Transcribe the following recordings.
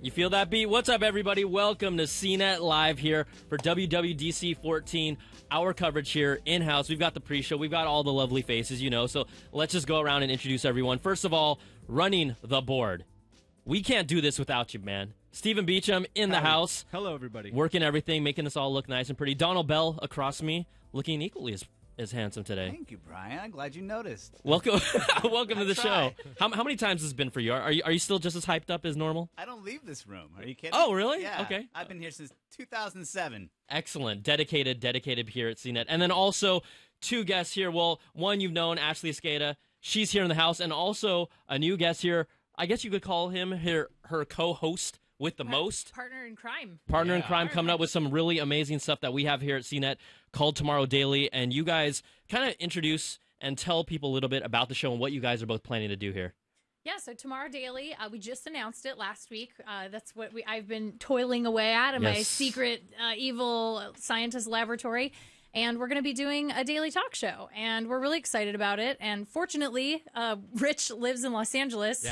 You feel that beat? What's up, everybody? Welcome to CNET Live here for WWDC 14. Our coverage here in-house. We've got the pre-show. We've got all the lovely faces, you know. So let's just go around and introduce everyone. First of all, running the board. We can't do this without you, man. Stephen Beecham in the house. Hello, everybody. Working everything, making us all look nice and pretty. Donald Bell across me, looking equally as handsome today. Thank you, Brian. I'm glad you noticed. Welcome welcome to the show. How many times has it been for you? Are you still just as hyped up as normal? I don't leave this room. Are you kidding? Oh, really? Yeah. Okay. I've been here since 2007. Excellent. Dedicated here at CNET. And then also two guests here. Well, one you've known, Ashley Escada. She's here in the house. And also a new guest here. I guess you could call him her co-host with the most. Partner in crime. Partner in crime, coming up with some really amazing stuff that we have here at CNET called Tomorrow Daily. And you guys kind of introduce and tell people a little bit about the show and what you guys are both planning to do here. Yeah, so Tomorrow Daily, we just announced it last week. That's what I've been toiling away at in my secret evil scientist laboratory. And we're going to be doing a daily talk show, and we're really excited about it. And fortunately, Rich lives in Los Angeles,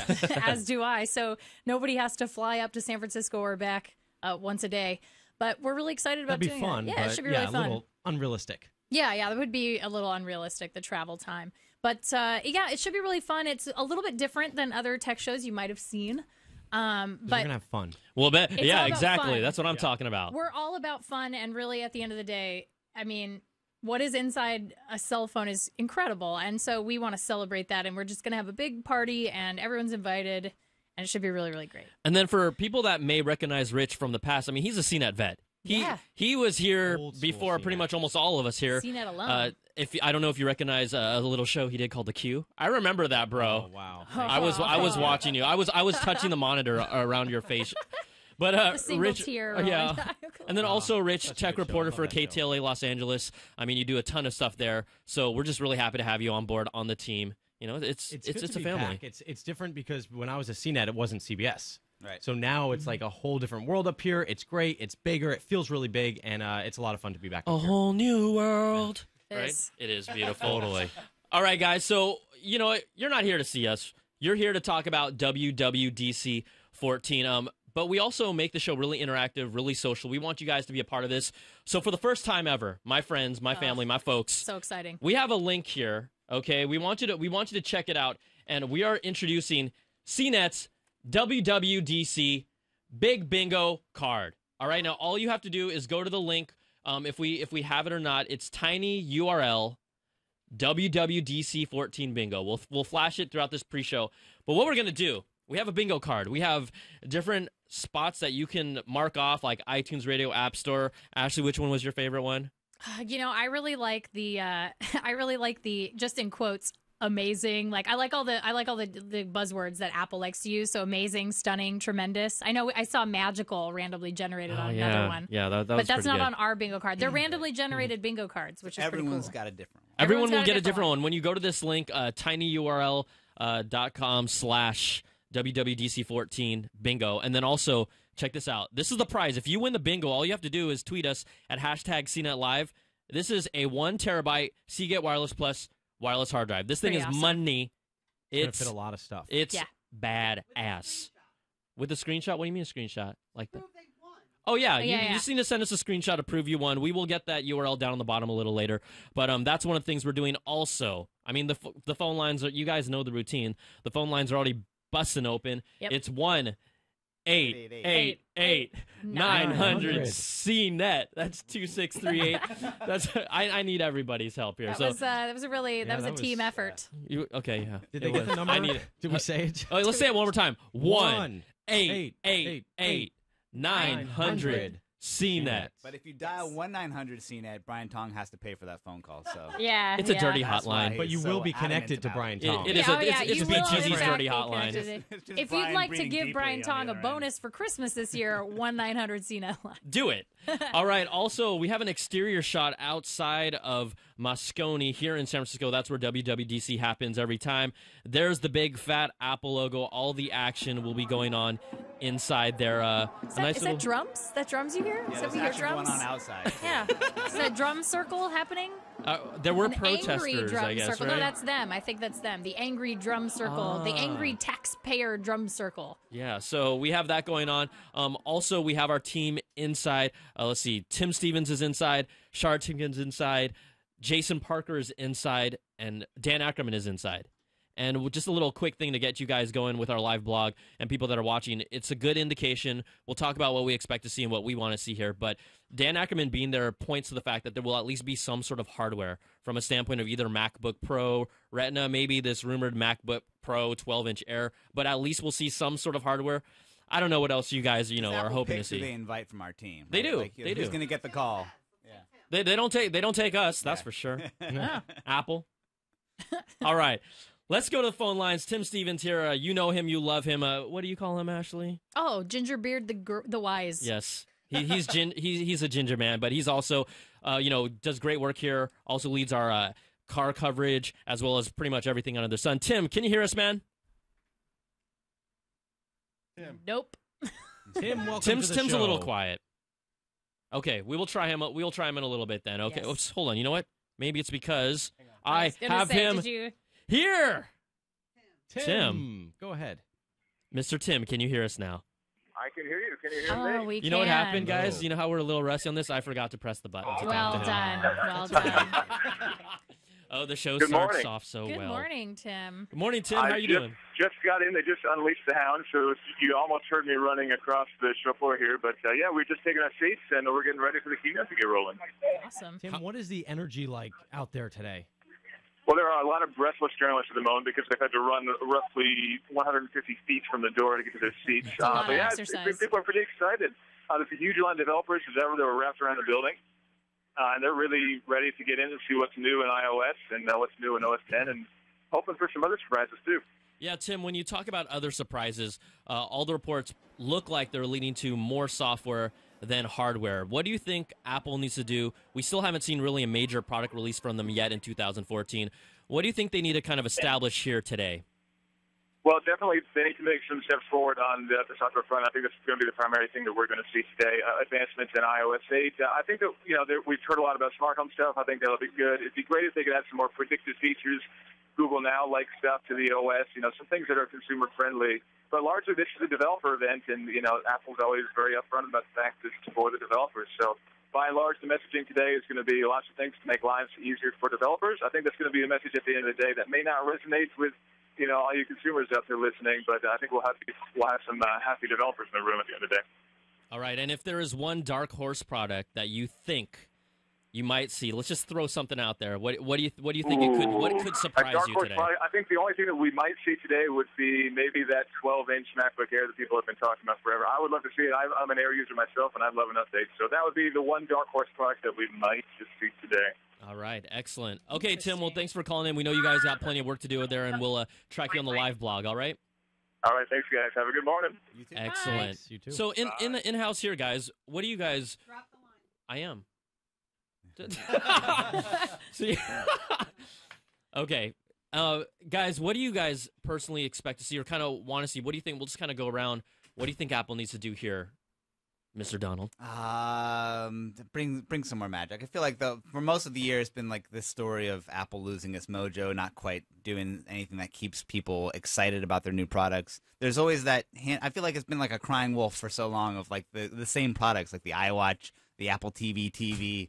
as do I, so nobody has to fly up to San Francisco or back once a day. But we're really excited about doing fun, it. Yeah, it should be really fun. A little unrealistic. Yeah, that would be a little unrealistic, the travel time. But yeah, it should be really fun. It's a little bit different than other tech shows you might have seen. But we're going to have fun. Well, yeah, all about exactly. fun. That's what I'm talking about. We're all about fun, and really, at the end of the day, I mean, what is inside a cell phone is incredible. And so we want to celebrate that, and we're just going to have a big party, and everyone's invited, and it should be really, really great. And then for people that may recognize Rich from the past, I mean, he's a CNET vet. He was here before pretty much almost all of us here. CNET alone. I don't know if you recognize a little show he did called The Q. I remember that, bro. Oh, wow. I was watching you. I was touching the monitor around your face. But the single Rich, tear. yeah, and then also Rich, That's a tech good show. reporter Love for that show. KTLA Los Angeles. I mean, you do a ton of stuff there, so we're just really happy to have you on board on the team. You know, it's good to a be family. back. It's different because when I was a CNET, it wasn't CBS. Right. So now it's like a whole different world up here. It's great. It's bigger. It feels really big, and it's a lot of fun to be back. A up here. whole new world. Right? Yes. It is beautiful. Totally. All right, guys. So, you know, you're not here to see us. You're here to talk about WWDC 14. But we also make the show really interactive, really social. We want you guys to be a part of this. So for the first time ever, my friends, my family, my folks, So exciting. we have a link here. Okay, we want you to check it out, and we are introducing CNET's WWDC Big Bingo card. All right, now all you have to do is go to the link. If we have it or not, it's tiny URL WWDC 14 Bingo. We'll flash it throughout this pre-show. But what we're gonna do, we have a bingo card. We have different spots that you can mark off, like iTunes Radio, App Store. Ashley, which one was your favorite one? You know, I really like the just in quotes amazing. Like I like all the buzzwords that Apple likes to use. So amazing, stunning, tremendous. I know I saw magical randomly generated on another one. Yeah, that But was that's pretty not good. on our bingo card. They're randomly generated bingo cards, which is Everyone's pretty cool. got a different one. Everyone Everyone's will got get a a different different one. When you go to this link, tinyurl.com/WWDC14 bingo. And then also, check this out. This is the prize. If you win the bingo, all you have to do is tweet us at #CNETLive. This is a 1 terabyte Seagate Wireless Plus wireless hard drive. This thing Pretty is awesome. money. It's gonna It's fit a lot of stuff. It's Yeah. badass. With a screenshot? What do you mean a screenshot? Like that? Oh, yeah. You yeah. just need to send us a screenshot to prove you won. We will get that URL down on the bottom a little later. But that's one of the things we're doing also. I mean, the phone lines, you guys know the routine. The phone lines are already busting open. Yep. It's 1-888-900 CNET. That's 2638. I need everybody's help here. That was a that was- team effort. Okay, yeah. Did It they get was. the number? I need it. Did we say it? Oh, let's say it one more time. 1-888-900 1-888-900 CNET. But if you dial 1-900 CNET, Brian Tong has to pay for that phone call. So Yeah, It's a dirty That's why hotline. he's But you so will be adamant connected to about Brian it. Tong. It is Yeah, a, it's, you it's will, in BG's fact, dirty be hotline. connected. It's just If Brian you'd like to breathing give deeply Brian on Tong the a other bonus for Christmas this year, 1-900 CNET Live. Do it. All right. Also, we have an exterior shot outside of Moscone here in San Francisco. That's where WWDC happens every time. There's the big fat Apple logo. All the action will be going on inside there. Is that drums? Is that drums you hear? Yeah, Is that there's we hear action going drums? on outside. Yeah. Is that drum circle happening? There were An angry protesters, drum I guess, circle. right? No, that's them. I think that's them. The angry drum circle. The angry taxpayer drum circle. Yeah, so we have that going on. Also, we have our team inside. Let's see. Tim Stevens is inside. Shar Tinkins inside. Jason Parker is inside. And Dan Ackerman is inside. And just a little quick thing to get you guys going with our live blog and people that are watching. It's a good indication. We'll talk about what we expect to see and what we want to see here. But Dan Ackerman being there points to the fact that there will at least be some sort of hardware from a standpoint of either MacBook Pro, Retina, maybe this rumored MacBook Pro 12-inch Air. But at least we'll see some sort of hardware. I don't know what else you guys, are Apple hoping to picks who see. They invite from our team. They right? do. Like, They who's do. going to get the call? They don't take us, that's for sure. Apple. All right. Let's go to the phone lines. Tim Stevens here. You know him. You love him. What do you call him, Ashley? Oh, Gingerbeard the Wise. Yes. He's a ginger man, but he's also, does great work here. Also leads our car coverage as well as pretty much everything under the sun. Tim, can you hear us, man? Nope. Tim, welcome Tim's to the a show. little quiet. Okay, we will try him. We'll try him in a little bit then. Okay, Yes. oops, hold on. You know what? Maybe it's because I I was gonna have say, him did you- here. Tim, go ahead. Mr. Tim, can you hear us now? I can hear you. Can you hear me? We You know what can. happened, guys? No. You know how we're a little rusty on this? I forgot to press the button. to Well talk to him. done. Well done. Oh, the show Good starts morning. off so Good well. morning, Tim. Good morning, Tim. How you doing? Just got in. They just unleashed the hound, so you almost heard me running across the show floor here. But yeah, we're just taking our seats and we're getting ready for the keynote to get rolling. Awesome. Tim, what is the energy like out there today? Well, there are a lot of breathless journalists at the moment because they've had to run roughly 150 feet from the door to get to their seats. That's a lot But of yeah, exercise. people are pretty excited. There's a huge line of developers as ever that were wrapped around the building. And they're really ready to get in and see what's new in iOS and what's new in OS 10 and hoping for some other surprises, too. Yeah, Tim, when you talk about other surprises, all the reports look like they're leading to more software than hardware. What do you think Apple needs to do? We still haven't seen really a major product release from them yet in 2014. What do you think they need to kind of establish here today? Well, definitely they need to make some steps forward on the software front. I think this is going to be the primary thing that we're going to see today, advancements in iOS 8. I think that, we've heard a lot about smart home stuff. I think that'll be good. It'd be great if they could add some more predictive features, Google Now-like stuff to the OS, some things that are consumer-friendly. But largely this is a developer event, and, Apple's always very upfront about the fact that it's for the developers. So by and large, the messaging today is going to be lots of things to make lives easier for developers. I think that's going to be a message at the end of the day that may not resonate with all you consumers out there listening, but I think we'll have some happy developers in the room at the end of the day. All right, and if there is one dark horse product that you think you might see, let's just throw something out there. What do you think what could surprise you today? I think the only thing that we might see today would be maybe that 12-inch MacBook Air that people have been talking about forever. I would love to see it. I'm an Air user myself, and I'd love an update. So that would be the one dark horse product that we might just see today. All right, excellent. Okay, Tim, well, thanks for calling in. We know you guys got plenty of work to do there, and we'll track you on the live blog, all right? All right, thanks, guys. Have a good morning. You too. Excellent. Thanks, you too. So in the in-house here, guys, what do you guys... Drop the line. I am. See? Okay. Guys, what do you guys personally expect to see or kind of want to see? What do you think? We'll just kind of go around. What do you think Apple needs to do here, Mr. Donald? Bring some more magic. I feel like for most of the year, it's been like this story of Apple losing its mojo, not quite doing anything that keeps people excited about their new products. There's always that hint. I feel like it's been like a crying wolf for so long of like the same products, like the iWatch, the Apple TV,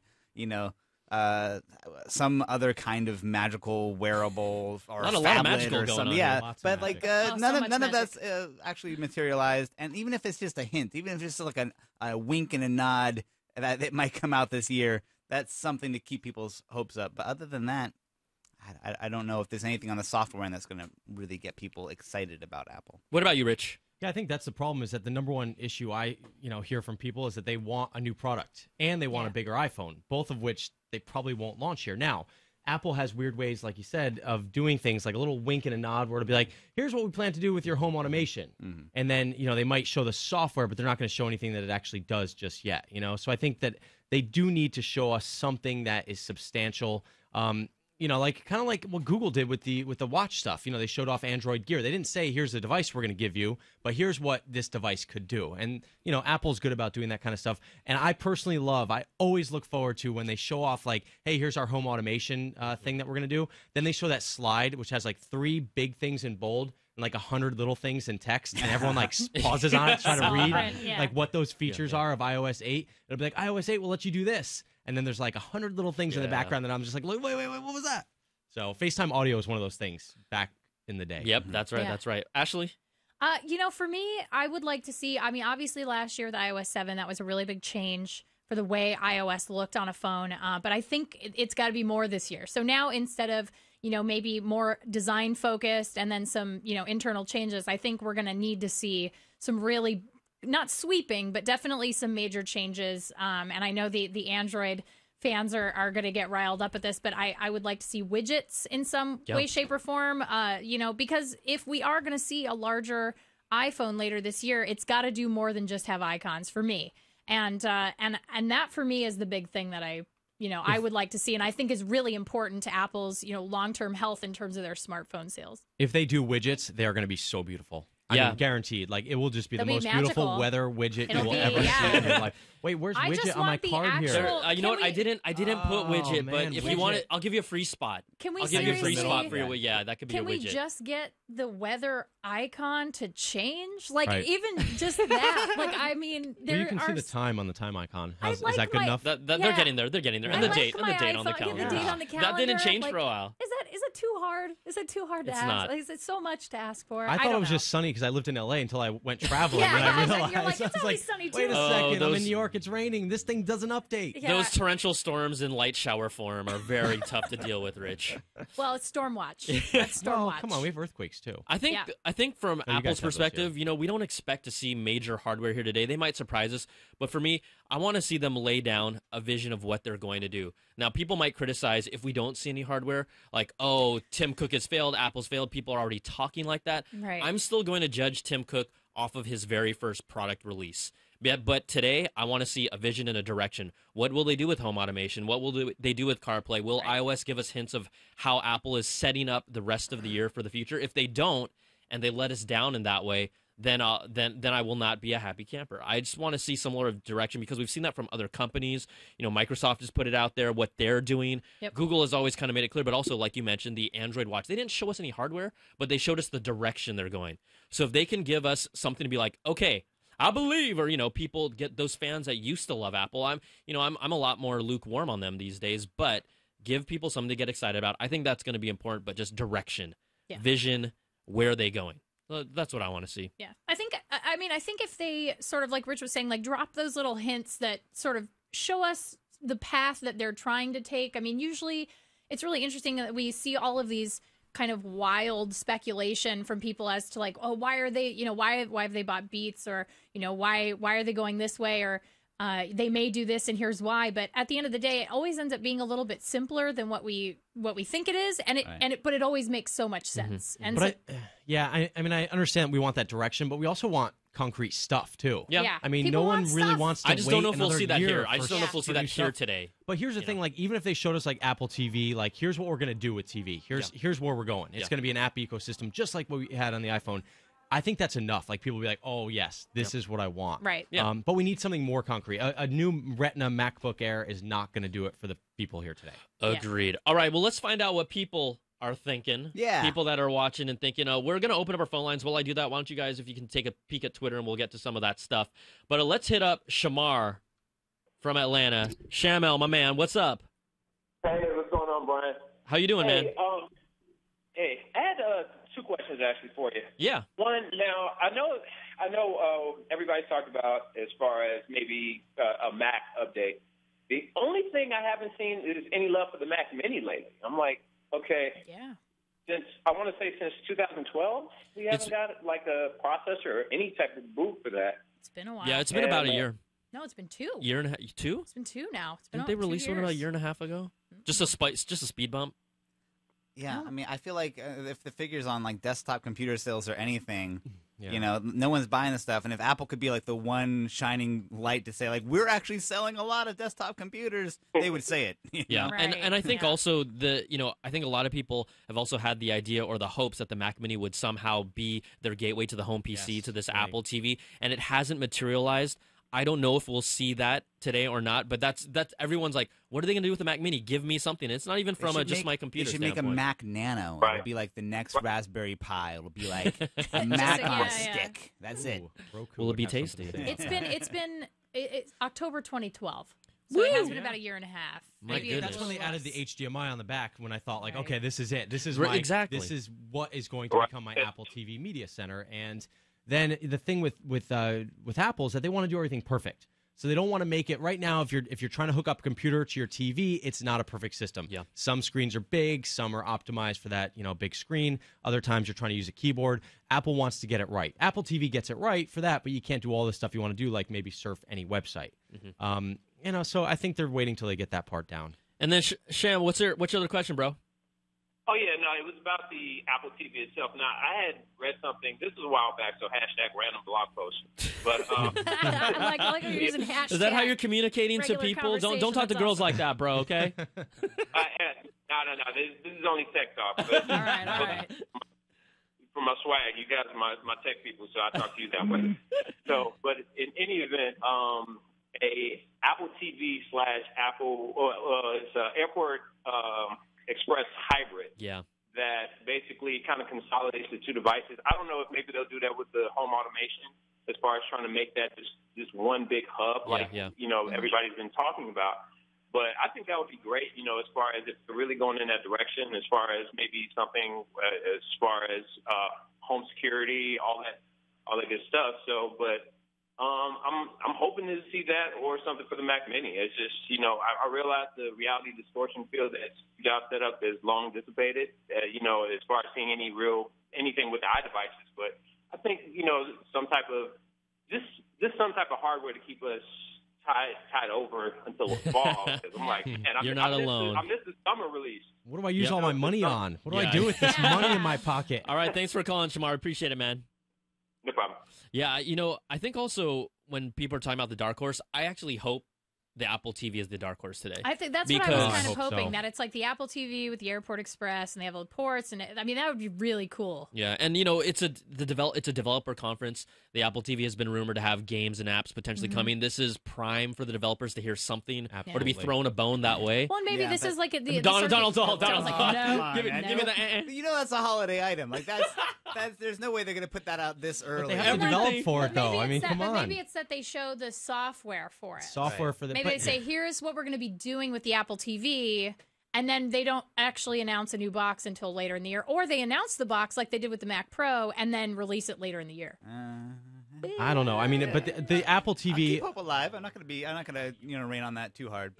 some other kind of magical wearable or Not a lot of phablet magical or going something. on Yeah, here. Lots of but like magic. none of magic. that's actually materialized. And even if it's just a hint, even if it's just like a wink and a nod that it might come out this year, that's something to keep people's hopes up. But other than that, I don't know if there's anything on the software end that's going to really get people excited about Apple. What about you, Rich? Yeah, I think that's the problem. Is that the number one issue I hear from people is that they want a new product and they want a bigger iPhone, both of which they probably won't launch here. Now, Apple has weird ways, like you said, of doing things like a little wink and a nod where it'll be like, here's what we plan to do with your home automation. Mm-hmm. And then, they might show the software, but they're not going to show anything that it actually does just yet, So I think that they do need to show us something that is substantial. Like kind of like what Google did with the watch stuff. They showed off Android Gear. They didn't say, here's the device we're going to give you, but here's what this device could do. And, Apple's good about doing that kind of stuff. And I personally I always look forward to when they show off like, hey, here's our home automation thing that we're going to do. Then they show that slide, which has like 3 big things in bold and like 100 little things in text. And everyone like pauses on it, trying to read like what those features are of iOS 8. It'll be like, iOS 8 will let you do this. And then there's like 100 little things in the background that I'm just like, wait, what was that? So FaceTime audio is one of those things back in the day. Yep, that's right. Yeah. That's right. Ashley? For me, I would like to see, obviously last year with iOS 7, that was a really big change for the way iOS looked on a phone. But I think it's got to be more this year. So now instead of, maybe more design focused and then some, internal changes, I think we're going to need to see some really not sweeping, but definitely some major changes. And I know the Android fans are going to get riled up at this, but I would like to see widgets in some way, shape, or form. Because if we are going to see a larger iPhone later this year, it's got to do more than just have icons for me. And that for me is the big thing that I would like to see, and I think is really important to Apple's long-term health in terms of their smartphone sales. If they do widgets, they are going to be so beautiful. I Yeah. mean, guaranteed. Like, it will just be the It'll be most magical. beautiful weather widget It'll you will be- ever yeah. see in your life. Wait, where's I widget just on my want the card actual- here? You Can know what? we- I didn't put Oh, widget, but man, if you want widget. it, I'll give you a free spot. Can we I'll give you a free seriously- spot for your yeah. That could be Can a we widget. just get the weather icon to change? Like, Right. even just that. Like, I mean, there Well, you can are see the time on the time icon. I Is like that good my- enough? They're Yeah. getting there. They're getting there. I And the like date. And my the date on the iPhone. Yeah, calendar. the date on the That didn't calendar, change like, for a while. Is it too hard? Is it too hard to It's ask? not. Like, is it so much to ask for? I thought don't it was know. just sunny because I lived in LA until I went traveling. Yeah, and yeah, I and realized, you're like, I it's was only like, sunny wait a too. Oh, second, I'm in those- New York. It's raining. This thing doesn't update. Yeah. Those torrential storms in light shower form are very tough to deal with, Rich. Well, it's Stormwatch. That's Stormwatch. Well, come on, we have earthquakes too. I think from Oh, you guys Apple's have those, perspective, we don't expect to see major hardware here today. They might surprise us, but for me, I want to see them lay down a vision of what they're going to do. Now, people might criticize if we don't see any hardware, like, oh, Tim Cook has failed, Apple's failed. People are already talking like that. Right. I'm still going to judge Tim Cook off of his very first product release. But today, I want to see a vision and a direction. What will they do with home automation? What will they do with CarPlay? Will iOS give us hints of how Apple is setting up the rest of the year for the future? If they don't, and they let us down in that way, then I will not be a happy camper. I just want to see some sort of direction because we've seen that from other companies. Microsoft has put it out there, what they're doing. Yep. Google has always kind of made it clear, but also, like you mentioned, the Android Watch. They didn't show us any hardware, but they showed us the direction they're going. So if they can give us something to be like, okay, I believe, or people get those fans that used to love Apple. I'm a lot more lukewarm on them these days, but give people something to get excited about. I think that's going to be important, but just direction, vision, where are they going? That's what I want to see. Yeah. I think if they sort of, like Rich was saying, like drop those little hints that sort of show us the path that they're trying to take. I mean, usually it's really interesting that we see all of these kind of wild speculation from people as to like, oh, why are they, why have they bought Beats, or, why are they going this way, or they may do this and here's why. But at the end of the day, it always ends up being a little bit simpler than what we think it is, but it always makes so much sense. And But I mean, I understand we want that direction, but we also want concrete stuff too. Yeah. I mean, People no one want really stuff. wants to I just wait don't know if we'll another see that year here. I for just don't know if we'll see new that here stuff. today. But here's the thing, like, even if they showed us like Apple TV, like, here's what we're going to do with TV. Here's where we're going. It's going to be an app ecosystem, just like what we had on the iPhone. I think that's enough. Like, people will be like, oh, yes, this is what I want. Right. Yeah. But we need something more concrete. A new Retina MacBook Air is not going to do it for the people here today. Agreed. All right, well, let's find out what people are thinking. Yeah. People that are watching and thinking, we're going to open up our phone lines. While I do that, why don't you guys, if you can take a peek at Twitter, and we'll get to some of that stuff. But let's hit up Shamar from Atlanta. Shamel, my man, what's up? Hey, what's going on, Brian? How you doing, man? Hey, I had two questions actually for you. Yeah. One, now I know everybody's talked about as far as maybe a Mac update. The only thing I haven't seen is any love for the Mac Mini lately. I'm like, okay, since 2012, we haven't got like a processor or any type of boot for that. it's been a while. Yeah, it's been about a year. No, it's been 2. Year and a half. 2? It's been 2 now. It's been Didn't they 2 release one about a years. year and a half ago? Just a speed bump? Yeah, I mean, I feel like if the figures on like desktop computer sales or anything, Yeah. no one's buying this stuff. And if Apple could be like the one shining light to say like we're actually selling a lot of desktop computers, they would say it. you Yeah, know? Right, and I think yeah. also I think a lot of people have also had the idea or the hopes that the Mac Mini would somehow be their gateway to the home PC, Yes, to this right. Apple TV, and it hasn't materialized. I don't know if we'll see that today or not, but that's everyone's like, what are they going to do with the Mac Mini? Give me something. It's not even They from should just make- my computer They should make a standpoint. Mac Nano. Right. It'll be like the next Raspberry Pi. It'll be like a Mac on yeah, a yeah. stick. That's it. Ooh, Roku Will it would be have something to tasty? say It's about been October 2012. So it has been about a year and a half. My Maybe goodness. That's when they added the HDMI on the back. When I thought, like, Right. okay, this is it. This is Right, my exactly. This is what is going to Right. become my Apple TV media center. And then the thing with Apple is that they want to do everything perfect. So they don't want to make it right now. If you're trying to hook up a computer to your TV, it's not a perfect system. Yeah. Some screens are big, some are optimized for that big screen. Other times you're trying to use a keyboard. Apple wants to get it right. Apple TV gets it right for that, but you can't do all the stuff you want to do, like maybe surf any website. So I think they're waiting till they get that part down. And then Sham, what's your other question, bro? Oh, yeah, no, it was about the Apple TV itself. Now, I had read something, this was a while back, so hashtag random blog post. But, I like how you're using hashtag. Is that how you're communicating to Regular people? Don't conversation, talk to that's girls awesome. like that, bro. Okay. no, this is only tech talk. But, All right. for my swag. You guys are my tech people, so I talk to you that way. So, but in any event, a Apple TV / Apple it's an airport express hybrid. Yeah. That basically kind of consolidates the two devices. I don't know if maybe they'll do that with the home automation as far as trying to make that just one big hub, everybody's been talking about. But I think that would be great, as far as if they're really going in that direction, as far as maybe something as far as home security, all that good stuff. So, but I'm hoping to see that or something for the Mac Mini. It's just, I realize the reality distortion field that y'all set up is long dissipated, as far as seeing anything with the iDevices. But I think, some type of hardware to keep us tied over until fall. Because I'm like, man, You're not alone. I missed the summer release. What do I use all my money on? What do I do with this money in my pocket? All right, thanks for calling, Shamar. Appreciate it, man. No problem. Yeah, I think also when people are talking about the dark horse, I actually hope the Apple TV is the dark horse today. I think that's what I was kind of hoping, that it's like the Apple TV with the Airport Express and they have all the ports, and that would be really cool. Yeah, and it's a developer conference. The Apple TV has been rumored to have games and apps potentially coming. This is prime for the developers to hear something or to be thrown a bone that way. Well, and maybe this is like Donald's no. Give me the that's a holiday item. Like that's there's no way they're gonna put that out this early. But they have to develop for it though. I mean, come on. Maybe it's that they show the software for it. Software for the. Maybe they say, here's what we're going to be doing with the Apple TV, and then they don't actually announce a new box until later in the year. Or they announce the box like they did with the Mac Pro and then release it later in the year. I don't know. I mean, but the Apple TV... I'll keep hope alive. I'm not going to rain on that too hard.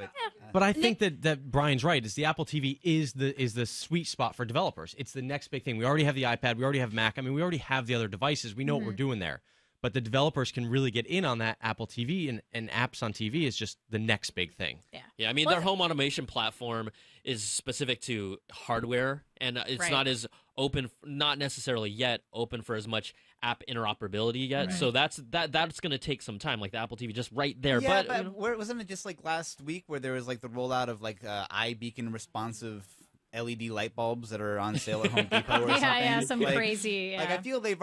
But I think that Brian's right. Is the Apple TV is the sweet spot for developers. It's the next big thing. We already have the iPad. We already have Mac. I mean, we already have the other devices. We know what we're doing there. But the developers can really get in on that Apple TV, and apps on TV is just the next big thing. Yeah. I mean, their home automation platform is specific to hardware, and it's not as open, not necessarily yet open for as much app interoperability yet. Right. So that's going to take some time, like the Apple TV, just right there. Yeah, but where wasn't it just like last week where there was like the rollout of like iBeacon responsive LED light bulbs that are on sale at Home Depot or something. Yeah, some crazy. Like I feel they're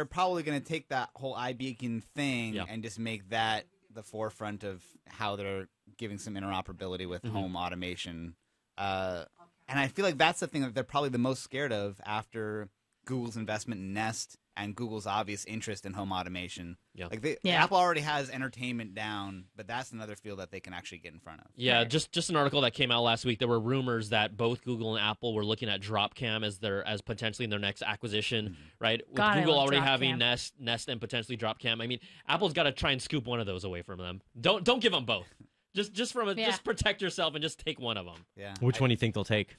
probably going to take that whole iBeacon thing and just make that the forefront of how they're giving some interoperability with home automation. And I feel like that's the thing that they're probably the most scared of after Google's investment in Nest and Google's obvious interest in home automation. Yeah. Like Apple already has entertainment down, but that's another field that they can actually get in front of. Yeah, just an article that came out last week. There were rumors that both Google and Apple were looking at Dropcam as potentially in their next acquisition, right? With Google already having Nest and potentially Dropcam. I mean, Apple's got to try and scoop one of those away from them. Don't give them both. Just protect yourself and just take one of them. Yeah. Which one do you think they'll take?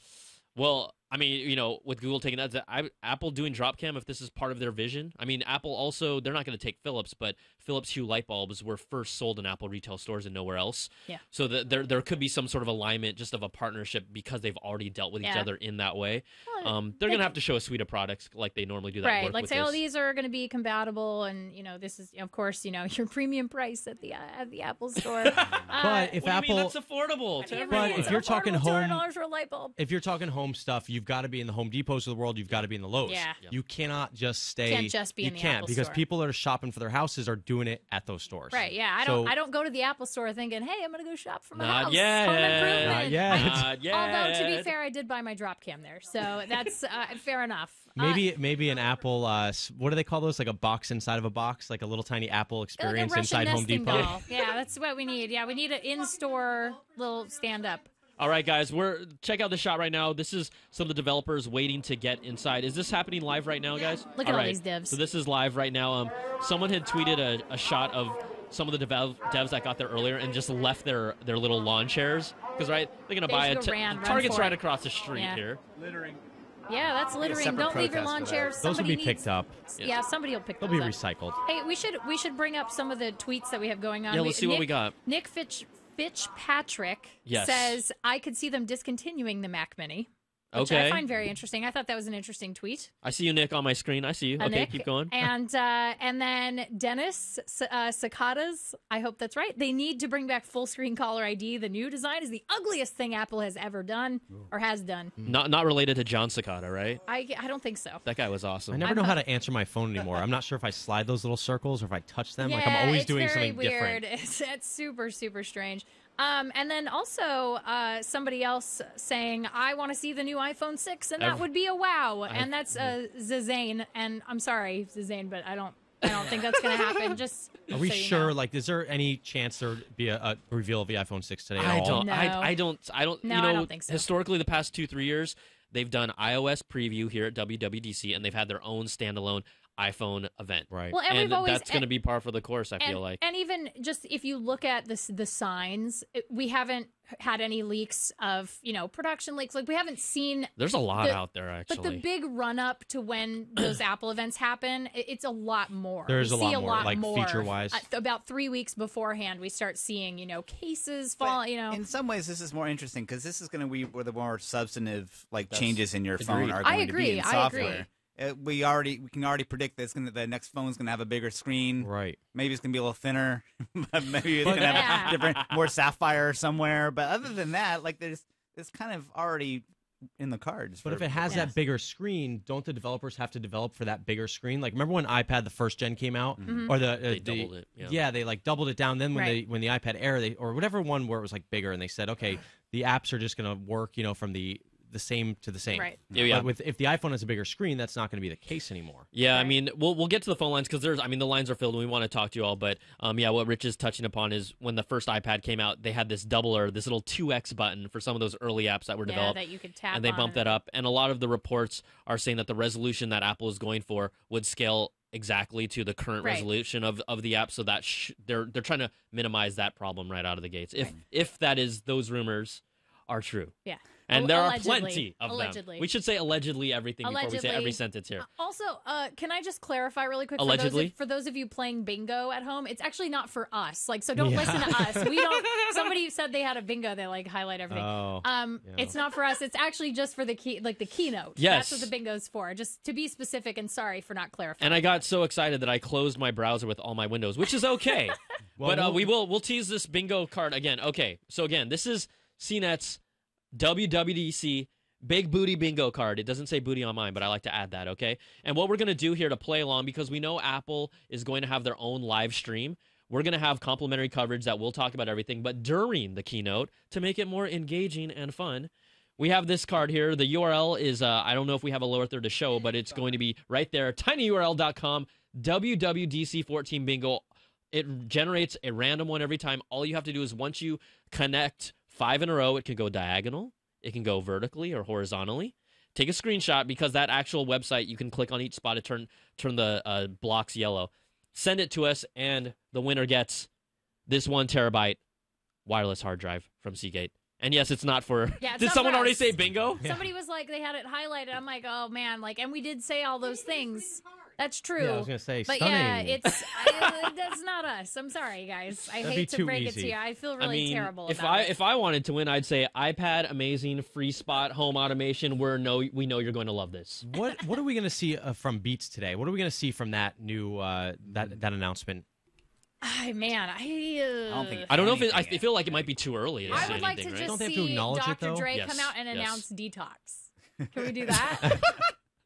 Well, I mean, with Google taking that, Apple doing Dropcam, if this is part of their vision. I mean, Apple also, they're not going to take Philips, but Philips Hue light bulbs were first sold in Apple retail stores and nowhere else. Yeah. So there could be some sort of alignment just of a partnership because they've already dealt with each other in that way. They're going to have to show a suite of products like they normally do that. Right. Like say, these are going to be compatible, and this is, of course, your premium price at the Apple store. But if Apple, that's affordable. But if you're talking home, $200 for a light bulb. If you're talking home stuff, you've got to be in the Home Depots of the world. You've got to be in the Lowe's. Yeah. You cannot just stay. Can't just be in the Apple because store. people that are shopping for their houses are doing it at those stores. Right. Yeah. I don't go to the Apple store thinking, hey, I'm going to go shop for my house. Home improvement. Not yet. Although to be fair, I did buy my Dropcam there, so that's fair enough. Maybe an Apple. What do they call those? Like a box inside of a box, like a little tiny Apple experience like inside Home Depot. Doll. Yeah, that's what we need. Yeah, we need an in-store little stand-up. All right, guys, check out the shot right now. This is some of the developers waiting to get inside. Is this happening live right now, guys? Look at all these devs. So this is live right now. Someone had tweeted a shot of some of the devs that got there earlier and just left their little lawn chairs because they're going to buy Target's right across the street here. Littering. Yeah, that's littering. Don't leave your lawn chairs. Those will be picked up. Yeah, somebody will pick those up. They'll be recycled. Hey, we should bring up some of the tweets that we have going on. Yeah, let's see what we got. Nick Fitzpatrick says, I could see them discontinuing the Mac Mini. which Okay. I find very interesting. I thought that was an interesting tweet. I see you, Nick, on my screen. I see you. Okay, Nick. keep going. And then Dennis Cicadas, I hope that's right. They need to bring back full screen caller ID. The new design is the ugliest thing Apple has ever done or has done. Not related to John Cicada, right? I don't think so. That guy was awesome. I never know how to answer my phone anymore. I'm not sure if I slide those little circles or if I touch them. Like I'm always doing something weird. different. It's super, super strange. And then also somebody else saying, I want to see the new iPhone 6, and that would be a wow. And that's Zazane. And I'm sorry, Zazane, but I don't think that's going to happen. Just Are we so you sure? know. Like, is there any chance there would be a reveal of the iPhone 6 today? I at all? don't. No. I don't. No, you know, I don't think so. Historically, the past 2-3 years, they've done iOS preview here at WWDC, and they've had their own standalone iPhone event. Right. Well, and we've always, that's going to be par for the course. I feel like. And even just if you look at the signs, we haven't had any leaks of production leaks. Like we haven't seen. There's a lot out there actually. But the big run up to when those Apple events happen, it's a lot more. There's we a see lot more, like, feature-wise. About 3 weeks beforehand, we start seeing cases fall. In some ways, this is more interesting because this is going to be where the more substantive changes in your phone Agreed. are going I to agree. be in I software. agree. We can already predict that the next phone's going to have a bigger screen. Right. Maybe it's going to be a little thinner. But maybe it's going to have a different, more sapphire somewhere. But other than that, like it's kind of already in the cards. But if it has that bigger screen, don't the developers have to develop for that bigger screen? Like, remember when iPad the first gen came out, or They doubled it. Yeah, they like doubled it down. Then when Right. when the iPad Air or whatever one where it was like bigger, and they said, okay, the apps are just going to work, from the same to the same. Right. Yeah. But if the iPhone has a bigger screen, that's not going to be the case anymore. Yeah, Right. I mean, we'll get to the phone lines because the lines are filled and we want to talk to you all. But what Rich is touching upon is when the first iPad came out, they had this doubler, this little 2x button for some of those early apps that were developed. that you could tap and they on bumped that up. And a lot of the reports are saying that the resolution that Apple is going for would scale exactly to the current Right. resolution of the app, so that they're trying to minimize that problem right out of the gates. If that is those rumors are true. Yeah. And there are Allegedly. plenty of Allegedly. them. We should say allegedly everything before we say Allegedly. every sentence here. Also, can I just clarify really quick Allegedly? for those of you playing bingo at home? It's actually not for us. Like, so don't listen to us. We don't. Somebody said they had a bingo. They like highlight everything. Oh, It's not for us. It's actually just for the keynote. Yes. That's what the bingo's for. Just to be specific. And sorry for not clarifying. And I got so excited that I closed my browser with all my windows, which is okay. But we'll tease this bingo card again. Okay, so again, this is CNET's WWDC Big Booty Bingo card. It doesn't say booty on mine, but I like to add that, okay? And what we're going to do here to play along, because we know Apple is going to have their own live stream, we're going to have complimentary coverage that we'll talk about everything, but during the keynote, to make it more engaging and fun, we have this card here. The URL is, I don't know if we have a lower third to show, but it's going to be right there, tinyurl.com, WWDC14 Bingo. It generates a random one every time. All you have to do is once you connect 5 in a row, it can go diagonal, it can go vertically or horizontally. Take a screenshot because that actual website, you can click on each spot to turn the blocks yellow. Send it to us, and the winner gets this 1 terabyte wireless hard drive from Seagate. And yes, it's not for. Yeah, it's did not someone for already us. say bingo? Somebody was like, they had it highlighted. I'm like, oh man, and we did say all those things. That's true. Yeah, I was going to say, But stunning. yeah, that's not us. I'm sorry, guys. I That'd be hate to too break it easy. to you. I feel really terrible if about it. if I wanted to win, I'd say iPad, amazing, free spot, home automation. We know you're going to love this. What are we going to see from Beats today? What are we going to see from that new that announcement? Man, I don't think. I don't know if I anything feel like it might be too early to I see would like to anything, right? just Don't they have to see acknowledge it, Dr. though? Dre Yes, come out and yes. announce detox. Can we do that?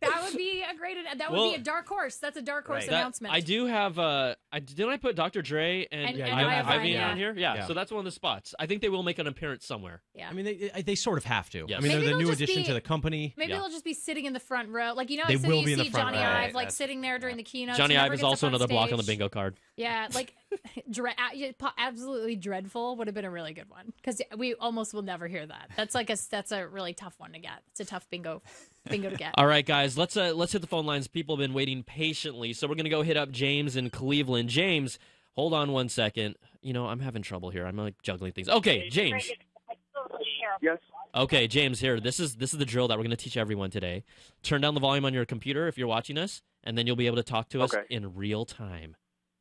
That would be a great. That would be a dark horse. That's a dark horse Right. announcement. I do have. Didn't I put Dr. Dre and And Ivy yeah. on here? Yeah, Yeah. so that's one of the spots. I think they will make an appearance somewhere. Yeah. I mean, they sort of have to. Yes. I mean, Maybe they're the they'll new just addition be- to the company. Maybe Yeah. they'll just be sitting in the front row, like They so will you be in the see front Johnny row. Ive Right, like that's- sitting there during the keynote. Johnny He Ive never is gets also up on another block on the stage. bingo card. Yeah, like absolutely dreadful would have been a really good one because we almost will never hear that. That's a really tough one to get. It's a tough bingo to get. All right, guys, let's hit the phone lines. People have been waiting patiently, so we're gonna go hit up James in Cleveland. James, hold on one second. I'm having trouble here. I'm like juggling things. Okay, James. Yes. Okay, James. Here, this is the drill that we're gonna teach everyone today. Turn down the volume on your computer if you're watching us, and then you'll be able to talk to us Okay. in real time,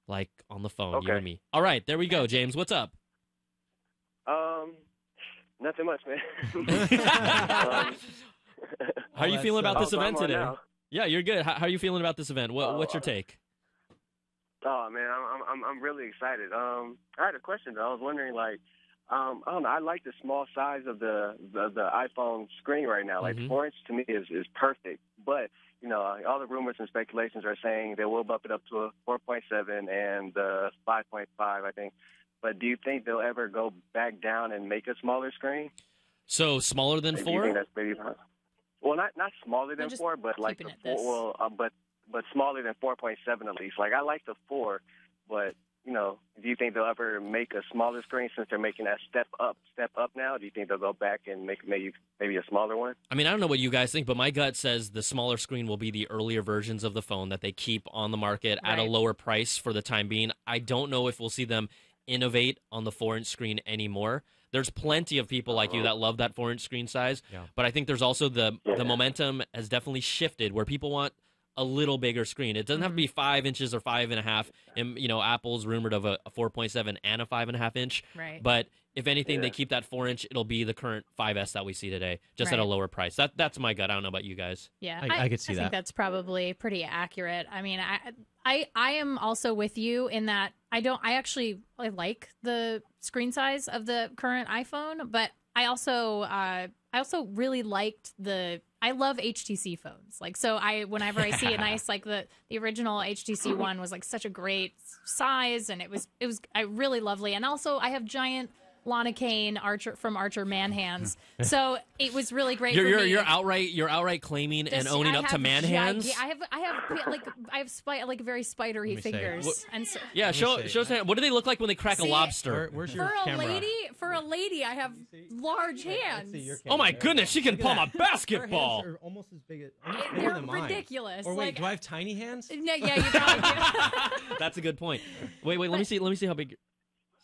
like on the phone, you Okay. and me. All right, there we go, James. What's up? Nothing much, man. How are you feeling about this event today? Now. Yeah, you're good. How are you feeling about this event? What's your take? Oh man, I'm really excited. I had a question though. I was wondering, like, I don't know. I like the small size of the iPhone screen right now. Like 4-inch to me is perfect. But you know, all the rumors and speculations are saying they will bump it up to a 4.7 and 5.5, I think. But do you think they'll ever go back down and make a smaller screen? So smaller than Like, 4? Do you think that's maybe possible? Well, not smaller than 4, but like the 4. But smaller than 4.7 at least. Like, I like the 4, but you know, do you think they'll ever make a smaller screen since they're making that step up now? Do you think they'll go back and make maybe a smaller one? I mean, I don't know what you guys think, but my gut says the smaller screen will be the earlier versions of the phone that they keep on the market at a lower price for the time being. I don't know if we'll see them innovate on the 4-inch screen anymore. There's plenty of people like you that love that 4-inch screen size, but I think there's also the momentum has definitely shifted where people want a little bigger screen. It doesn't have to be 5 inches or 5.5. And you know, Apple's rumored of a 4.7 and a 5.5 inch. Right. But if anything, they keep that 4-inch. It'll be the current 5S that we see today, just at a lower price. That's my gut. I don't know about you guys. Yeah, I could see I that. think that's probably pretty accurate. I mean, I am also with you in that I like the screen size of the current iPhone, but I also really liked I love HTC phones. Like, so whenever I see a nice, like the original HTC one was like such a great size, and it was really lovely. And also I have giant Lana Kane from Archer man hands, so it was really great. You're outright claiming and owning up to man hands. I have very spidery fingers. And so, yeah, show us. What do they look like when they crack a lobster? Where's your camera? For a lady, I have large hands. Oh my goodness, she can palm a basketball. Her hands are almost as big They're than mine. ridiculous. Or wait, do I have tiny hands? No, yeah, you probably do. That's a good point. Wait, let me see how big.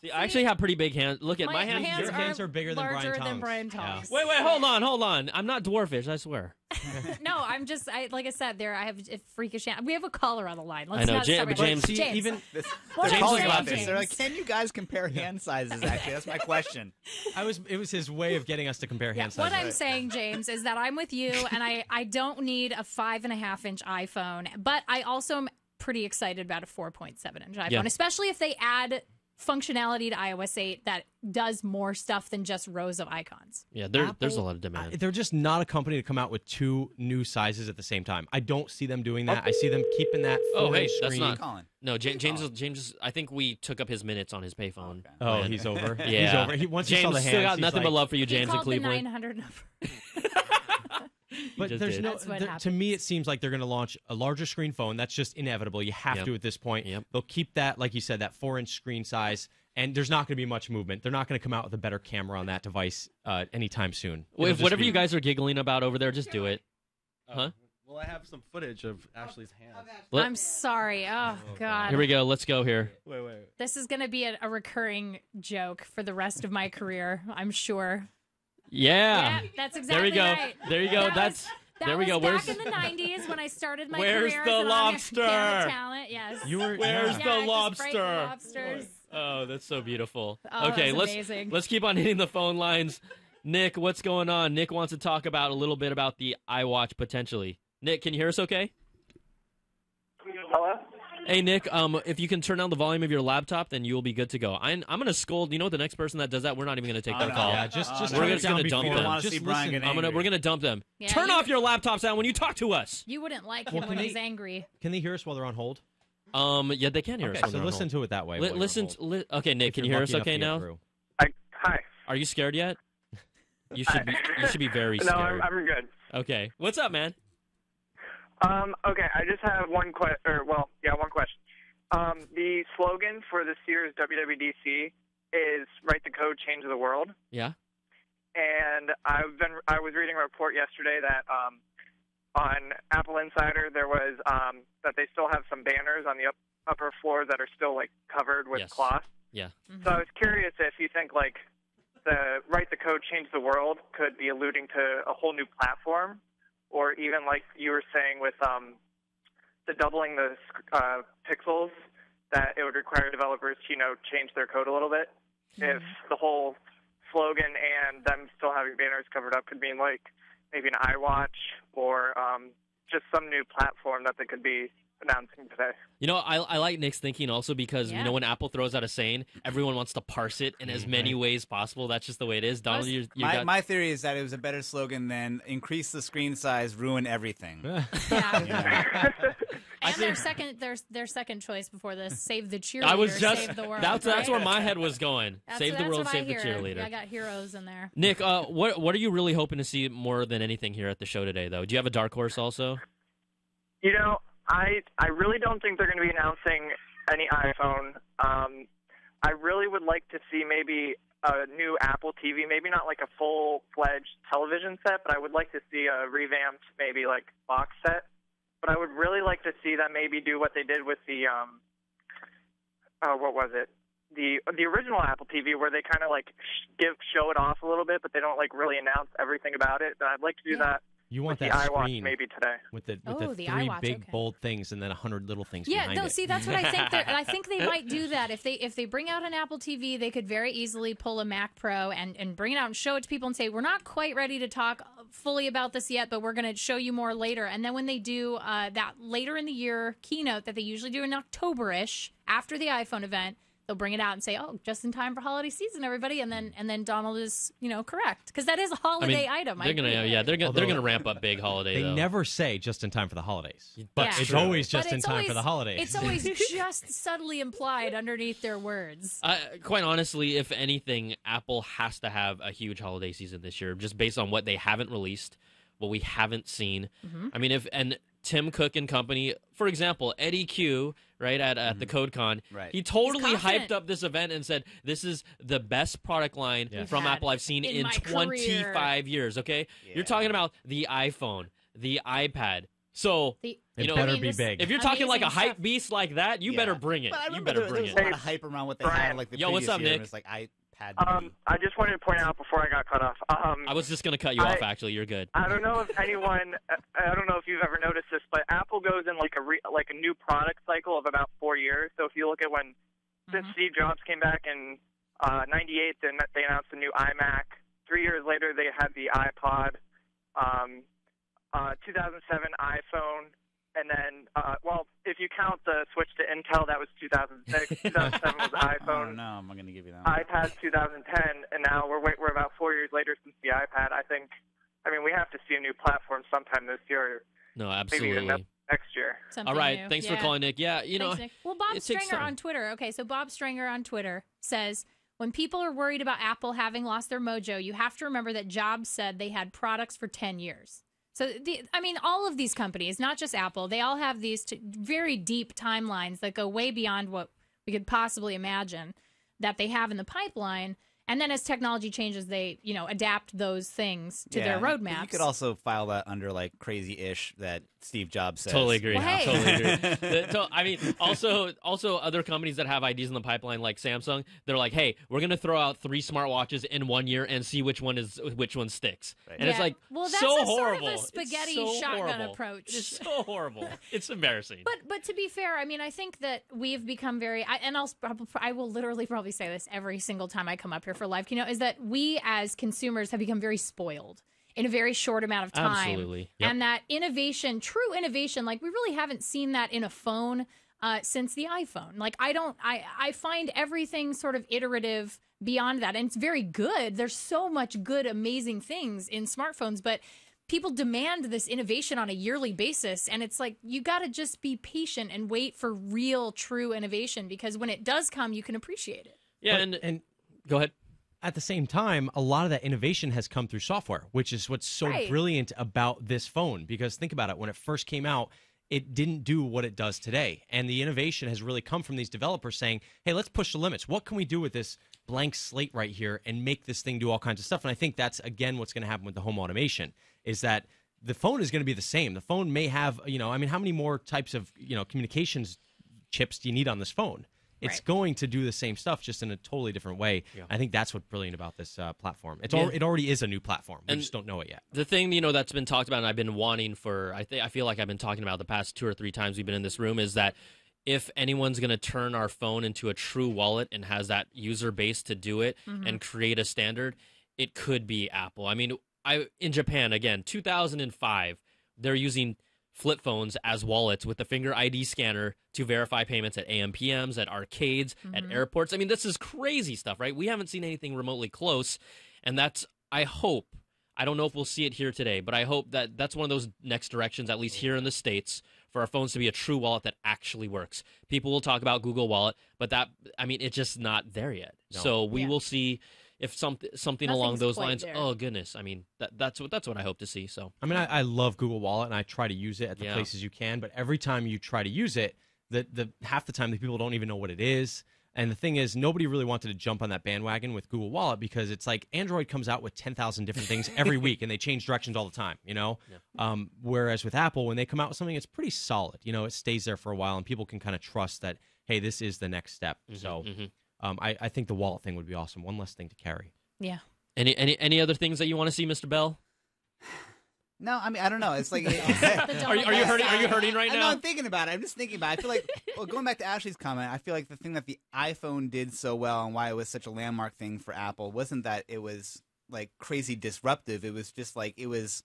See, I actually have pretty big hands. Look at my hands. Your hands are bigger than Brian Tom's. Wait, hold on. I'm not dwarfish, I swear. No, I'm just, like I said, I have a freakish hand. We have a caller on the line. I know, James. Even they're James calling is about saying, this. They're like, can you guys compare hand sizes? Actually, that's my question. it was his way of getting us to compare hand sizes. What I'm saying, James, is that I'm with you, and I don't need a 5.5-inch iPhone, but I also am pretty excited about a 4.7-inch iPhone, especially if they add functionality to iOS 8 that does more stuff than just rows of icons. Yeah, there's a lot of demand. They're just not a company to come out with 2 new sizes at the same time. I don't see them doing that. I see them keeping that 4-inch screen. That's not. No, James. I think we took up his minutes on his payphone. Okay. Oh, he's over. Yeah, he's over. Once James he saw the hands, still got nothing but love for you, He James in called the Cleveland. 900 number. But there's did. That's what to me, it seems like they're going to launch a larger screen phone. That's just inevitable. You have to at this point. They'll keep that, like you said, that 4-inch screen size, and there's not going to be much movement. They're not going to come out with a better camera on that device anytime soon. Well, if whatever you guys are giggling about over there, just do it. Huh? Well, I have some footage of Ashley's hands. I'm sorry. Oh, God. Here we go. Let's go here. Wait. This is going to be a recurring joke for the rest of my career, I'm sure. Yeah. That's exactly right. There you go. There we go. Back in the 90s when I started my Where's career the as an lobster? on-camera talent. Yes. Where's the lobster? Lobsters. Oh, that's so beautiful. Oh, okay, that's amazing. let's keep on hitting the phone lines. Nick, what's going on? Nick wants to talk about a little bit about the iWatch potentially. Nick, can you hear us okay? Hello? Hey, Nick, if you can turn down the volume of your laptop, then you'll be good to go. I'm going to scold. You know, the next person that does that, we're not even going to take their call. Yeah, just we're turn just it down going to dump before. them. want to see Brian get angry. We're going to dump them. Yeah, turn off your laptops down when you talk to us. You wouldn't like him when he's angry. Can they hear us while they're on hold? Yeah, they can hear us. Okay, so listen to it that way. Okay, Nick, can you hear us okay now? Hi. Are you scared yet? You should be very scared. No, I'm good. Okay. What's up, man? Okay, I just have one question. One question. The slogan for this year's WWDC is "Write the code, change the world." Yeah. And I was reading a report yesterday that on Apple Insider there was that they still have some banners on the upper floor that are still like covered with cloth. Yeah. Mm-hmm. So I was curious if you think like the "Write the code, change the world" could be alluding to a whole new platform, or even like you were saying with the doubling the pixels, that it would require developers to change their code a little bit. Mm-hmm. If the whole slogan and them still having banners covered up could mean like maybe an iWatch or just some new platform that they could be announcing today. You know, I like Nick's thinking also because, you know, when Apple throws out a saying, everyone wants to parse it in as many ways possible. That's just the way it is. Donald, my theory is that it was a better slogan than increase the screen size, ruin everything. And their second choice before this, save the cheerleader, I was just, save the world. That's where my head was going. Save the world, save the hear. cheerleader. I got heroes in there. Nick, what are you really hoping to see more than anything here at the show today, though? Do you have a dark horse also? You know, I really don't think they're going to be announcing any iPhone. I really would like to see maybe a new Apple TV, maybe not like a full-fledged television set, but I would like to see a revamped maybe like box set. But I would really like to see them maybe do what they did with the what was it? The original Apple TV, where they kind of like show it off a little bit, but they don't like really announce everything about it. And I'd like to do that. You want with that the iWatch screen maybe today with the the three iWatch, big bold things and then 100 little things behind it. See, that's what I think. I think they might do that if they bring out an Apple TV. They could very easily pull a Mac Pro and bring it out and show it to people and say, we're not quite ready to talk fully about this yet, but we're going to show you more later. And then when they do that later in the year keynote that they usually do in October-ish after the iPhone event, they'll bring it out and say, "Oh, just in time for holiday season, everybody," and then Donald is, correct, because that is a holiday item. They're gonna ramp up big holiday. They though. never say just in time for the holidays, but Yeah. it's always just in time for the holidays. It's always just subtly implied underneath their words. Quite honestly, if anything, Apple has to have a huge holiday season this year, just based on what they haven't released, what we haven't seen. I mean, and Tim Cook and company, for example, Eddie Q, right, at the CodeCon, he totally hyped up this event and said, this is the best product line from Apple I've seen in 25 years, okay? Yeah. You're talking about the iPhone, the iPad. So, it better be big. If you're talking like a hype beast like that, you better bring it. You better bring it. There was a lot of hype around what they had like the previous what's up, year. Nick? It was like iPad. I just wanted to point out before I got cut off. I was just going to cut you off, actually. You're good. I don't know if I don't know if you've ever noticed this, but Apple goes in like a new product cycle of about 4 years. So if you look at since Steve Jobs came back in '98, then they announced the new iMac. 3 years later, they had the iPod. 2007 iPhone. And then, if you count the switch to Intel, that was 2006. 2007 was iPhone. Oh, no, I'm going to give you that one. iPad 2010, and now we're about 4 years later since the iPad. I mean, we have to see a new platform sometime this year. No, absolutely. Maybe even next year. Something all right, new. Thanks for calling, Nick. Yeah, Thanks, Nick. Well, Bob Stringer on Twitter. Okay, so Bob Stringer on Twitter says, when people are worried about Apple having lost their mojo, you have to remember that Jobs said they had products for 10 years. So, all of these companies, not just Apple, they all have these very deep timelines that go way beyond what we could possibly imagine that they have in the pipeline. And then as technology changes, they, adapt those things to their roadmaps. You could also file that under, like, crazy-ish that Steve Jobs says. Totally agree. Well, hey. Totally agree. I mean, also other companies that have ideas in the pipeline, like Samsung, they're like, hey, we're going to throw out 3 smartwatches in 1 year and see which one sticks. Right. And it's like, that's so a horrible. Sort of a spaghetti shotgun approach. It's so horrible. It's embarrassing. But to be fair, I think that we've become I will literally probably say this every single time I come up here for live keynote, is that we as consumers have become very spoiled in a very short amount of time. Absolutely. Yep. And that innovation, true innovation, like we really haven't seen that in a phone since the iPhone. Like I find everything sort of iterative beyond that. And it's very good. There's so much good, amazing things in smartphones, but people demand this innovation on a yearly basis. And it's like, you got to just be patient and wait for real, true innovation, because when it does come, you can appreciate it. Yeah. And go ahead. At the same time, a lot of that innovation has come through software, which is what's so brilliant about this phone. Because think about it, when it first came out, it didn't do what it does today. And the innovation has really come from these developers saying, hey, let's push the limits. What can we do with this blank slate right here and make this thing do all kinds of stuff? And I think that's, again, what's going to happen with the home automation, is that the phone is going to be the same. The phone may have, how many more types of, communications chips do you need on this phone? It's going to do the same stuff, just in a totally different way. Yeah. I think that's what's brilliant about this platform. It already is a new platform. We just don't know it yet. The thing, that's been talked about, and I've been wanting for, I feel like I've been talking about the past 2 or 3 times we've been in this room, is that if anyone's going to turn our phone into a true wallet and has that user base to do it and create a standard, it could be Apple. I mean, in Japan, again, 2005, they're using flip phones as wallets with the finger ID scanner to verify payments at AMPMs, at arcades, at airports. I mean, this is crazy stuff, right? We haven't seen anything remotely close, and I don't know if we'll see it here today, but I hope that that's one of those next directions, at least here in the States, for our phones to be a true wallet that actually works. People will talk about Google Wallet, but it's just not there yet. No. So we will see if something along those lines. There. Oh goodness, I mean that's what I hope to see. So I mean, I love Google Wallet and I try to use it at the places you can, but every time you try to use it, the half the time the people don't even know what it is. And the thing is, nobody really wanted to jump on that bandwagon with Google Wallet because it's like Android comes out with 10,000 different things every week, and they change directions all the time, you know? Yeah. Whereas with Apple, when they come out with something, it's pretty solid. You know, it stays there for a while, and people can kind of trust that, hey, this is the next step. So I think the wallet thing would be awesome. One less thing to carry. Yeah. Any other things that you want to see, Mr. Bell? No, I mean, I don't know. It's like, are you hurting? Are you hurting right now? No, I'm thinking about it. I'm just thinking about it. I feel like, well, going back to Ashley's comment, I feel like the thing that the iPhone did so well and why it was such a landmark thing for Apple wasn't that it was like crazy disruptive. It was just like it was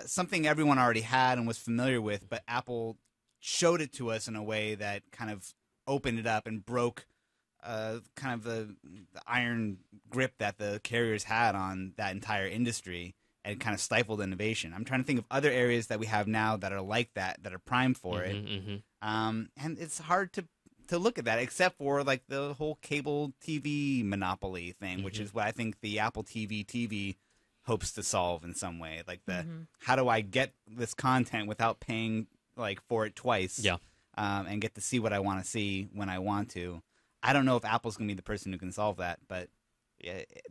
something everyone already had and was familiar with, but Apple showed it to us in a way that kind of opened it up and broke kind of the iron grip that the carriers had on that entire industry. And kind of stifled innovation. I'm trying to think of other areas that we have now that are like that are primed for it. And it's hard to look at that, except for like the whole cable TV monopoly thing, which is what I think the Apple TV hopes to solve in some way. Like how do I get this content without paying like for it twice? Yeah. And get to see what I want to see when I want to. I don't know if Apple's gonna be the person who can solve that, but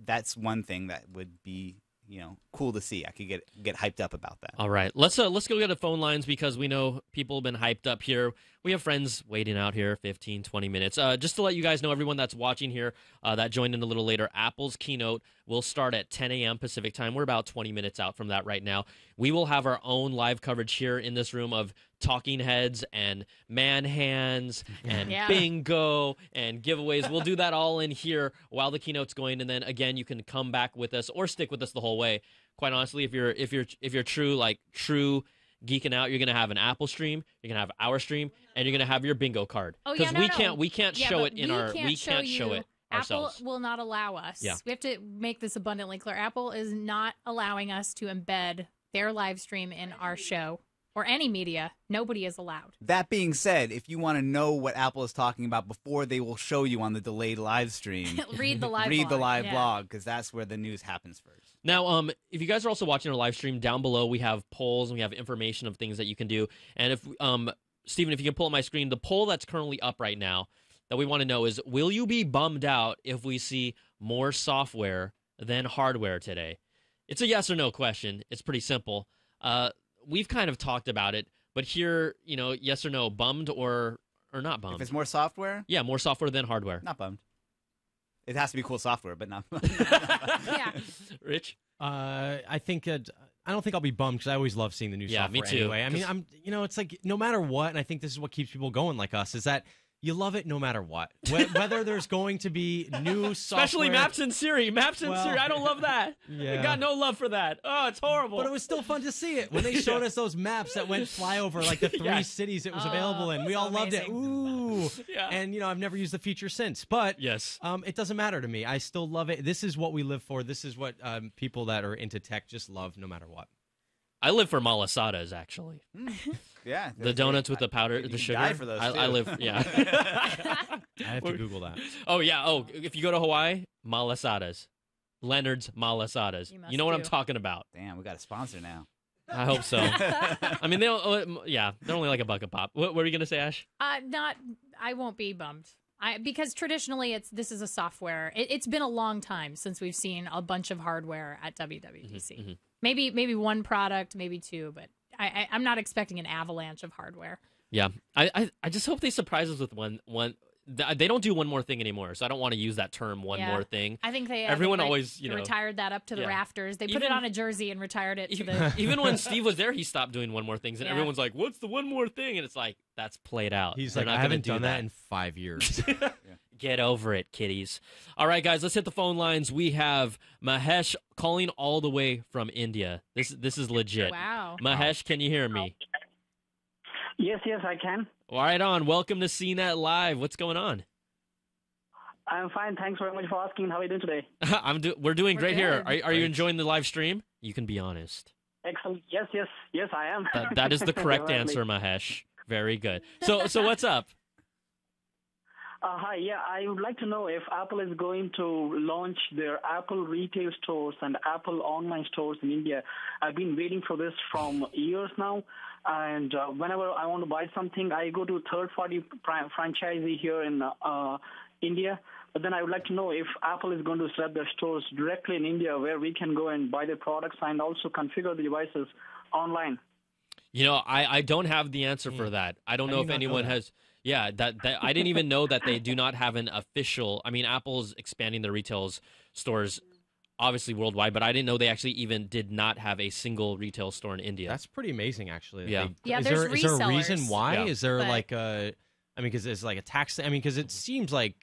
that's one thing that would be, you know, cool to see. I could get hyped up about that. All right, let's go get the phone lines because we know people have been hyped up here. We have friends waiting out here 15, 20 minutes. Just to let you guys know, everyone that's watching here that joined in a little later, Apple's keynote will start at 10 a.m. Pacific time. We're about 20 minutes out from that right now. We will have our own live coverage here in this room of talking heads and man hands and bingo and giveaways. We'll do that all in here while the keynote's going, and then again, you can come back with us or stick with us the whole way. Quite honestly, if you're true geeking out, you're gonna have an Apple stream, you're gonna have our stream, and you're gonna have your bingo card. Because we can't show it in our we can't show it ourselves. Apple will not allow us. Yeah. We have to make this abundantly clear. Apple is not allowing us to embed their live stream in our show or any media. Nobody is allowed. That being said, if you want to know what Apple is talking about before they will show you on the delayed live stream, read the live blog because that's where the news happens first. Now, if you guys are also watching our live stream, down below we have polls and we have information of things that you can do. And if Stephen, if you can pull up my screen, the poll that's currently up right now that we want to know is, will you be bummed out if we see more software than hardware today? It's a yes or no question. It's pretty simple. We've kind of talked about it, but here, you know, yes or no, bummed or not bummed? If it's more software? Yeah, more software than hardware. Not bummed. It has to be cool software, but not bummed. Yeah. Rich? I think I don't think I'll be bummed because I always love seeing the new software. Me too. Anyway, I mean, it's like no matter what, and I think this is what keeps people going like us, is that you love it no matter what. Whether there's going to be new software. Especially Maps and Siri. Siri. I don't love that. Yeah. I got no love for that. Oh, it's horrible. But it was still fun to see it. When they showed us those maps that went fly over like the three cities it was available in. We all loved it. Ooh. Yeah. And, I've never used the feature since. But yes, it doesn't matter to me. I still love it. This is what we live for. This is what people that are into tech just love no matter what. I live for malasadas, actually. Yeah. The donuts with the powder, the sugar. Die for those I live, yeah. I have to Google that. Oh, yeah. Oh, if you go to Hawaii, malasadas. Leonard's malasadas. You know what I'm talking about. Damn, we got a sponsor now. I hope so. I mean, they're only like $1 a pop. What were you going to say, Ash? I won't be bummed. Because traditionally this is a software. It's been a long time since we've seen a bunch of hardware at WWDC. Mm-hmm. Maybe one product, maybe two, but I'm not expecting an avalanche of hardware. Yeah, I just hope they surprise us with one. They don't do one more thing anymore, so I don't want to use that term "one more thing." I think everyone always retired that up to the rafters. They put it on a jersey and retired it to the. Even when Steve was there, he stopped doing one more things, and everyone's like, "What's the one more thing?" And it's like that's played out. He's like, "I haven't done that in 5 years." Get over it, kiddies. All right, guys, let's hit the phone lines. We have Mahesh calling all the way from India. This is legit. Wow. Mahesh, can you hear me? Yes, I can. All right, on. Welcome to CNET Live. What's going on? I'm fine. Thanks very much for asking. How are you doing today? We're doing great here. good. Are you enjoying the live stream? You can be honest. Excellent. Yes, I am. That is the correct Definitely. answer, Mahesh. Very good. So what's up? Hi. Yeah, I would like to know if Apple is going to launch their Apple retail stores and Apple online stores in India. I've been waiting for this from years now, and whenever I want to buy something, I go to third-party franchisee here in India. But then I would like to know if Apple is going to set up their stores directly in India where we can go and buy the products and also configure the devices online. You know, I don't have the answer for that. I don't know if anyone has. Yeah, that I didn't even know that they do not have an official. I mean, Apple's expanding their retail stores, obviously worldwide, but I didn't know they actually even did not have a single retail store in India. That's pretty amazing, actually. Yeah. Is there's there a reason resellers. why? Yeah. Is there But- like a? I mean, because it's like a tax. I mean, because it seems like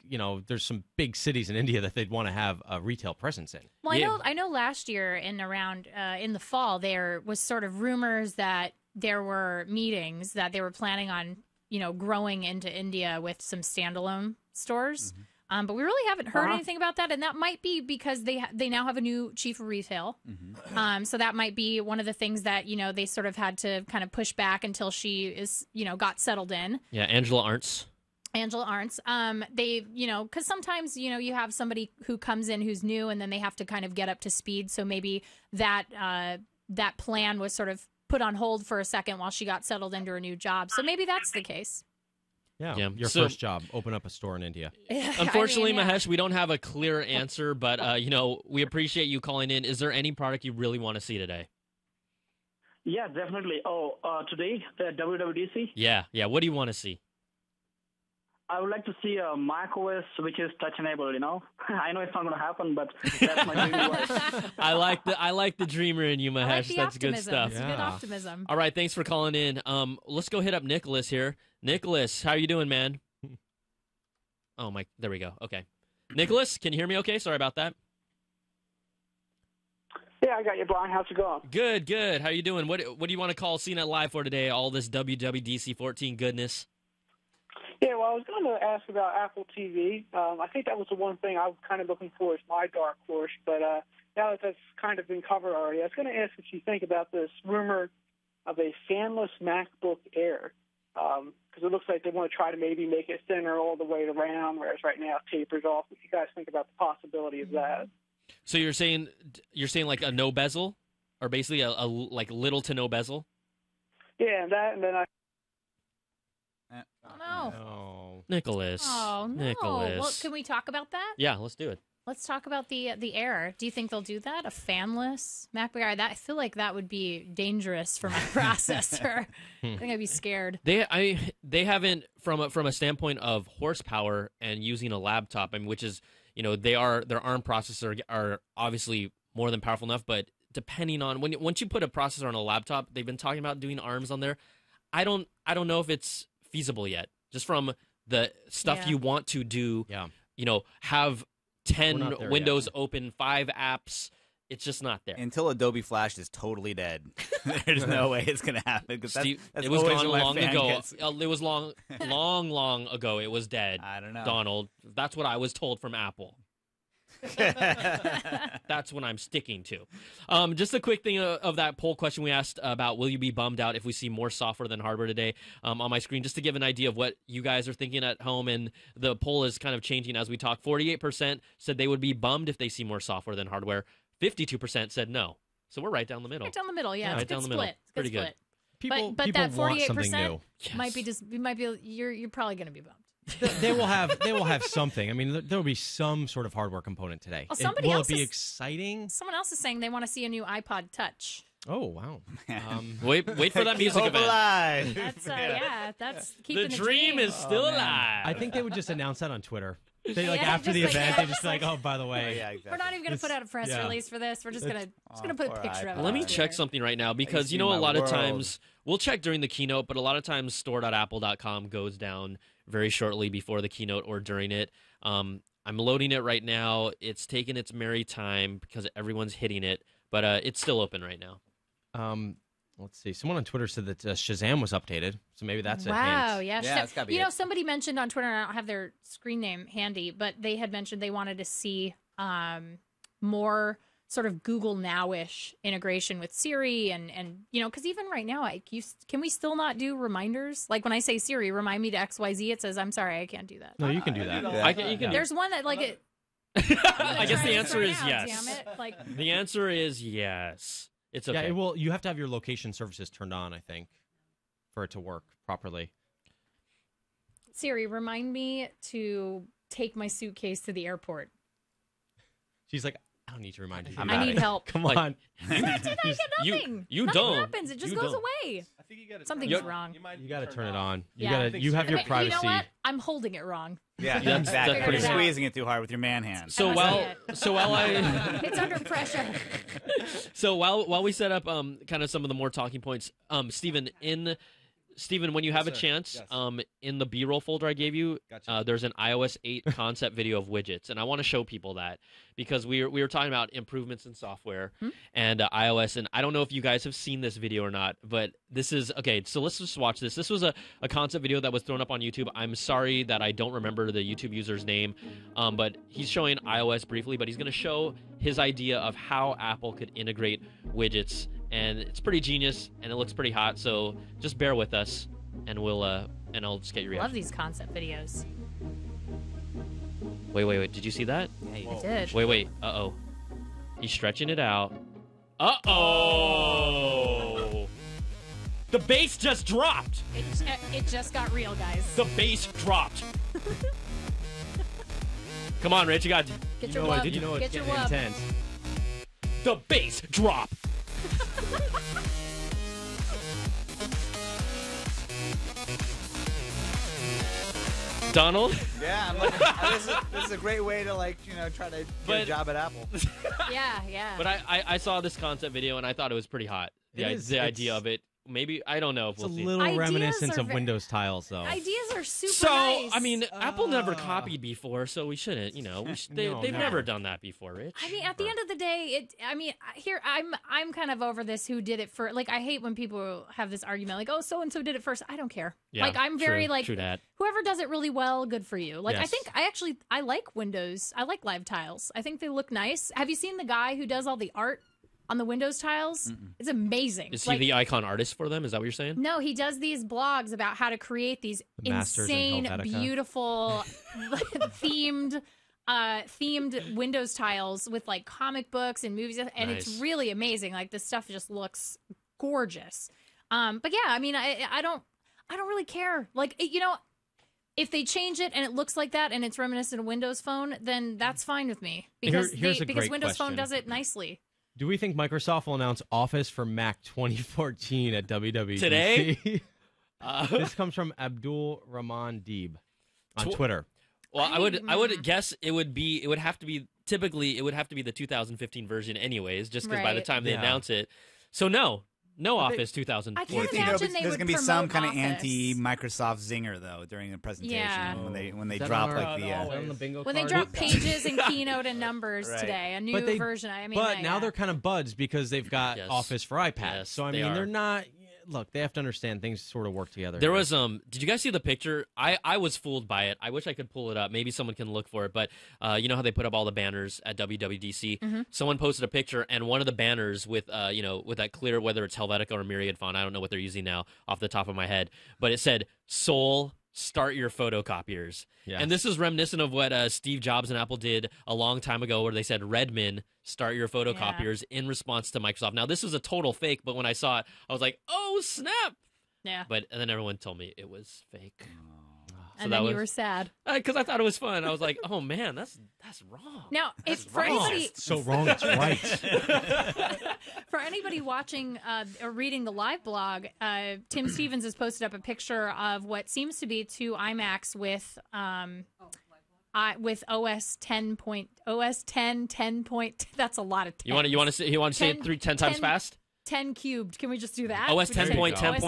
there's some big cities in India that they'd want to have a retail presence in. Well, Yeah. I know last year in the fall there was sort of rumors that there were meetings that they were planning on, growing into India with some standalone stores. But we really haven't heard anything about that, and that might be because they now have a new chief of retail. So that might be one of the things that they sort of had to kind of push back until she is got settled in. Yeah, Angela Arntz. They, because sometimes, you have somebody who comes in who's new and then they have to kind of get up to speed. So maybe that plan was sort of put on hold for a second while she got settled into her new job. So maybe that's the case. Yeah. Yeah. Your So- first job, open up a store in India. Unfortunately, I mean, yeah. Mahesh, we don't have a clear answer, but we appreciate you calling in. Is there any product you really want to see today? Yeah, definitely. Today, the WWDC, Yeah. What do you want to see? I would like to see a Mac OS which is touch-enabled, I know it's not going to happen, but that's my dream device. I like the dreamer in you, Mahesh. I like the That's good optimism. stuff. It's good Yeah. optimism. All right, thanks for calling in. Let's go hit up Nicholas here. Nicholas, how you doing, man? Oh my, there we go. Okay, Nicholas, can you hear me? Okay, sorry about that. Yeah, I got you, Brian. How's it going? Good. How you doing? What do you want to call CNET Live for today? All this WWDC 14 goodness. Yeah, well, I was going to ask about Apple TV. I think that was the one thing I was kind of looking for as my dark horse, but now that that's kind of been covered already, I was going to ask what you think about this rumor of a fanless MacBook Air, because it looks like they want to try to maybe make it thinner all the way around, whereas right now it tapers off. What do you guys think about the possibility of that? So you're saying like a no bezel, or basically a like little to no bezel? Yeah, and then I. Oh, no. Oh. Nicholas. Oh, no. Nicholas. Well, can we talk about that? Yeah, let's do it. Let's talk about the Air. Do you think they'll do that? A fanless MacBook Air? I feel like that would be dangerous for my processor. I think I'd be scared. They haven't from a standpoint of horsepower and using a laptop, I mean, which is their ARM processor are obviously more than powerful enough, but depending on once you put a processor on a laptop, they've been talking about doing ARMs on there. I don't know if it's feasible yet. Just from the stuff you want to do, have 10 windows open, 5 apps. It's just not there. Until Adobe Flash is totally dead, there's no way it's going to happen. Because Steve, that's it was always gone when my long fan ago. gets- It was long ago. It was dead. I don't know. Donald. That's what I was told from Apple. That's what I'm sticking to. Just a quick thing of that poll question we asked about, will you be bummed out if we see more software than hardware today, on my screen, just to give an idea of what you guys are thinking at home. And the poll is kind of changing as we talk. 48% said they would be bummed if they see more software than hardware. 52% said no. So we're right down the middle. Right down the middle, yeah. Yeah, It's right a good down the middle. split. It's a Pretty good good. split. People but that want something 48% new. might be you're probably going to be bummed. They will have something. I mean, there will be some sort of hardware component today. Well, somebody will else it be is- exciting? Someone else is saying they want to see a new iPod Touch. Oh wow! Wait for that music Hope event. alive. That's that's The keeping dream is still alive. I think they would just announce that on Twitter. They like after the event, they just like, oh, by the way, yeah, exactly. We're not even going to put out a press release for this. We're just going to put a picture of it. Let me check something right now because, a lot of times we'll check during the keynote, but a lot of times store.apple.com goes down very shortly before the keynote or during it. I'm loading it right now. It's taking its merry time because everyone's hitting it, but it's still open right now. Let's see. Someone on Twitter said that Shazam was updated, so maybe that's a hint. Wow, yeah. That's gotta be it. Somebody mentioned on Twitter, and I don't have their screen name handy, but they had mentioned they wanted to see more sort of Google Now-ish integration with Siri, and because even right now, can we still not do reminders? Like when I say Siri, remind me to XYZ, it says, I'm sorry, I can't do that. No, you can do that. There's one that like it. I guess the answer is yes. Damn it! Like the answer is yes. It's okay. Yeah, well, you have to have your location services turned on, I think, for it to work properly. Siri, remind me to take my suitcase to the airport. She's like, I don't need to remind you. I need help. Come on. I get nothing. You nothing don't. happens. It just goes away. I think you got Something's wrong. You got to turn it on. Yeah. You have your privacy. You know what? I'm holding it wrong. Yeah, That's exactly. pretty You're squeezing it too hard with your man hand. So while it's under pressure. So while we set up kind of some of the more talking points, Steven, when you have a chance, in the B-roll folder I gave you, there's an iOS 8 concept video of widgets, and I want to show people that because we were talking about improvements in software and iOS, and I don't know if you guys have seen this video or not, but this is okay. So let's just watch this. This was a concept video that was thrown up on YouTube. I'm sorry that I don't remember the YouTube user's name, but he's showing iOS briefly, but he's going to show his idea of how Apple could integrate widgets. And it's pretty genius, and it looks pretty hot. So just bear with us, and I'll just get your reaction. Love these concept videos. Wait. Did you see that? Yeah, I did. Wait. Uh-oh. He's stretching it out. Uh-oh. The bass just dropped. It just got real, guys. The bass dropped. Come on, Rich. You got to get your wub. Did you know it's getting intense? The bass drop. Donald? Yeah, I'm like, this is a great way to try to get a job at Apple. Yeah. But I saw this concept video and I thought it was pretty hot. The idea of it. Maybe I don't know if it's we'll see. It's a little reminiscent of Windows tiles, though. Ideas are super nice. I mean, Apple never copied before, so we shouldn't. They've never done that before, Rich. I mean, at the end of the day, I'm kind of over this. Who did it first? Like, I hate when people have this argument, like, oh, so and so did it first. I don't care. Yeah, like, I'm very true that. Whoever does it really well, good for you. Like, yes. I like Windows. I like live tiles. I think they look nice. Have you seen the guy who does all the art on the Windows tiles? It's amazing. Is he the icon artist for them? Is that what you're saying? No, he does these blogs about how to create these insane, beautiful, themed Windows tiles with like comic books and movies, and It's really amazing. Like, this stuff just looks gorgeous. But yeah, I mean, I don't really care. Like, if they change it and it looks like that and it's reminiscent of Windows Phone, then that's fine with me because Windows Phone does it nicely. Do we think Microsoft will announce Office for Mac 2014 at WWDC? Today? This comes from Abdul Rahman Deeb on Twitter. Well, I would guess it would have to be the 2015 version anyways, just because by the time they announce it. So no Office 2014. I can't imagine there's going to be some kind of anti-Microsoft zinger though during the presentation when they drop when they drop Pages and Keynote and Numbers today, a new version. But now they're kind of buds because they've got Office for iPad. Yes, so I mean, they're not. Look, they have to understand things sort of work together. There was did you guys see the picture? I was fooled by it. I wish I could pull it up. Maybe someone can look for it. But you know how they put up all the banners at WWDC? Mm-hmm. Someone posted a picture, and one of the banners with with that clear, whether it's Helvetica or Myriad font, I don't know what they're using now off the top of my head, but it said "Soul, start your photocopiers." Yes. And this is reminiscent of what Steve Jobs and Apple did a long time ago, where they said Redmond, start your photocopiers in response to Microsoft. Now, this was a total fake, but when I saw it, I was like, oh, snap. Yeah. And then everyone told me it was fake. So and then you were sad. Because I thought it was fun. I was like, oh, man, that's wrong. Now, for anybody... It's so wrong, it's right. For anybody watching or reading the live blog, Tim Stevens has posted up a picture of what seems to be two iMacs with... with OS 10 OS 10 10 point. That's a lot of 10. You want to say it 10 times fast? 10 cubed. Can we just do that? OS 10.10.10.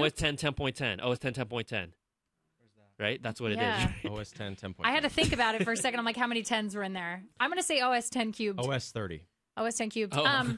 OS 10 10.10.10. OS 10.10.10. Right? That's what it is. OS 10 10.10. I had to think about it for a second. I'm like, how many 10s were in there? I'm going to say OS 10 cubed. OS 30. OS 10 cubed. Oh.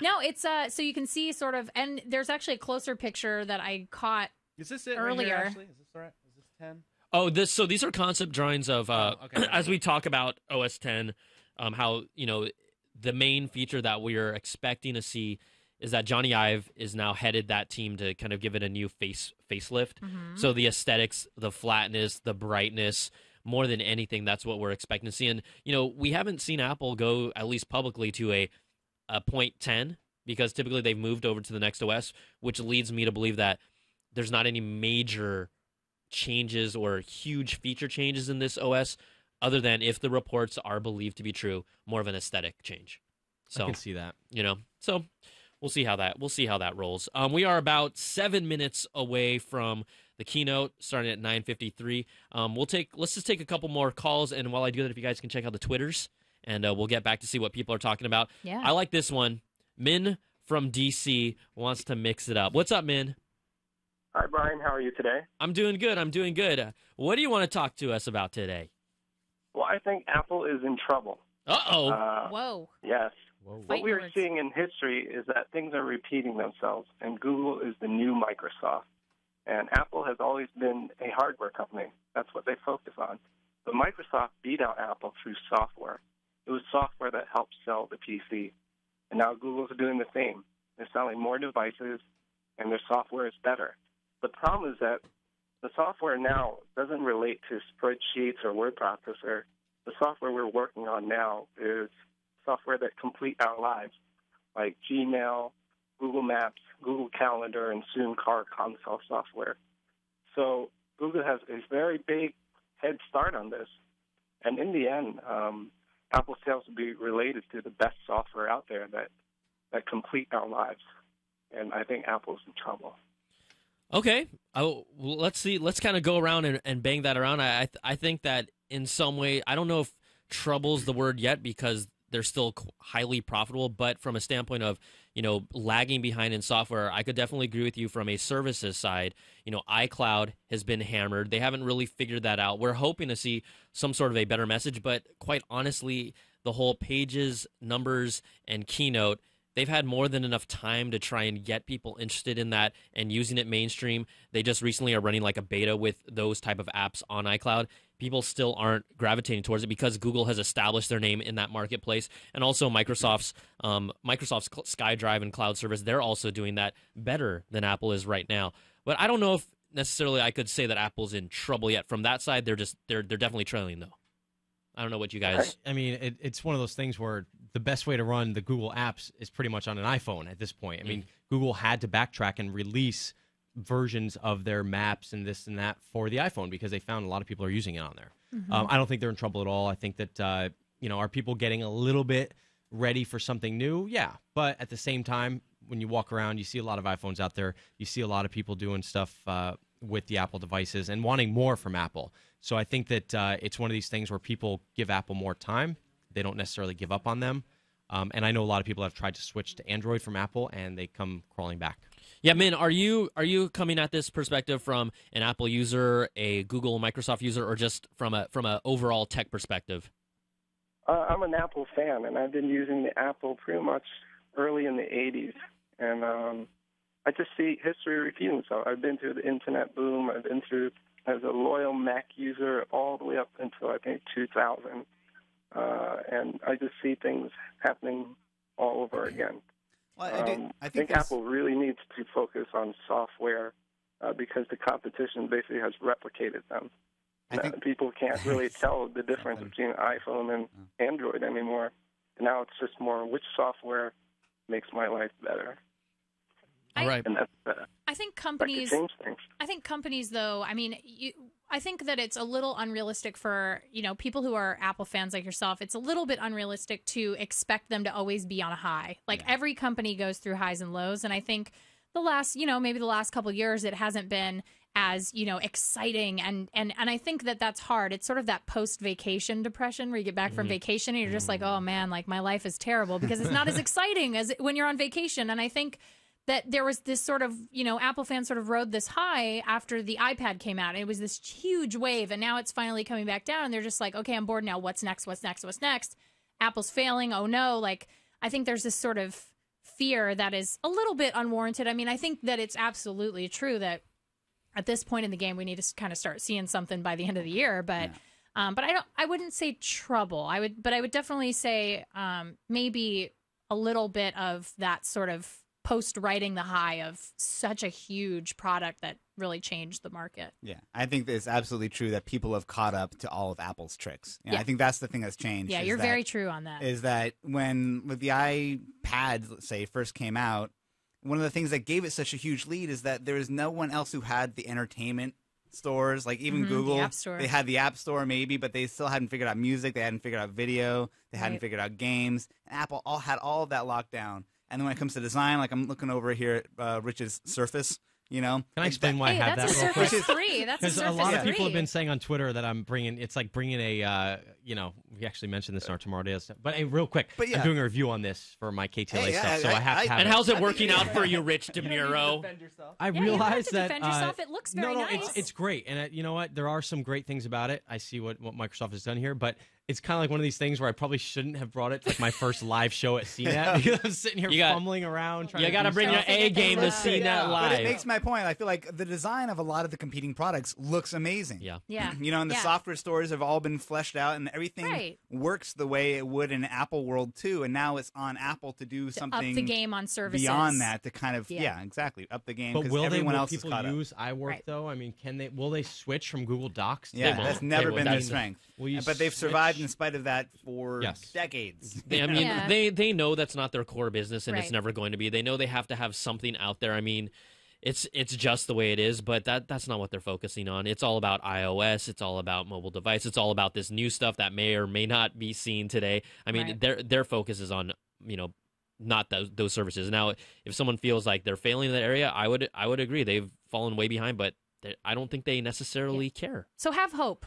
No, it's so you can see sort of, and there's actually a closer picture that I caught Is this it earlier. Right here, Ashley? Is this all right? Is this 10? Oh, these are concept drawings of okay. as we talk about OS 10, how the main feature that we are expecting to see is that Johnny Ive is now headed that team to kind of give it a new facelift. Mm-hmm. So the aesthetics, the flatness, the brightness, more than anything, that's what we're expecting to see. And we haven't seen Apple go, at least publicly, to a 0.10 because typically they've moved over to the next OS, which leads me to believe that there's not any major changes or huge feature changes in this OS, other than, if the reports are believed to be true, more of an aesthetic change. So I can see that. So we'll see how that rolls. We are about 7 minutes away from the keynote, starting at 9:53. Let's just take a couple more calls, and while I do that, if you guys can check out the Twitters, and we'll get back to see what people are talking about. Yeah. I like this one. Min from DC wants to mix it up. What's up, Min? Hi, Brian. How are you today? I'm doing good. What do you want to talk to us about today? Well, I think Apple is in trouble. Uh-oh. Whoa. Yes. Whoa. What we're seeing in history is that things are repeating themselves, and Google is the new Microsoft. And Apple has always been a hardware company. That's what they focus on. But Microsoft beat out Apple through software. It was software that helped sell the PC. And now Google's doing the same. They're selling more devices, and their software is better. The problem is that the software now doesn't relate to spreadsheets or word processor. The software we're working on now is software that complete our lives, like Gmail, Google Maps, Google Calendar, and soon car console software. So Google has a very big head start on this. And in the end, Apple sales will be related to the best software out there that complete our lives. And I think Apple's in trouble. Okay. Let's see. Let's kind of go around and bang that around. I think that in some way, I don't know if trouble's the word yet because they're still highly profitable, but from a standpoint of, lagging behind in software, I could definitely agree with you from a services side. iCloud has been hammered. They haven't really figured that out. We're hoping to see some sort of a better message, but quite honestly, the whole Pages, Numbers, and Keynote, they've had more than enough time to try and get people interested in that and using it mainstream. They just recently are running like a beta with those type of apps on iCloud. People still aren't gravitating towards it because Google has established their name in that marketplace. And also Microsoft's SkyDrive and cloud service, they're also doing that better than Apple is right now. But I don't know if necessarily I could say that Apple's in trouble yet. From that side, they're definitely trailing, though. I don't know what you guys... I mean, it's one of those things where the best way to run the Google apps is pretty much on an iPhone at this point. I mean, Google had to backtrack and release versions of their maps and this and that for the iPhone because they found a lot of people are using it on there. Mm-hmm. I don't think they're in trouble at all. I think that, are people getting a little bit ready for something new? Yeah. But at the same time, when you walk around, you see a lot of iPhones out there. You see a lot of people doing stuff with the Apple devices and wanting more from Apple. So I think that it's one of these things where people give Apple more time. They don't necessarily give up on them. And I know a lot of people have tried to switch to Android from Apple, and they come crawling back. Yeah, Min, are you coming at this perspective from an Apple user, a Google, Microsoft user, or just from a overall tech perspective? I'm an Apple fan, and I've been using the Apple pretty much early in the 80s. And I just see history repeating itself. I've been through the internet boom. I've been through, as a loyal Mac user, all the way up until, I think, 2000. And I just see things happening all over again. Well, I think Apple really needs to focus on software because the competition basically has replicated them. People can't really tell the difference between iPhone and Android anymore. Now it's just more which software makes my life better. Right. And that's I think companies. change things. I think companies, though. I mean, I think that it's a little unrealistic for people who are Apple fans like yourself. It's a little bit unrealistic to expect them to always be on a high. Like every company goes through highs and lows, and I think the last, maybe the last couple of years, it hasn't been as, you know, exciting. And I think that that's hard. It's sort of that post-vacation depression where you get back from vacation and you're just like, oh man, like my life is terrible because it's not as exciting as when you're on vacation. And I think that there was this sort of, you know, Apple fans sort of rode this high after the iPad came out. It was this huge wave, and now it's finally coming back down, and they're just like, okay, I'm bored now. What's next? What's next? What's next? Apple's failing. Oh, no. Like, I think there's this sort of fear that is a little bit unwarranted. I mean, I think that it's absolutely true that at this point in the game, we need to kind of start seeing something by the end of the year, but I wouldn't say trouble. I would definitely say maybe a little bit of that sort of post-riding the high of such a huge product that really changed the market. Yeah, I think that it's absolutely true that people have caught up to all of Apple's tricks. And I think that's the thing that's changed. Yeah, you're very true on that. Is that when the iPad, let's say, first came out, one of the things that gave it such a huge lead is that there was no one else who had the entertainment stores, like even Google. The App Store. They had the App Store maybe, but they still hadn't figured out music. They hadn't figured out video. They hadn't figured out games. And Apple had all of that locked down. And then when it comes to design, like I'm looking over here at Rich's Surface, you know. Can I explain why I have that real quick? Surface 3. That's a Surface 3. Because a lot of people have been saying on Twitter that I'm bringing, it's like bringing a, you know, we actually mentioned this in our Tomorrow Day stuff. But hey, real quick, I'm doing a review on this for my KTLA stuff, so I have to have And how's it working out for you, Rich DeMuro? I realized that defend yourself. It looks very nice. It's great, and you know what? There are some great things about it. I see what Microsoft has done here, but it's kind of like one of these things where I probably shouldn't have brought it to like my first live show at CNET because I'm sitting here fumbling around. You got to bring your A game to CNET Live. But it makes my point. I feel like the design of a lot of the competing products looks amazing. Yeah. You know, and the software stores have all been fleshed out, and everything works the way it would in Apple world too. And now it's on Apple to do something up the game on services beyond that to kind of exactly up the game. But will everyone else people is use iWork though? I mean, will they switch from Google Docs? Yeah, that's never been their strength. But they've survived in spite of that for decades. I mean, they know that's not their core business, and it's never going to be. They know they have to have something out there. I mean, it's just the way it is, but that's not what they're focusing on. It's all about iOS. It's all about mobile device. It's all about this new stuff that may or may not be seen today. I mean, their focus is on, you know, not those services. Now, if someone feels like they're failing in that area, I would agree. They've fallen way behind, but I don't think they necessarily care. So have hope.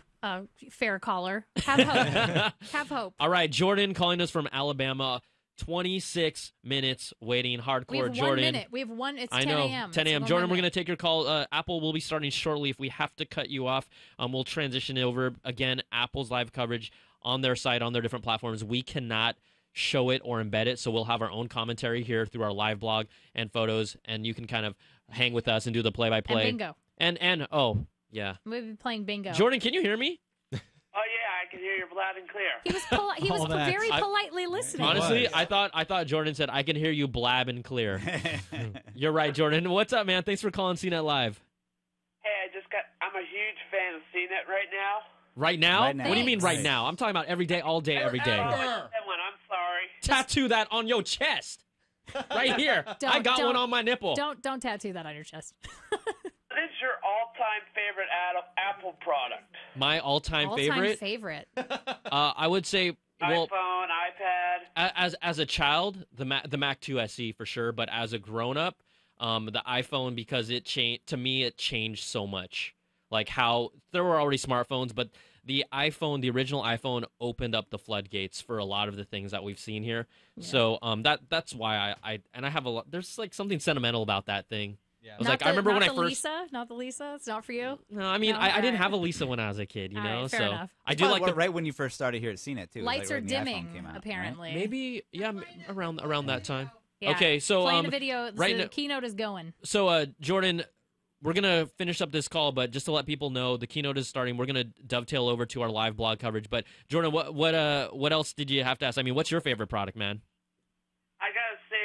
Fair caller. Have hope. Have hope. All right, Jordan calling us from Alabama. 26 minutes waiting. Hardcore we have Jordan. 1 minute. We have one. It's 10 I know. a.m. 10 a.m. Jordan, we're going to take your call. Apple will be starting shortly. If we have to cut you off, we'll transition over. Again, Apple's live coverage on their site, on their different platforms. We cannot show it or embed it, so we'll have our own commentary here through our live blog and photos, and you can kind of hang with us and do the play-by-play. And bingo. And oh, yeah. We'll be playing bingo. Jordan, can you hear me? Oh yeah, I can hear you loud and clear. He was very politely listening. Honestly, I thought Jordan said I can hear you blab and clear. You're right, Jordan. What's up, man? Thanks for calling CNET Live. Hey, I'm a huge fan of CNET right now. Right now? Right now. What do you mean right now? I'm talking about every day, all day, every day. That one, I'm sorry. Tattoo that on your chest. Right here. I got one on my nipple. Don't tattoo that on your chest. What is your all-time favorite Apple product? My all-time favorite? I would say, well, iPhone, iPad. As a child, the Mac 2 SE for sure, but as a grown-up, the iPhone, because it changed so much. Like how there were already smartphones, but the original iPhone opened up the floodgates for a lot of the things that we've seen here. Yeah. So that's why I have a lot. There's like something sentimental about that thing. Yeah. I remember when I first. Not the Lisa. It's not for you. No, I mean I didn't have a Lisa when I was a kid. You know, fair enough. I do like right when you first started here at CNET too. Lights like are dimming apparently. Right? Maybe around that time. Yeah. Okay, so playing the video. The keynote is going. So Jordan, we're going to finish up this call, but just to let people know, the keynote is starting. We're going to dovetail over to our live blog coverage. But, Jordan, what else did you have to ask? I mean, what's your favorite product, man? I got to say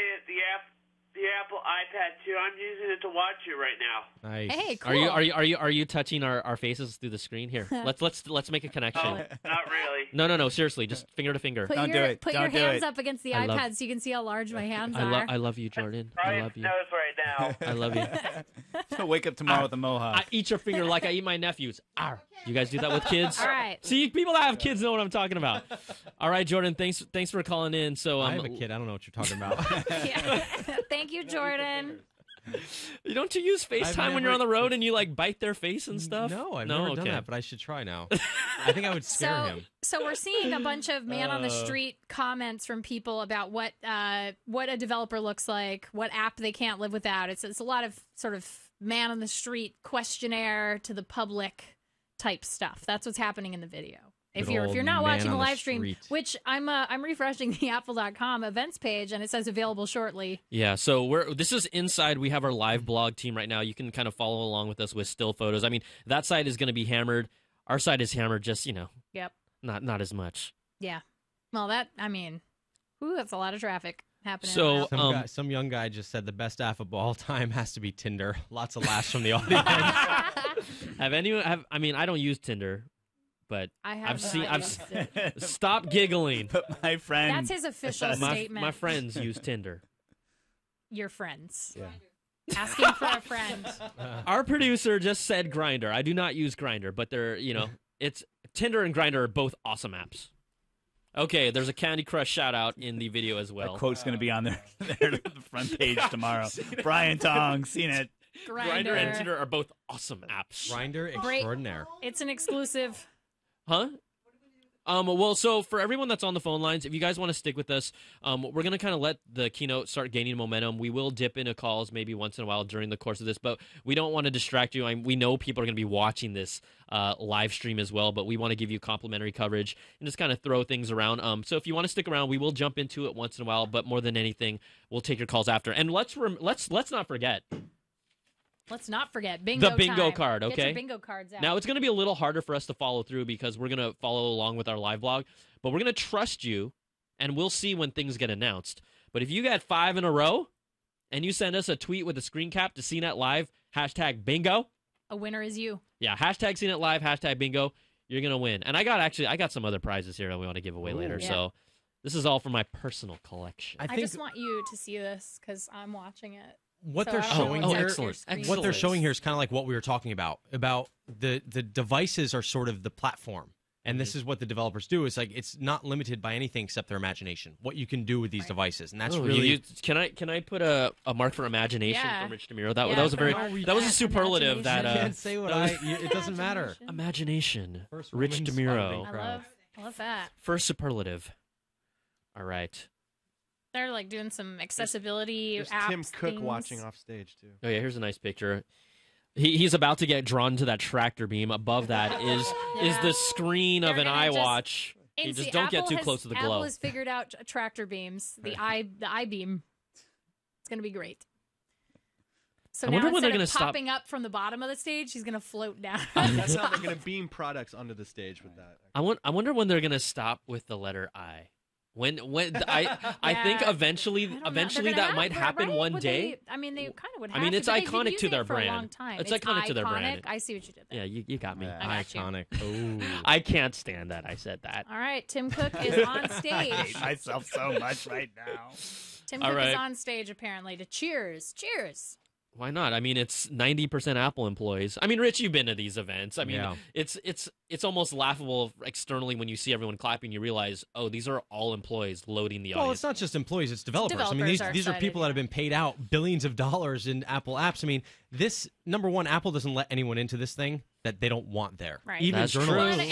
the Apple iPad 2, I'm using it to watch you right now. Nice. Hey, cool. Are you touching our faces through the screen? Here, let's make a connection. Oh, not really. No, seriously, just finger to finger. Don't do it. Put your hands up against the iPad so you can see how large my hands are. I love you, Jordan. Brian I love you. knows right now. I love you. Wake up tomorrow with a mohawk. I eat your finger like I eat my nephews. Arr. You guys do that with kids? All right. See, people that have kids know what I'm talking about. All right, Jordan, thanks for calling in. So I have a kid. I don't know what you're talking about. Thank you, Jordan. Don't you use FaceTime when you're on the road and you like bite their face and stuff? No, I've never done that, but I should try now. I think I would scare him. So we're seeing a bunch of man on the street comments from people about what a developer looks like, what app they can't live without. It's a lot of sort of man on the street questionnaire to the public type stuff. That's what's happening in the video. If you're not watching the live stream, which I'm refreshing the apple.com events page and it says available shortly. Yeah, so this is inside. We have our live blog team right now. You can kind of follow along with us with still photos. I mean, that side is going to be hammered. Our side is hammered, just Yep. Not as much. Yeah. Well, that's a lot of traffic happening. So some young guy just said the best app of all time has to be Tinder. Lots of laughs from the audience. I don't use Tinder. But I've seen. Stop giggling. But my friend. That's his official statement. My friends use Tinder. Your friends. Yeah. Asking for a friend. Our producer just said Grindr. I do not use Grindr, but it's Tinder and Grindr are both awesome apps. Okay, there's a Candy Crush shout out in the video as well. That quote's going to be on there the front page tomorrow. Brian Tong, CNET. Grindr and Tinder are both awesome apps. Grindr extraordinaire. It's an exclusive. Huh? Well, so for everyone that's on the phone lines, if you guys want to stick with us, we're going to kind of let the keynote start gaining momentum. We will dip into calls maybe once in a while during the course of this, but we don't want to distract you. We know people are going to be watching this live stream as well, but we want to give you complimentary coverage and just kind of throw things around. So if you want to stick around, we will jump into it once in a while, but more than anything, we'll take your calls after. And let's not forget. Let's not forget bingo the bingo time. card, okay? Get your bingo cards out. Now, it's going to be a little harder for us to follow through because we're going to follow along with our live blog, but we're going to trust you, and we'll see when things get announced. But if you got 5 in a row, and you send us a tweet with a screen cap to CNET Live, #bingo. A winner is you. Yeah, #CNET Live, #bingo. You're going to win. And I got some other prizes here that we want to give away later, so this is all for my personal collection. I just want you to see this because I'm watching it. What they're showing here, what they're showing here is kind of like what we were talking about the devices are sort of the platform, and this is what the developers do. It's like it's not limited by anything except their imagination. What you can do with these devices, and that's really. Can I put a mark for imagination from Rich DeMiro? That was a superlative. That I can't say what it doesn't matter. Imagination. Rich DeMiro. I love that. First superlative. All right. They're like doing some accessibility There's apps. Tim Cook things. watching off stage too. Oh yeah, here's a nice picture. He's about to get drawn to that tractor beam. Above that is the screen of an iWatch. You just don't get too close to the glow. Apple has figured out tractor beams. The iBeam. It's gonna be great. So now instead of popping up from the bottom of the stage, he's gonna float down. That's how they're gonna beam products onto the stage with that. I wonder when they're gonna stop with the letter I. When I think eventually that might happen one day. They kind of would have. I mean, it's iconic to their brand. For a long time. It's iconic to their brand. I see what you did there. Yeah, you got me. I got iconic. You. I can't stand that. I said that. All right, Tim Cook is on stage. I hate myself so much right now. Tim Cook is on stage apparently to cheers. Why not? I mean, it's 90% Apple employees. I mean, Rich, you've been to these events. I mean, it's almost laughable externally when you see everyone clapping. You realize, oh, these are all employees loading the audience. Well, it's not just employees; it's developers. I mean, these are people that have been paid out billions of dollars in Apple apps. I mean, this number one, Apple doesn't let anyone into this thing that they don't want there. Right. Even That's journalists, true.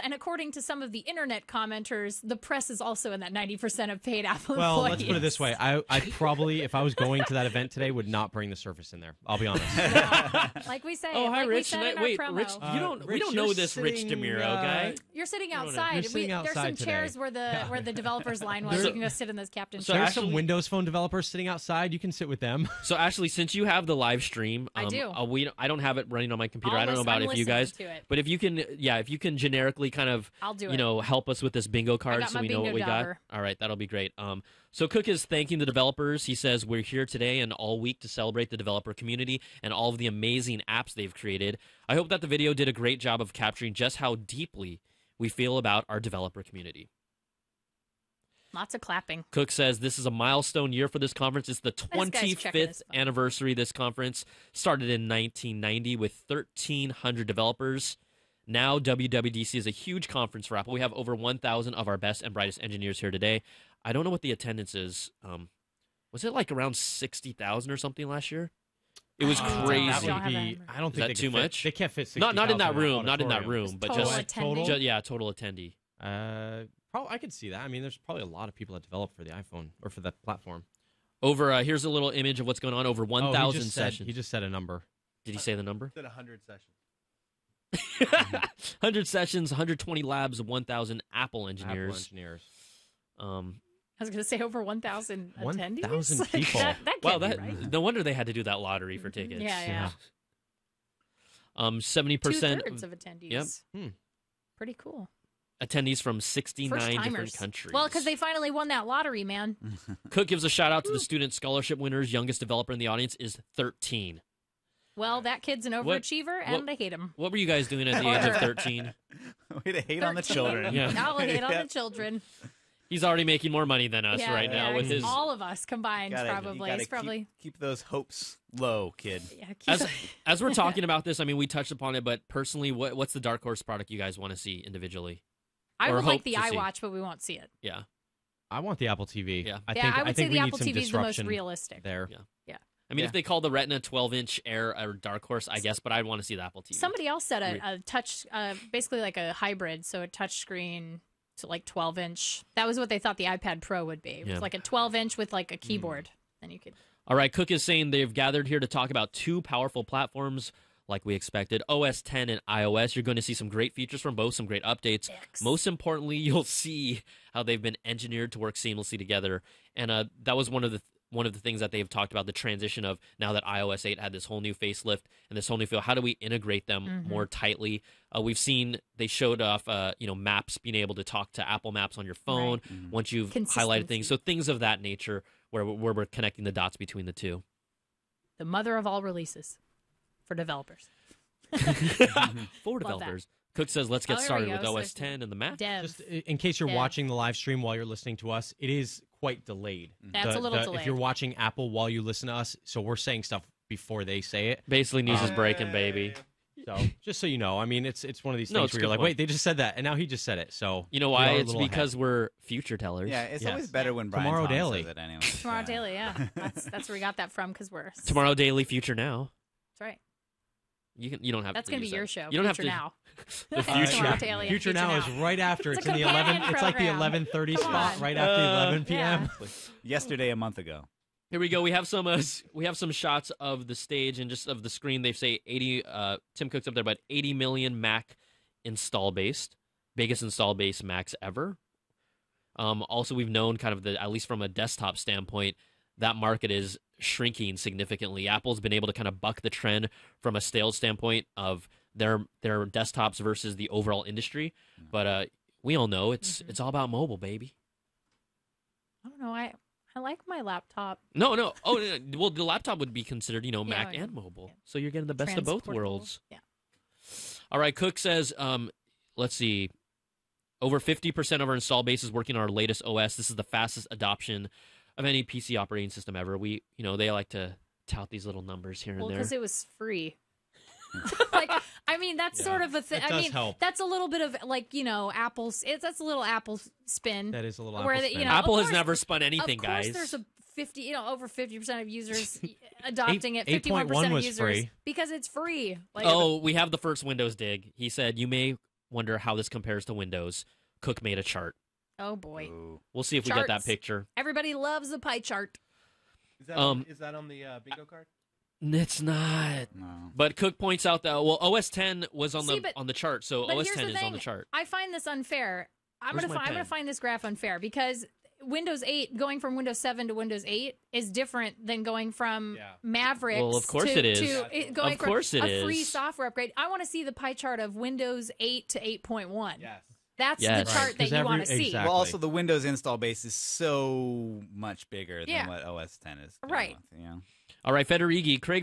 And according to some of the internet commenters, the press is also in that 90% of paid Apple well, employees. let's put it this way: I probably, if I was going to that event today, would not bring the Surface in there. I'll be honest. Like we say. Oh, hi, like Rich. We said in Wait, our promo. Rich, we don't know this Rich DeMiro guy. You're sitting outside. You're sitting outside there's some today. chairs where the developers line was. You can go sit in those captain's So chairs. there's some Windows Phone developers sitting outside. You can sit with them. So Ashley, since you have the live stream, I do. I don't have it running on my computer. I don't know about if you guys, but if you can generically kind of, I'll do help us with this bingo card got so my we know what we bingo got. All right, that'll be great. So Cook is thanking the developers. He says we're here today and all week to celebrate the developer community and all of the amazing apps they've created. I hope that the video did a great job of capturing just how deeply we feel about our developer community. Lots of clapping. Cook says this is a milestone year for this conference. It's the 25th anniversary of this conference. Started in 1990 with 1,300 developers. Now WWDC is a huge conference for Apple. We have over 1,000 of our best and brightest engineers here today. I don't know what the attendance is Was it like around 60,000 or something last year? It was That crazy. would be, I don't Is think that they too could fit- much? They can't fit 60,000 not in that in an room, not in that auditorium. room, but Total just attendee? yeah, total attendee. Probably I could see that. I mean, there's probably a lot of people that develop for the iPhone or for that platform. Over here's a little image of what's going on. Over 1,000 sessions. He just said a number. Did he say the number? Said 100 sessions. 100 sessions, 120 labs, 1,000 Apple engineers. Apple engineers. I was going to say over 1,000 attendees. 1,000 people. that Wow, can't be right. no wonder they had to do that lottery for tickets. Yeah. 70%. 2/3 of attendees. Yep. Pretty cool. Attendees from 69 different First-timers. countries. Well, because they finally won that lottery, man. Cook gives a shout out to the student scholarship winners. Youngest developer in the audience is 13. Well, that kid's an overachiever, and I hate him. What were you guys doing at the age of 13? Way to hate on the children. Yeah. I'll hate on the children. He's already making more money than us right now with his. All of us combined, You probably. gotta It's probably. keep those hopes low, kid. Yeah, As we're talking about this, I mean, we touched upon it, but personally, what's the dark horse product you guys want to see individually? I Or would like hope the to see? iWatch, but we won't see it. Yeah. I want the Apple TV. Yeah. I would say think the we need Apple some TV is the most disruption realistic. there. Yeah. Yeah. I mean, if they call the Retina 12-inch Air a dark horse, I guess, but I'd want to see the Apple TV. Somebody else said a touch, basically like a hybrid, so a touch screen to like 12-inch. That was what they thought the iPad Pro would be. It was Yeah. like a 12-inch with like a keyboard. And you could. All right, Cook is saying they've gathered here to talk about two powerful platforms like we expected, OS 10 and iOS. You're going to see some great features from both, some great updates. Most importantly, you'll see how they've been engineered to work seamlessly together. And that was one of the things that they've talked about, the transition of now that iOS 8 had this whole new facelift and this whole new feel. How do we integrate them more tightly? We've seen they showed off, Maps, being able to talk to Apple Maps on your phone once you've highlighted things. So things of that nature where we're connecting the dots between the two. The mother of all releases for developers. For developers. Cook says, let's get there we started go. with So OS 10 and the Mac. Just in case you're Dev. watching the live stream while you're listening to us, it is quite delayed. That's a little If delayed. you're watching Apple while you listen to us, so we're saying stuff before they say it. Basically, news is breaking, baby. So just so you know, I mean, it's one of these No, things it's a where good you're like, point. wait, they just said that, and now he just said it. So You know we why? are a It's little because ahead. we're future tellers. Yeah, it's Yes. always better when Brian Tomorrow Thomas Daily. says it anyway. Tomorrow Daily, yeah. That's where we got that from because we're. Tomorrow Daily, Future Now. That's right. You don't have That's to going to use be your that. show. You don't Future have to. Now. The future. Tomorrow Daily and Future Now is right after. It's It's a in the companion 11. It's like the program. 11:30 Come spot, on. right after 11 p.m. Yesterday, a month ago. Here we go. We have some shots of the stage and just of the screen. They say 80. Tim Cook's up there, but 80 million Mac install base, biggest install base Macs ever. Also, we've known kind of at least from a desktop standpoint, that market is shrinking significantly. Apple's been able to kind of buck the trend from a sales standpoint of their desktops versus the overall industry. But we all know it's all about mobile, baby. I don't know. I like my laptop. No. Oh, no. Well, the laptop would be considered, Mac I know. and mobile. So you're getting the best of both Transportable. worlds. Yeah. All right. Cook says, let's see, over 50% of our install base is working on our latest OS. This is the fastest adoption of any PC operating system ever. We, they like to tout these little numbers here Well, and there. because it was free. I mean, that's sort of a thing. That I does mean, help. that's a little bit of Apple's. That's a little Apple spin. That is a little where Apple the- spin. Apple of has course- never spun anything, of course, guys. there's a 50, over 50% of users adopting it. 8.1 51% of was users free. because it's free. We have the first Windows dig. He said, you may wonder how this compares to Windows. Cook made a chart. Oh boy, We'll see if we get that Charts. picture. everybody loves a pie chart. Is that on the bingo card? It's not. No. But Cook points out that OS 10 was on See, the but- on the chart, so But OS here's 10 the is thing. on the chart. I find this unfair. I'm Where's gonna my pen? find this graph unfair because Windows 8 going from Windows 7 to Windows 8 is different than going from Mavericks. Well, of course to, it is. going Of course from it a free is. software upgrade. I want to see the pie chart of Windows 8 to 8.1. Yes. That's Yes. the chart Right, that 'cause you every- want to see. exactly. Well, also the Windows install base is so much bigger Yeah. than what OS 10 is. dealing Right. with, All right, Craig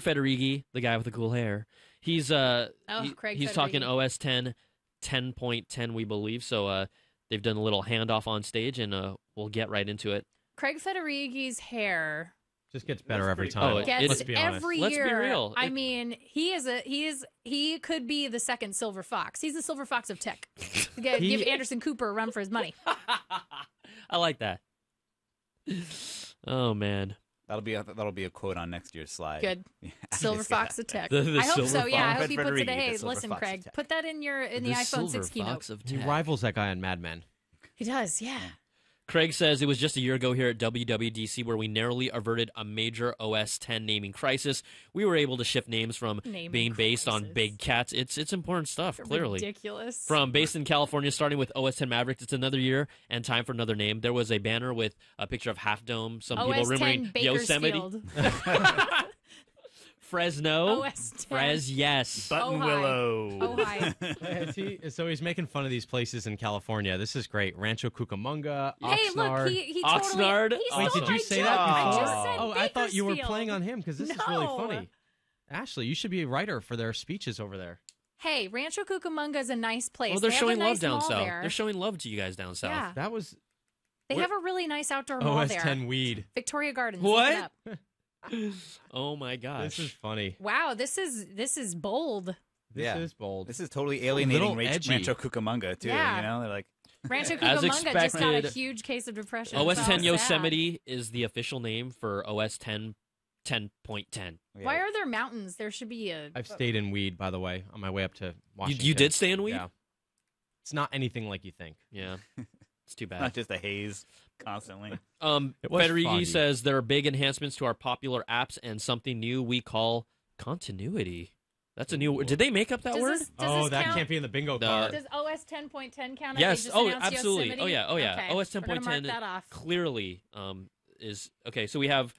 Federighi, the guy with the cool hair. He's Craig he's talking Federighi. OS 10 10.10 we believe. So they've done a little handoff on stage and we'll get right into it. Craig Federighi's hair Just gets better every pretty time. cool. gets Let's be honest. every Let's be year. real. I mean, he could be the second Silver Fox. He's the Silver Fox of tech. Give Anderson Cooper a run for his money. I like that. Oh man. That'll be a quote on next year's slide. Good. Yeah, Silver Fox of Tech. The I hope Silver so. Yeah, I Fox. hope he puts it. Federighi, Hey, the Silver listen, Fox of Craig, Tech. put that in the iPhone Silver 6 keynote. Fox of He Tech. rivals that guy on Mad Men. He does. Yeah. Craig says it was just a year ago here at WWDC where we narrowly averted a major OS 10 naming crisis. We were able to shift names from being based on big cats. It's important stuff, clearly. Ridiculous. From based in California, starting with OS 10 Mavericks, it's another year and time for another name. There was a banner with a picture of Half Dome. Some people OS 10 remembering Yosemite. Bakersfield. Fresno. OS 10. Frez, yes. Button Ohio. Willow. Ohio. So he's making fun of these places in California. This is great. Rancho Cucamonga, Hey, Oxnard. look, he Oxnard? totally... He Wait, stole did you my say joke. that I before? just said I thought you were Bakersfield. playing on him because this is really No. funny. Ashley, you should be a writer for their speeches over there. Hey, Rancho Cucamonga is a nice place. Well, they're They have showing a nice love down mall south. there. They're showing love to you guys down south. Yeah. That was They have a really nice outdoor mall OS there. 10 weed. Victoria Gardens. What? Look it up. Oh my gosh. This is funny. Wow, this is bold. This is bold. This is totally alienating little edgy. Rancho Cucamonga too. Yeah. You know, they're like Rancho As Cucamonga just got a expected, huge case of depression. OS It's 10 all sad. Yosemite is the official name for OS 10 10.10. Why are there mountains? There should be a. I've stayed in weed, by the way, on my way up to Washington. You did stay in weed? Yeah. It's not anything like you think. Yeah. It's too bad. not just a haze constantly. It was Federighi foggy. says there are big enhancements to our popular apps and something new we call continuity. That's a new word. Did they make up that Does word? this- does this that count? can't be in the bingo card. Does OS 10.10 count? Yes. They just Oh, announced absolutely. Yosemite? Oh yeah. Oh yeah. Okay. OS We're gonna mark 10.10 that off. clearly is okay. So we have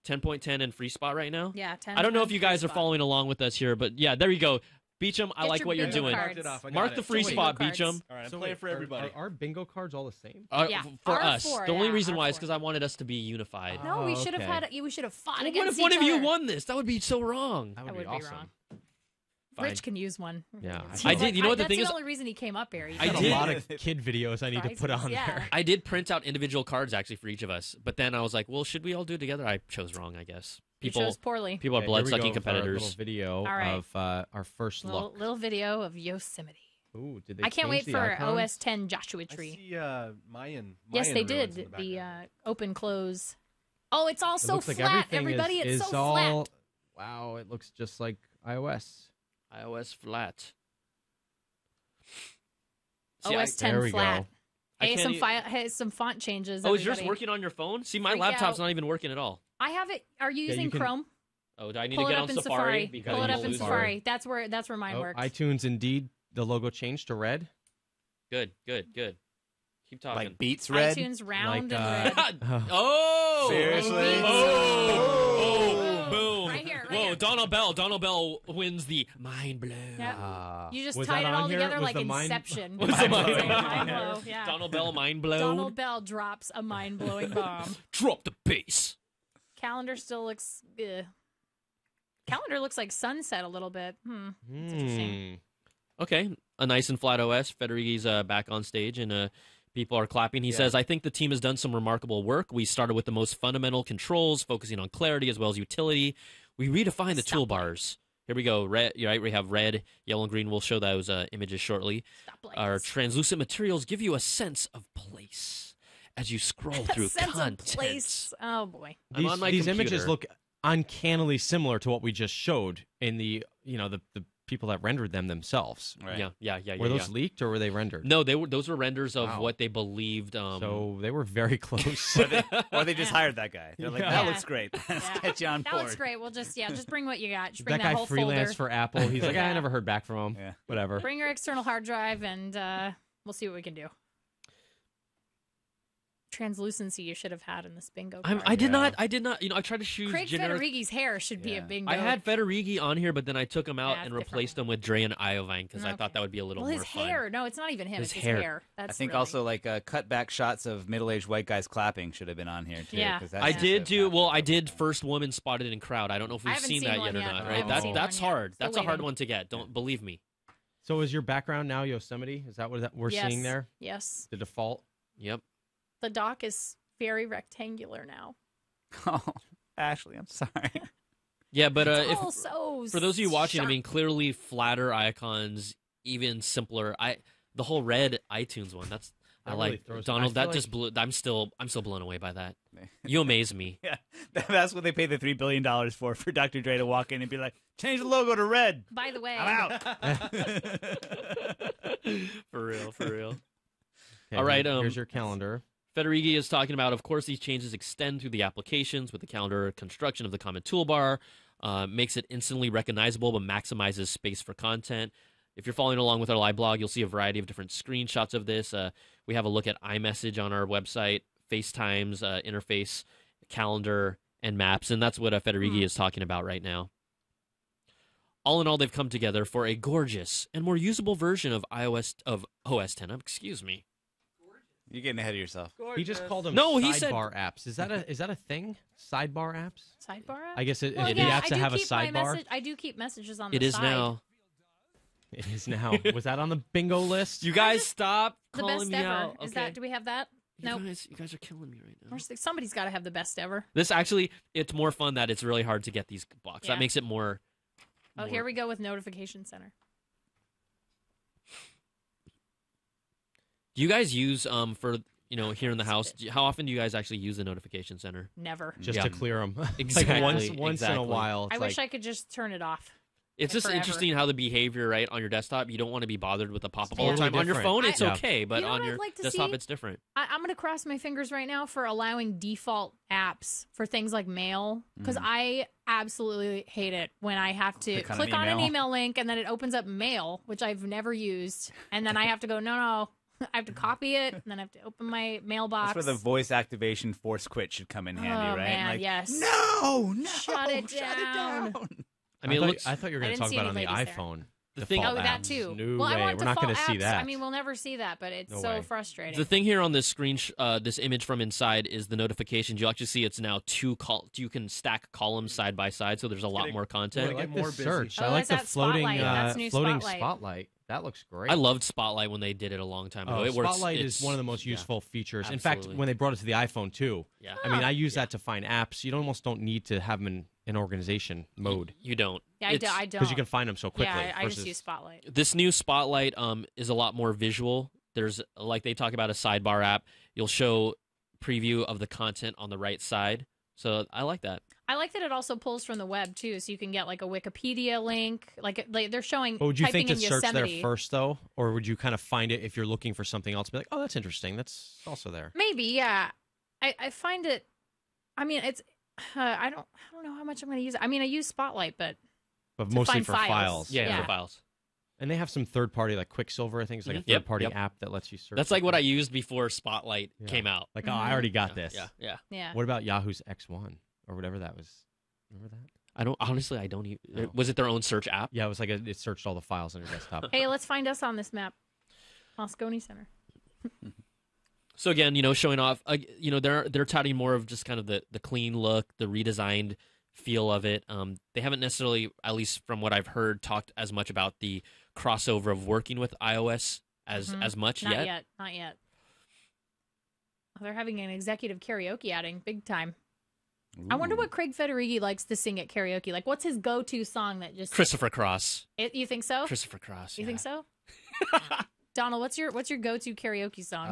10.10 and free spot right now. Yeah. 10. I don't know if you guys are following along with us here, but yeah, there you go. Beecham, I Get like your what you're bingo doing. cards. Marked it off. I got Mark it. the free So wait. spot, Bingo cards. Beecham. All right, I'm So playing wait, for everybody. Are bingo cards all the same? Yeah, For our us. four, The only yeah, reason our why is four. because I wanted us to be unified. No, we should have okay. had. We should have fought Well, against what if one each of you other. won this? That would be so wrong. That That would would be be awesome. wrong. Fine. Rich can use one. Yeah. He's I did. You know what the that's thing is? the only reason he came up here. He I Got said, a did. lot of kid videos I need to put Prizes, on yeah. there. I did print out individual cards actually for each of us, but then I was like, well, should we all do it together? I chose wrong, I guess. You chose poorly. People are Okay, here we blood-sucking go for a competitors. little video All right. of our first look. Little video of Yosemite. Ooh, did they I can't change wait the for icons? OS 10 Joshua I Tree. see Mayan. Yes, they ruins did. in the The background. open close. Oh, it's all It so looks like flat, everything everybody. is It's so all, flat. Wow, it looks just like iOS. iOS flat. See, OS There 10 we flat. go. I Hey, can't some font changes. Oh, is yours everybody. working on your phone? See, my Freak laptop's out. not even working at all. I have it. Are you Yeah, using you can- Chrome? Oh, do I need Pull to it get up on in Safari? Safari. Pull it you up in use Safari. That's where mine works. iTunes, Indeed, the logo changed to red. Good. Keep talking. Like Beats Red. iTunes round Like, and red. Oh! Seriously? Oh! Boom! Right here, right Whoa! here. Donald Bell wins the mind blow. Yep. Ah. You just Was tied that it all on here? together Was like the mind- Inception. Was the mind blow? Mind blow, yeah. Donald Bell mind blow. Donald Bell drops a mind-blowing bomb. Drop the bass. Calendar still looks. Calendar looks like sunset a little bit. That's interesting. Okay, a nice and flat OS. Federighi's back on stage, and people are clapping. He says, I think the team has done some remarkable work. We started with the most fundamental controls, focusing on clarity as well as utility. We redefined the toolbars. Here we go. Red, right? We have red, yellow, and green. We'll show those images shortly. Our translucent materials give you a sense of place as you scroll through Sense of content. place. Oh boy. I'm on my These computer. images look uncannily similar to what we just showed in the the people that rendered them themselves. Right. Yeah. Were those leaked or were they rendered? No, those were renders of Wow. what they believed. So they were very close. Or they just hired that guy. They're like, Yeah. that Yeah. looks great. Let's Yeah. get you on That board. looks great. We'll just bring what you got. Just bring that that guy whole freelanced folder. for Apple. He's like, I Yeah. never heard back from him. Yeah. Whatever. Bring your external hard drive, and we'll see what we can do. Translucency you should have had in this bingo card. I did not. I tried to choose Craig generic. Federighi's hair should be a bingo. I had Federighi on here, but then I took him out Yeah, and different replaced him with Dre and Iovine because I thought that would be a little well, more his fun. hair. No, it's not even him. His It's hair. his hair. That's I think really... also like cut back shots of middle-aged white guys clapping should have been on here too. Yeah. 'cause that's I just did a- do well. I did first woman spotted in crowd. I don't know if I we've haven't seen seen that one yet or yet. not. I Right? haven't seen That's one yet. hard. Still That's a hard waiting. one to get. Don't believe me. So is your background now Yosemite? Is that what we're Yes. seeing there? Yes. The default? Yep. The dock is very rectangular now. Oh, Ashley, I'm sorry. Yeah, but It's if all so for those of you watching, I sharp. mean, clearly flatter icons, even simpler. The whole red iTunes one. I like Donald. That just blew. I'm still blown away by that. You amaze me. Yeah, that's what they pay the $3 billion for Dr. Dre to walk in and be like, change the logo to red. By the way, I'm out. For real. Okay, All right. Here's your calendar. Federighi is talking about, of course, these changes extend through the applications with the calendar construction of the common toolbar, makes it instantly recognizable but maximizes space for content. If you're following along with our live blog, you'll see a variety of different screenshots of this. We have a look at iMessage on our website, FaceTime's interface, calendar, and maps, and that's what Federighi is talking about right now. All in all, they've come together for a gorgeous and more usable version of OS 10. Excuse me. You're getting ahead of yourself. He just called them he said sidebar apps. Is that a thing? Sidebar apps? Sidebar apps? I guess the yeah, apps that have a sidebar. I do keep messages on the side. It is now. It is now. Was that on the bingo list? You guys stop the calling best me ever. out. Is Okay. that? Do we have that? No. You guys are killing me right now. Somebody's got to have the best ever. This actually, it's more fun that it's really hard to get these blocks. Yeah. That makes it more. Oh, here we go with Notification Center. Do you guys use for here in the house? How often do you guys actually use the Notification Center? Never. Just to clear them. Exactly. Like once in a while. I wish I could just turn it off. It's just forever. interesting how the behavior, right, on your desktop, you don't want to be bothered with the pop-up all the Totally time. On your different. phone, it's okay, but You know on what your I'd like to desktop, see? it's different. I'm going to cross my fingers right now for allowing default apps for things like mail, because I absolutely hate it when I have to click on an email link and then it opens up mail, which I've never used, and then I have to go, no, I have to copy it, and then I have to open my mailbox. That's where the voice activation force quit should come in handy, right? Man, like, yes. No, Shut it down. I mean, I thought you were going to talk about on the iPhone. The thing, that too. No well, way. I want We're not default going to see apps. that. I mean, we'll never see that, but it's No so way. frustrating. The thing here on this screen, this image from inside is the notifications. You'll actually see it's now you can stack columns side by side, so there's a lot more content. I like the search. Oh, I like the that's floating Spotlight. That's new floating Spotlight. spotlight. That looks great. I loved Spotlight when they did it a long time ago. It works. Spotlight is one of the most useful features. In Absolutely. fact, when they brought it to the iPhone too. Yeah. I mean, I use that to find apps. You almost don't need to have them in organization mode. You don't. Yeah, I don't. Because you can find them so quickly. Yeah, I just use Spotlight. This new Spotlight is a lot more visual. There's, like they talk about, a sidebar app. You'll show preview of the content on the right side. So I like that. I like that it also pulls from the web too, so you can get like a Wikipedia link. Like they're showing. But would you think typing to in search there Yosemite. first though, or would you kind of find it if you're looking for something else? Be like, oh, that's interesting. That's also there. Maybe, yeah. I find it. I mean, it's. I don't know how much I'm going to use it. I mean, I use Spotlight, but to mostly find for files. Yeah, for files. And they have some third-party, like Quicksilver, I think it's like a third-party app that lets you search. That's like what I used before Spotlight came out. Like, oh, I already got this. Yeah. What about Yahoo's X1 or whatever that was? Remember that? I don't even. Was it their own search app? Yeah, it was like it searched all the files on your desktop. Hey, let's find us on this map. Moscone Center. So again, showing off, they're touting more of just kind of the clean look, the redesigned feel of it. They haven't necessarily, at least from what I've heard, talked as much about the crossover of working with iOS as much yet. Not yet. Oh, they're having an executive karaoke outing, big time. Ooh. I wonder what Craig Federighi likes to sing at karaoke. Like, what's his go-to song that just... Christopher Cross. You think so? Christopher Cross, You think so? Donald, what's your go-to karaoke song?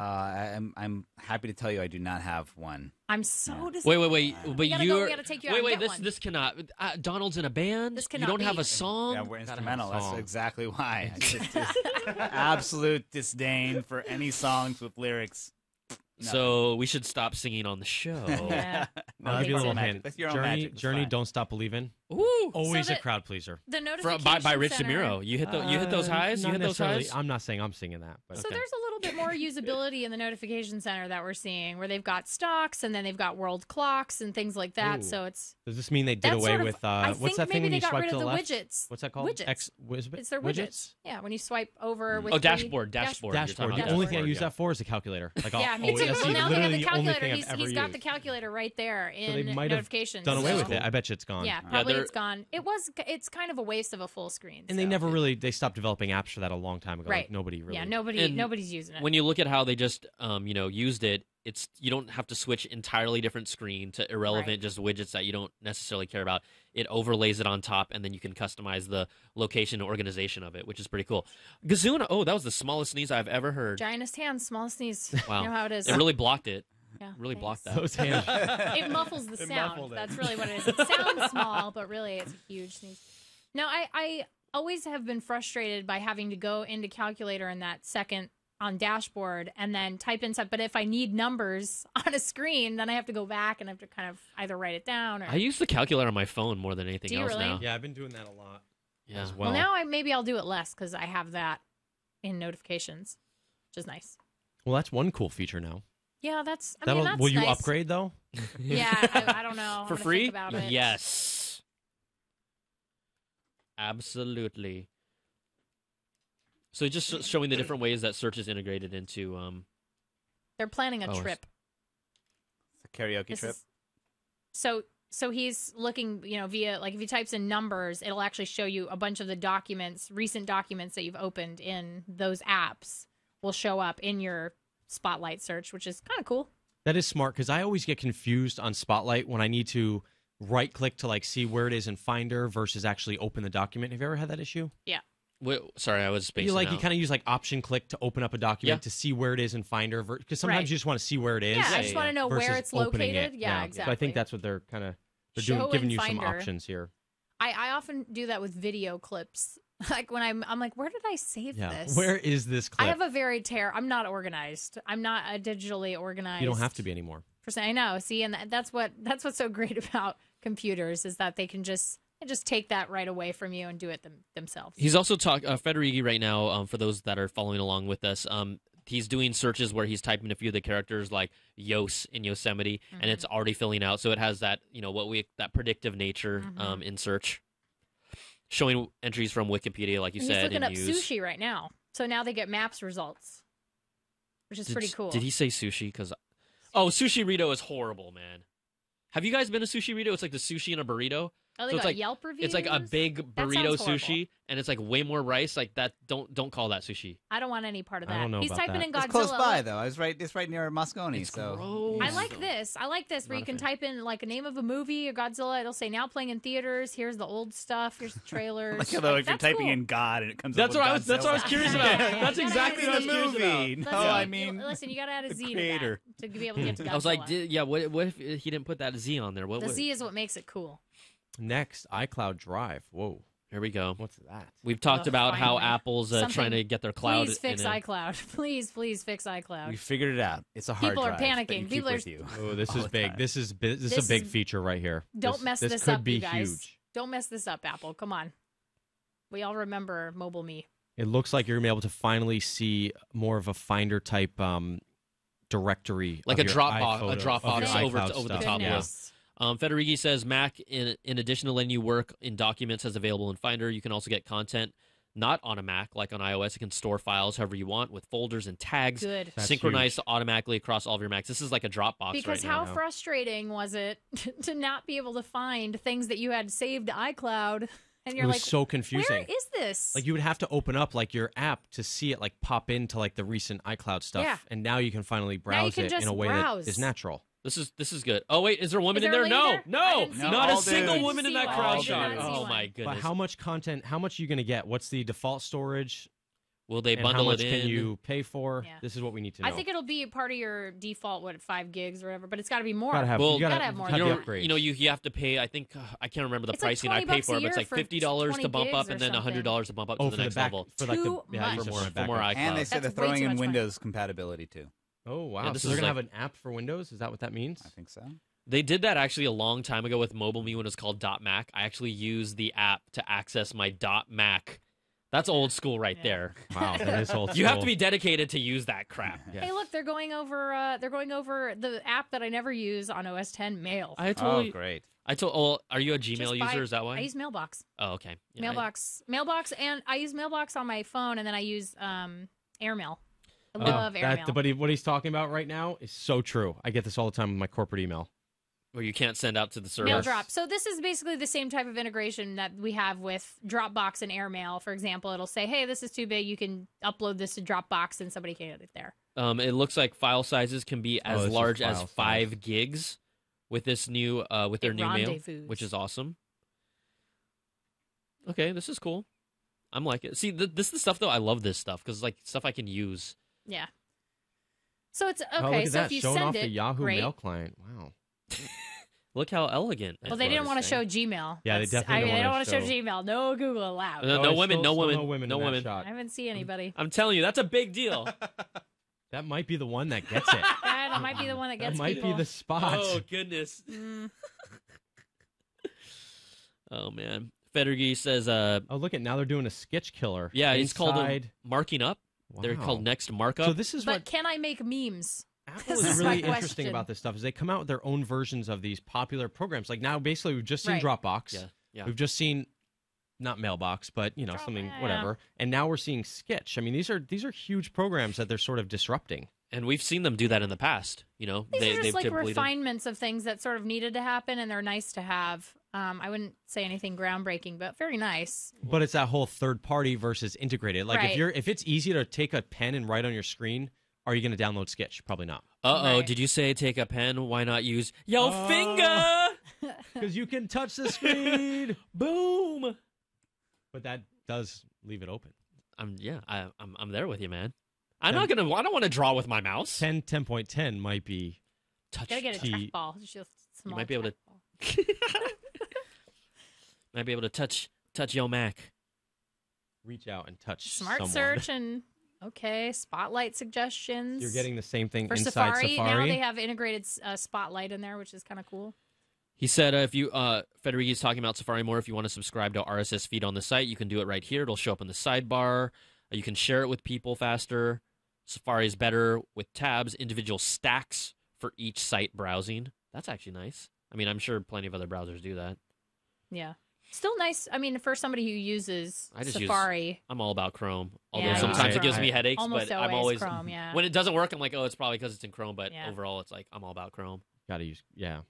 I'm happy to tell you I do not have one. I'm so disappointed. Wait. But we gotta take you out and get this cannot. Donald's in a band. This cannot You don't be. have a song. Yeah, we're instrumental. That's exactly why. Just absolute disdain for any songs with lyrics. So we should stop singing on the show. Yeah. I'll give you a little hint. That's your own magic. Journey, Don't Stop Believing. Ooh, always a crowd pleaser. The notification by Rich center. DeMuro. You hit those highs. You hit those highs. I'm not saying I'm singing that. But So there's a little bit more usability in the notification center that we're seeing, where they've got stocks and then they've got world clocks and things like that. Ooh. So it's. Does this mean they did away with what's that thing when you swipe to the left? Widgets. What's that called? Widgets. It's their widgets. Yeah, when you swipe over with dashboard. Dashboard. The only thing I use that for is a calculator. Like, yeah, me too. Well, now they have the calculator. He's got used. the calculator right there in so they might notifications. Have done away with it. I bet you it's gone. Yeah, probably it's gone. It's kind of a waste of a full screen. And they stopped developing apps for that a long time ago. Right. Like nobody really. Yeah, nobody's using it. When you look at how they just used it, you don't have to switch entirely different screen to irrelevant just widgets that you don't necessarily care about. It overlays it on top, and then you can customize the location and organization of it, which is pretty cool. Gazuna, oh, that was the smallest sneeze I've ever heard. Giantest hands, smallest sneeze. Wow. You know how it is. It really blocked it. Yeah, really blocked that. Those hands. It muffles the sound. That's really what it is. It sounds small, but really it's a huge sneeze. Now, I always have been frustrated by having to go into calculator in that second on dashboard and then type in stuff. But if I need numbers on a screen, then I have to go back and I have to kind of either write it down or. I use the calculator on my phone more than anything else really? now. Yeah, I've been doing that a lot. Yeah. As well. Well, now maybe I'll do it less because I have that in notifications, which is nice. Well, that's one cool feature now. Yeah, that's. I mean, that's will you nice. upgrade though? Yeah, I don't know. For I'm gonna free? think about it. Yes. Absolutely. So just showing the different ways that search is integrated into. They're planning a OS. trip. It's a karaoke trip. So he's looking, via, like, if he types in numbers, it'll actually show you a bunch of the documents, recent documents that you've opened in those apps will show up in your Spotlight search, which is kind of cool. That is smart because I always get confused on Spotlight when I need to right-click to like see where it is in Finder versus actually open the document. Have you ever had that issue? Yeah. Wait, sorry, I was spacing You out. kind of use like option click to open up a document to see where it is in Finder because sometimes Right. you just want to see where it is. Yeah, I just want to know where versus it's opening located. it. Yeah, So exactly. I think that's what they're Show doing, giving in you some Finder. options here. I often do that with video clips. Like when I'm like, where did I save this? Where is this clip? I have a very I'm not organized. I'm not a digitally organized. You don't have to be anymore. Person. I know. See, and that's what's so great about computers is that they can just take that right away from you and do it themselves. He's also Federighi right now, for those that are following along with us, he's doing searches where he's typing a few of the characters like Yos in Yosemite, and it's already filling out. So it has that, that predictive nature in search. Showing entries from Wikipedia, like you And said. he's looking up use. sushi right now. So now they get maps results, which is pretty cool. Did he say sushi? Because Sushi Rito is horrible, man. Have you guys been to Sushi Rito? It's like the sushi in a burrito. Oh, they So got it's like Yelp reviews? It's like a big That burrito sounds horrible. sushi, and it's like way more rice. Like that. Don't call that sushi. I don't want any part of that. I don't know He's about typing that. in Godzilla. It's close by though. It's right near Moscone. So Gross. I like this. I like this where you can type in like a name of a movie or Godzilla. It'll say now playing in theaters. Here's the old stuff. Here's the trailers. Like, although if you're that's typing cool. in God and it comes That's up what with That's what I was Godzilla. curious about. That's You gotta exactly add what I in was the curious about. movie. Listen, No, I mean listen, you got to add a Z to creator. that to be able to get to Godzilla. I was like, what if he didn't put that Z on there? the Z is what makes it cool. Next, iCloud Drive. Whoa. Here we go. What's that? We've talked about how finally. Apple's Something- trying to get their cloud. Please fix in a- iCloud. Please fix iCloud. We figured it out. It's a hard People are drive that panicking. you keep People are- with you. Oh, this all is the big. time. This is This a big is- feature right here. Don't mess this could up, be you guys. huge. Don't mess this up, Apple. Come on. We all remember Mobile Me. It looks like you're gonna be able to finally see more of a Finder type directory, Like of a your Dropbox, iPhoto- a of Dropbox your over iCloud the stuff. top. Yeah. Goodness. Federighi says Mac, in addition to letting you work in documents as available in Finder, you can also get content not on a Mac, like on iOS. It can store files however you want with folders and tags Good. That's synchronized automatically across all of your Macs. This is like a Dropbox Because right how now. frustrating was it to not be able to find things that you had saved to iCloud? And you're It was like, so confusing. where is this? Like you would have to open up like your app to see it like pop into like the recent iCloud stuff, Yeah. and now you can finally browse can it in just a way browse. that is natural. This is good. Oh wait, is there a woman Is in there there? a lady No, there? I no, didn't see not one. a All single dudes. woman in that All crowd dudes. shot. I did not see Oh one. my goodness. But how much content? How much are you going to get? What's the default storage? Will they And bundle how much it in? can you pay for? Yeah. This is what we need to know. I think it'll be part of your default, 5 gigs or whatever, but it's got to be more. Gotta have, Well, you gotta, gotta have more have you the know, upgrades. you have to pay. I think I can't remember the It's like pricing I $20 pay for it, but it's a like year for $50 to 20 bump up, gigs and then or something. $100 to bump up Oh, to for the next back, level. for like the Too yeah, much. for more, For more backup. And they iCloud. said That's they're way too throwing in much money. Windows compatibility too. Oh wow! Yeah, this so they're is gonna like- have an app for Windows. Is that what that means? I think so. They did that actually a long time ago with Mobile Me when it was called .Mac. I actually used the app to access my .Mac. That's old school right there. Wow, that is old You have school. to be dedicated to use that crap. Yeah. Hey, look, they're going over the app that I never use on OS 10, Mail. I totally. Oh, great. Are you a Gmail Just user? buy- Is that why? I use Mailbox. Oh, okay. Yeah, Mailbox, and I use Mailbox on my phone, and then I use Airmail. I Oh, love Airmail. But what he's talking about right now is so true. I get this all the time with my corporate email. Where you can't send out to the server. Mail drop. So this is basically the same type of integration that we have with Dropbox and Airmail. For example, it'll say, hey, this is too big. You can upload this to Dropbox and somebody can get it there. It looks like file sizes can be as large as 5 gigs with this new with their new mail, which is awesome. Okay, this is cool. I'm like it. See, this is the stuff though. I love this stuff because like stuff I can use. Yeah. So it's okay. Oh, look at so that. if you Showing send off it, the Yahoo great. Mail client. Wow. Look how elegant. Well, they didn't want to show Gmail. Yeah, they definitely they don't want to show Gmail. No Google allowed. No women. No women. No women. I haven't seen anybody. I'm telling you, that's a big deal. That might be the one that gets it. That might be the one that gets That might people. be the spot. Oh goodness. Oh man. Federgy says, oh, look at now they're doing a sketch killer. Yeah, it's called Inside. marking up. They're Wow. called next markup. So this is But what can I make memes? Apple This is is really my interesting question. about this stuff is they come out with their own versions of these popular programs. Like now, basically, we've just seen Right. Dropbox. Yeah. We've just seen, not Mailbox, but you know something yeah. whatever. And now we're seeing Sketch. I mean, these are huge programs that they're sort of disrupting. And we've seen them do that in the past. You know, These are just they've like typically done- refinements of things that sort of needed to happen, and they're nice to have. I wouldn't say anything groundbreaking, but very nice. But it's that whole third party versus integrated. Like Right. if it's easy to take a pen and write on your screen, are you going to download Sketch? Probably not. Right. Did you say take a pen? Why not use your finger? Because you can touch the screen. Boom. But that does leave it open. I'm there with you, man. I don't want to draw with my mouse. 10.10 might be touch. Gotta get a key. trackball. Just a small You might be able to. Might be able to touch your Mac. Reach out and touch Smart someone. search and spotlight suggestions. You're getting the same thing for inside Safari. Safari. Now they have integrated spotlight in there, which is kind of cool. He said if you Federighi's talking about Safari more. If you want to subscribe to RSS feed on the site, you can do it right here. It'll show up in the sidebar. You can share it with people faster. Safari is better with tabs, individual stacks for each site browsing. That's actually nice. I mean, I'm sure plenty of other browsers do that. Yeah. Still nice. I mean, for somebody who uses I just Safari. I'm all about Chrome. Although Yeah, sometimes it Chrome. gives me headaches, Almost but I'm always always Chrome, yeah. when it doesn't work, I'm like, oh, it's probably because it's in Chrome. But Yeah. overall, it's like I'm all about Chrome. Gotta use, yeah.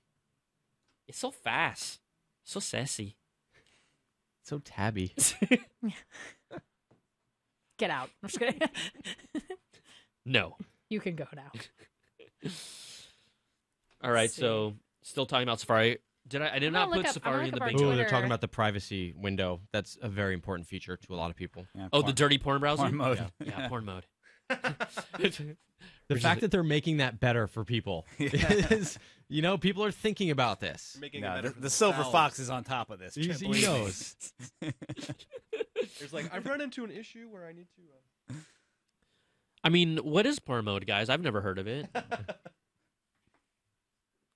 It's so fast, so sassy, so tabby. Get out. I'm just kidding. No. You can go now. All right, Let's see. so still talking about Safari. I did not put Safari in the big. Oh, they're talking about the privacy window. That's a very important feature to a lot of people. Yeah, Oh, the dirty porn browser? Porn mode. Yeah, porn mode. The fact that they're making that better for people is, you know, people are thinking about this. Making No, it better the for silver themselves. fox is on top of this. He Believe me. knows. There's like I've run into an issue where I need to. I mean, what is porn mode, guys? I've never heard of it.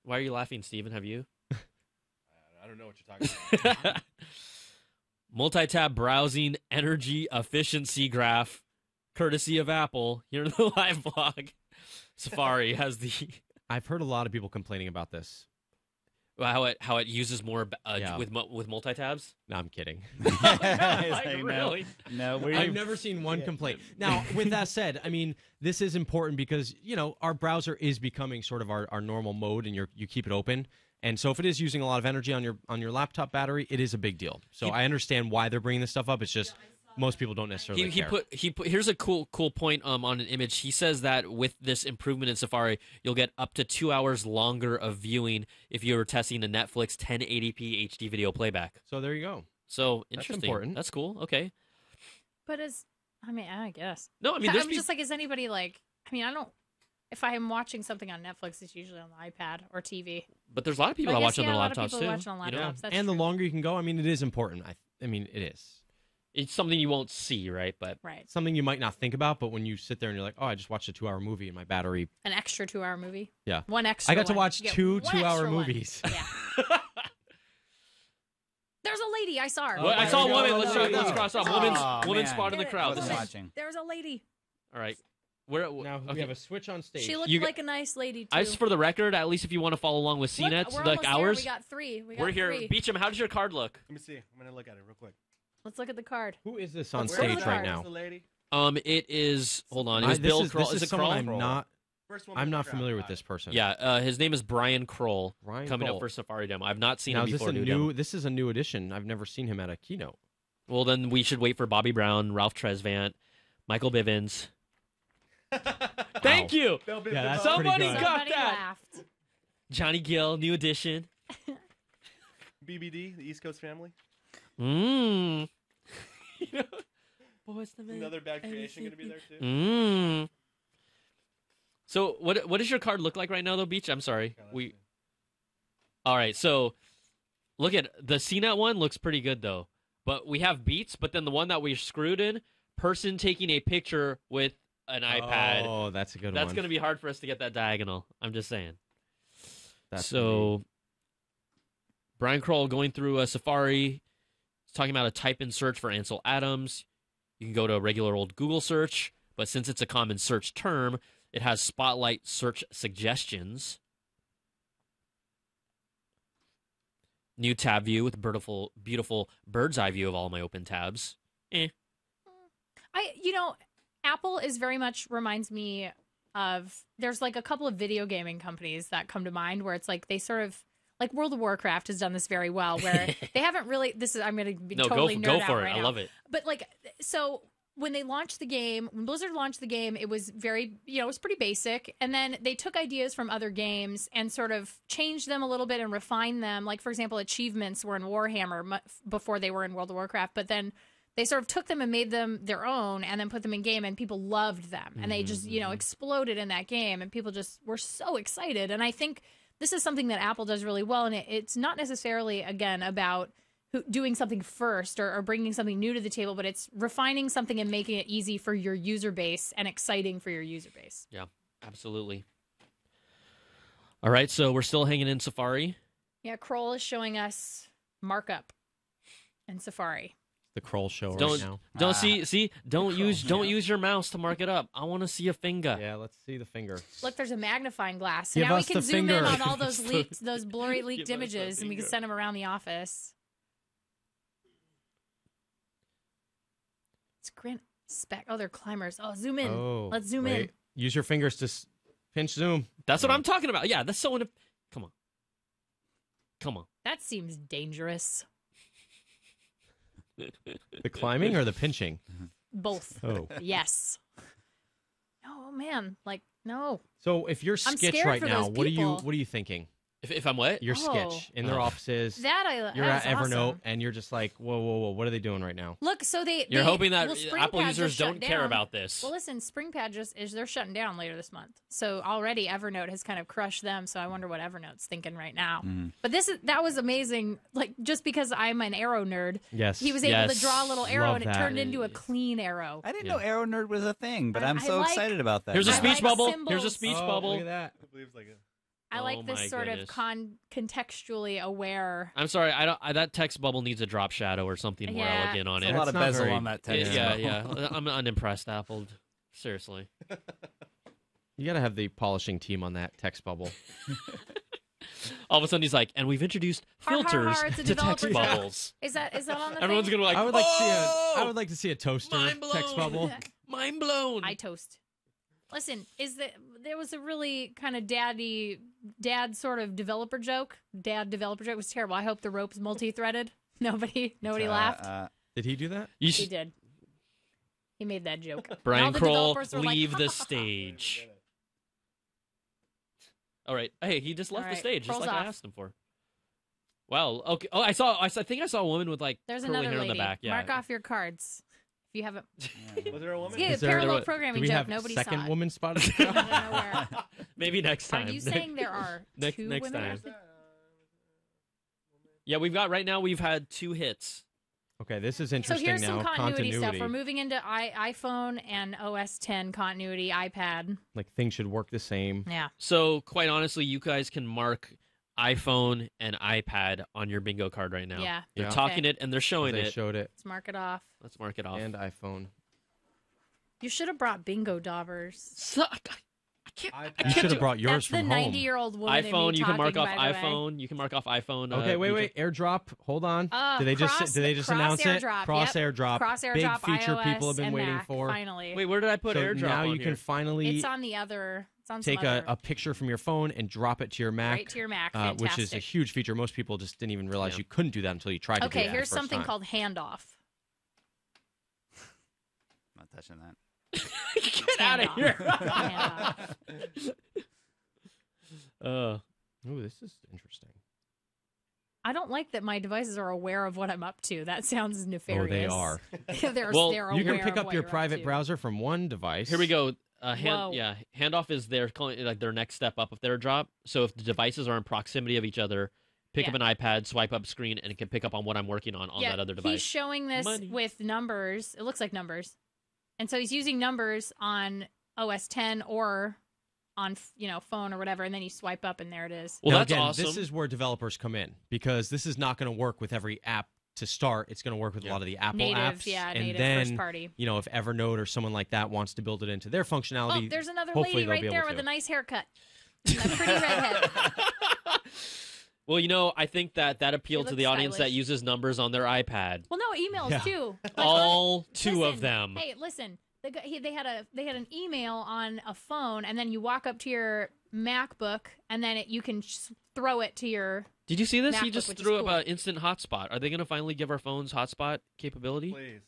Why are you laughing, Steven? Have you? I don't know what you're talking about. Multi-tab browsing energy efficiency graph, courtesy of Apple. Here in the live blog. Safari has the I've heard a lot of people complaining about this. how it uses more Yeah. with multi-tabs. No, I'm kidding. Like, no. really? No, I've never seen one complaint. Now, with that said, I mean, this is important because, you know, our browser is becoming sort of our normal mode and you keep it open. And so if it is using a lot of energy on your laptop battery, it is a big deal. So I understand why they're bringing this stuff up. It's just most people don't necessarily care. He put here's a cool point on an image. He says that with this improvement in Safari, you'll get up to 2 hours longer of viewing if you were testing a Netflix 1080p HD video playback. So there you go. So That's interesting. important. That's cool. Okay. But I guess. No, I mean, there's I'm just like, is anybody like, I mean, I don't, if I am watching something on Netflix, it's usually on the iPad or TV. But there's a lot of people But I that guess, watch on yeah, their a lot of laptops people too. watch on you know? laptops. That's and the true. longer you can go, I mean, it is important. I mean, it is. It's something you won't see, right? But Right. Something you might not think about, but when you sit there and you're like, oh, I just watched a 2-hour movie and my battery. An extra 2-hour movie. Yeah. One extra I got to one. watch You get two one 2-hour extra one. movies. Yeah. There's a lady. I saw her. Well, I saw a woman. Let's cross off. Woman man. spot in the crowd. Wasn't watching. There was a lady. All right. We're, Now we okay. have a switch on stage. She looked You- like a nice lady, too. Just for the record, at least if you want to follow along with Look, CNET, we're like almost there. ours, We got three. we're here. Three. Beecham, how does your card look? Let me see. I'm gonna look at it real quick. Let's look at the card. Who is this on Let's go to stage the right card. now? The lady. It is. Hold on. It was This Bill is- Kroll. this Is is it someone Kroll? I'm not. First one. I'm in the not crowd. familiar with Got this it. person. Yeah, his name is Brian Kroll. Brian coming Kroll. up for Safari demo. I've not seen Now him is this before. a new new? demo. This is a new addition. I've never seen him at a keynote. Well, then we should wait for Bobby Brown, Ralph Tresvant, Michael Bivens. Thank you. Yeah, that's Somebody pretty good. got Somebody that. laughed. Johnny Gill, new edition. BBD, the East Coast family. Mmm. Boys the man. Another bad creation going to be there too. Mmm. So what does your card look like right now, though, Beach? I'm sorry. All right, so look at the CNET one looks pretty good, though. But we have Beats, but then the one that we screwed in, person taking a picture with an iPad. Oh, that's a good one. That's going to be hard for us to get that diagonal. I'm just saying. That's so Brian Kroll going through a Safari. He's talking about a type-in search for Ansel Adams. You can go to a regular old Google search, but since it's a common search term, it has Spotlight search suggestions. New tab view with beautiful bird's eye view of all my open tabs. Apple is very much reminds me of, there's like a couple of video gaming companies that come to mind where it's like they sort of, like World of Warcraft has done this very well, where they haven't really, I'm going to be totally nerd out right now. I love it. But like, so when they launched the game, when Blizzard launched the game, it was very, it was pretty basic. And then they took ideas from other games and sort of changed them a little bit and refined them. Like, for example, achievements were in Warhammer before they were in World of Warcraft. But then they sort of took them and made them their own and then put them in game, and people loved them. And they just, exploded in that game, and people just were so excited. And I think this is something that Apple does really well. And it's not necessarily, again, about doing something first or bringing something new to the table, but it's refining something and making it easy for your user base and exciting for your user base. Yeah, absolutely. All right, so we're still hanging in Safari. Yeah, Kroll is showing us markup in Safari. The Kroll show right now. Don't use your mouse to mark it up. I want to see a finger. Yeah, let's see the finger. Look, there's a magnifying glass. Give Now we us can the zoom in finger. on all those those blurry leaked images, and we can send them around the office. It's grand spec. Oh, they're climbers. Oh, zoom in. Oh, Let's zoom in. Use your fingers to pinch zoom. That's what I'm talking about. Yeah, that's so. Come on. That seems dangerous. The climbing or the pinching? Both. Oh. Yes. Oh man, no. So if you're I'm Sketch scared right for now, those what are people. you thinking? If I'm what? You're Sketch in their offices. You're at that's Evernote, awesome. and you're just like, whoa, what are they doing right now? Look, so You're hoping that Springpad Apple users just shut don't care down. about this. Well, listen, Springpad they're shutting down later this month. So already Evernote has kind of crushed them. So I wonder what Evernote's thinking right now. But that was amazing. Like, just because I'm an arrow nerd, yes, he was able to draw a little arrow, Love and it that. turned into a clean arrow. I didn't know Arrow Nerd was a thing, but I'm so excited about that. Here's a now. speech bubble. symbols. Here's a speech bubble. Look at that. I believe it's like a... I like Oh this my sort goodness. of contextually aware. I'm sorry. That text bubble needs a drop shadow or something more Yeah. elegant on There's it. a lot of That's not bezel very- on that text. Yeah. I'm unimpressed, Apple. Seriously. You got to have the polishing team on that text bubble. All of a sudden, he's like, and we've introduced filters it's a to text developer joke. bubbles. Is that on the Everyone's thing? gonna be like, I would like to see a toaster Mind blown. text bubble. Mind blown. I toast. Listen, there was a really kind of dad sort of developer joke. Dad developer joke was terrible. I hope the rope's multi-threaded. Nobody laughed. Did he do that? He did. He made that joke. And all Brian the Kroll, developers were like, leave "Ha, the ha, ha, ha." stage. All right. Hey, he just left All the right, stage, just Kroll's like I off. asked him for. Wow. Okay. Oh, I think I saw a woman with like There's curly another hair lady. in the back. Yeah. Mark off your cards if you haven't. Was there a woman? Yeah, Is there- parallel do programming we joke. have Nobody second saw it. woman spotted? I don't know where. Maybe next time. Are you saying there are next two next women? time. Yeah, we've had 2 hits. Okay, this is So interesting here's now. some continuity stuff. We're moving into iPhone and OS 10 continuity, iPad. Like things should work the same. Yeah. So quite honestly, you guys can mark iPhone and iPad on your bingo card right now. Yeah. They're Yeah. talking Okay. it and they're showing They it. showed it. Let's mark it off. Let's mark it off. And iPhone. You should have brought bingo daubers. You should have brought yours That's from the home. 90-year-old woman in me iPhone, you can mark talking, off by the way. iPhone. You can mark off iPhone. Okay, wait. AirDrop. Hold on. Did they just announce it? AirDrop, Cross yep. AirDrop. Cross Big AirDrop, feature iOS people have been and waiting Mac, for. Finally. Wait, where did I put so AirDrop now on you here? can finally It's on the other. It's on some take other. a picture from your phone and drop it to your Mac. Right to your Mac. which is a Fantastic. huge feature. Most people just didn't even realize you couldn't do that until you tried to do Okay, that here's the first something time. called handoff. I'm not touching that. Get out of here. Ooh, this is interesting. I don't like that my devices are aware of what I'm up to. That sounds nefarious. Oh, they are. they're You can aware pick of up what your you're up private to. browser from one device. Here we go. Whoa. Handoff is their next step up of their drop. So if the devices are in proximity of each other, pick up an iPad, swipe up screen, and it can pick up on what I'm working on that other device. He's showing this with numbers. It looks like numbers. And so he's using numbers on OS 10 or on phone or whatever, and then you swipe up and there it is. Well, now, that's again, awesome. This is where developers come in because this is not going to work with every app to start. It's going to work with a lot of the Apple apps. And native then, first party. If Evernote or someone like that wants to build it into their functionality, there's another hopefully lady right they'll be there able with to. a nice haircut. A pretty redhead. Well, I think that appealed She to the looks audience that stylish. uses numbers on their iPad. Well, no, emails too. All two of Listen, them. Hey, listen. They had an email on a phone, and then you walk up to your MacBook, and then you can throw it to your. Did you see this? He MacBook, just which is threw cool. up an instant hotspot. Are they going to finally give our phones hotspot capability? Please.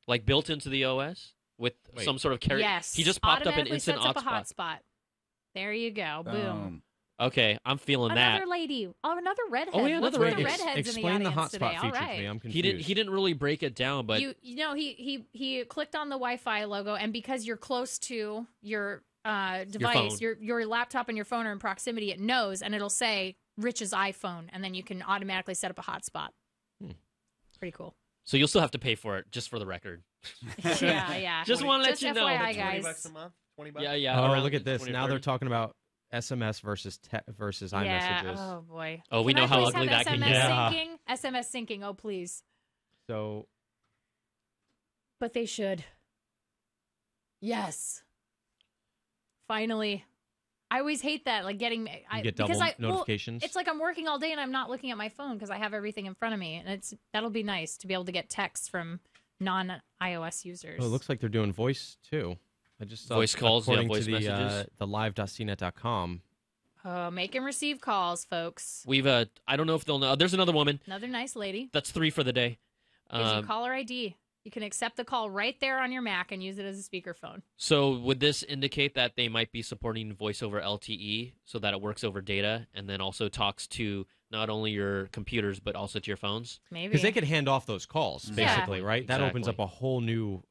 Like built into the OS with some sort of carry? Yes. He just popped up an Automatically instant sets up a hotspot. hotspot. There you go. Boom. Okay, I'm feeling Another that. lady. Oh, another redhead. Oh, yeah, What's another with the redhead. redheads Explain in the the audience hotspot today? All feature right. to me. I'm confused. He didn't really break it down, but he clicked on the Wi-Fi logo, and because you're close to your device, phone. your laptop and your phone are in proximity, it knows, and it'll say Rich's iPhone, and then you can automatically set up a hotspot. It's pretty cool. so you'll still have to pay for it, just for the record. Yeah. Just want to let you know. FYI, $20 guys. a month? $20? Yeah. Oh, around look at this. 20 or Now they're 30. talking about SMS versus versus Yeah. iMessages. Oh boy. Oh, we Can know I how please ugly have that can SMS get. Yeah. syncing? SMS syncing. Oh please. So But they should. Yes. Finally. I always hate that, like getting you get double notifications. it's like I'm working all day and I'm not looking at my phone because I have everything in front of me, and that'll be nice to be able to get texts from non-iOS users. Oh, it looks like they're doing voice too. I just saw Voice calls, yeah, according voice to the messages. the live.cnet.com. Oh, make and receive calls, folks. We've I don't know if they'll know. There's another woman. Another nice lady. That's 3 for the day. Gives you caller ID. You can accept the call right there on your Mac and use it as a speakerphone. So would this indicate that they might be supporting voice over LTE so that it works over data and then also talks to not only your computers but also to your phones? Maybe. Because they could hand off those calls, basically, Yeah. right? That opens Exactly. up a whole new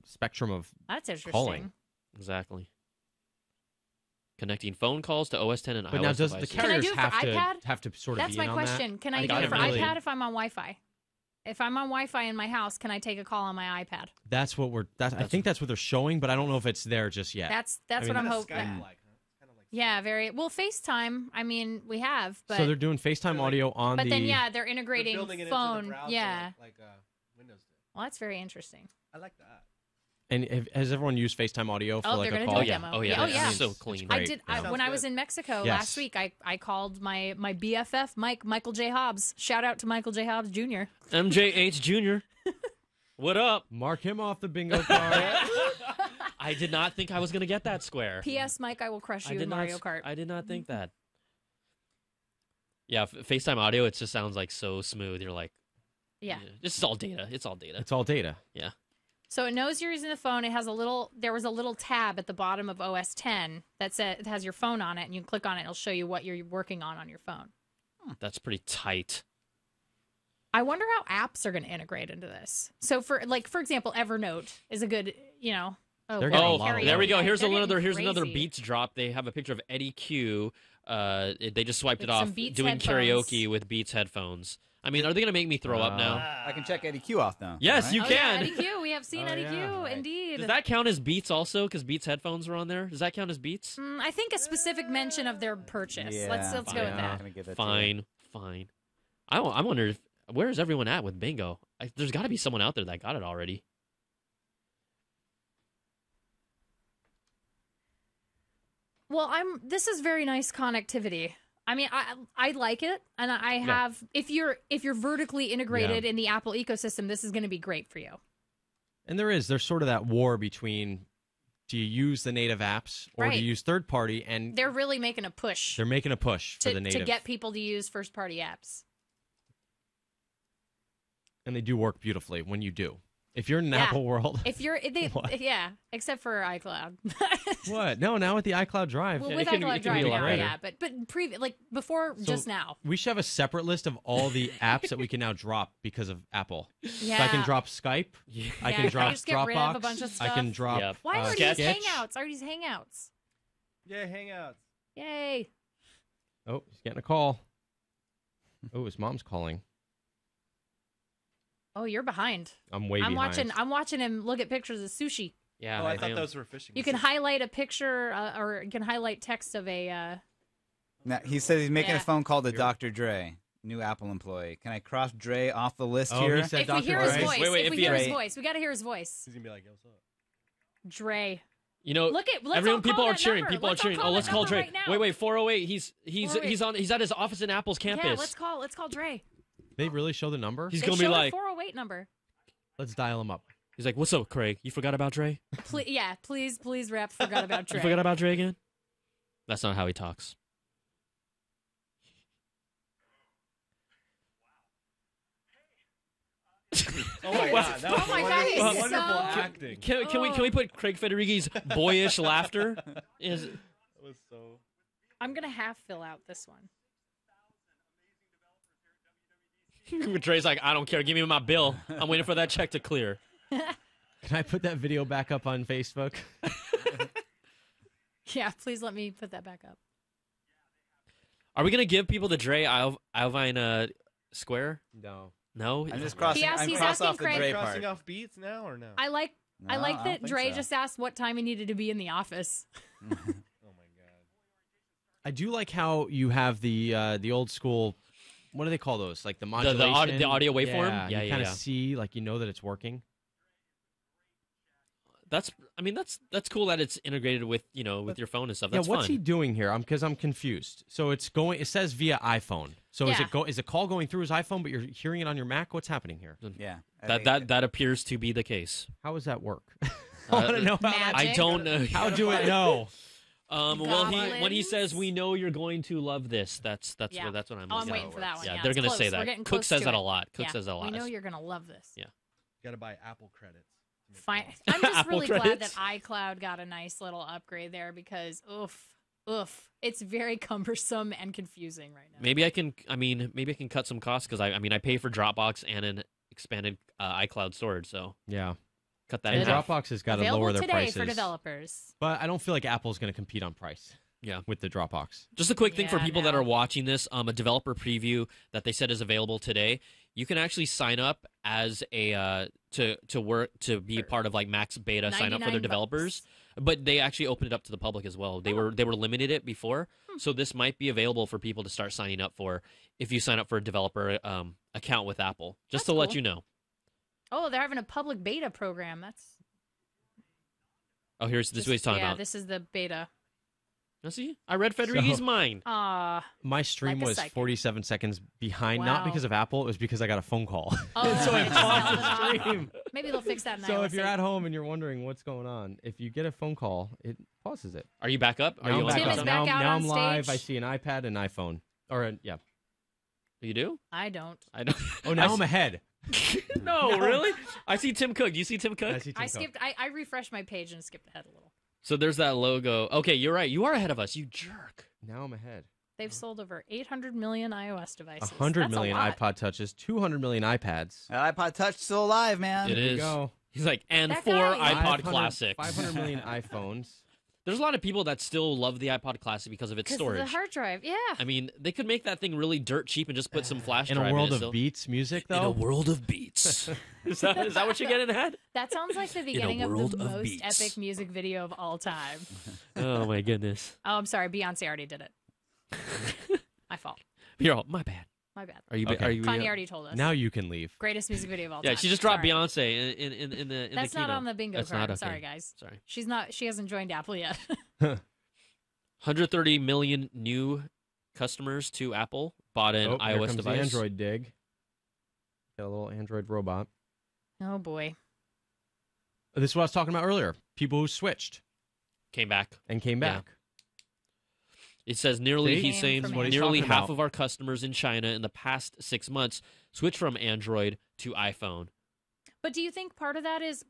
spectrum of That's interesting. calling. Exactly. Connecting phone calls to OS 10 and But iOS now, does the devices. Can I do carriers it for have iPad? to sort of That's be my in on question. that? Can I do got it it for really. iPad if I'm on Wi-Fi? If I'm on Wi-Fi in my house, can I take a call on my iPad? That's what we're. I think that's what they're showing, but I don't know if it's there just yet. That's I mean, what I'm Kinda hoping. Skype-like, huh? Kinda like Yeah, very well. FaceTime. I mean, we have, but so they're doing FaceTime audio on but the. then they're They're integrating building it phone. into the browser Yeah. like Windows did. Well, that's very interesting. I like that. And has everyone used FaceTime audio for Oh, like they're a gonna call? do a demo. Oh, yeah. Oh, It's yeah. so It's clean. great. I did Yeah. when I was in Mexico Yes. last week. I called my BFF Michael J. Hobbs. Shout out to Michael J. Hobbs Jr. MJH Jr. What up? Mark him off the bingo card. I did not think I was going to get that square. P.S. Mike, I will crush I you did in Mario not, Kart. I did not think that. Yeah, FaceTime audio, it just sounds like so smooth. You're like, Yeah. this is all data. It's all data. It's all data. Yeah. So it knows you're using the phone. It has there was a little tab at the bottom of OS 10 that says it has your phone on it, and you can click on it. It'll show you what you're working on your phone. That's pretty tight. I wonder how apps are going to integrate into this. So for example, Evernote is a good, They're boy, getting a Oh, lot of there we go. karaoke. Here's They're another. getting Here's another crazy. Beats drop. They have a picture of Eddie Q. They just swiped it With some off Beats doing headphones. karaoke with Beats headphones. I mean, are they gonna make me throw up now? I can check Eddie Q off now. Yes, right? you Oh, can. yeah, Eddie Q. We have seen Oh, Eddie yeah. Q. Right. Indeed. Does that count as Beats also? Because Beats headphones were on there. Does that count as Beats? I think a specific mention of their purchase. Yeah, Let's go fine. with I'm that. gonna give that to you. Fine. I wonder where is everyone at with bingo? There's got to be someone out there that got it already. Well, this is very nice connectivity. I mean, I like it, and I have. If you're vertically integrated in the Apple ecosystem, this is going to be great for you. And there's sort of that war between do you use the native apps or do Right. you use third party? And They're really making a push they're making a push for the to native. get people to use first party apps. And they do work beautifully when you do. If you're in an Yeah. Apple world. If you're, yeah, except for iCloud. What? No, now with the iCloud Drive. Well, Yeah, with it can iCloud be Drive a lot now, better. yeah, but before So just now. We should have a separate list of all the apps that we can now drop because of Apple. Yeah. So I can drop Skype. I can drop just get Dropbox. rid of a bunch of I stuff? can drop. Yep. Why are Sketch. these Hangouts? Are these Hangouts? Yeah, Hangouts. Yay! Oh, he's getting a call. Oh, his mom's calling. Oh, you're behind. I'm way behind. I'm watching him look at pictures of sushi. Yeah, Oh, I thought those were fishing. You can highlight a picture, or you can highlight text of a. Now, he says he's making Yeah. a phone call to Dr. Dre, new Apple employee. Can I cross Dre off the list here? He said If we Dr. hear his Dre. voice, Wait, if if we he- hear his Dre. voice, we got to hear his voice. He's gonna be like, "Yo, what's up?" Dre. You know, Let's everyone, all people call are that cheering. number. People are Let's all cheering. call Oh, that let's call number Dre. right now. Wait, 408. He's 408. he's at his office in Apple's campus. Yeah, let's call Dre. They really show the number? He's They gonna be showed a like, 408 number. Let's dial him up. he's like, what's up, Craig? You forgot about Dre? Please, rap. Forgot about Dre. You forgot about Dre again? That's not how he talks. Oh my god, that was Oh my God, he's wonderful so- acting. Can we put Craig Federighi's boyish laughter? Is That was so. I'm gonna half fill out this one. Dre's like, I don't care. Give me my bill. I'm waiting for that check to clear. Can I put that video back up on Facebook? Yeah, please let me put that back up. Are we gonna give people the Dre Alvine Square? No. No. I'm just crossing. He's cross asking off the Craig- Dre Crossing part. off beats now or no? I like No, I don't that think Dre so. just asked what time he needed to be in the office. Oh my god. I do like how you have the old school. What do they call those? Like the modulation, the audio waveform? Yeah, you kind of yeah. see, like you know that it's working. That's cool that it's integrated with with your phone and stuff. That's yeah, what's fun. he doing here? Because I'm confused. So it's going. It says via iPhone. So Yeah. is a call going through his iPhone, but you're hearing it on your Mac? What's happening here? Yeah. I That think that appears to be the case. How does that work? I want to know how that. I don't know. How do it know? Well, when he says we know you're going to love this, that's Yeah. what I'm. Oh, I'm looking waiting for that one. Yeah, Yeah, they're it's gonna close. say We're that. getting Cook close says to that it. a lot. Cook Yeah, says that a lot. We know you're gonna love this. Yeah. Gotta buy Apple credits. Fine. I'm just Apple really glad credits. that iCloud got a nice little upgrade there because it's very cumbersome and confusing right now. Maybe I can cut some costs because I pay for Dropbox and an expanded iCloud storage, so Yeah. cut that And in half. Dropbox has got to Available lower their today prices. for developers. But I don't feel like Apple's going to compete on price. Yeah. With the Dropbox. Just a quick thing for Yeah, people that no. are watching this, a developer preview that they said is available today. You can actually sign up as a to be a part of like max beta, sign up for their $99. developers. But they actually opened it up to the public as well. They were limited it before, so this might be available for people to start signing up for if you sign up for a developer account with Apple. Just That's to let cool. you know. Oh, they're having a public beta program. That's Oh, this is what he's talking about. this is the beta. Now, see, I read Federighi's mind. My stream Like a was psychic. 47 seconds behind, not Wow. because of Apple. It was because I got a phone call. Oh, And so they I just paused held it the off. stream. Maybe they'll fix that in So iOS if you're 8. at home and you're wondering what's going on, if you get a phone call, it pauses it. Are you back up? Are Now you I'm on back Tim up. is up? back Now, out now on I'm live. I stage. see an iPad and iPhone. Yeah. You do? I don't. I don't. Oh, now I'm ahead. No, really? I see Tim Cook. Do you see Tim Cook? I see Tim I Cook. skipped. I refreshed my page and skipped ahead a little. So there's that logo. Okay, you're right. You are ahead of us. You jerk. Now I'm ahead. They've sold over 800 million iOS devices. 100 That's million a lot. iPod touches, 200 million iPads. That iPod Touch still alive, man. It There you is. go. He's like, and That 4 guy- iPod 500 Classics. 500 million iPhones. There's a lot of people that still love the iPod Classic because of its 'Cause of storage. the hard drive. Yeah. I mean, they could make that thing really dirt cheap and just put some flash In drive a world it of still. Beats music, though. In a world of beats. is that what you're getting at? That sounds like the beginning of world the of most beats. epic music video of all time. Oh my goodness. Oh, I'm sorry. Beyonce already did it. My fault. You're all, my bad. My bad. Are you? Okay. Are you? Connie already told us. Now you can leave. Greatest music video of all Yeah, time. she just dropped Sorry. Beyonce in the. In That's the not keynote. on the bingo That's card. not okay. Sorry, guys. Sorry. She's not. She hasn't joined Apple yet. 130 million new customers to Apple bought an Here iOS comes device. the Android dig. Got a little Android robot. Oh boy. This is what I was talking about earlier. People who switched Came back. and came Yeah. back. It says nearly. See? He's saying Came from Android. nearly He's talking half about. of our customers in China in the past 6 months switched from Android to iPhone. But do you think part of that is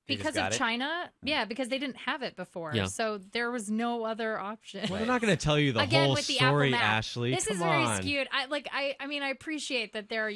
because of got it? China? Yeah, because they didn't have it before. Yeah. So there was no other option. Well, they're not going to tell you the Again, whole with the story, Apple Map. Ashley. This Come is very on. skewed. I mean, I appreciate that they're,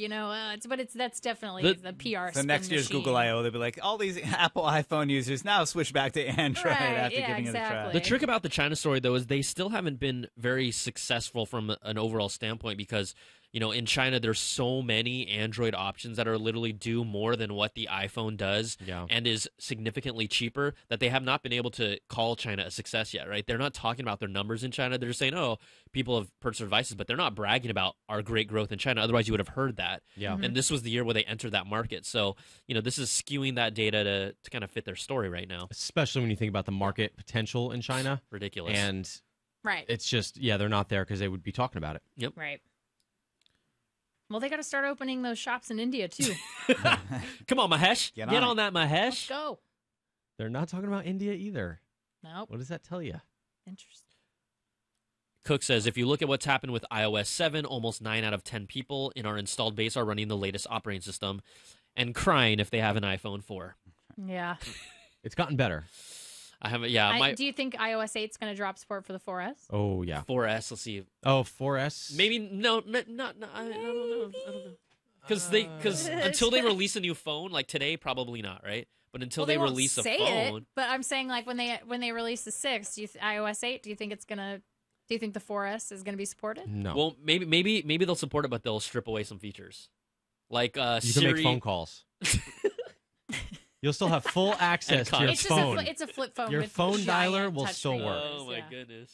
that's definitely the PR. So spin next year's machine. Google I/O, they'll be like, all these Apple iPhone users now switch back to Android after giving it a try. The trick about the China story, though, is they still haven't been very successful from an overall standpoint because, in China, there's so many Android options that are literally do more than what the iPhone does and is significantly cheaper that they have not been able to call China a success yet, right? They're not talking about their numbers in China. They're just saying, oh, people have purchased devices, but they're not bragging about our great growth in China. Otherwise, you would have heard that. Yeah. And this was the year where they entered that market. So, this is skewing that data to kind of fit their story right now. Especially when you think about the market potential in China. Ridiculous. And right. It's just, they're not there because they would be talking about it. Yep. Right. Well, they got to start opening those shops in India, too. Come on, Mahesh. Get on on that, Mahesh. Let's go. They're not talking about India either. Nope. What does that tell you? Interesting. Cook says, if you look at what's happened with iOS 7, almost 9 out of 10 people in our installed base are running the latest operating system and crying if they have an iPhone 4. Yeah. It's gotten better. I haven't, yeah. Do you think iOS 8 is going to drop support for the 4S? Oh, yeah. 4S, let's see. Oh, 4S? Maybe, no, not, I don't know. Because until they release a new phone, like today, probably not, right? But until they won't release a say phone. It, but I'm saying, like, when they release the 6, iOS 8, do you think the 4S is going to be supported? No. Well, maybe they'll support it, but they'll strip away some features. Like you Siri. can make phone calls. You'll still have full access to your phone. It's a flip phone. Your with phone dialer giant will touch still screen. work. Oh, my goodness.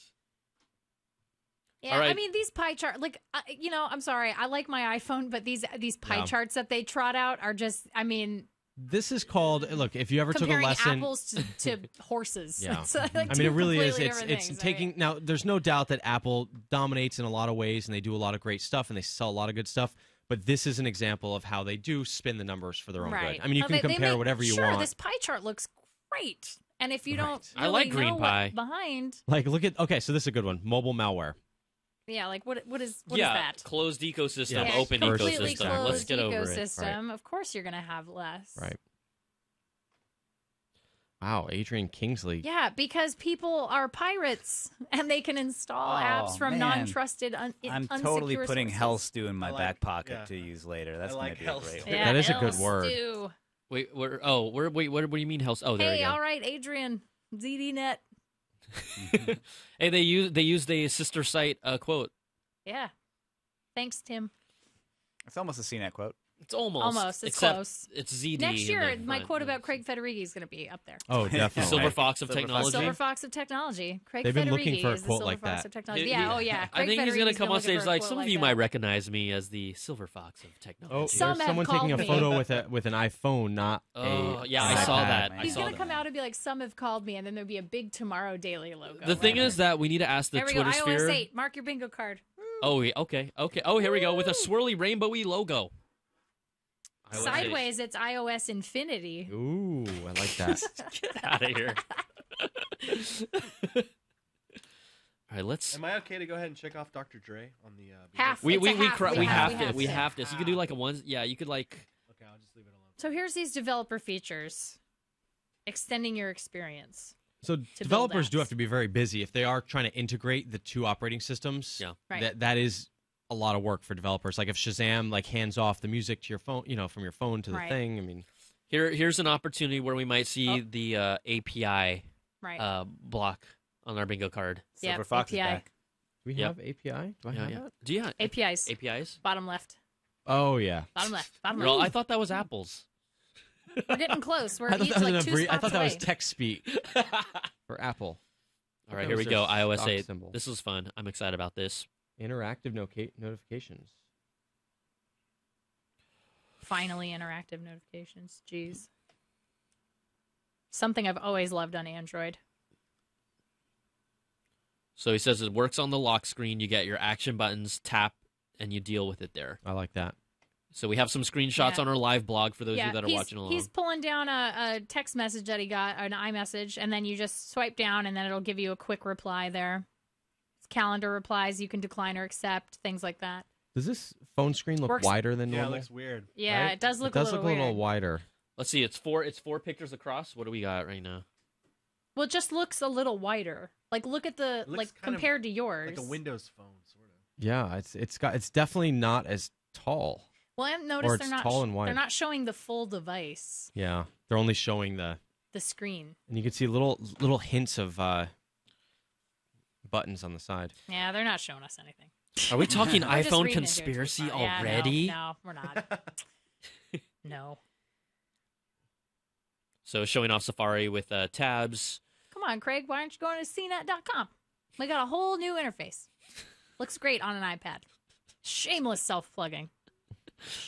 Yeah, All right. I mean, these pie charts, like, I'm sorry, I like my iPhone, but these pie charts that they trot out are just, I mean... This is called, look, if you ever took a comparing lesson... apples to horses. Yeah. It's like I mean, it really is. completely different It's things, taking... right? Now, there's no doubt that Apple dominates in a lot of ways, and they do a lot of great stuff, and they sell a lot of good stuff. But this is an example of how they do spin the numbers for their own good. I mean, you can compare whatever you want. Sure, this pie chart looks great. And if you don't really I like green know pie. what's behind... Like, look at... Okay, so this is a good one. Mobile malware. Yeah, like, what is yeah, that? Closed ecosystem, Yeah, open completely ecosystem. closed Let's get over it. ecosystem. Of course you're going to have less. Right. Wow, Adrian Kingsley. Yeah, because people are pirates and they can install apps from man. non-trusted, I'm unsecure totally putting sources. hell stew in my like- back pocket yeah. to use later. That's I going like to be a hell great stew. one. Yeah, That is a hell good word. stew. Wait, what do you mean health? Oh, there Hey, we go. all right, Adrian, ZDNet. Hey, they used a sister site quote. Yeah. Thanks, Tim. It's almost a CNET quote. It's almost. Almost. It's except close. It's ZD. Next in year, the my front. quote about Craig Federighi is going to be up there. Oh, definitely. Silver Fox of Silver Fox. technology. Silver Fox of technology. Craig They've been Federighi looking for a is the quote Silver like Fox that. of technology. He- Yeah, oh yeah. I Craig think he's going to Federighi's come been on stage looking for a like quote some of like you that. might recognize me as the Silver Fox of Oh, technology. Some there's have someone called taking a me. photo with an iPhone, not Oh, a yeah, I iPad. saw that. man. I He's saw going to that. come out and be like, some have called me, and then there'll be a big Tomorrow Daily logo. The thing right? is that we need to ask the There we go. Twitter iOS sphere. 8. Mark your bingo card. Oh, okay. Oh, here we go with a swirly rainbowy logo. iOS 8. Sideways, it's iOS Infinity. Ooh, I like that. Get out of here. All right, let's. Am I okay to go ahead and check off Dr. Dre on the? Half. We It's a we half. cra- We we have- have we to. We have have to. So you could do like a one. Yeah, you could like. Okay, I'll just leave it alone. So here's these developer features. Extending your experience. So build developers do apps. have to be very busy if they are trying to integrate the two operating systems. Yeah. Right. That is a lot of work for developers. Like if Shazam like hands off the music to your phone, from your phone to the Right. thing. I mean, Here's an opportunity where we might see the API Right. block on our bingo card. Yep, Silver Fox is API. back. do we Yep. have API? Do I Yeah, have yeah. that? Do you? APIs. APIs? Bottom left. Oh yeah. Bottom left. Bottom Girl, I left. thought that was Apple's. We're getting close. We're I thought each that was like an two I spots thought that was away. text speak for Apple. All right, That here we was go. their iOS stock 8. symbol. This is fun. I'm excited about this. Interactive notifications. Finally, interactive notifications. Jeez. Something I've always loved on Android. So he says it works on the lock screen. You get your action buttons, tap, and you deal with it there. I like that. So we have some screenshots Yeah. on our live blog for those of you that are he's, watching along. He's pulling down a text message that he got, an iMessage, and then you just swipe down, and then it'll give you a quick reply there. It's calendar replies you can decline or accept, things like that. Does this phone screen look Works- wider than Yeah, it normal? looks weird. Yeah, Right? it does look it does a little look a little weird. wider. Let's see. It's four pictures across. What do we got right now? Well, it just looks a little wider. Like, look at the compared to yours. Like a Windows phone, sort of. Yeah, it's definitely not as tall. Well, I've noticed it's tall and wide. they're not showing the full device. Yeah, they're only showing the screen. And you can see little hints of buttons on the side. Yeah, they're not showing us anything. Are we talking iPhone conspiracy already? Yeah, no, we're not. No. So showing off Safari with tabs. Come on, Craig. Why aren't you going to CNET.com? We got a whole new interface. Looks great on an iPad. Shameless self-plugging.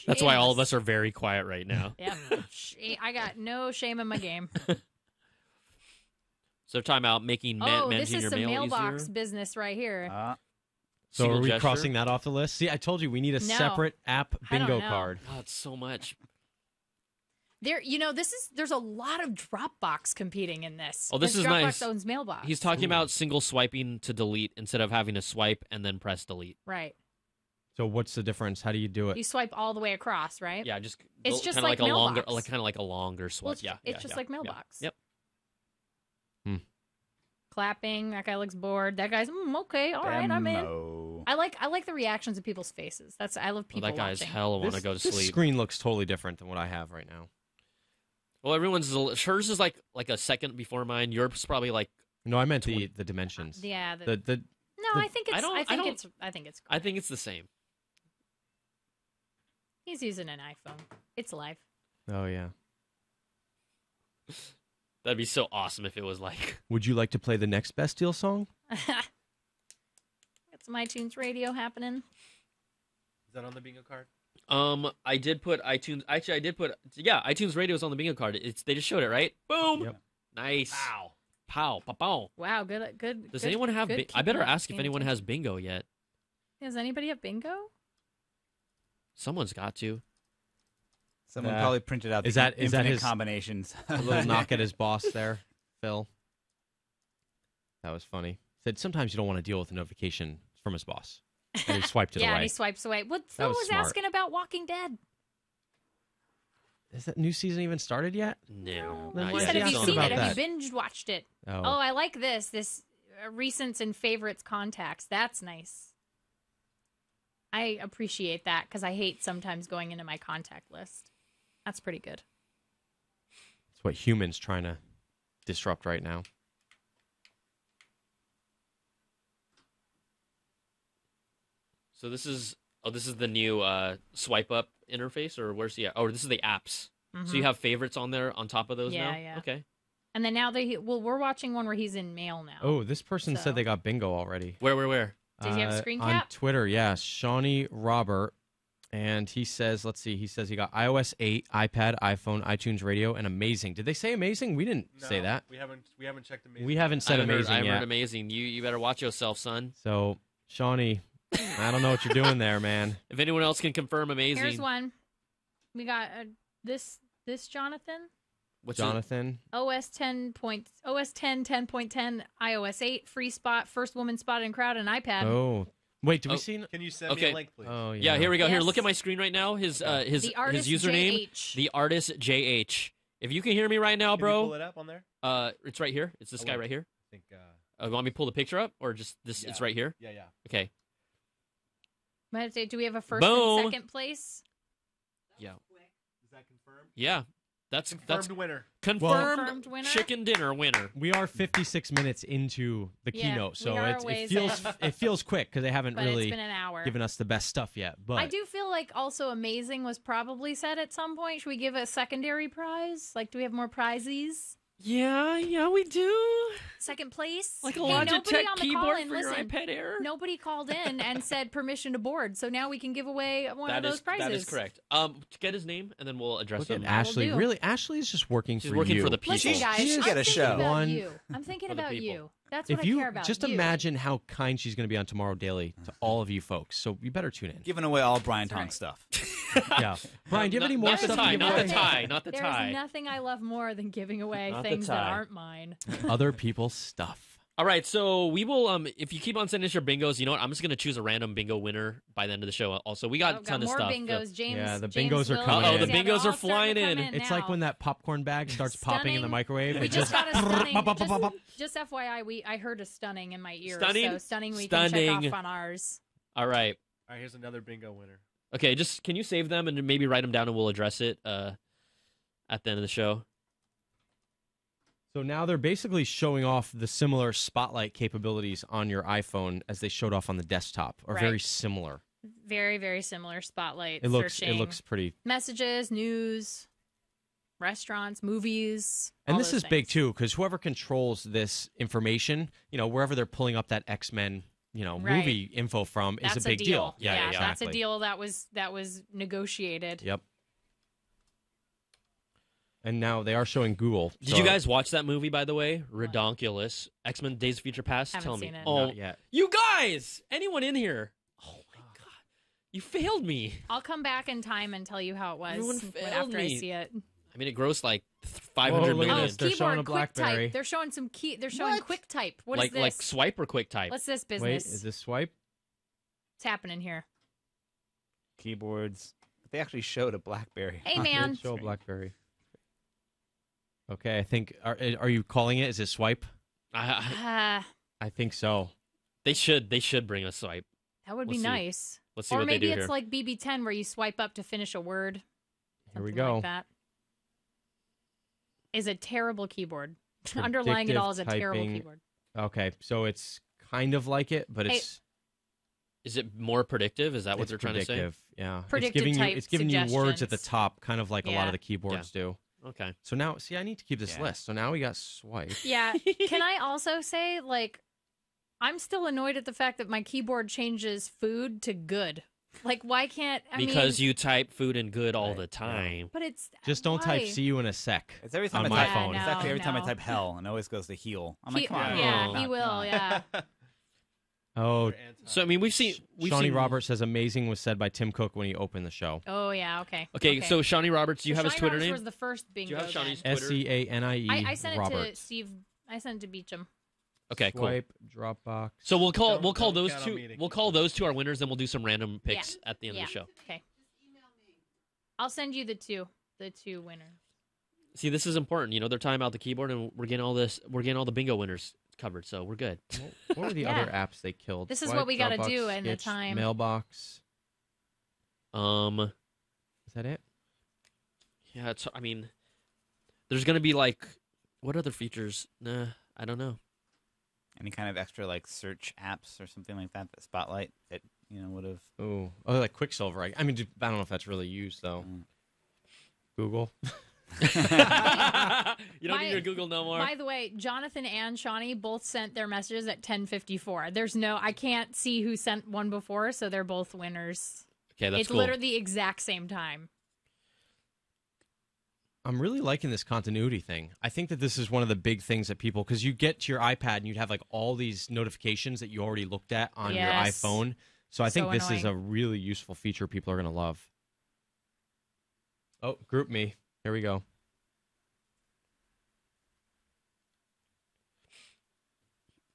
That's why all of us are very quiet right now. Yeah, I got no shame in my game. So talking about making managing this is your some mail mailbox easier. business right here. So are we gesture? crossing that off the list? See, I told you we need a separate app bingo know. card. Oh, it's so much. There's a lot of Dropbox competing in this. Oh, this is Dropbox nice. owns mailbox. He's talking about single swiping to delete instead of having to swipe and then press delete. Right. So what's the difference? How do you do it? You swipe all the way across, right? Yeah, just it's just kind of like a longer, mailbox. kind of like a longer swipe. Well, it's just like mailbox. Yep. Clapping. That guy looks bored. That guy's okay. All right, I'm in. I like the reactions of people's faces. I love people. That guy's watching. hell want to go to This sleep. screen looks totally different than what I have right now. Well, hers is like a second before mine. Yours is probably like. No, I meant the dimensions. Yeah. No, I think it's. I think it's. Great. I think it's the same. He's using an iPhone. It's live. Oh yeah. That'd be so awesome if it was like. Would you like to play the next Best Deal song? Got some iTunes radio happening. Is that on the bingo card? I did put iTunes. Actually, I did put. Yeah, iTunes Radio is on the bingo card. They just showed it, right? Boom. Yep. Nice. Pow. Pow. Pow. Pow. Wow. Good. Does anyone have? Good I better keeping up, ask if paying anyone has attention. bingo yet. Does anybody have bingo? Someone's got to. Someone probably printed out the is that infinite his combinations. A little knock at his boss there, Phil. That was funny. Said sometimes you don't want to deal with a notification from his boss. And he swiped it away. Yeah, and he swipes away. What Phil was smart. asking about Walking Dead. Is that new season even started yet? No. Then not why He yet. said, is have he you asking seen it? about Have that? you binge watched it? Oh. I like this recents and favorites contacts. That's nice. I appreciate that because I hate sometimes going into my contact list. That's pretty good. It's what humans trying to disrupt right now. So this is the new swipe up interface, or where's the? Oh, this is the apps. So you have favorites on there on top of those now. Yeah. Okay. And then now we're watching one where he's in mail now. Oh, this person So- said they got bingo already. Where? Does he have a screen On cap? Twitter, yeah. Shawnee Robert. And he says, let's see, he got iOS 8, iPad, iPhone, iTunes Radio, and amazing. Did they say amazing? We didn't say that. We haven't checked amazing. We haven't said amazing I yet. heard amazing. You better watch yourself, son. So, Shawnee, I don't know what you're doing there, man. If anyone else can confirm amazing. Here's one. We got this Jonathan. What's Jonathan? OS 10, 10.10, iOS 8, free spot, first woman spotted in crowd, and iPad. Oh. Wait, did we see? Can you send me a link, please? Oh, Yeah, here we go. Here, Yes. look at my screen right now. His The artist username, JH. the artist JH. If you can hear me right now, Can you bro. pull it up on there? It's right here. It's this guy wait. right here. I think. Want me to pull the picture up, or just this? Yeah. It's right here. Yeah. Okay. Might say, do we have a first Boom. and second place? Yeah. Is that confirmed? Yeah. That's Confirmed winner. confirmed, Confirmed winner? chicken dinner winner. We are 56 minutes into the Yeah, keynote, we so are a it ways feels in. it feels quick because they haven't But really it's been an hour. given us the best stuff yet. But I do feel like also amazing was probably said at some point. Should we give a secondary prize? Like, do we have more prizes? Yeah, we do. Second place? Like a Hey, Logitech nobody on the keyboard call-in, for your listen, iPad Air. Nobody called in and said permission to board, so now we can give away one of those prizes. That is correct. Get his name, and then we'll address look at him. Ashley. do. Really, Ashley is just working She's for working you. for the people. Listen, guys, She should I'm get a thinking show. about One you. I'm thinking for the about people. you. That's what If I you care about. just you. imagine how kind she's going to be on Tomorrow Daily to all of you folks, so you better tune in. Giving away all Brian Tong right. stuff. Yeah, Brian, do you have any more Not the stuff tie, to give not away? the tie, not the There's tie. nothing I love more than giving away Not the things that tie. aren't mine. Other people's stuff. All right, so we will. If you keep on sending us your bingos, you know what? I'm just gonna choose a random bingo winner by the end of the show. Also, we got a ton of more stuff. bingos. James. Yeah, the James bingos are Williams. coming Oh, in. the bingos are flying in. It's like when that popcorn bag starts popping in the microwave. We It just got a stunning. pop, pop, pop, pop, pop. Just FYI, I heard a stunning in my ear. Stunning? So stunning. We can check Stunning. off on ours. All right. All right, here's another bingo winner. Okay, just can you save them and maybe write them down and we'll address it at the end of the show. So now they're basically showing off the similar spotlight capabilities on your iPhone as they showed off on the desktop, or very Right. similar. Very, very similar spotlight. It looks searching. pretty. Messages, news, restaurants, movies. And all this those is big too, because whoever controls this information, wherever they're pulling up that X-Men, Right. movie info from, That's is a big deal. Yeah, exactly. that's a deal that was negotiated. Yep. And now they are showing Google. Did you guys watch that movie, by the way? Redonkulous. X-Men Days of Future Past? Haven't Tell seen me. it. Oh, Not yet. you guys! Anyone in here? Oh, my God. You failed me. I'll come back in time and tell you how it was Everyone failed after I me. see it. I mean, it grossed like Whoa, 500 look at million. this. They're showing a Keyboard, BlackBerry. QuickType. They're showing some key. They're showing QuickType. What is like this? like swipe or QuickType? What's this Wait, business? is this swipe? What's happening here? Keyboards. They actually showed a BlackBerry. Hey, on the man. Show a screen. BlackBerry. Okay, I think. Are you calling it? Is it swipe? I think so. They should bring a swipe. That would We'll be see. nice. Let's see or what maybe they do it's here. like BB10 where you swipe up to finish a word. Here we Something go. Like that. Is a terrible keyboard. Underlying it all is a terrible typing. keyboard. Okay, so it's kind of like it, but Hey, it's Is it more predictive? Is that what it's they're trying to say? predictive. Yeah, Predictive it's giving you words at the suggestions. top, kind of like a lot Yeah. of the keyboards do. Okay. So now, see, I need to keep this Yeah. list. So now we got swipe. Yeah. Can I also say, like, I'm still annoyed at the fact that my keyboard changes food to good. Like, why can't I Because mean, you type food and good all the time. But it's Just don't type why? "see you in a sec." It's every time on I my type. phone. It's actually every time I no. type hell, and it always goes to heal. I'm like, He- come on. yeah, man. he will. Yeah. Oh, So I mean, we've seen Shawnee Roberts says amazing was said by Tim Cook when he opened the show. Oh yeah. Okay. Okay, so Shawnee Roberts, do you So have his Shawnee Twitter Roberts name? was the first bingo. Do you have Shawnee's then. Twitter? SCANIE I sent it Roberts. to Steve. I sent it to Beecham. Okay, cool. Swipe, Dropbox. So we'll call Don't those count on two. me to We'll call those two our winners, then we'll do some random picks Yeah. at the end Yeah. of the show. Okay. I'll send you the two winners. See, this is important. You know, they're talking about the keyboard, and we're getting all this. We're getting all the bingo winners covered, so we're good. What were the Yeah. other apps they killed? This is Swipe, what we gotta Dropbox, do in the Sketch, time. Mailbox. Is that it? Yeah, it's. I mean, there's gonna be like, what other features? Nah, I don't know. Any kind of extra like search apps or something like that, that Spotlight that would have. Oh, like Quicksilver. I mean, I don't know if that's really used though. Google. You don't My- need your Google no more. By the way, Jonathan and Shawnee both sent their messages at 10:54. I can't see who sent one before, so they're both winners. Okay, that's it's cool. literally the exact same time. I'm really liking this continuity thing. I think that this is one of the big things that people, because you get to your iPad and you'd have like all these notifications that you already looked at on your Yes. iPhone. So I think So this is a annoying. really useful feature people are going to love. Oh, group me. Here we go.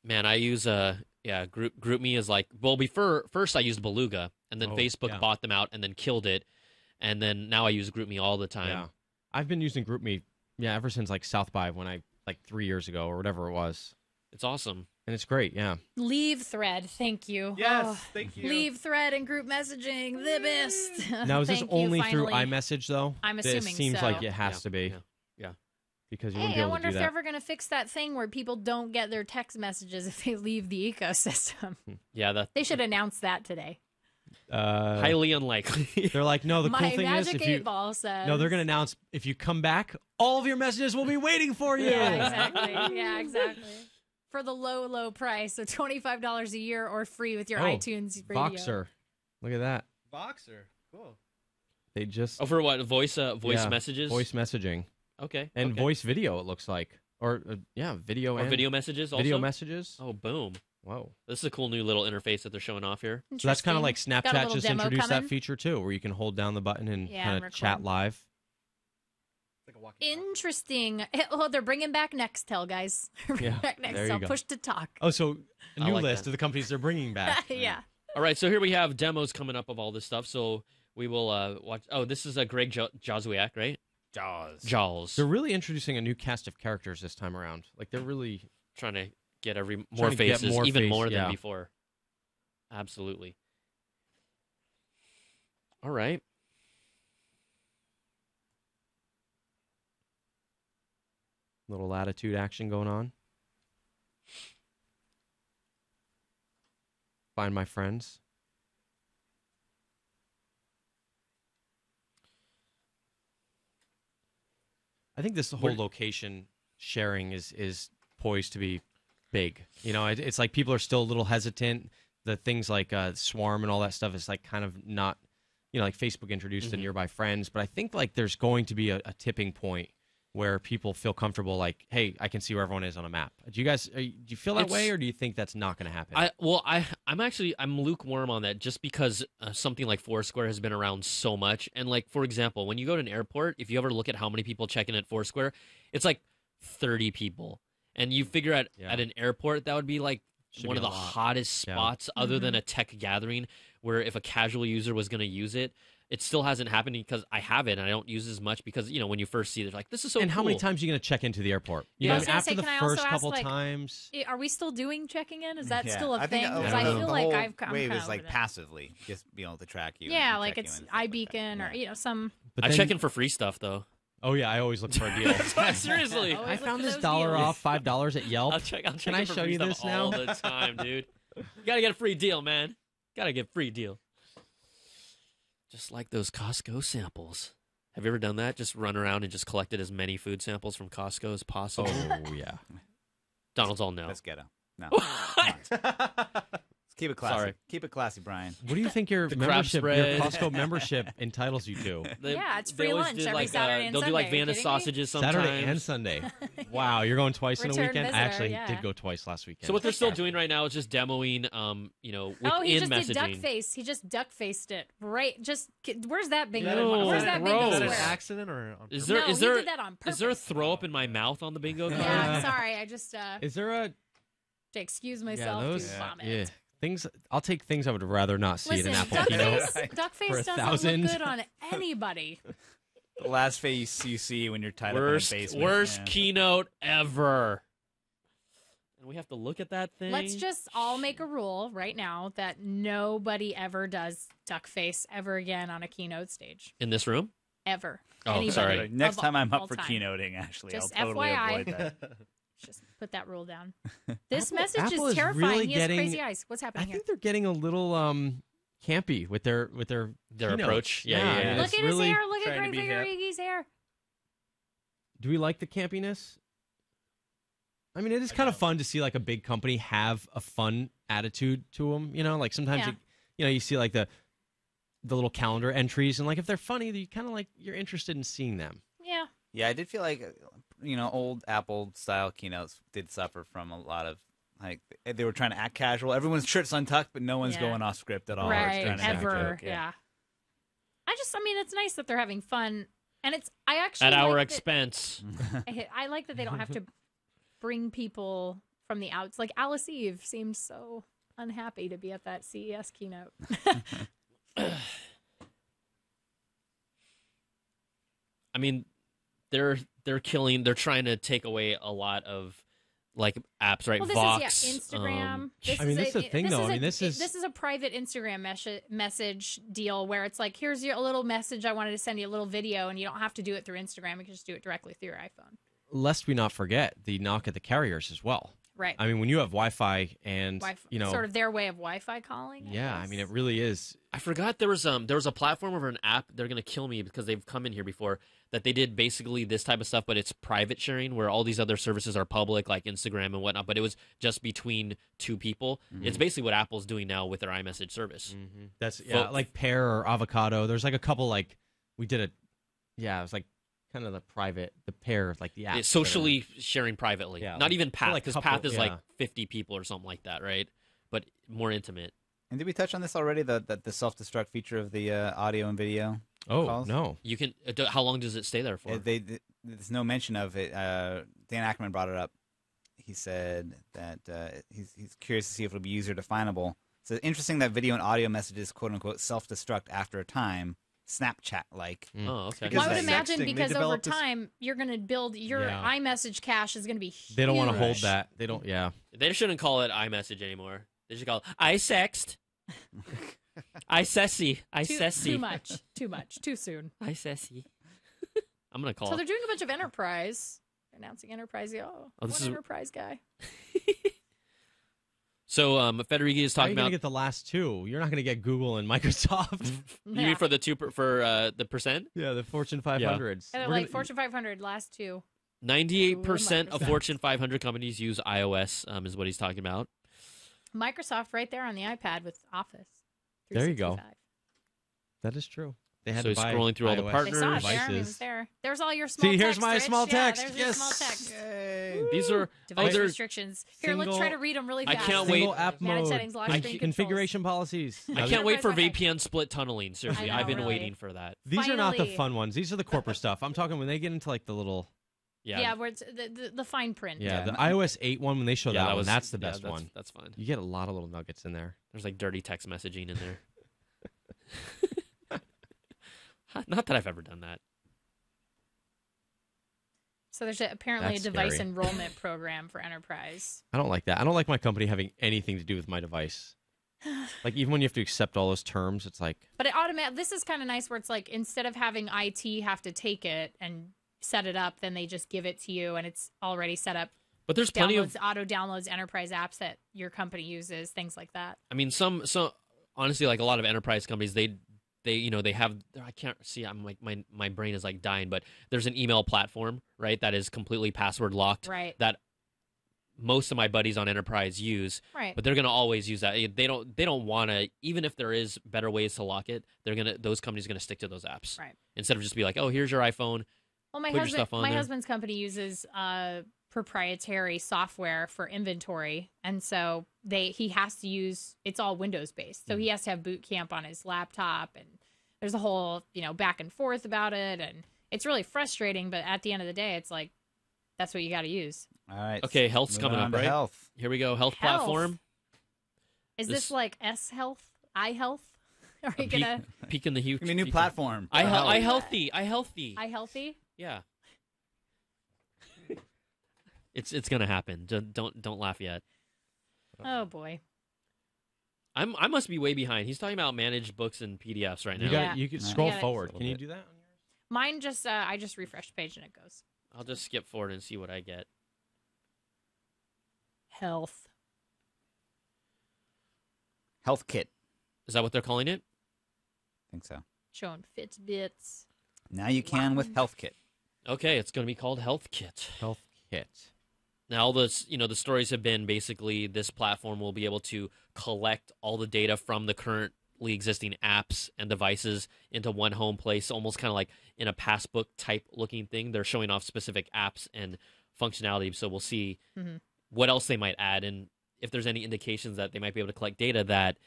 Man, I use Group Me is like, well, first I used Beluga, and then Oh, Facebook yeah. bought them out and then killed it, and then now I use Group Me all the time. Yeah. I've been using GroupMe, ever since like South by when 3 years ago or whatever it was. It's awesome. And it's great, yeah. Leave thread, thank you. Yes, thank you. Leave thread and group messaging, the best. Now, is this Thank you, only through finally. iMessage, though? I'm This assuming seems so. like it has Yeah, to be. yeah. Because you wouldn't Hey, be I able wonder to if do they're that. ever going to fix that thing where people don't get their text messages if they leave the ecosystem. Yeah, They should announce that today. highly unlikely. They're like, no, the My cool thing is magic if you... 8-ball says. No, they're going to announce if you come back, all of your messages will be waiting for you. Yeah, exactly. Yeah, exactly. For the low, low price of $25 a year or free with your Oh, iTunes radio. Voxer. Look at that. Boxer. Cool. They just... Oh, for what? Voice Yeah, messages? Voice messaging. Okay. And okay. voice video, it looks like. Or, video Or and... video messages also? Video messages. Oh, boom. Whoa. This is a cool new little interface that they're showing off here. So that's kind of like Got a Snapchat little just demo introduced that coming. feature, too, where you can hold down the button and Yeah, kind and of chat record. live. Interesting. Oh, they're bringing back Nextel, guys. Yeah, back there you Nextel. go. Push to talk. Oh, so a I new like list that. of the companies they're bringing back. Yeah. All right, so here we have demos coming up of all this stuff. So we will watch. Oh, this is a Greg Joswiak, right? Jaws. They're really introducing a new cast of characters this time around. Like they're really Trying to get more Trying to get faces, more even face, more yeah. than before. Absolutely. All right. little latitude action going on. Find my friends. I think this whole location sharing is poised to be big. You know, it's like people are still a little hesitant. The things like Swarm and all that stuff is like kind of not, you know, like Facebook introduced the nearby friends. But I think like there's going to be a tipping point where people feel comfortable like, hey, I can see where everyone is on a map. Do you guys, do you feel that way, or do you think that's not going to happen? I'm lukewarm on that, just because something like Foursquare has been around so much. And like, for example, when you go to an airport, if you ever look at how many people check in at Foursquare, it's like 30 people. And you figure at an airport, that would be like one of the hottest spots other than a tech gathering, where if a casual user was going to use it. It still hasn't happened because I have it and I don't use it as much because, you know, when you first see it, it's like, this is so and cool. how many times are you going to check into the airport? You know, after the first couple times. Are we still doing checking in? Is that still a I think, thing? Because I feel like I'm wave kind is of like passively just being able to track you. Yeah, like it's iBeacon or, you know, some. I check in for free stuff, though. Oh, yeah, I always look for a deal. Seriously. I found this $1 off, $5 at Yelp. I'll check Can I show you this now? All the time, dude. You got to get a free deal, man. Got to get a free deal. Just like those Costco samples. Have you ever done that? Just run around and just collected as many food samples from Costco as possible? Oh, yeah. Donald's all no. Let's get him. No. Let's keep it classy. Sorry. Keep it classy, Brian. What do you think your membership, your Costco membership entitles you to? Yeah, it's free lunch every Saturday and They'll Sunday. do like Are you Vanna kidding me? sausages sometimes. Saturday and Sunday. Wow, you're going twice in a Return weekend? visitor, I actually yeah. did go twice last weekend. So what they're still doing right now is just demoing, you know, within Oh, he just messaging. did duck face. He just duck faced it. Right. Just where's that bingo? No, Where's that bingo gross. Is that an square? accident or on Is there No, is he there did that on is there a purpose. throw up in my mouth on the bingo card? Yeah, I'm sorry. I just Is there a... to excuse myself to vomit. Yeah. Things, I'll take things I would rather not see Listen, at an Apple keynote. duck face for doesn't 1,000. look good on anybody. The last face you see when you're tied up in a basement. Worst keynote ever. And we have to look at that thing. Let's just all make a rule right now that nobody ever does duck face ever again on a keynote stage. In this room? Ever. Oh, Anybody. sorry. Next time I'm all up for time. keynoting, actually, Just I'll totally FYI. avoid that. Just put that rule down. This message Apple is terrifying. really He has getting- crazy eyes. What's happening I think they're getting a little campy with their keynotes. approach. Yeah, I yeah. mean, Look it's at his really- hair. Look at trying to Greg be Figure hip. Iggy's hair. Do we like the campiness? I mean, it is kind of fun to see like a big company have a fun attitude to them. You know, like sometimes you see like the little calendar entries, and like if they're funny, you kind of like you're interested in seeing them. Yeah. Yeah, I did feel like, you know, old Apple style keynotes did suffer from a lot of, like, they were trying to act casual. Everyone's shirt's untucked, but no one's going off script at all. Right. It's trying to make a Ever. joke, Yeah. I mean, it's nice that they're having fun, and I actually At our like that- expense. I like that they don't have to bring people from the outs. Like Alice Eve seemed so unhappy to be at that CES keynote. I mean, they're trying to take away a lot of like apps, right? Well, this Vox, is Instagram. This is the thing, though. I mean, this is a private Instagram message deal where it's like, here's your little message. I wanted to send you a little video, and you don't have to do it through Instagram. You can just do it directly through your iPhone. Lest we not forget the knock at the carriers as well. Right. I mean, when you have Wi-Fi and you know, sort of their way of Wi-Fi calling. yeah, I mean, it really is. I forgot there was a platform or an app. They're gonna kill me because they've come in here before that they did basically this type of stuff, but it's private sharing where all these other services are public, like Instagram and whatnot. But it was just between two people. Mm-hmm. It's basically what Apple's doing now with their iMessage service. Mm-hmm. That's like Pear or Avocado. There's like a couple like we did it was like kind of the Pear, like the app. It's socially sharing privately, Yeah, not like- even Path, like because couple- Path is like yeah. 50 people or something like that, right? But more intimate. And did we touch on this already? The self-destruct feature of the audio and video. Oh calls? no! You can. How long does it stay there for? there's no mention of it. Dan Ackerman brought it up. He said that he's curious to see if it'll be user definable. So interesting that video and audio messages quote unquote self-destruct after a time, Snapchat-like. Oh, okay. Well, I would imagine because over time you're going to build your iMessage cache is going to be huge. They don't want to hold that. They don't. Yeah. They shouldn't call it iMessage anymore. They should call it iSext. iSessy. iSessy. Too much. Too soon. iSessy. I'm going to call So it. they're doing a bunch of enterprise. They're announcing enterprise. This is enterprise guy. So Federighi is talking You're about. going to get the last two. You're not going to get Google and Microsoft. You mean for the the percent? Yeah, the Fortune 500s. Yeah, like Fortune 500, last two. 98% of Fortune 500 companies use iOS, is what he's talking about. Microsoft right there on the iPad with Office. There you go. That is true. They had so to buy scrolling through all the partners. They saw it there. I mean, it was there. There's all your small text. See, here's my Rich. small text. There's yes. your small text. Yay. These are device restrictions. Here, let's try to read them really fast. I can't wait. App Manage mode. settings, lock screen Configuration policies. I can't wait for VPN split tunneling. Seriously, I've been waiting for that. These are not the fun ones. These are the corporate stuff. I'm talking when they get into like the little. Yeah, where it's the fine print. Yeah, the iOS 8 one, when they show that one, that's the best one. That's fun. You get a lot of little nuggets in there. There's like dirty text messaging in there. Not that I've ever done that. So there's apparently a device enrollment program for enterprise. I don't like that. I don't like my company having anything to do with my device. Like, even when you have to accept all those terms, it's like... But this is kind of nice where it's like, instead of having IT have to take it and set it up, then they just give it to you and it's already set up. But there's plenty of auto downloads enterprise apps that your company uses, things like that. I mean, some honestly, like a lot of enterprise companies, they have, I can't see, I'm like, my brain is like dying, but there's an email platform, right, that is completely password locked, right, that most of my buddies on enterprise use, right, but they're going to always use that. They don't want to, even if there is better ways to lock it, those companies are going to stick to those apps, right, instead of just be like, oh, here's your iPhone. Well, my husband's company uses proprietary software for inventory, and so he has to use, it's all Windows based, so he has to have Boot Camp on his laptop, and there's a whole back and forth about it, and it's really frustrating. But at the end of the day, it's like that's what you got to use. All right. Okay, health's coming up, right? Health. Here we go. Health platform. Is this like iHealth? Are you gonna peek in the huge? Give me a new platform. iHealthy. iHealthy. Yeah. It's gonna happen. Don't laugh yet. Oh boy. I must be way behind. He's talking about managed books and PDFs right now. You can scroll forward. Can you do that? Mine just I just refresh the page and it goes. I'll just skip forward and see what I get. Health. HealthKit. Is that what they're calling it? I think so. Showing Fitbits. Now you can with HealthKit. Okay, it's going to be called HealthKit. HealthKit. Now, the stories have been basically this platform will be able to collect all the data from the currently existing apps and devices into one home place, almost kind of like in a passbook type looking thing. They're showing off specific apps and functionality, so we'll see what else they might add and if there's any indications that they might be able to collect data that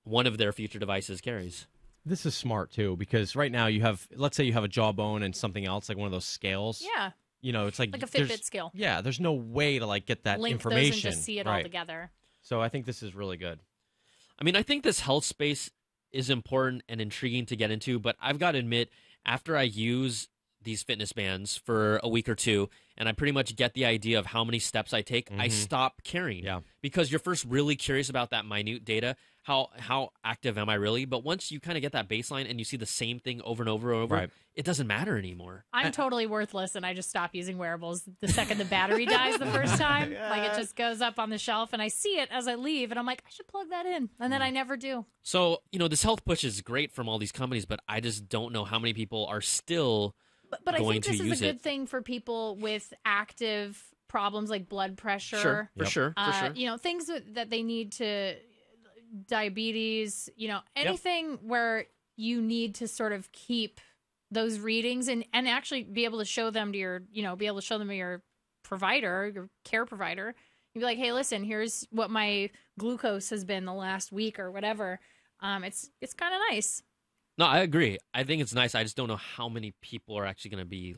one of their future devices carries. This is smart too, because right now let's say you have a jawbone and something else, like one of those scales. Yeah. It's like a Fitbit scale. Yeah, there's no way to get that link information. Those and just see it all together. So I think this is really good. I mean, I think this health space is important and intriguing to get into, but I've got to admit, after I use these fitness bands for a week or two, and I pretty much get the idea of how many steps I take, I stop caring. Yeah. Because you're first really curious about that minute data. How active am I really? But once you kind of get that baseline and you see the same thing over and over and over, it doesn't matter anymore. I'm totally worthless, and I just stop using wearables the second the battery dies the first time. Yeah. Like, it just goes up on the shelf, and I see it as I leave, and I'm like, I should plug that in, and then I never do. So, this health push is great from all these companies, but I just don't know how many people are still But I going think to this use is a good thing for people with active problems like blood pressure. Sure, for sure. Things that they need to... diabetes, anything where you need to sort of keep those readings and actually be able to show them to your provider, your care provider. You'd be like, hey, listen, here's what my glucose has been the last week or whatever. It's kind of nice. No, I agree. I think it's nice. I just don't know how many people are actually going to be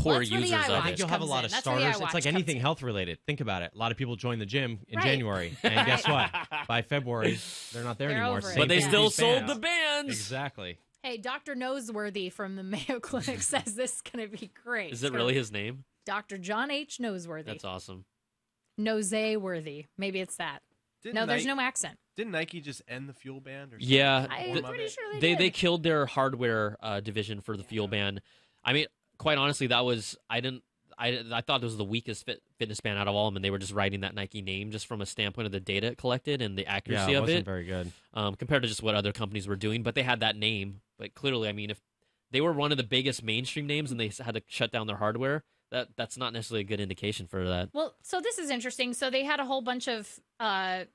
core that's for the users iWatch of I it. think you'll have a comes lot in. of That's where the starters. iWatch It's like comes anything in. health related. Think about it. A lot of people join the gym in Right. January, and guess what? By February, they're not there They're anymore. over it. Same But they thing with still these sold bands. the bands. Exactly. Hey, Dr. Noseworthy from the Mayo Clinic says this is going to be great. Is it really his name? Dr. John H. Noseworthy. That's awesome. Nose-worthy. Maybe it's that. No, there's no accent. Didn't Nike just end the fuel band? Or Yeah, I'm pretty sure they did. killed their hardware division for the fuel band. I mean, quite honestly, that was I thought it was the weakest fitness band out of all of them, and they were just writing that Nike name just from a standpoint of the data it collected and the accuracy Yeah, it of wasn't it. very good. Compared to just what other companies were doing, but they had that name. But clearly, I mean, if they were one of the biggest mainstream names and they had to shut down their hardware, that's not necessarily a good indication for that. Well, so this is interesting. So they had a whole bunch of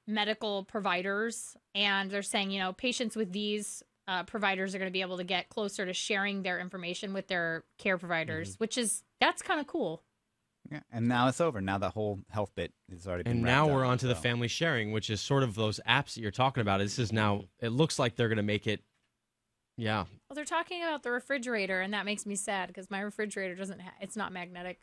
medical providers, and they're saying, patients with these providers are going to be able to get closer to sharing their information with their care providers, that's kind of cool. Yeah, and now it's over. Now the whole health bit is already been And wrapped now up, we're on to the so. family sharing, which is sort of those apps that you're talking about. This is now, it looks like they're going to make it, yeah. Well, they're talking about the refrigerator, and that makes me sad because my refrigerator it's not magnetic.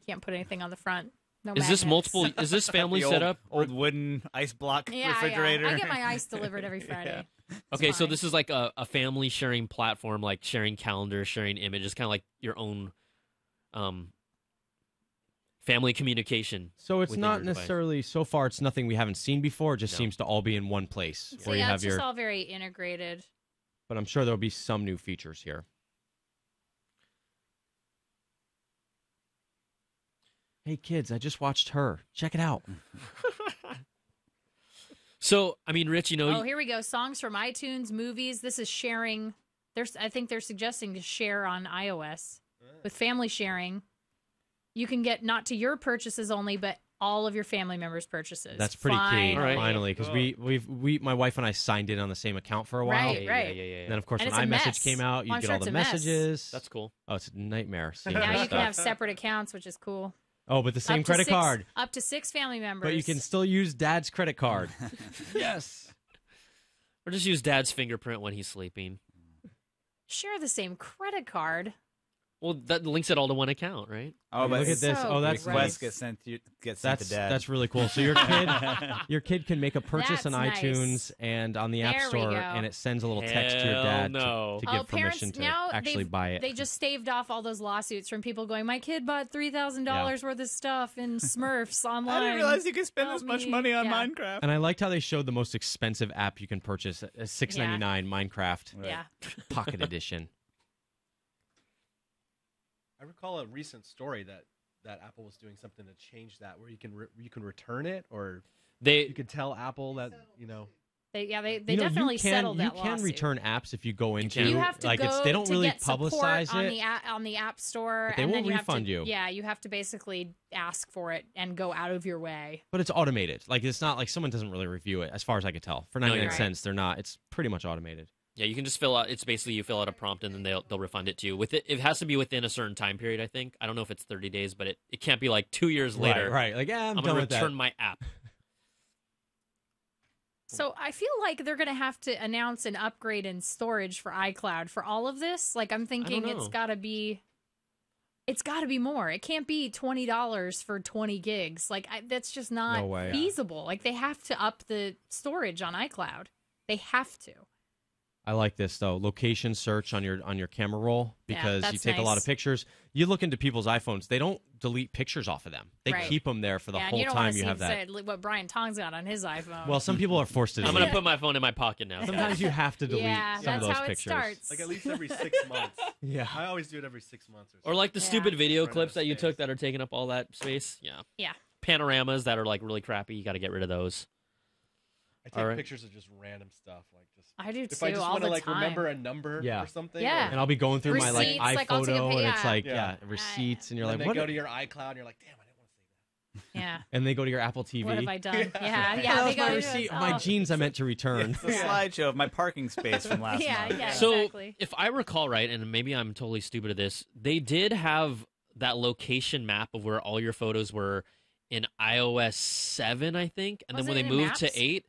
Can't put anything on the front. No Is this magnets. multiple? Is this family The set up? old wooden ice block Yeah, refrigerator. Yeah. I get my ice delivered every Friday. Okay, so this is like a family sharing platform, like sharing calendars, sharing images, kind of like your own family communication. So it's within not your device. necessarily, so far, it's nothing we haven't seen before. It just No. seems to all be in one place. So where you yeah, have it's just your, all very integrated. but I'm sure there'll be some new features here. Hey, kids, I just watched Her. Check it out. So, I mean, Rich, Oh, here we go. Songs from iTunes, movies. This is sharing. I think they're suggesting to share on iOS with family sharing. You can get not to your purchases only, but all of your family members' purchases. That's pretty key, Finally. finally, because my wife and I signed in on the same account for a while. Right, right. Yeah. And then, of course, And when it's a iMessage mess. came out, you Well, I'm get sure all it's the a mess. messages. That's cool. Oh, it's a nightmare. seeing Now this you can have stuff. separate accounts, which is cool. Oh, but the same Up to credit six- card. Up to 6 family members. But you can still use Dad's credit card. Yes. Or just use Dad's fingerprint when he's sleeping. share the same credit card. Well, that links it all to one account, right? Oh, but look at this. So Oh, that's requests nice. get sent to Dad. That's really cool. So your kid can make a purchase That's on nice. iTunes and on the App There we Store, go. and it sends a little text to your Hell dad no. to Oh, give permission to now actually buy it. They just staved off all those lawsuits from people going, my kid bought $3,000 worth of stuff in Smurfs online. I didn't realize you could spend Help this much me. money on Yeah. Minecraft. And I liked how they showed the most expensive app you can purchase, $6.99 Minecraft Yeah. Pocket Edition. I recall a recent story that Apple was doing something to change that, where you can return it, or you could tell Apple that They You know, definitely you settled that You can lawsuit. return apps if you go into You have to go they don't to really get support publicize on it. on the App Store, But they and won't then you refund have to, you. Yeah, you have to basically ask for it and go out of your way. But it's automated. Like it's not like someone doesn't really review it, as far as I could tell. For No, 99 you're right. cents, they're not. It's pretty much automated. Yeah, you can just fill out. It's basically you fill out a prompt and then they'll refund it to you. It has to be within a certain time period. I think. I don't know if it's 30 days, but it can't be like 2 years later. Right. Like I'm I'm done gonna with that. return my app. So I feel like they're going to have to announce an upgrade in storage for iCloud for all of this. Like I'm thinking it's know. got to be more. It can't be $20 for 20 gigs. Like that's just not No way. feasible. Like they have to up the storage on iCloud. They have to. I like this though. Location search on your camera roll, Yeah, because you that's take a lot of nice. pictures. You look into people's iPhones; they don't delete pictures off of them. They Right. keep them there for the Yeah, and whole you don't time want you to have that. see what Brian Tong's got on his iPhone. Well, some people are forced to I'm delete. gonna put my phone in my pocket now. Sometimes you have to delete Yeah, some that's of those how it pictures. starts. like at least every 6 months. Yeah. I always do it every 6 months or something. Or like the Yeah. stupid video Run out clips of that you space. took that are taking up all that space. Yeah. Yeah. Panoramas that are like really crappy. You got to get rid of those. I take Alright. pictures of just random stuff, like just I do if I too, just all want to the like time. remember a number Yeah. or something. Yeah. And I'll be going through my Receipts, like, I'll take a iPhoto, pic- and it's yeah. like Yeah. receipts, and you're And like, then what? they go to your iCloud, and you're like, damn, I didn't want to see that. Yeah. And they go to your Apple TV. What have I done? Yeah. Yeah. Yeah. That They was go my to receipt of oh. my jeans I meant to return. It's a slideshow of my parking space from last Yeah, month. yeah. So Exactly. if I recall right, and maybe I'm totally stupid at this, they did have that location map of where all your photos were in iOS 7, I think, and Was then when it they in moved to Maps? 8,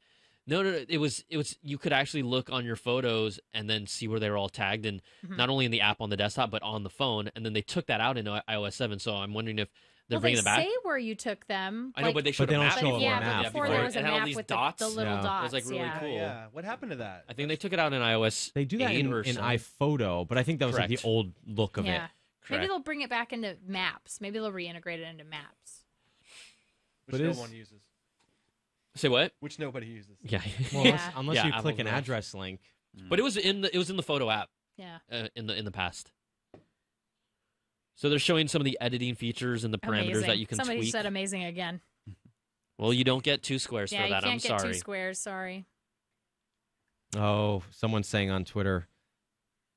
No. It was. You could actually look on your photos and then see where they were all tagged, and not only in the app on the desktop, but on the phone. And then they took that out in iOS 7. So I'm wondering if they're bringing it back. They say where you took them. I know, but they showed they a don't map. show it Yeah, on an app. before there was a It had all map these with dots. the little dots. It was like really cool. Yeah. What happened to that? I think they took it out in iOS. They do that 8 in or so. iPhoto, but I think that was like the Correct. old look of it. Yeah. Maybe Correct. they'll bring it back into Maps. Maybe they'll reintegrate it into Maps. Which But no is- one uses. Say what? Which nobody uses. Yeah. Well, Yeah. unless Yeah, you click Apple's an nice. address link. But it was in the photo app. Yeah. In the past. So they're showing some of the editing features and the parameters Amazing. that you can Somebody tweak. said amazing again. Well, you don't get 2 squares Yeah, for that. you can't I'm get sorry. 2 squares. Sorry. Oh, someone's saying on Twitter,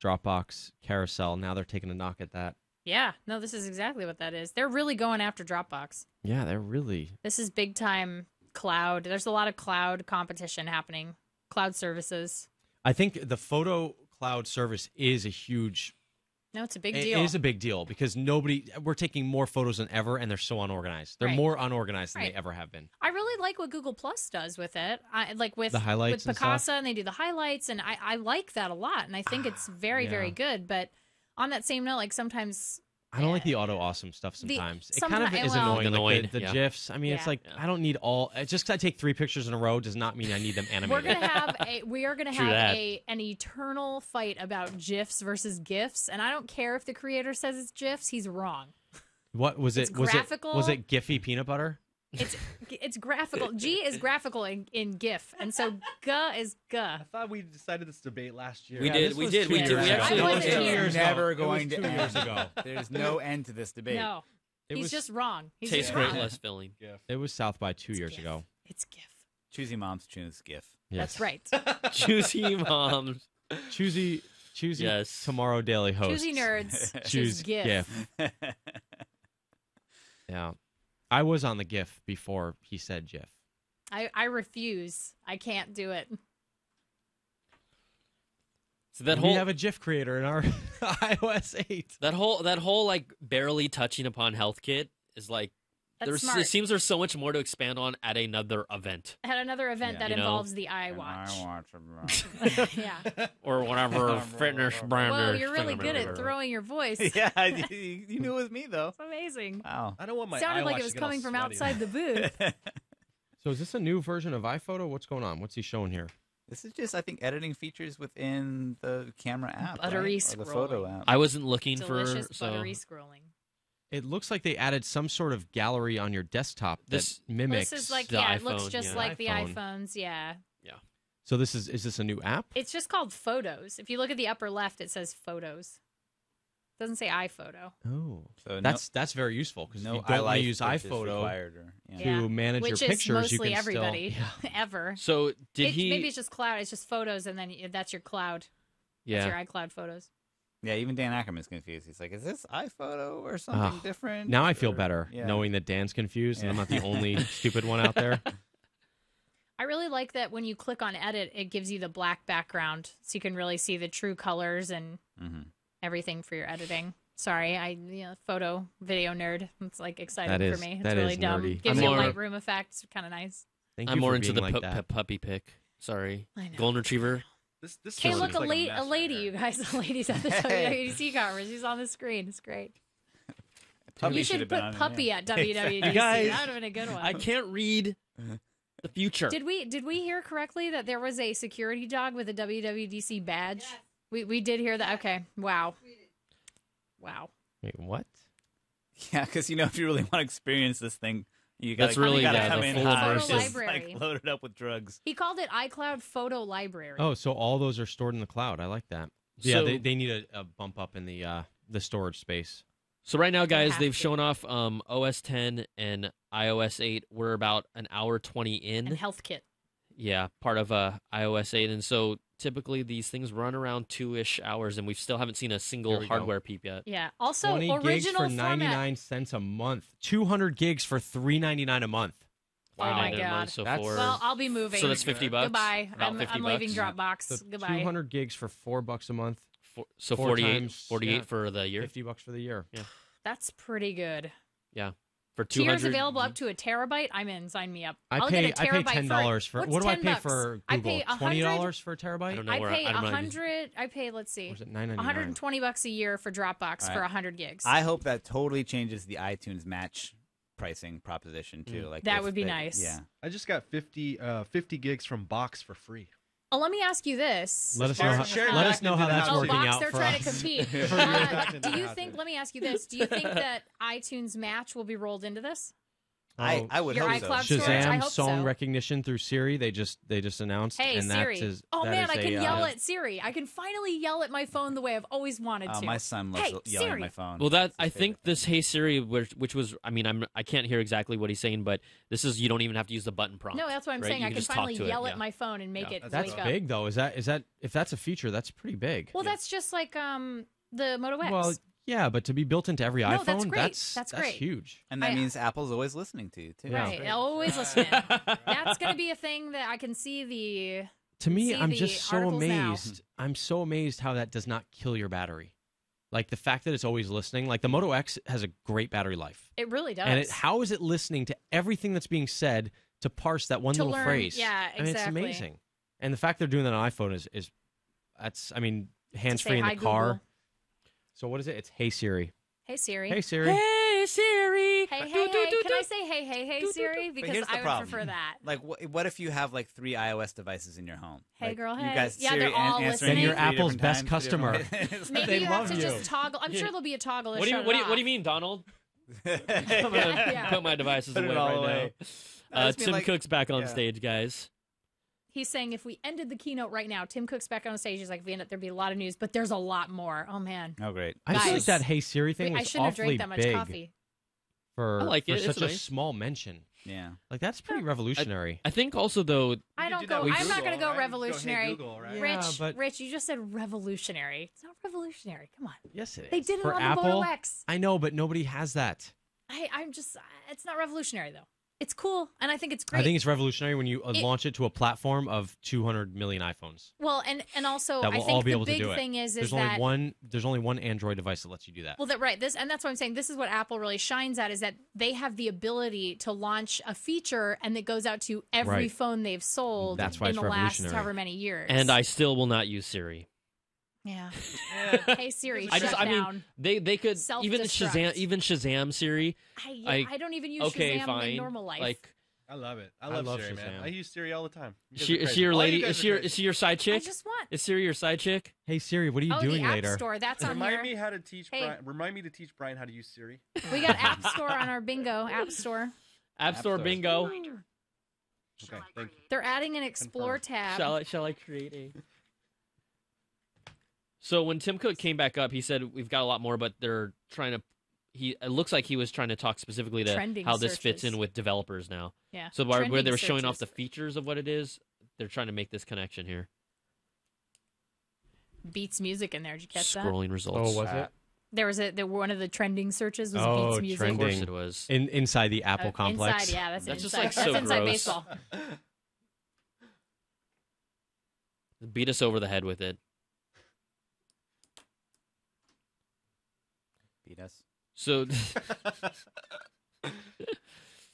Dropbox carousel. Now they're taking a knock at that. Yeah. No, this is exactly what that is. They're really going after Dropbox. Yeah, they're really. This is big time cloud. There's a lot of cloud competition happening. Cloud services. I think the photo cloud service is a huge. No, it's a big It deal. is a big deal because we're taking more photos than ever, and they're so unorganized. They're Right. more unorganized than Right. they ever have been. I really like what Google Plus does with it. Like with The highlights with and stuff? Picasa, and they do the highlights, and I like that a lot, and I think it's very yeah. very good. But on that same note, like sometimes I don't like the auto awesome stuff sometimes. It kind of sometime- is well- annoying. Annoying, Like the yeah. GIFs. I mean, it's Yeah. like I don't need all. Just 'cause I take 3 pictures in a row does not mean I need them animated. we are gonna True have that. an eternal fight about GIFs versus GIFs, and I don't care if the creator says it's GIFs, he's wrong. What was it? It's Was graphical. it? Was it Giphy peanut butter? It's graphical. G is graphical in GIF, and so G is G. I thought we decided this debate last year. We Yeah, did. this We was did. 2 We years did. We ago. actually I looked wasn't at here. it. You're never It was going 2 to years end. ago. There's no end to this debate. No, It he's was just wrong. He's Tastes just great, wrong. less filling. It was South by 2 years GIF. ago. It's GIF. Choosy moms choose GIF. Yes. That's right. Juicy moms. Choosy Yes. Tomorrow Daily hosts. Choosy nerds Choose choose GIF. Yeah. I was on the GIF before he said GIF. I refuse. I can't do it. So that we whole have a GIF creator in our iOS 8. that whole like barely touching upon HealthKit is like That's smart. it seems there's so much more to expand on at another event At another event that You know? involves the iWatch. Yeah. or whatever fitness brand. Whoa, or you're really something good or at throwing your voice. Yeah, you knew it was me though. It's amazing. Wow. I don't want my Sounded like iWatch it was to get all coming from sweaty. outside the booth. So is this a new version of iPhoto? What's going on? What's he showing here? This is just, I think, editing features within the camera app, Buttery right? Or the photo scrolling. app. I wasn't looking Delicious for so buttery scrolling. It looks like they added some sort of gallery on your desktop that This- mimics. This is like, the yeah, it looks iPhone, just yeah. like the iPhone. iPhones, yeah. So this is this a new app? It's just called Photos. If you look at the upper left, it says Photos. It doesn't say iPhoto. Oh, So that's very useful because no if you don't want to iLife use purchase iPhoto required or- to Yeah. manage Which your is pictures, you mostly can everybody still. ever. So did he? Maybe it's just cloud. It's just photos, and then that's your cloud. yeah. That's your iCloud photos. Yeah, even Dan Ackerman's confused. He's like, "Is this iPhoto or something Oh, different?" Now I feel Or- better yeah. knowing that Dan's confused and I'm Yeah. not the only stupid one out there. I really like that when you click on edit, it gives you the black background, so you can really see the true colors and Mhm. everything for your editing. Sorry, photo video nerd. It's like exciting That for is- me. It's that really is dumb. nerdy. Gives I'm you more- a Lightroom effect. It's kind of nice. Thank I'm you more for into being the like that. puppy pick. Sorry, I know. golden retriever. This Hey, still look, looks like a mess lady, right you here. guys. The ladies at the WWDC conference. She's on the screen. It's great. Puppy You should should have been put on it, puppy yeah. at WWDC. Guys, That would have been a good one. I can't read the future. Did we hear correctly that there was a security dog with a WWDC badge? Yes. We did hear that. Okay. Wow. Wow. Wait, what? Yeah, because if you really want to experience this thing, you gotta, That's really, you gotta yeah, come the in full hot, immersive. just Library. like loaded up with drugs. He called it iCloud Photo Library. Oh, so all those are stored in the cloud. I like that. Yeah, So- they need a bump up in the storage space. So right now, guys, have they've to. shown off OS 10 and iOS 8. We're about an hour 20 in. And HealthKit. Yeah, part of iOS 8, and so typically these things run around 2-ish hours, and we still haven't seen a Here single we go. hardware peep yet. Yeah. Also, 20 gigs original for format. 99 cents a month. 200 gigs for $3.99 a month. Oh my $99 a God. month, so That's- for Well, I'll be moving. so that's $50. Goodbye. About I'm 50 leaving bucks. Dropbox. So Goodbye. 200 gigs for $4 a month. So 4 48, times, 48 yeah, for the year. $50 for the year. Yeah. That's pretty good. Yeah. For 200. Tiers available up to a terabyte. I'm in. Sign me up. I I'll pay get a terabyte $10 for. what's What do I pay $10? for I Google? pay $20 for a terabyte. I don't know. I where, pay I don't know. 100. I pay. Let's see. Or is it $9.99? $120 a year for Dropbox All for right. 100 gigs. I hope that totally changes the iTunes match pricing proposition too. Like That if would be they- nice. Yeah. I just got 50 gigs from Box for free. Oh, let me ask you this. Let us know. Let us know how that's Oh, working Box, out they're for trying us. to compete. For Do you think? Let me ask you this. Do you think that iTunes Match will be rolled into this? I would Your hope iCloud so. storage? I Shazam hope song so. recognition through Siri. They just announced. Hey and Siri. That is, Oh that man, is I can a, yell at Siri. I can finally yell at my phone the way I've always wanted Oh, to. my son loves Hey, yelling Siri. at my phone. Well, that I think this Hey Siri, which was, I mean, I can't hear exactly what he's saying, but this is you don't even have to use the button prompt. No, that's what I'm right? saying. You I can just talk finally to it, yell yeah. at my phone and make it That's wake up. big though. Is that if that's a feature, that's pretty big. Well, that's just like the Moto X. Well, yeah, but to be built into every No, iPhone, that's great. that's That's great. huge. And that means Apple's always listening to you too. Right, always listening. That's going to be a thing that I can see the. To me, see I'm the just so articles now. amazed. I'm so amazed how that does not kill your battery. Like the fact that it's always listening. Like the Moto X has a great battery life. It really does. And how is it listening to everything that's being said to parse that one To little learn, phrase? yeah, I mean, it's exactly. amazing. And the fact they're doing that on iPhone is that's, I mean, hands-free in hi, the car. Google. So what is it? It's Hey Siri. Hey Siri. Hey Siri. Hey Siri. Hey, hey, hey. Can I say hey, Siri? But Because here's the I would problem. prefer that. Like, what if you have like 3 iOS devices in your home? Hey, Like, girl, you hey. guys Yeah, Siri they're all answering Then you you're 3 Apple's different best times, customer. Maybe They you have love to you. just toggle. I'm sure there'll be a toggle. What do you mean, Donald? I'm gonna Yeah. put my devices Put it away all right away. now. I just mean, Tim like- Cook's back on yeah. stage, guys. He's saying if we ended the keynote right now, Tim Cook's back on stage. He's like, if we end it, there'd be a lot of news, but there's a lot more. Oh man. Oh, great. I feel like Guys. that Hey Siri thing I was shouldn't have awfully drank that much big coffee. for, I like for it. It's such a nice. small mention. Yeah. Like that's pretty revolutionary. I think also though, I don't do go. that with I'm not Google, going to go right? You go, "Hey, revolutionary. Google, right? Yeah, Rich, but- Rich, you just said revolutionary. It's not revolutionary. Come on. Yes, it is. They did it for on Apple, the Moto X. I know, but nobody has that. I'm just. It's not revolutionary though. It's cool, and I think it's great. I think it's revolutionary when you It- launch it to a platform of 200 million iPhones. well, and also That I will think all be the able to big do it. thing is There's that only one Android device that lets you do that. well, and that's what I'm saying. This is what Apple really shines at is that they have the ability to launch a feature and that goes out to every Right. phone they've sold That's why in it's the last revolutionary. however many years. and I still will not use Siri. yeah. Hey Siri, I shut mean, down. they could Self-destruct. even Shazam Siri. I don't even use okay, Shazam fine. in normal life. Like, I love it. I love love Siri, man. Shazam. I use Siri all the time. You guys is are she crazy. your All you lady? guys Is are she crazy. is she your side chick? I just want. Is Siri your side chick? Hey Siri, what are you Oh, doing the App later? Store. That's on Remind here. me how to teach Hey. Brian. Remind me to teach Brian how to use Siri. We got App Store on our bingo App Store. App Store bingo. Okay, thank you. They're adding an Explore tab. Shall I create a? So when Tim Cook came back up, he said we've got a lot more, but they're trying to. It looks like he was trying to talk specifically to Trending how this fits searches. in with developers now. Yeah. So where Trending they were showing off searches. the features of what it is, they're trying to make this connection here. Beats music in there. Did you catch that? Scrolling results. Oh, was it? There was one of the trending searches was Oh, Beats music. trending. Of course it was. Inside the Apple complex. Inside, yeah, that's That's just, inside. like, That's so inside gross. baseball. Beat us over the head with it. Beat us. So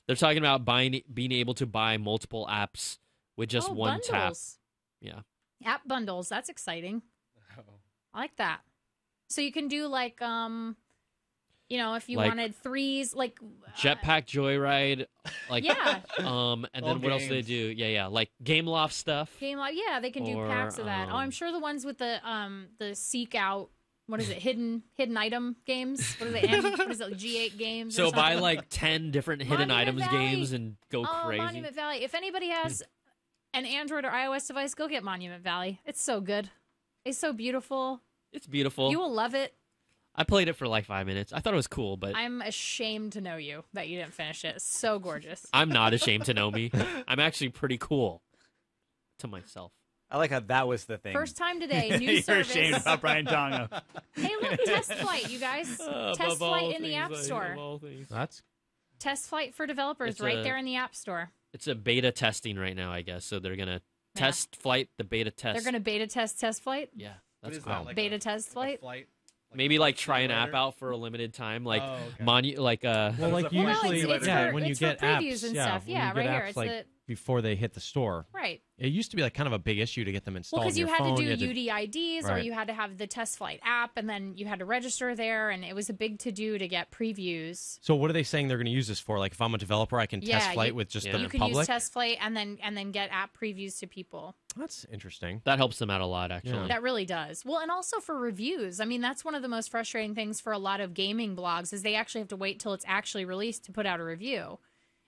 they're talking about being able to buy multiple apps with just Oh, one tap. bundles. Yeah. App bundles. That's exciting. I like that. So you can do like if you Like- wanted threes, like Jetpack Joyride, like Yeah. and All then what else do they games. do? Yeah, like Game Loft stuff. game like yeah, they can do Or, packs of that. I'm sure the ones with the seek out. What is it? Hidden item games. What is it? What is it? G8 games. or So buy something? like 10 different hidden Monument items Valley. games and go Oh, crazy. Monument Valley. If anybody has an Android or iOS device, go get Monument Valley. It's so good. It's so beautiful. It's beautiful. You will love it. I played it for like 5 minutes. I thought it was cool, but I'm ashamed to know you that you didn't finish it. It's so gorgeous. I'm not ashamed to know me. I'm actually pretty cool to myself. I like how that was the thing. First time today, new You're service. ashamed about Brian Tonga. Hey, look, Test Flight, you guys. Test Above all Flight in the things, App above Store. all things. That's Test Flight for developers It's right a- there in the App Store. It's a beta testing right now, I guess. So they're going to test flight, the beta test. They're going to beta test Test Flight. Yeah, What that's is cool. that? Like Beta a- test like flight. a flight. Maybe like try an app out for a limited time, like Well, like usually, it's yeah, for- when you it's for get previews apps, and yeah, stuff. when Yeah, you get right here. apps, It's like the- before they hit the store. Right. It used to be like kind of a big issue to get them installed. Well, because on you your had phone. to You do had UDIDs or Right. you had to have the test flight app, and then you had to register there, and it was a big to-do to get previews. So what are they saying they're going to use this for? Like if I'm a developer, I can test flight with just the you can public? use test flight and then get app previews to people. That's interesting. That helps them out a lot, actually. That really does. Well, and also for reviews. I mean, that's one of the most frustrating things for a lot of gaming blogs is they actually have to wait till it's actually released to put out a review.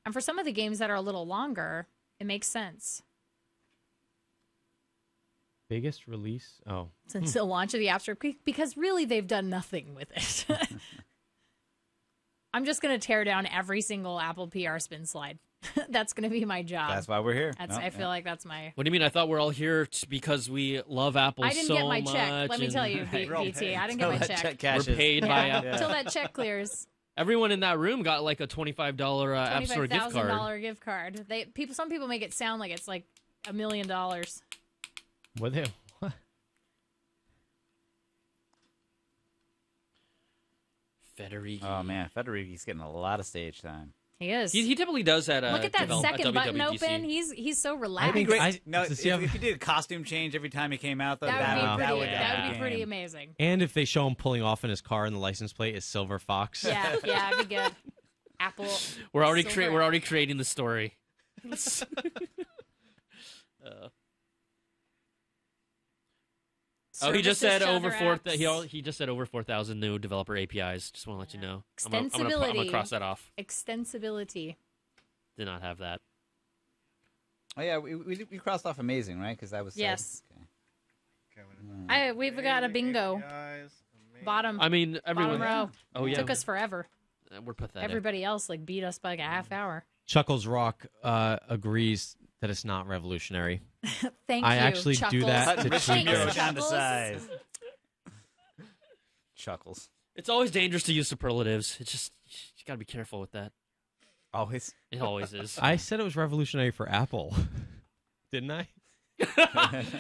And for some of the games that are a little longer, it makes sense. Biggest release? Oh. Since the launch of the App Store, because really they've done nothing with it. I'm just going to tear down every single Apple PR spin slide. That's going to be my job. That's why we're here. I feel like that's my... What do you mean? I thought we're all here because we love Apple so much. I didn't get my check. Let me tell you, BT. I didn't get my check. We're paid by Apple. Until that check clears. Everyone in that room got like a $25 App Store gift card. $25,000 gift card. Some people make it sound like it's like $1 million. What? Federici. Oh man, Federici's getting a lot of stage time. He is. He typically does at Look at that second button WWDC. open. He's so relaxed. If you did a costume change every time he came out, though, that would be pretty amazing. And if they show him pulling off in his car and the license plate is Silver Fox. Yeah, it'd be good. Apple. We're already creating the story. He just said over 4,000. He just said over 4,000 new developer APIs. Just want to let you know. I'm gonna cross that off. Extensibility. Did not have that. Oh yeah, we crossed off amazing, right? Because that was yes. We've got a bingo. Bottom. I mean, everyone. Bottom row. Oh yeah. Took us forever. We're pathetic. Everybody else beat us by like a half hour. Chuckles Rock agrees that it's not revolutionary. Thank I you, actually Chuckles. do that to tweet this. Down to size. Chuckles. It's always dangerous to use superlatives. It's just you gotta be careful with that. Always. It always is. I said it was revolutionary for Apple, didn't I?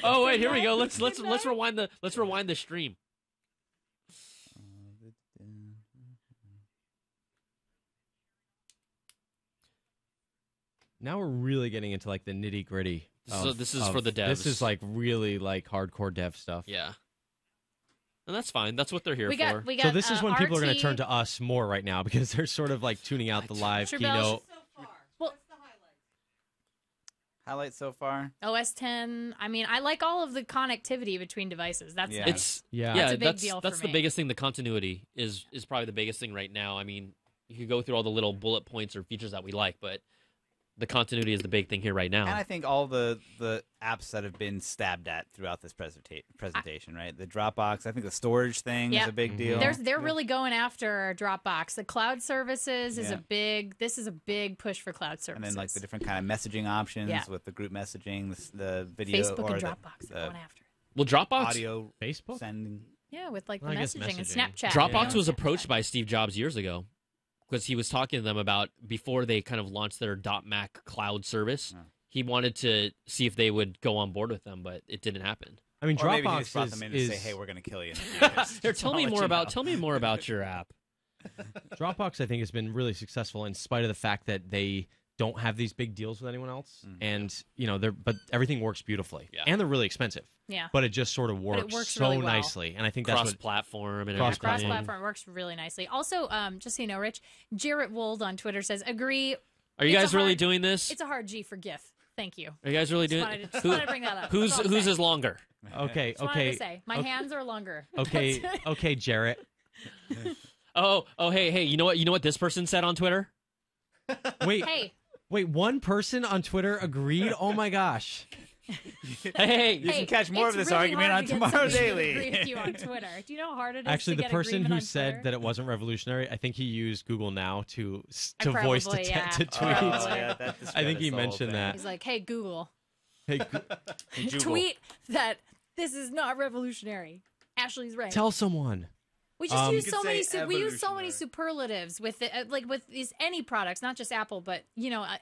Oh wait, here we go. Let's rewind the stream. Now we're really getting into like the nitty gritty. So this is for the devs. This is like really like hardcore dev stuff. Yeah. And that's fine. That's what they're here for. So this is when people are going to RT. turn to us more right now because they're sort of like tuning out the live keynote. Well, highlights so far? OS 10. I mean, I like all of the connectivity between devices. That's nice. It's That's a big deal That's for the me. biggest thing. The continuity is probably the biggest thing right now. I mean, you could go through all the little bullet points or features that we like, but the continuity is the big thing here right now. And I think all the apps that have been stabbed at throughout this presentation, right? The Dropbox, I think the storage thing is a big deal. They're really going after Dropbox. The cloud services is this is a big push for cloud services. And then like the different kind of messaging options with the group messaging, the video, Facebook or and Dropbox are going after. Well, Dropbox, audio, Facebook sending. Yeah, with like the Well, I guess messaging and messaging. Snapchat. Dropbox was approached by Steve Jobs years ago because he was talking to them about before they kind of launched their .Mac cloud service. He wanted to see if they would go on board with them, but it didn't happen. I mean, Or maybe he Dropbox just brought them in is and say, "Hey, we're going to kill you." In a few years. Here, Just tell wanna me let more you about know. tell me more about your app. Dropbox, I think, has been really successful in spite of the fact that they don't have these big deals with anyone else, and but everything works beautifully, and they're really expensive. Yeah. But it just sort of works, works so really well. nicely, and I think that's what cross-platform and Cross-platform works really nicely. Also, just so you know, Rich, Jarrett Wold on Twitter says, agree. Are you guys really doing this? It's a hard G for GIF. Thank you. Are you guys really doing? Just wanted to bring that up. Whose That's all I'm saying. is longer? Okay, Just wanted to say, my hands are longer. Okay, okay, Jarrett. Oh, hey, you know what this person said on Twitter? Wait, Hey. wait, one person on Twitter agreed? Oh my gosh. Hey, you can catch more of it's this really argument on hard to get Tomorrow somebody to Daily. agree with you on Twitter. Do you know how hard it is Actually, to the get person agreement who on said Twitter? that it wasn't revolutionary, I think he used Google Now to Probably, voice to, yeah. to tweet. That I think he mentioned that. He's like, hey, Google. Hey, Tweet that this is not revolutionary. Ashley's right. tell someone. We just use You so could many. say We use so many superlatives with it, like with these any products, not just Apple, but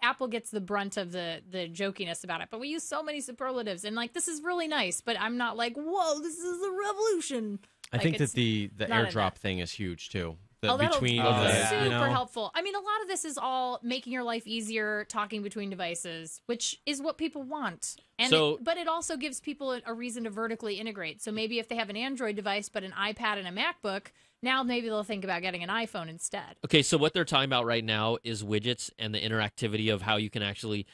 Apple gets the brunt of the jokiness about it. But we use so many superlatives, and like this is really nice. But I'm not like, whoa, this is a revolution. I think that the not AirDrop thing is huge too. That'll Between super you know, helpful. I mean, a lot of this is all making your life easier, talking between devices, which is what people want. And but it also gives people a reason to vertically integrate. So maybe if they have an Android device but an iPad and a MacBook, now maybe they'll think about getting an iPhone instead. Okay, so what they're talking about right now is widgets and the interactivity of how you can actually,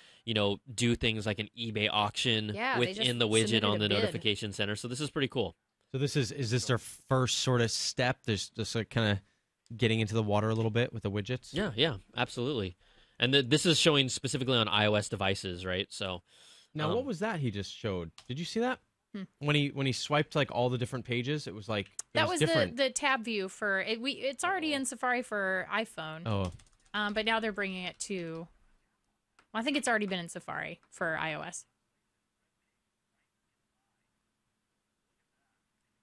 do things like an eBay auction within the widget on the notification center. So this is pretty cool. So is this their first sort of step? There's just like kind of getting into the water a little bit with the widgets? Yeah, absolutely. And this is showing specifically on iOS devices, right? So now, what was that he just showed? Did you see that? When he swiped like all the different pages, it was like that was different. the tab view for it. It's already in Safari for iPhone. Oh, but now they're bringing it to. Well, I think it's already been in Safari for iOS.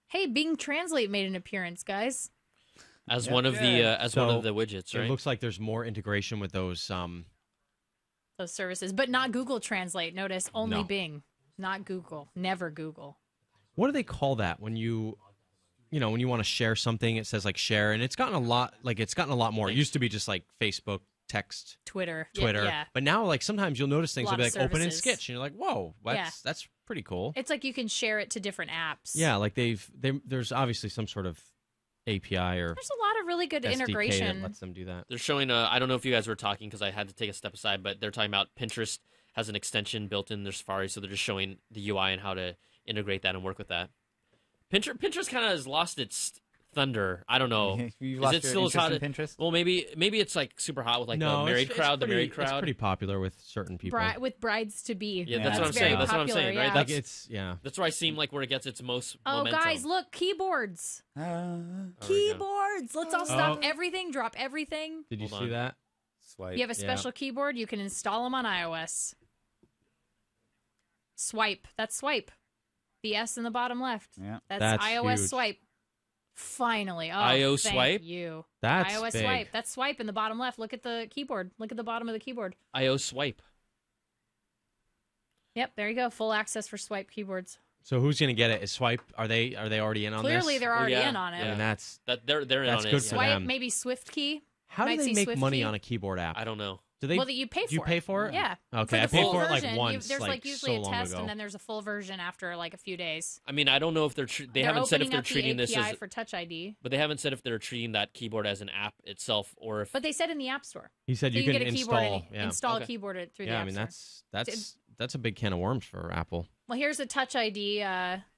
Hey, Bing Translate made an appearance, guys. As one of the widgets, right? It looks like there's more integration with those services, but not Google Translate. Notice only Bing, not Google. Never Google. What do they call that when you when you want to share something? It says like share, and it's gotten a lot more. It used to be just like Facebook, text, Twitter, yeah. But now like sometimes you'll notice things will be like open in Sketch, and you're like, whoa, that's pretty cool. It's like you can share it to different apps. Yeah, like there's obviously some sort of API or there's a lot of really good SDK integration that lets them do that. They're showing I don't know if you guys were talking because I had to take a step aside, but they're talking about Pinterest has an extension built in their Safari, so they're just showing the UI and how to integrate that and work with that. Pinterest kind of has lost its thunder. I don't know. Is it still as hot as Pinterest? Well, maybe it's like super hot with like the married crowd. It's pretty popular with certain people. With brides to be. Yeah, that's what I'm saying. That's what I'm saying, right? That's where I seem like where it gets its most momentum. Guys, look, keyboards. Keyboards. Let's all stop everything, drop everything. Did you see that? Swipe. You have a special keyboard. You can install them on iOS. Swipe. That's swipe. The S in the bottom left. Yeah. That's iOS huge. swipe. Finally. iOS thank swipe? you. That's iOS big. swipe. That's swipe in the bottom left. Look at the keyboard. Look at the bottom of the keyboard. iOS swipe. Yep, there you go. Full access for swipe keyboards. So who's gonna get it? Is Swipe? Are they already in on this? Clearly, they're already in on it. And they're in on it. good for Swipe, them. maybe Swift key. How do Might they see make Swift money key. on a keyboard app? I don't know. Do they? Well, that you pay for you pay for it? Yeah. Okay, For I the paid full for it like version, once. There's like usually so a long test, ago. and then there's a full version after like a few days. I mean, I don't know if they They're haven't said if opening they're up the treating this API as for Touch ID. but they haven't said if they're treating that keyboard as an app itself or if But they said in the App Store. He said So you can get a keyboard install. install Okay. a keyboard through the Yeah, App I mean Store. that's a big can of worms for Apple. Well, here's a Touch ID.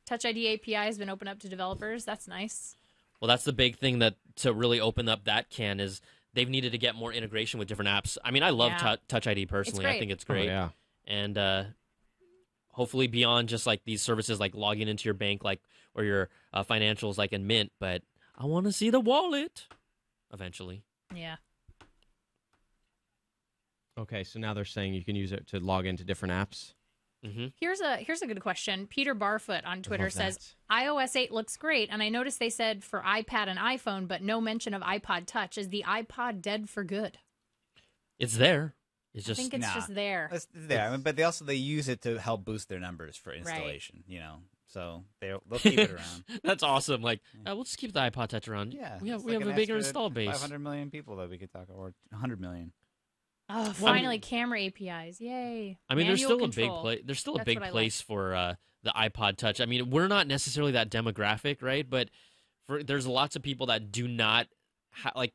Touch ID API has been opened up to developers. That's nice. well, that's the big thing that to really open up that can is they've needed to get more integration with different apps. I mean, I love Yeah. Touch ID personally. I great. think it's great. Oh, yeah. And hopefully beyond just like these services like logging into your bank like or your financials like in Mint, but I want to see the wallet eventually. Yeah. Okay, so now they're saying you can use it to log into different apps. Mm-hmm. Here's a good question. Peter Barfoot on Twitter love says iOS 8 looks great, and I noticed they said for iPad and iPhone, but no mention of iPod Touch. Is the iPod dead for good? It's there. It's just I think it's just there. It's there, I mean, but they use it to help boost their numbers for installation. You know, so they'll keep it around. That's awesome. Like we'll just keep the iPod Touch around. Yeah, we have like a an bigger extra install base. 500 million people that we could talk, or 100 million. Oh, finally, camera APIs! Yay! I mean, there's Manual still control. a big place. There's still a That's big what I place for the iPod Touch. I mean, we're not necessarily that demographic, right? But there's lots of people that do not like.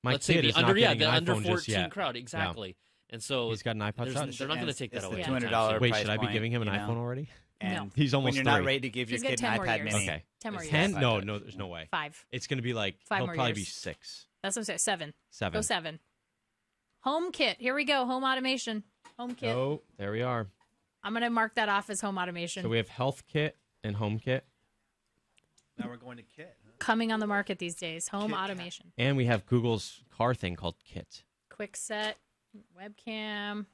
My let's say kid the is under not getting the an under iPhone 14 just yet. crowd exactly. And so he's got an iPod Touch. They're not going to take that away. It's the $200 anytime soon. Wait, price should I be point, giving him an you know? iPhone already? And No. He's almost when you're not 3. ready to give your He's got kid 10 an more iPad years. Mini. Okay. 10 more years. 10? No, there's no way. 5. It's going to be like 5 he'll more probably years. be 6. That's what I'm saying. 7. 7. Go 7. HomeKit. Here we go. Home automation. HomeKit. Oh, there we are. I'm gonna mark that off as home automation. So we have HealthKit and HomeKit, Now we're going to Kit. Huh? Coming on the market these days. Home automation. and we have Google's car thing called Kit. Quick set. Webcam.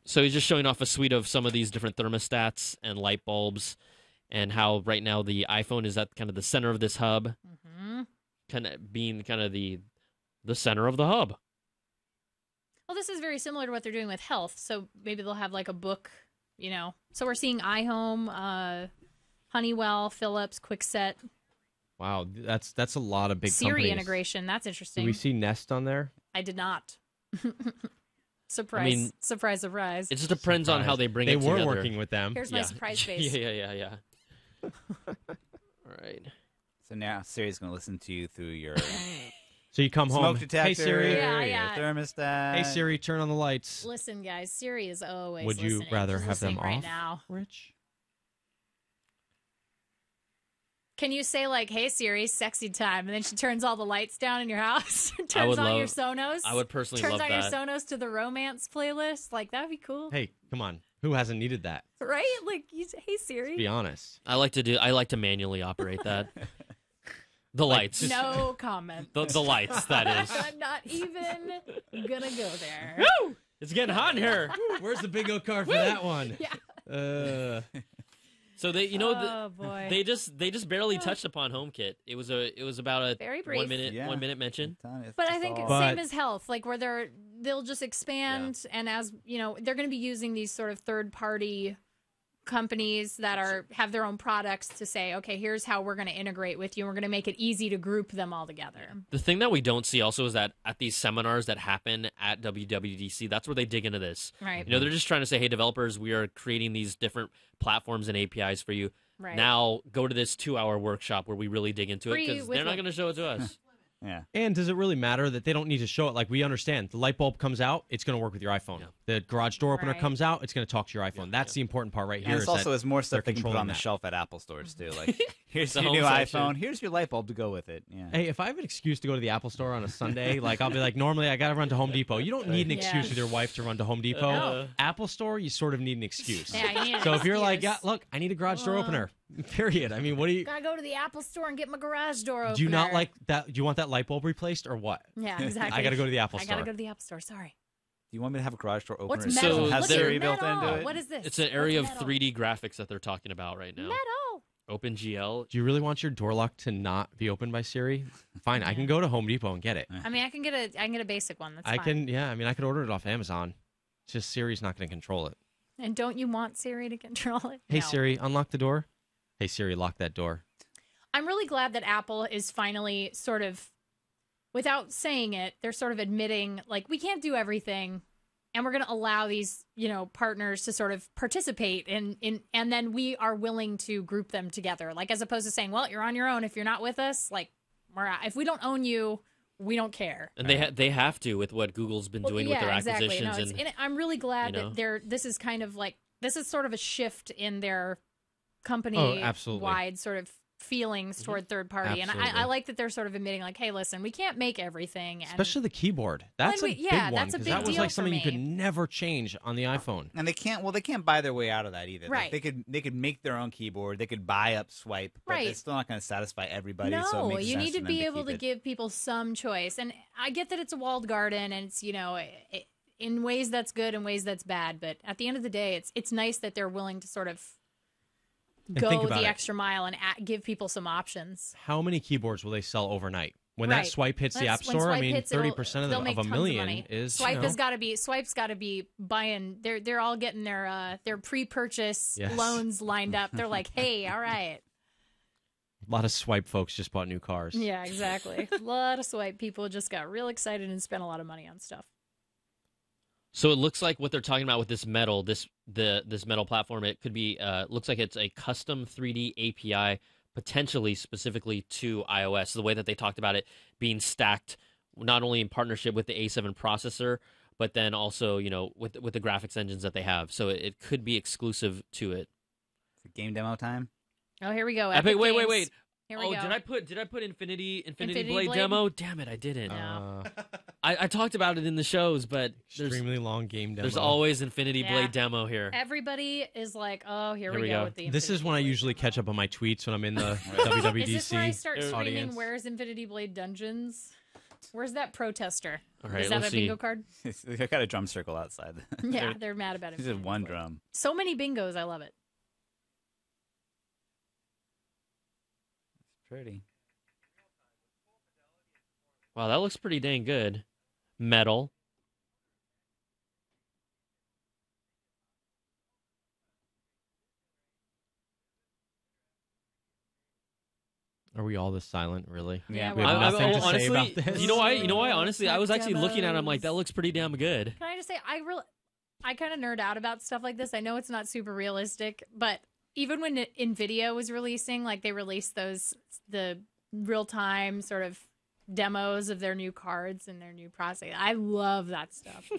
So he's just showing off a suite of some of these different thermostats and light bulbs, and how right now the iPhone is at kind of the center of this hub, kind of being kind of the center of the hub. Well, this is very similar to what they're doing with health. So maybe they'll have like a book, you know. So we're seeing iHome, Honeywell, Philips, Quickset, Wow, that's a lot of big Siri companies. integration. That's interesting. Do we see Nest on there? I did not. Surprise! I mean, surprise! Surprise! It just depends on how they bring it together. They were working with them. Here's my surprise face. Yeah. All right. So now Siri's going to listen to you through your So you come home. smoke detector, Hey Siri. Yeah. your thermostat. Hey Siri, turn on the lights. Listen, guys, Siri is always. Would you listening. rather She's have them listening right off, now? Rich? Can you say like, "Hey Siri, sexy time," and then she turns all the lights down in your house, turns on your Sonos? I would personally turns love on that. your Sonos to the romance playlist. Like that'd be cool, Hey, come on. Who hasn't needed that? right? Like, hey Siri. Be honest. I like to manually operate that. The lights. No comment. The lights. That is. I'm not even gonna go there. Woo! It's getting hot in here. Where's the bingo card for that one? Yeah. So they, Oh, boy. they just barely touched upon HomeKit. It was about a Very brief. 1 minute mention. But I think same as health, like where they'll just expand, and as you know, they're going to be using these sort of third party companies that have their own products to say, okay, here's how we're going to integrate with you. And we're going to make it easy to group them all together. The thing that we don't see also is that at these seminars that happen at WWDC, that's where they dig into this. Right. You know, they're just trying to say, hey, developers, we are creating these different platforms and APIs for you. Right. Now go to this 2-hour workshop where we really dig into it because they're not going to show it to us. Yeah. And does it really matter that they don't need to show it? Like, we understand the light bulb comes out, it's going to work with your iPhone. The garage door opener comes out, it's going to talk to your iPhone. That's the important part right here. And it's also is more stuff they're they can put controlling on the that. shelf at Apple stores too. Like, here's The your new home section. iPhone. Here's your light bulb to go with it. Yeah. Hey, if I have an excuse to go to the Apple store on a Sunday, like I'll be like, normally I got to run to Home Depot. You don't need an excuse with your wife to run to Home Depot. No. Apple store, you sort of need an excuse. Yeah, I need an So if you're like, excuse. yeah, look, I need a garage door opener. Period. I mean, what do you? Gotta go to the Apple store and get my garage door opener. Do you not like that? Do you want that light bulb replaced or what? Yeah, exactly. I got to go to the Apple I store. gotta go to the Apple store. Sorry. Do you want me to have a garage door opener? What's and metal? have Look at Siri built metal. into it? What is this? It's an area of What's metal? 3D graphics that they're talking about right now. Metal. OpenGL. Do you really want your door lock to not be opened by Siri? Fine, I can go to Home Depot and get it. I mean, I can get a basic one. That's I fine. can, yeah. I mean, I could order it off Amazon. It's just Siri's not going to control it. And don't you want Siri to control it? Hey No. Siri, unlock the door. Hey Siri, lock that door. I'm really glad that Apple is finally sort of, without saying it, they're sort of admitting, like, we can't do everything, and we're going to allow these, partners to sort of participate in, and then we are willing to group them together. Like, as opposed to saying, well, you're on your own. If you're not with us, like, if we don't own you, we don't care. And they have to with what Google's been doing with their acquisitions. Exactly. No, and I'm really glad that this is kind of like, this is sort of a shift in their company-wide sort of feelings toward third party. Absolutely. And I like that they're sort of admitting, like, hey, listen, we can't make everything. And Especially the keyboard. That's a big one. that's a 'cause big that was deal like for something you me. could never change on the iPhone. And they can't buy their way out of that either. Like, Right. they could make their own keyboard. They could buy up Swipe, but Right. it's still not going to satisfy everybody. no, so it makes you sense need to for them be able keep to it. give people some choice. And I get that it's a walled garden, and it's in ways that's good and ways that's bad. But at the end of the day, it's nice that they're willing to sort of And think go about the it. extra mile and give people some options. How many keyboards will they sell overnight? When that Right. Swipe hits the That's- App when Store, I Swipe mean, hits, 30% they'll of make a tons of million money. is Swipe's got to be buying. They're all getting their pre-purchase Yes. loans lined up. They're like, hey, all right, a lot of Swipe folks just bought new cars. yeah, exactly. A lot of Swipe people just got real excited and spent a lot of money on stuff. So it looks like what they're talking about with this metal, this metal platform, it could be looks like it's a custom 3D API, potentially specifically to iOS. The way that they talked about it being stacked, not only in partnership with the A7 processor, but then also with the graphics engines that they have. So it could be exclusive to it. Game demo time. Oh, here we go. Epic, wait. Here we Oh, go. did I put Infinity Infinity Blade, Blade? demo? Damn it, I didn't. No. I talked about it in the shows, but Extremely long game demo. there's always Infinity Yeah. Blade demo here. Everybody is like, oh, here Here we we go go. with the. This is when I usually catch up on my tweets when I'm in the WWDC Is this when I start screaming, audience. "Where's Infinity Blade Dungeons? Where's that protester? All right, is that let's a bingo see. card? They got a drum circle outside. Yeah, they're mad about it. This is one drum. So many bingos, I love it. Pretty. Wow, that looks pretty dang good. Metal. Are we all this silent, really? Yeah. We have nothing to honestly, say about this. You know why? Honestly, I was actually looking at it. I'm like, that looks pretty damn good. Can I just say, I kind of nerd out about stuff like this. I know it's not super realistic, but even when NVIDIA was releasing, like they released the real-time sort of demos of their new cards and their new processing. I love that stuff.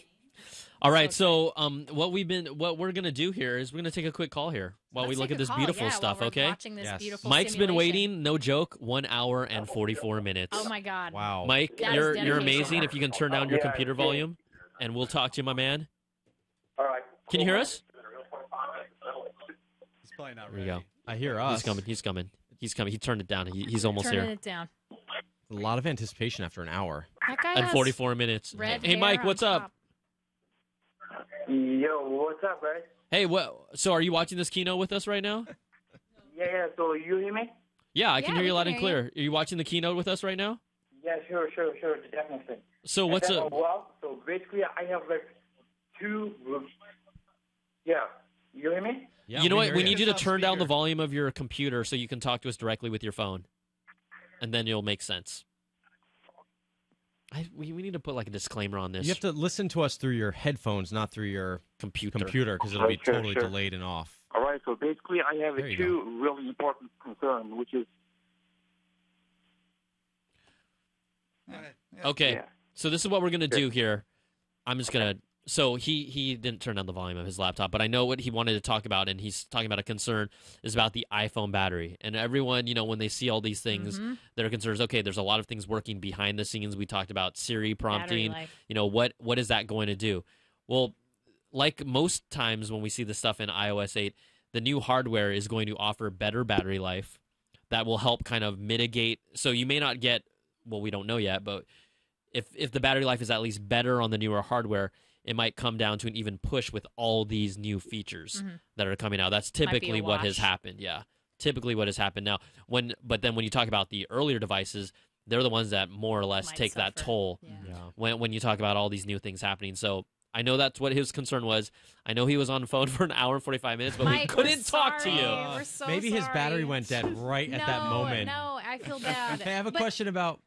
All right, so what we're gonna do here is we're gonna take a quick call here while we look at this beautiful stuff. Okay, watching this beautiful Mike's been simulation. waiting, no joke, 1 hour and 44 minutes. Oh my God! Wow, Mike, That is you're dedication. amazing. If you can turn down your computer volume, and we'll talk to you, my man. All right. Can you hear us? He's probably not There ready. we go. I hear us. He's coming. He turned it down. He's almost Turning here. it down. A lot of anticipation after an hour. That guy And has 44 minutes. red Hey, hair Mike, on what's top. up? Yo, what's up, guys? Hey, so are you watching this keynote with us right now? Yeah. So you hear me? Yeah, I can hear we you loud can and hear clear. Are you watching the keynote with us right now? Yeah, sure, definitely. So And what's then, up? Well, so basically, I have like two groups. Yeah, you hear me? Yeah, You know what? hear We need you to Just turn down the loudspeaker. volume of your computer so you can talk to us directly with your phone, and then it'll make sense. We need to put like a disclaimer on this. You have to listen to us through your headphones, not through your computer, because it'll be Sure, totally sure. delayed and off. All right. So basically, I have There you two really important concerns, which is Okay, Yeah. so this is what we're gonna do here. I'm just gonna. So he didn't turn down the volume of his laptop, but I know what he wanted to talk about, and he's talking about a concern is about the iPhone battery. And everyone, when they see all these things, their concern is, okay, there's a lot of things working behind the scenes. We talked about Siri prompting. life. What is that going to do? Well, like most times when we see this stuff in iOS 8, the new hardware is going to offer better battery life that will help kind of mitigate. So you may not get, well, we don't know yet, but if the battery life is at least better on the newer hardware, it might come down to an even push with all these new features that are coming out. That's Might be a typically what has wash. happened. Yeah, typically what has happened. Now, but then when you talk about the earlier devices, they're the ones that more or less Might take that suffer. toll Yeah. when you talk about all these new things happening. So I know that's what his concern was. I know he was on the phone for an hour and 45 minutes, but we Mike, we're couldn't talk to sorry. you. We're so Maybe his sorry. battery went dead right at that moment. No, I feel bad. I have a But- question about.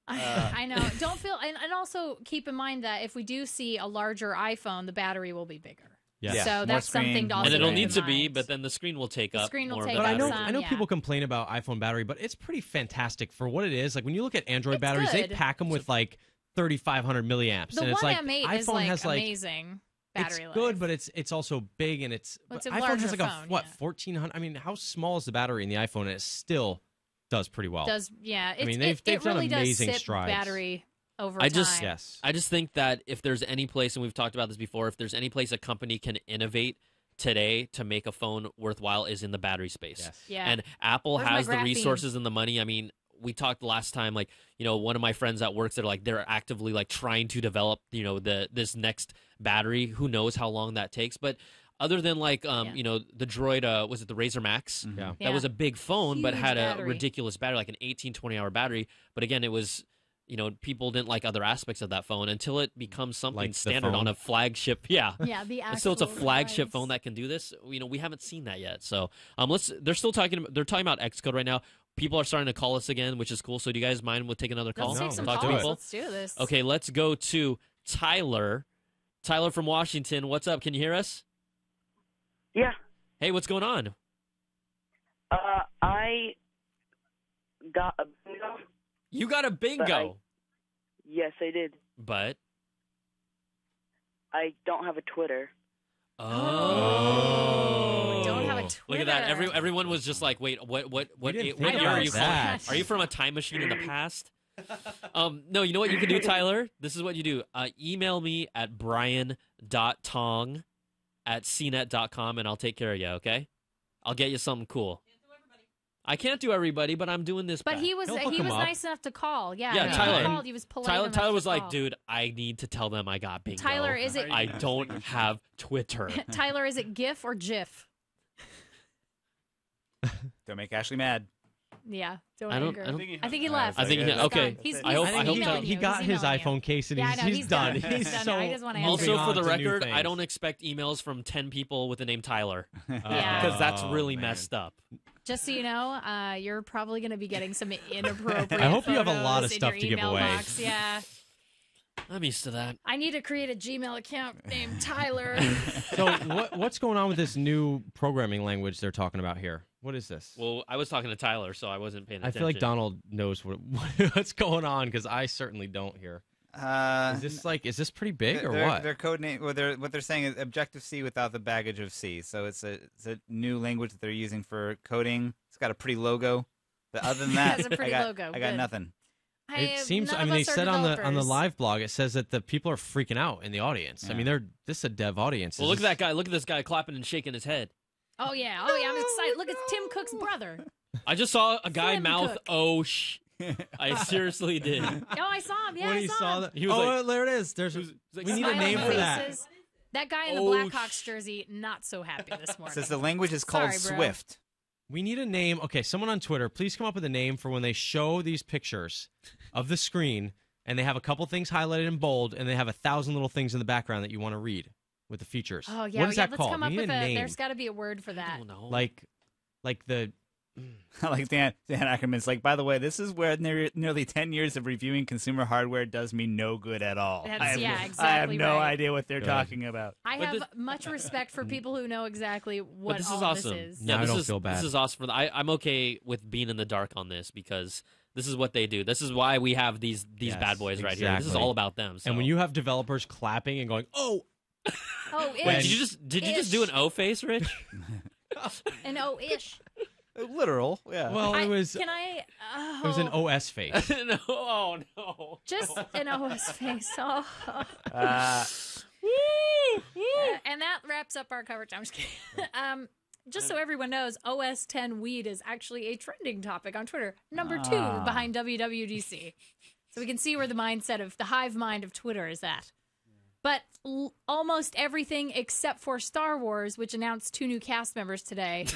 I know. Don't feel, and also keep in mind that if we do see a larger iPhone, the battery will be bigger. Yes. Yeah, So more that's screen, something to more also And it'll keep need in to be, mind. but then the screen will take The up screen will more take of But the I know, battery. some, I know yeah. people complain about iPhone battery, but it's pretty fantastic for what it is. Like when you look at Android It's batteries, good. they pack them with like 3,500 milliamps, The and it's one like M8 iPhone is like has like amazing battery it's life. good, but it's also big and it's. Well, it's but a iPhone has larger like phone, a what yeah. 1,400. I mean, how small is the battery in the iPhone? And it still does pretty well. Does I mean, they've it done really amazing does sip strides. battery over I time. just I just think that if there's any place, and we've talked about this before, if there's any place a company can innovate today to make a phone worthwhile is in the battery space. Yes. Yeah. And Apple Where's my has the graphene? resources and the money. I mean, we talked last time, like, one of my friends that works there, like, they're actively like trying to develop, this next battery. Who knows how long that takes? But other than like, the Droid, was it the Razer Max? Yeah. That was a big phone, but Huge had a battery. ridiculous battery, like an 18, 20-hour battery. But again, it was, people didn't like other aspects of that phone until it becomes something Like the standard on phone? a flagship. Yeah. Yeah, the actual So it's a flagship device. phone that can do this. We haven't seen that yet. So they're talking about Xcode right now. People are starting to call us again, which is cool. So do you guys mind we'll take another call? Let's take some Talk to calls. people? Let's do this. Okay, let's go to Tyler. Tyler from Washington. What's up? Can you hear us? Yeah. Hey, what's going on? I got a bingo. You got a bingo. Yes, I did. But I don't have a Twitter. Oh. Don't have a Twitter. Look at that. Everyone was just like, wait, what didn't year think are about you that. calling? Are you from a time machine in the past? No, you know what you can do, Tyler? This is what you do. Email me at brian.tong@cnet.com and I'll take care of you, okay? I'll get you something cool. I can't do everybody, but I'm doing this. But guy. he was He'll hook him up. nice enough to call. Yeah, Yeah, he Tyler. called. He was polite enough Tyler was to like, call. dude, I need to tell them I got bingo. Tyler, is it I don't have Twitter. Tyler? Is it GIF or GIF? Don't make Ashley mad. Yeah, don't I don't- anger. I don't- I think he left. I think He's okay. gone. He's I hope emailing he you. got He's his emailing you. iPhone case and Yeah, I know, he's done. He's He's done. so I just want to Also, moving for on the to new record, I things. don't expect emails from 10 people with the name Tyler Yeah. because that's Oh, really man. messed up. Just so you know, you're probably going to be getting some inappropriate I hope you have a lot of photos in stuff your to give email away. box. Yeah. I'm used to that. I need to create a Gmail account named Tyler. So what's going on with this new programming language they're talking about here? What is this? Well, I was talking to Tyler, so I wasn't paying I attention. feel like Donald knows what's going on because I certainly don't here. Is this pretty big or what? Their code name, what they're saying is Objective C without the baggage of C. So it's a new language that they're using for coding. It's got a pretty logo, but other than that, It has a pretty logo. I got Good. nothing. It seems. I mean, they said on the live blog, it says that the people are freaking out in the audience. Yeah. I mean, this is a dev audience. Well, look at that guy. Look at this guy clapping and shaking his head. Oh, yeah. I'm excited. Look, it's Tim Cook's brother. I just saw a guy Slim mouth, Cook. "Oh sh." I seriously did. Oh, I saw him. Yeah, when I he saw saw him. that, He was like, there it is. We need a Smiling name for that. faces. That guy in the Oh, Blackhawks jersey, not so happy this morning. Says the language is called Sorry, bro. Swift. We need a name. Okay, someone on Twitter, please come up with a name for when they show these pictures of the screen and they have a couple things highlighted in bold and they have 1,000 little things in the background that you want to read with the features. Oh, yeah. What is that let's called? come We up need with a name. There's got to be a word for that. I don't know. Like the. Like Dan Ackerman's like, by the way, this is where nearly 10 years of reviewing consumer hardware does me no good at all. That's- yeah, I have exactly no right. idea what they're Good. talking about. I But have this- much respect for people who know exactly But what this all is awesome. this is. Now I this don't is, feel bad. This is awesome. I'm okay with being in the dark on this because this is what they do. This is why we have these Yes, bad boys right here. This is exactly. all about them. So. And when you have developers clapping and going, oh, Oh, ish. wait, did you just do an O face, Rich? An O-ish. Literal, yeah. well, it was Can I? it was an OS face. No, oh no. Just an OS face. Oh. And that wraps up our coverage. I'm just kidding. Just so everyone knows, OS 10 weed is actually a trending topic on Twitter. Number 2 behind WWDC. So we can see where the mindset of the hive mind of Twitter is at. But almost everything except for Star Wars, which announced 2 new cast members today,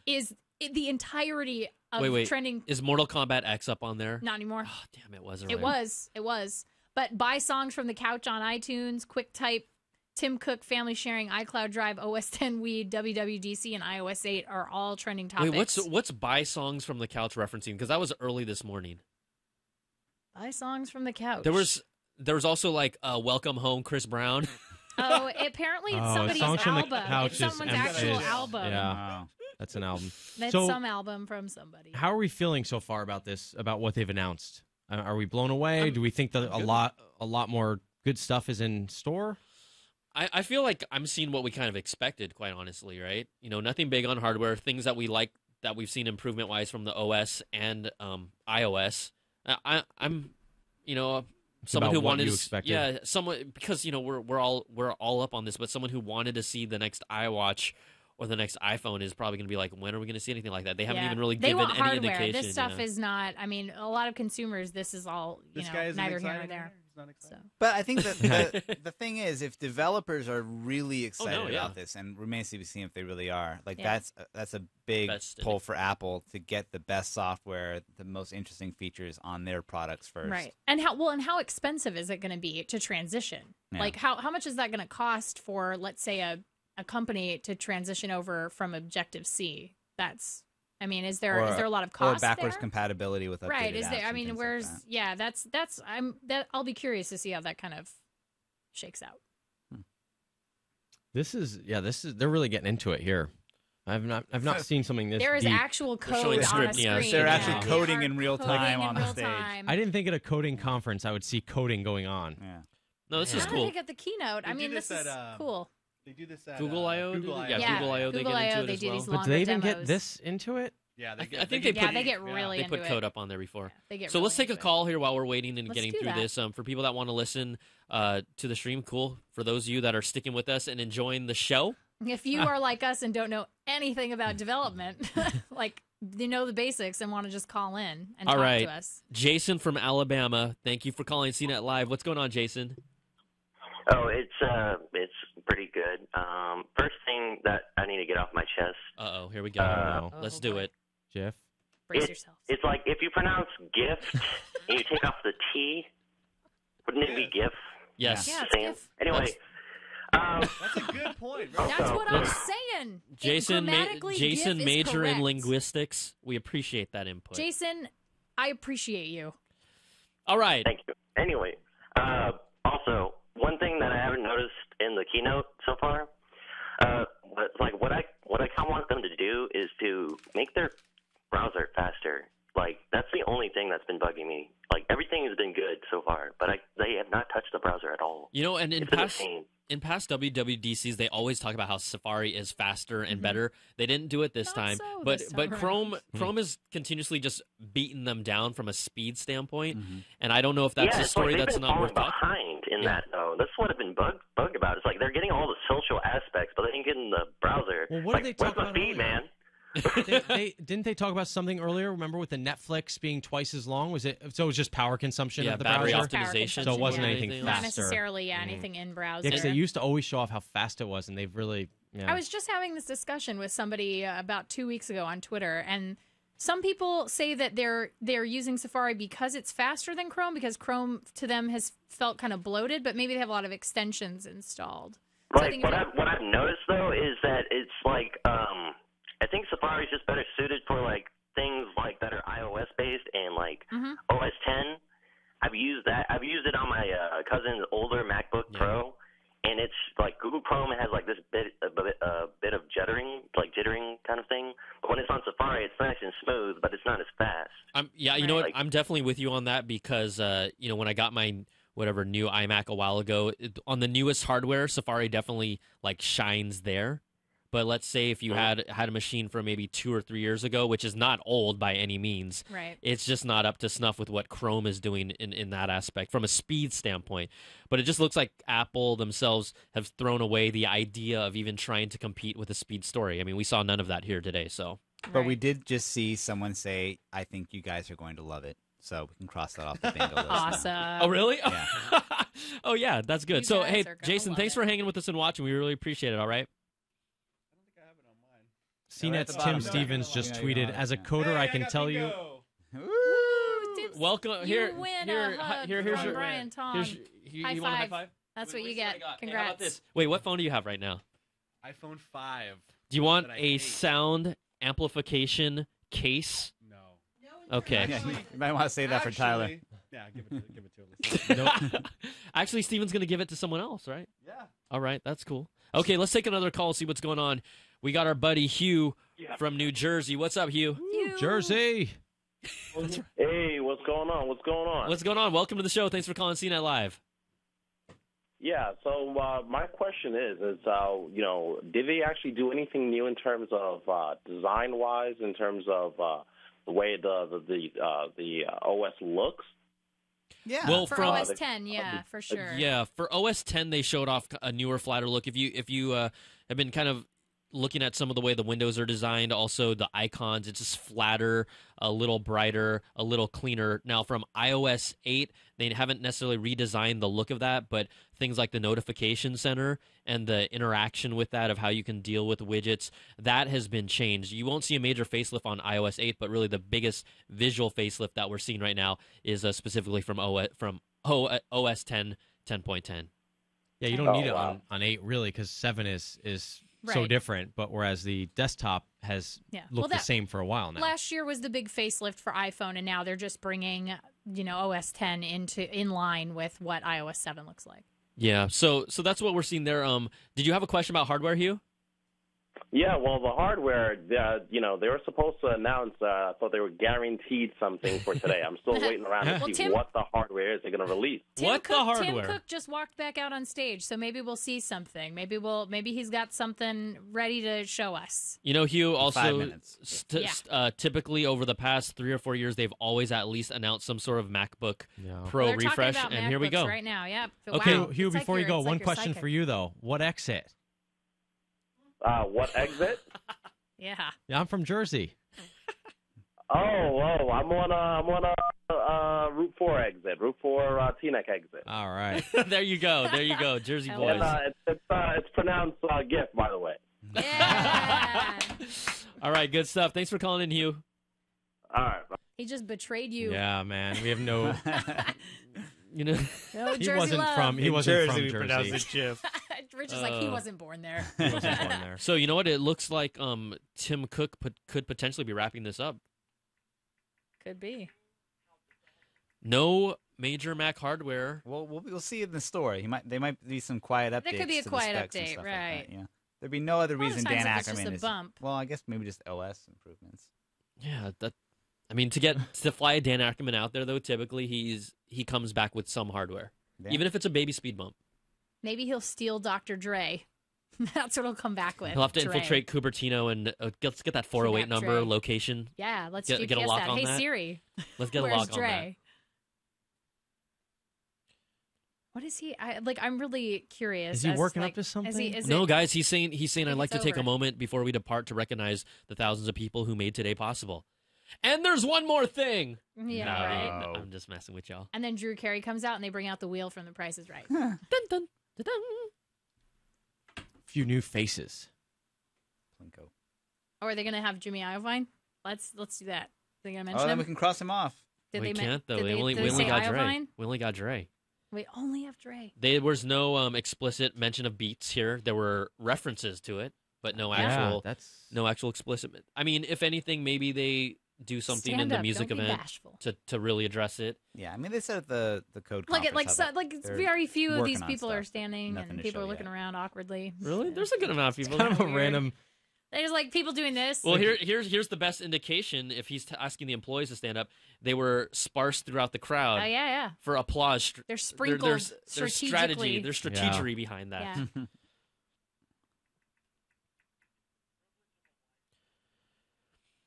is the entirety of Wait. trending. Is Mortal Kombat X up on there? Not anymore. Oh, damn, it wasn't. It was. But buy songs from the couch on iTunes, QuickType, Tim Cook, family sharing, iCloud Drive, OS 10 Weed, WWDC, and iOS 8 are all trending topics. Wait, what's buy songs from the couch referencing? Because that was early this morning. Buy songs from the couch. There was also like Welcome Home, Chris Brown. Oh, apparently it's somebody's songs from the album. couch It's is someone's empty. actual album. Yeah, that's an album. That's So- some album from somebody. How are we feeling so far about this? About what they've announced? Are we blown away? Do we think that a lot more good stuff is in store? I feel like I'm seeing what we kind of expected, quite honestly, right? You know, nothing big on hardware, things that we like, that we've seen improvement-wise from the OS and iOS. I'm, you know, someone about who what wanted you to, expected. yeah, someone, because, you know, we're all up on this, but someone who wanted to see the next iWatch or the next iPhone is probably going to be like, when are we going to see anything like that? They haven't even really they given want any hardware. indication. This stuff yeah. is not. I mean, a lot of consumers. This is all neither here nor there. So. But I think that the thing is, if developers are really excited yeah. about this, and remains to be seen if they really are, like Yeah. that's a big Best pull for Apple to get the best software, the most interesting features on their products first. Right. And how expensive is it going to be to transition? Yeah. Like how much is that going to cost for, let's say, a company to transition over from Objective-C? That's, I mean, is there a lot of cost or backwards there? compatibility with updated Right. Is apps there? I and mean, things where's like that. I'll be curious to see how that kind of shakes out. This is they're really getting into it here. I've not seen something this There is deep. actual showing code on a script, screen. yeah. They're actually They coding are in real coding time in on the real stage. time. I didn't think at a coding conference I would see coding going on. Yeah. No, this is How did cool. they get the keynote? I mean, this is cool. They do this at Google I/O? Google I/O. Yeah, Google I/O, they Google get into I/O, it they as do well. these But do longer they even demos. get this into it? Yeah, I think they put they get really they into put it. code up on there before. They get So let's really take a into it. call here while we're waiting and Let's getting do through that. this. For people that want to listen to the stream, cool. For those of you that are sticking with us and enjoying the show, If you are like us and don't know anything about development, like you know the basics and want to just call in and all talk right. to us. Jason from Alabama, thank you for calling CNET Live. What's going on, Jason? Oh, it's pretty good. First thing that I need to get off my chest. Uh-oh, here we go. Let's do it. Jeff? Brace yourself. It's like if you pronounce gift and you take off the T, wouldn't it be GIF? Yes. Yeah, it's Same. GIF. Anyway, That's a good point. Right? That's what I'm saying. Jason, Jason major in linguistics. We appreciate that input. Jason, I appreciate you. All right. Thank you. Anyway, also, one thing that I haven't noticed in the keynote so far, what I kind of want them to do is to make their browser faster. Like, that's the only thing that's been bugging me. Like, everything has been good so far, but they have not touched the browser at all. You know, and in past WWDCs, they always talk about how Safari is faster and better. They didn't do it this time, but Chrome is continuously just beating them down from a speed standpoint, and I don't know if that's a story that's not worth talking about. Behind in that, though. That's what I've been bugged about. It's like they're getting all the social aspects, but they ain't getting the browser. Well, what did they talk where's my about feed, man? Didn't they talk about something earlier? Remember with the Netflix being twice as long? Was it just power consumption of the battery browser? optimization. So it wasn't anything faster. Not necessarily anything in browser. Yeah, because they used to always show off how fast it was, and they've really. Yeah. I was just having this discussion with somebody about 2 weeks ago on Twitter, and some people say that they're using Safari because it's faster than Chrome, because Chrome to them has felt kind of bloated, but maybe they have a lot of extensions installed. Right. So what I've noticed though is that it's like I think Safari is just better suited for like things like that are iOS based and like OS 10. I've used that. I've used it on my cousin's older MacBook Pro, and it's like Google Chrome has like this bit of jittering kind of thing. But when it's on Safari, it's nice and smooth, but it's not as fast. You know what? I'm definitely with you on that because when I got my new iMac a while ago, on the newest hardware, Safari definitely like shines there. But let's say if you had a machine from maybe 2 or 3 years ago, which is not old by any means, right? It's just not up to snuff with what Chrome is doing in that aspect from a speed standpoint. But it just looks like Apple themselves have thrown away the idea of even trying to compete with a speed story. I mean, we saw none of that here today. So, but we did just see someone say, "I think you guys are going to love it." So we can cross that off the bingo list. Awesome. Oh, really? Yeah. Oh, yeah, that's good. You So, guys hey, are gonna Jason, thanks for hanging with us and watching. We really appreciate it, all right? CNET's Tim Stevens just tweeted, "As a coder, I can tell you." Welcome. You win a hug here's from your Brian Tong. You want a high five? That's what you get. Hey, how about Congrats. this? Wait, what phone do you have right now? iPhone 5. Do you want that I a hate. sound amplification case? No. Okay. Yeah, you might want to say that for Tyler. Yeah, give it to him. Nope. Actually, Steven's going to give it to someone else, right? Yeah. All right, that's cool. Okay, let's take another call, see what's going on. We got our buddy Hugh from New Jersey. What's up, Hugh? Jersey. Hey, what's going on? What's going on? What's going on? Welcome to the show. Thanks for calling CNET Live. Yeah, so my question is did they actually do anything new in terms of design-wise, in terms of the way the OS looks? Yeah. Well, for from OS 10, yeah, for sure. Yeah, for OS 10, they showed off a newer, flatter look. If you have been kind of looking at some of the way the windows are designed, also the icons, it's just flatter, a little brighter, a little cleaner. Now, from iOS 8, they haven't necessarily redesigned the look of that, but things like the notification center and the interaction with that of how you can deal with widgets, that has been changed. You won't see a major facelift on iOS 8, but really the biggest visual facelift that we're seeing right now is specifically from OS 10, 10.10. Yeah, you don't need it on 8 really, because 7 is so Right. different. But whereas the desktop has looked the same for a while now. Last year was the big facelift for iPhone, and now they're just bringing OS 10 in line with what iOS 7 looks like. Yeah, so that's what we're seeing there. Did you have a question about hardware, Hugh? Yeah, well, the hardware, they were supposed to announce, I thought they were guaranteed something for today. I'm still waiting around to see what the hardware is they're going to release. Tim Cook just walked back out on stage, so maybe we'll see something. Maybe he's got something ready to show us. Hugh, also 5 minutes. Typically over the past 3 or 4 years, they've always at least announced some sort of MacBook Pro They're refresh, talking about and here we MacBooks go. right now. Yeah. Okay, Wow. Hugh, It's like before you go, it's one like your question psychic. for you though. What exit? What exit? Yeah. Yeah, I'm from Jersey. I'm on Route 4 exit, Route 4 Teaneck exit. All right. There you go, Jersey boys. And, it's pronounced gift, by the way. Yeah. All right, good stuff. Thanks for calling in, Hugh. All right. He just betrayed you. Yeah, man. We have no. No he Jersey wasn't love. from. He In wasn't Jersey, from we Jersey. pronounce it Jiff. Rich is like, he wasn't born there. He wasn't born there. So you know what? It looks like Tim Cook could potentially be wrapping this up. Could be. No major Mac hardware. Well, we'll see in the store. They might be some quiet updates. There could be a to the quiet specs and update, stuff right? Like that, yeah. There'd be no other reason Dan It's Ackerman just a is. bump. Well, I guess maybe just OS improvements. Yeah, I mean, to fly a Dan Ackerman out there though, typically he comes back with some hardware, even if it's a baby speed bump. Maybe he'll steal Dr. Dre. That's what he'll come back with. He'll have to Dre. infiltrate Cupertino and let's get that 408 Kidnap number Dre. location. Yeah, let's get GPS a lock that. on Hey that. Siri, Let's get a where's lock Dre? on that. What is he? I'm really curious. Is he working up to something? No, guys, he's saying I'd like to it's take a over. moment before we depart to recognize the thousands of people who made today possible. And there's one more thing. Yeah, right. No, I'm just messing with y'all. And then Drew Carey comes out and they bring out the wheel from The Price is Right. Dun, dun, dun, dun. Few new faces. Plinko. Or are they going to have Jimmy Iovine? Let's do that. Are they going to mention Oh, then him? we can cross him off. Did We they can't though. Did We only say got Dre. Iovine? We only got Dre. We only have Dre. There was no explicit mention of beats here. There were references to it, but no actual explicit. I mean, if anything, maybe they do something in Stand the up, music don't be event bashful. to really address it. Yeah, I mean they said at the code. Look at conference how that it's they're very few of these working on people stuff, are but standing nothing and to people show are looking yet. around awkwardly. Really, there's a good amount of people. Kind of a Weird. random. There's like people doing this. Well, here's the best indication. If he's asking the employees to stand up, they were sparse throughout the crowd. yeah. For applause. They're sprinkled There's strategy. strategically. There's strategery behind that. Yeah.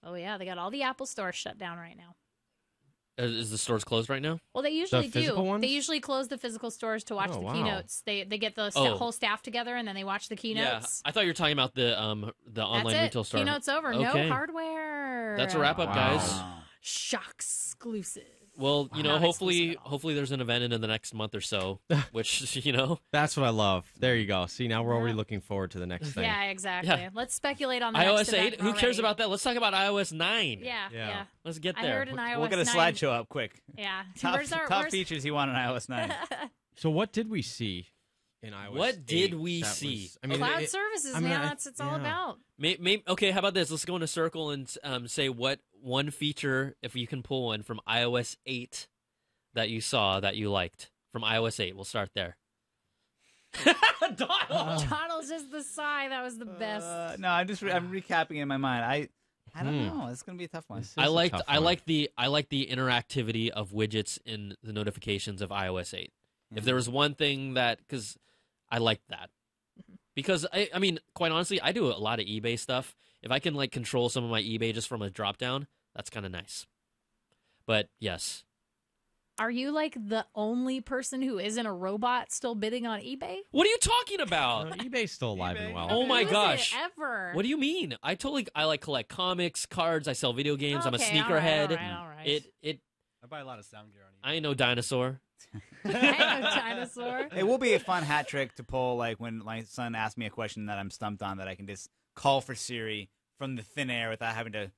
Oh yeah, they got all the Apple stores shut down right now. Is the stores closed right now? Well, they usually The physical do. ones? They usually close the physical stores to watch Oh, the wow. keynotes. They get the Oh. whole staff together and then they watch the keynotes. Yeah, I thought you were talking about the online That's it. retail store. Keynote's over. Okay. No hardware. That's a wrap up, guys. Shock exclusive. Well, you know, Not hopefully there's an event in the next month or so, which That's what I love. There you go. See, now we're already looking forward to the next thing. Yeah, exactly. Yeah. Let's speculate on the iOS next 8. event Who cares already. about that? Let's talk about iOS 9. Yeah. Let's get I there. heard an iOS We'll get a 9. slideshow up quick. Yeah. Top features you want on iOS 9. So what did we see in iOS? What did 8 we that see? was- I mean, Cloud it- services, I mean, man. I- That's what it's all yeah. about. Okay, how about this? Let's go in a circle and say what one feature, if you can pull one from iOS 8 that you saw that you liked from iOS 8. We'll start there. Donald's just the sigh. That was the best. No, I'm recapping it in my mind. I don't know. It's gonna be a tough one. I like the interactivity of widgets in the notifications of iOS 8. If there was one thing because I liked that. Because I mean, quite honestly, I do a lot of eBay stuff. If I can like control some of my eBay just from a drop down, that's kind of nice. But yes. Are you like the only person who isn't a robot still bidding on eBay? What are you talking about? eBay's still alive and well. Oh my Who is gosh. it ever? What do you mean? I like collect comics, cards, I sell video games, I'm a Okay, sneakerhead. all right. I buy a lot of sound gear on I ain't no dinosaur. I am a dinosaur. It will be a fun hat trick to pull, like when my son asks me a question that I'm stumped on, that I can just call for Siri from the thin air without having to,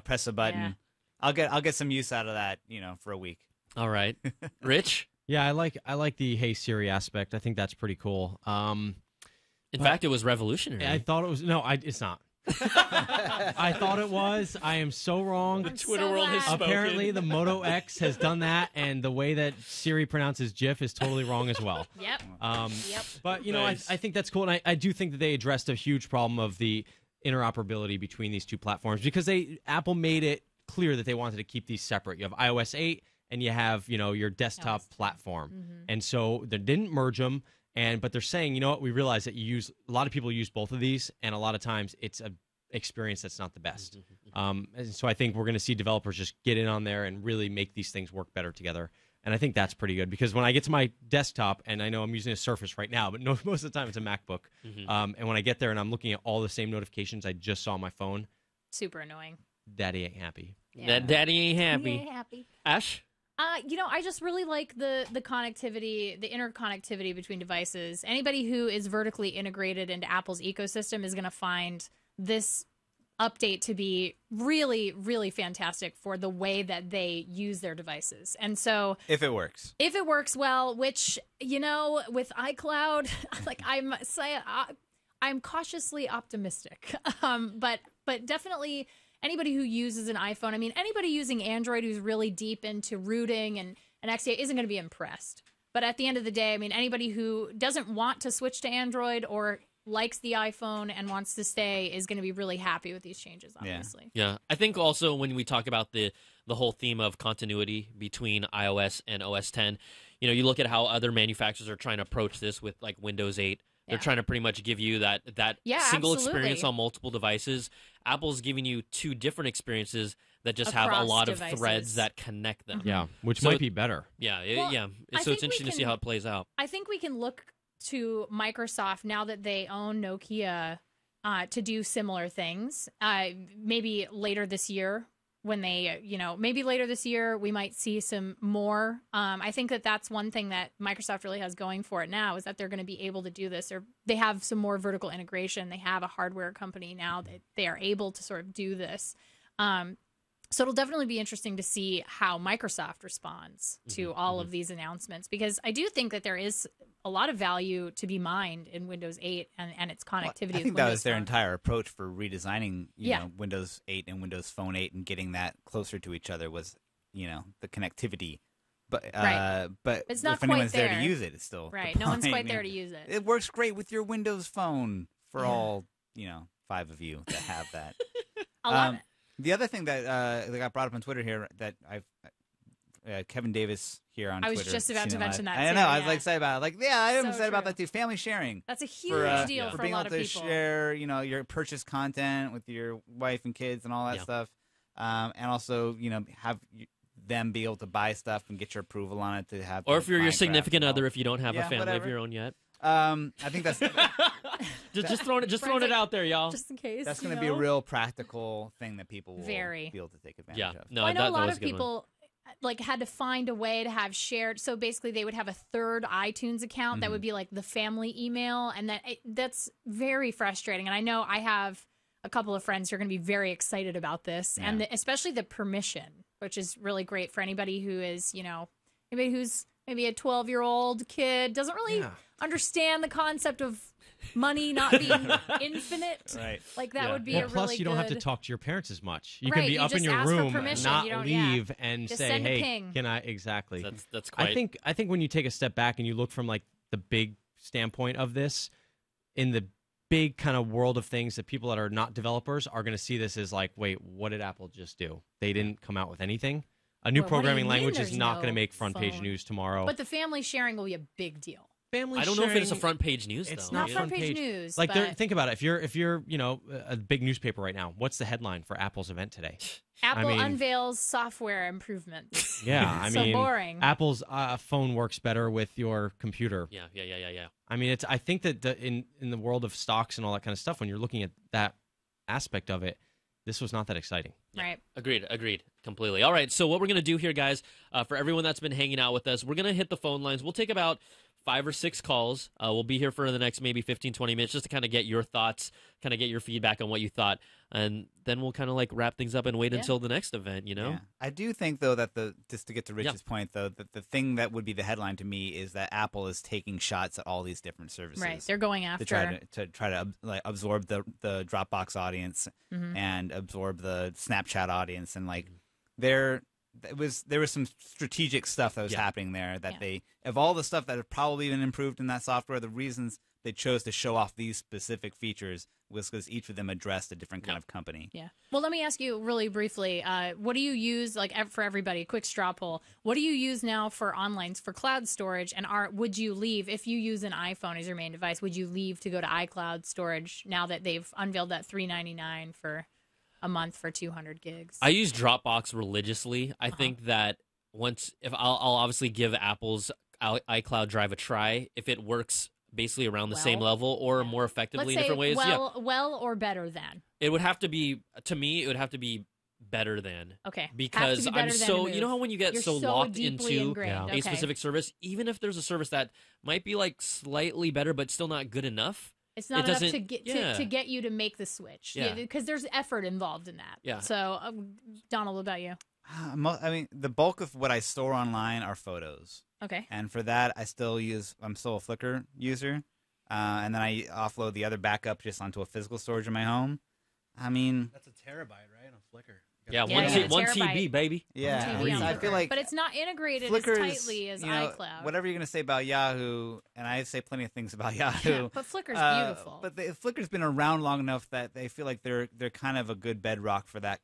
press a button. Yeah. I'll get some use out of that, for a week. All right, Rich. Yeah, I like the Hey Siri aspect. I think that's pretty cool. In fact, it was revolutionary. I thought it was. No, it's not. I thought it was. I am so wrong. The Twitter world has spoken. Apparently, the Moto X has done that, and the way that Siri pronounces GIF is totally wrong as well. Yep. Yep. But I think that's cool, and I do think that they addressed a huge problem of the interoperability between these two platforms because Apple made it clear that they wanted to keep these separate. You have iOS 8. And you have, your desktop platform. Mm-hmm. And so they didn't merge them. But they're saying, you know what, we realize that a lot of people use both of these. And a lot of times it's an experience that's not the best. And so I think we're going to see developers just get in on there and really make these things work better together. And I think that's pretty good because when I get to my desktop, and I know I'm using a Surface right now, but most of the time it's a MacBook. And when I get there and I'm looking at all the same notifications I just saw on my phone. Super annoying. Daddy ain't happy. Yeah. That daddy ain't happy. He ain't happy. Ash? I just really like the connectivity, the interconnectivity between devices. Anybody who is vertically integrated into Apple's ecosystem is going to find this update to be really, really fantastic for the way that they use their devices. And so if it works well, which, with iCloud, like I'm cautiously optimistic. But definitely anybody who uses an iPhone, I mean, anybody using Android who's really deep into rooting and XDA isn't going to be impressed. But at the end of the day, I mean, anybody who doesn't want to switch to Android or likes the iPhone and wants to stay is going to be really happy with these changes, obviously. Yeah. I think also when we talk about the whole theme of continuity between iOS and OS 10, you look at how other manufacturers are trying to approach this with like Windows 8. They're trying to pretty much give you that single experience on multiple devices. Apple's giving you two different experiences that just have a lot of threads that connect them. Yeah, which might be better. Yeah, So it's interesting to see how it plays out. I think we can look to Microsoft now that they own Nokia to do similar things. Maybe later this year when they, maybe later this year we might see some more. I think that's one thing that Microsoft really has going for it now is that they're going to be able to do this. Or they have some more vertical integration. They have a hardware company now that they are able to sort of do this. So it'll definitely be interesting to see how Microsoft responds to all of these announcements, because I do think that there is a lot of value to be mined in Windows 8 and its connectivity. I think that was their entire approach for redesigning Windows 8 and Windows Phone 8 and getting that closer to each other was, the connectivity. But but it's not if anyone's quite there to use it, it's still right. No one's quite there to use it. It works great with your Windows Phone for all 5 of you that have that. The other thing that got brought up on Twitter here that Kevin Davis here on Twitter. I was just about to mention that. I know. I was excited about it. I'm excited about that too. Family sharing. That's a huge deal for a being lot of able people. to share, your purchase content with your wife and kids and all that stuff, and also, have them be able to buy stuff and get your approval on it to have. Or if you're your significant other, if you don't have a family of your own yet. I think that's just throwing it out there, y'all. Just in case. That's going to be a real practical thing that people will be able to take advantage of. No, I know a lot of people had to find a way to have shared. So basically, they would have a third iTunes account that would be like the family email, and that's very frustrating. And I know I have a couple of friends who are going to be very excited about this, and especially the permission, which is really great for anybody who is, anybody who's maybe a 12-year-old kid doesn't really understand the concept of money not being infinite. Right. Like that would be well, a really plus, you don't have to talk to your parents as much. You right, can be you up in your room and not leave and just say, "Hey, can I?" Exactly. That's quite. I think when you take a step back and you look from like the big standpoint of this, in the big kind of world of things, that people that are not developers are going to see this as like, wait, what did Apple just do? They didn't come out with anything. A new programming language is not going to make front page news tomorrow. But the family sharing will be a big deal. Family I don't know if it's a front page news. It's though. not front page news. Like, but think about it. If you're a big newspaper right now, what's the headline for Apple's event today? Apple unveils software improvements. Yeah, I mean, so boring. Apple's phone works better with your computer. Yeah. I mean, I think that in the world of stocks and all that kind of stuff, when you're looking at that aspect of it, this was not that exciting. Right. Agreed. Completely. All right, so what we're going to do here, guys, for everyone that's been hanging out with us, we're going to hit the phone lines. We'll take about 5 or 6 calls. We'll be here for the next maybe 15, 20 minutes just to kind of get your thoughts, kind of get your feedback on what you thought. And then we'll kind of like wrap things up and wait until the next event, Yeah. I do think, though, that just to get to Rich's point, though, that the thing that would be the headline to me is that Apple is taking shots at all these different services. Right. They're going after. To try to absorb the Dropbox audience and absorb the Snapchat audience. And like there was some strategic stuff that was happening there that they, of all the stuff that have probably been improved in that software, the reasons they chose to show off these specific features was because each of them addressed a different kind of company. Yeah. Well, let me ask you really briefly, what do you use, like for everybody, quick straw poll, what do you use now for for cloud storage? And would you leave, if you use an iPhone as your main device, would you leave to go to iCloud storage now that they've unveiled that $3.99 for a month for 200 gigs? I use Dropbox religiously. I think that if I'll obviously give Apple's iCloud Drive a try. If it works basically around the same level or more effectively in different ways. Well or better than. It would have to be, to me, it would have to be better than. Okay. Because I'm so, you know how when you get so locked into a specific service, even if there's a service that might be like slightly better but still not good enough, It's not it enough doesn't- to get yeah. to get you to make the switch. Yeah. Because there's effort involved in that. Yeah. So, Donald, what about you? I mean, the bulk of what I store online are photos. Okay. And for that, I'm still a Flickr user. And then I offload the other backup just onto a physical storage in my home. I mean, That's a terabyte, right, on Flickr? Yeah, Yeah, one terabyte. TB, baby. yeah. TV on I Flickr. feel like but it's not integrated Flickr as is, tightly as you know, iCloud. whatever you're going to say about Yahoo, and I say plenty of things about Yahoo. But Flickr's beautiful. But Flickr's been around long enough that they feel like they're kind of a good bedrock for that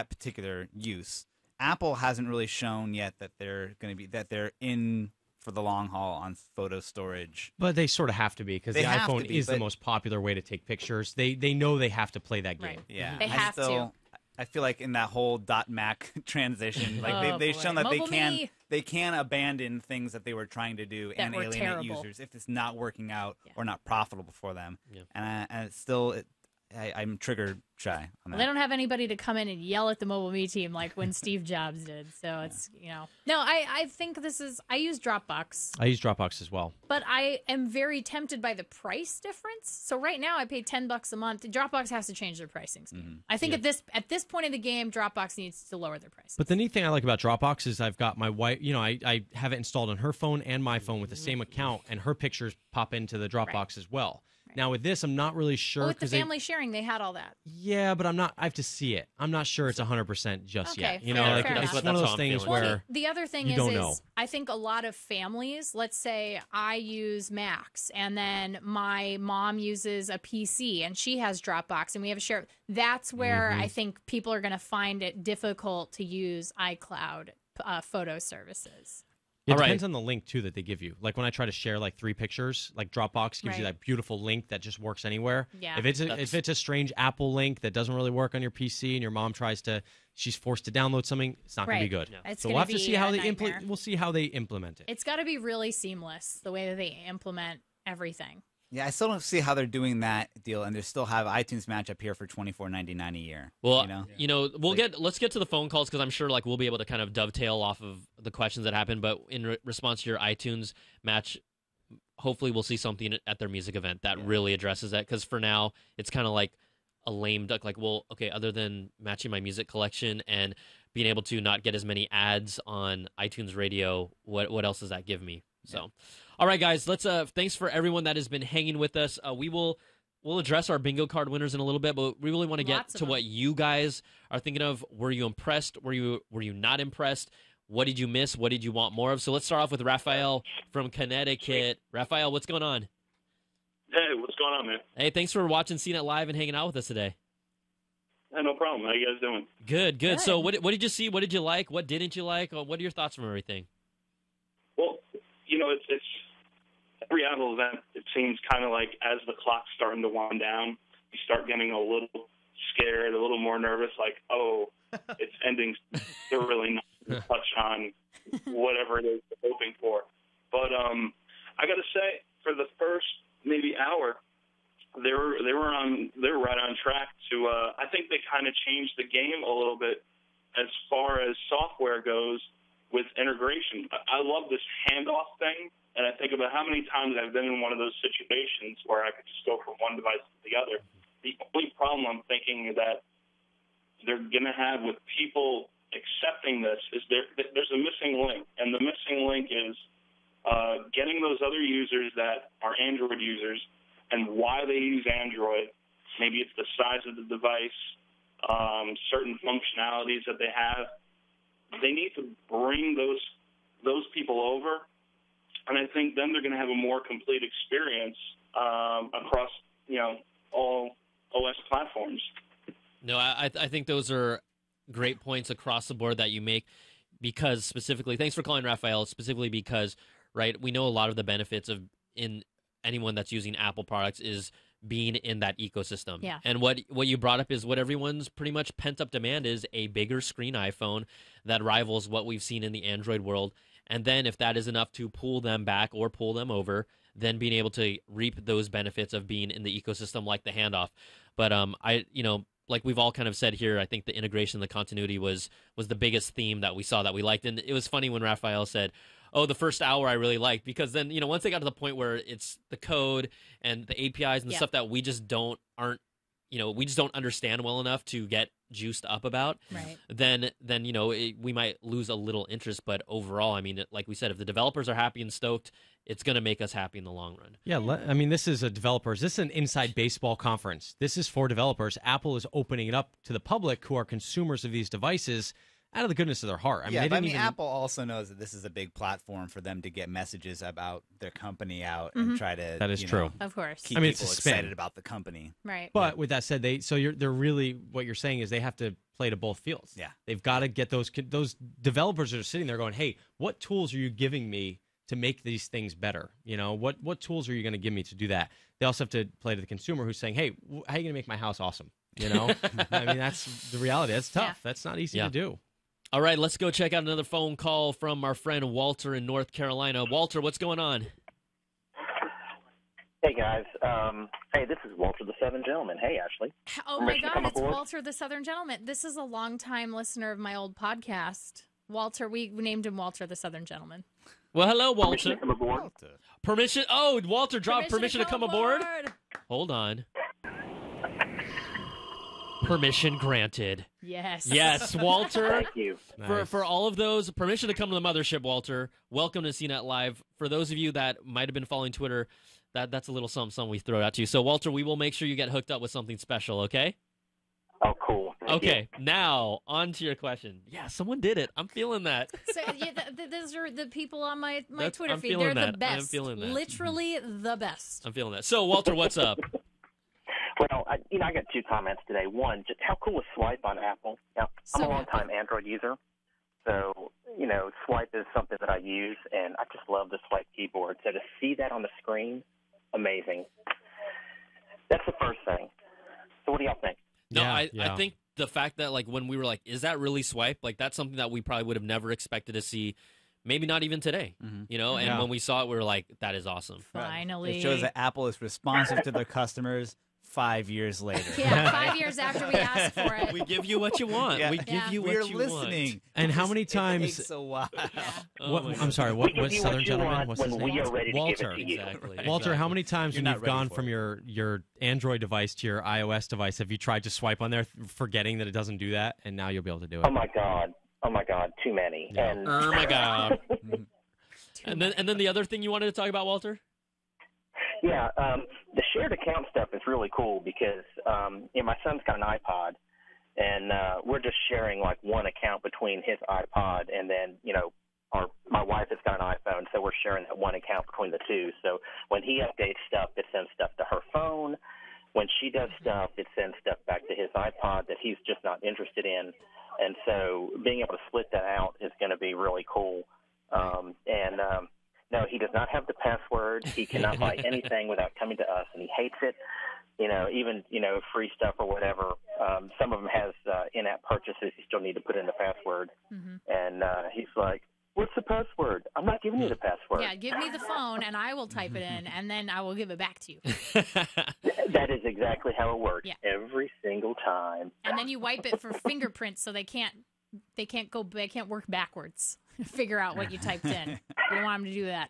particular use. Apple hasn't really shown yet that they're in for the long haul on photo storage. But they sort of have to be because the They have iPhone to be, is the but- most popular way to take pictures. They know they have to play that game. Right. Yeah, They have to. I feel like in that whole .Mac transition, like Oh, they've boy. shown that Mobile me. they can abandon things that they were trying to do That and were alienate terrible. users if it's not working out or not profitable for them. Yeah. And it's still, I'm trigger shy on Well, that. they don't have anybody to come in and yell at the Mobile Me team like when Steve Jobs did. So it's, No, I think I use Dropbox, I use Dropbox as well. but I am very tempted by the price difference. So right now I pay $10 a month. Dropbox has to change their pricing scheme. I think at this point in the game, Dropbox needs to lower their price. But the neat thing I like about Dropbox is I've got my wife, I have it installed on her phone and my phone with the same account, and her pictures pop into the Dropbox as well. Now with this, I'm not really sure. Well, with the 'cause they- family sharing, they had all that. Yeah, but I have to see it. I'm not sure it's 100% just Okay, yet. fair Like enough. it's That's one of how those I'm things feeling. where The other thing you is, don't know. I think a lot of families, let's say I use Macs and then my mom uses a PC and she has Dropbox and we have a share. That's where Mm-hmm. I think people are going to find it difficult to use iCloud photo services. It All right. depends on the link too that they give you. Like when I try to share like 3 pictures, like Dropbox gives you Right. that beautiful link that just works anywhere. Yeah. If it's a strange Apple link that doesn't really work on your PC and your mom she's forced to download something, it's not going to be Right. good. Yeah. It's So gonna we'll have to be see how a they nightmare. we'll see how they implement it. It's got to be really seamless the way that they implement everything. Yeah, I still don't see how they're doing that deal, and they still have iTunes Match up here for $24.99 a year. Well, you know? let's get to the phone calls because I'm sure we'll be able to kind of dovetail off of the questions that happen. But in response to your iTunes Match, hopefully we'll see something at their music event that really addresses that. Because for now, it's kind of like a lame duck. Like, well, okay, other than matching my music collection and being able to not get as many ads on iTunes Radio, what else does that give me? So, all right, guys, let's thanks for everyone that has been hanging with us. We'll address our bingo card winners in a little bit, but we really want to get Lots of to them. what you guys are thinking of. Were you impressed? Were you not impressed? What did you miss? What did you want more of? So let's start off with Raphael from Connecticut. Raphael, what's going on? Hey, what's going on, man? Hey, thanks for watching CNET Live and hanging out with us today. Hey, no problem. How you guys doing? Good. So what did you see? What did you like? What didn't you like? What are your thoughts from everything? Well, it's every Apple event. It seems kind of like as the clock's starting to wind down, you start getting a little scared, a little more nervous. Like, oh, it's ending. They're really not going to touch on whatever it is they're hoping for. But I got to say, for the first maybe hour, they were right on track to. I think they kind of changed the game a little bit as far as software goes with integration. I love this handoff thing, and I think about how many times I've been in one of those situations where I could just go from one device to the other. The only problem I'm thinking that they're going to have with people accepting this is there's a missing link, and the missing link is getting those other users that are Android users and why they use Android. Maybe it's the size of the device, certain functionalities that they have. They need to bring those people over, and I think then they're going to have a more complete experience across all OS platforms. No, I think those are great points across the board that you make because specifically, thanks for calling, Raphael, specifically because, right, we know a lot of the benefits of in anyone that's using Apple products is being in that ecosystem. Yeah. And what you brought up is what everyone's pretty much pent-up demand is a bigger screen iPhone that rivals what we've seen in the Android world. And then if that is enough to pull them back or pull them over, then being able to reap those benefits of being in the ecosystem like the handoff. But like we've all kind of said here, I think the integration, the continuity was the biggest theme that we saw that we liked. And it was funny when Raphael said, oh, the first hour I really liked, because then, once they got to the point where it's the code and the APIs and the stuff that we just we just don't understand well enough to get juiced up about, right. then we might lose a little interest. But overall, I mean, like we said, if the developers are happy and stoked, it's going to make us happy in the long run. Yeah, I mean, this is this is an inside baseball conference. This is for developers. Apple is opening it up to the public who are consumers of these devices out of the goodness of their heart. Apple also knows that this is a big platform for them to get messages about their company out and try to. That is true. Of course. Keep people excited about the company. Right. But with that said, they're really, what you're saying is they have to play to both fields. Yeah. They've got to get those developers that are sitting there going, hey, what tools are you giving me to make these things better? What tools are you going to give me to do that? They also have to play to the consumer who's saying, hey, how are you going to make my house awesome? I mean, that's the reality. That's tough. Yeah. That's not easy to do. All right, let's go check out another phone call from our friend Walter in North Carolina. Walter, what's going on? Hey, guys. Hey, this is Walter the Southern Gentleman. Hey, Ashley. Oh, my God, it's Walter the Southern Gentleman. This is a longtime listener of my old podcast. Walter, we named him Walter the Southern Gentleman. Well, hello, Walter. Permission to come aboard? Permission? Oh, Walter dropped permission to come aboard? Hold on. Permission granted. Yes. Yes, Walter. Thank you. For all of those, permission to come to the mothership, Walter. Welcome to CNET Live. For those of you that might have been following Twitter, that's a little something we throw out to you. So, Walter, we will make sure you get hooked up with something special, okay? Oh, cool. Thank you. Now, on to your question. Yeah, someone did it. I'm feeling that. So, those are the people on my Twitter I'm feed. feeling They're that. the best. I'm feeling that. Literally the best. I'm feeling that. So, Walter, what's up? Well, I got two comments today. One, just how cool is Swipe on Apple? Now, I'm a long-time Android user, so, Swipe is something that I use, and I just love the Swipe keyboard. So to see that on the screen, amazing. That's the first thing. So what do y'all think? No, I think the fact that, when we were like, is that really Swipe? That's something that we probably would have never expected to see, maybe not even today, and when we saw it, we were like, that is awesome. Finally. It shows that Apple is responsive to their customers 5 years later. Yeah, 5 years after we asked for it. We give you what you want. Yeah. We give you what you listening. want. And how many times? It takes a while. I'm sorry. What's Southern Gentleman? What's his name? We are ready Walter. to give it to you. Exactly. Walter, how many times You're when not you've ready gone for from your Android device to your iOS device, have you tried to swipe on there, forgetting that it doesn't do that, and now you'll be able to do it? Oh my God, too many. Yeah. And Oh my God. and then the other thing you wanted to talk about, Walter? Yeah, the shared account stuff is really cool because my son's got an iPod, and we're just sharing one account between his iPod and then my wife has got an iPhone, so we're sharing that one account between the two. So when he updates stuff, it sends stuff to her phone. When she does stuff, it sends stuff back to his iPod that he's just not interested in. And so being able to split that out is going to be really cool. No, he does not have the password. He cannot buy anything without coming to us, and he hates it. Even free stuff or whatever. Some of them has in-app purchases. You still need to put in the password. And he's like, "What's the password? I'm not giving you the password." Yeah, give me the phone, and I will type it in, and then I will give it back to you. That is exactly how it works. Yeah. Every single time. And then you wipe it for fingerprints, so they can't work backwards. Figure out what you typed in. You don't want them to do that.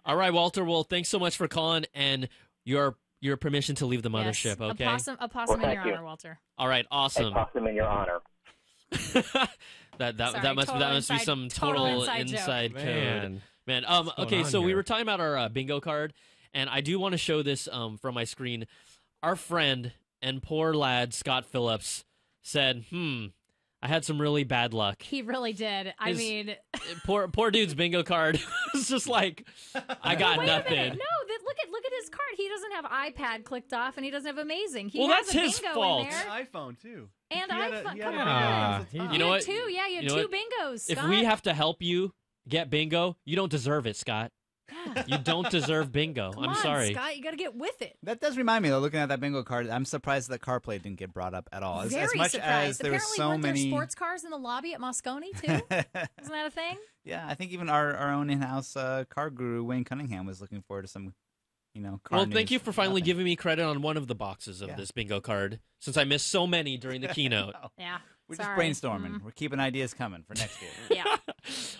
All right, Walter. Well, thanks so much for calling and your permission to leave the mothership. Yes, Okay. A possum in your honor, Walter. All right. Awesome. A possum in your honor. that must be some total inside code, man. Okay, so we were talking about our bingo card, and I do want to show this from my screen. Our friend and poor lad Scott Phillips said, I had some really bad luck. He really did. I mean, poor dude's bingo card was just like, I got nothing. No, look at his card. He doesn't have iPad clicked off, and he doesn't have Amazing. He well, has that's a his bingo fault. in there. iPhone too. And iPhone. Come on. You know what? Two. Yeah, you had two bingos. Scott. If we have to help you get bingo, you don't deserve it, Scott. You don't deserve bingo. Come I'm on, sorry. Scott, you got to get with it. That does remind me, though, looking at that bingo card, I'm surprised that CarPlay didn't get brought up at all. As much surprised. as there were Apparently, so weren't there many sports cars in the lobby at Moscone too? Isn't that a thing? Yeah, I think even our own in-house car guru Wayne Cunningham was looking forward to some, car Well, news. thank you for finally giving me credit on one of the boxes of this bingo card, since I missed so many during the keynote. Yeah. We're just brainstorming. We're keeping ideas coming for next year. Yeah.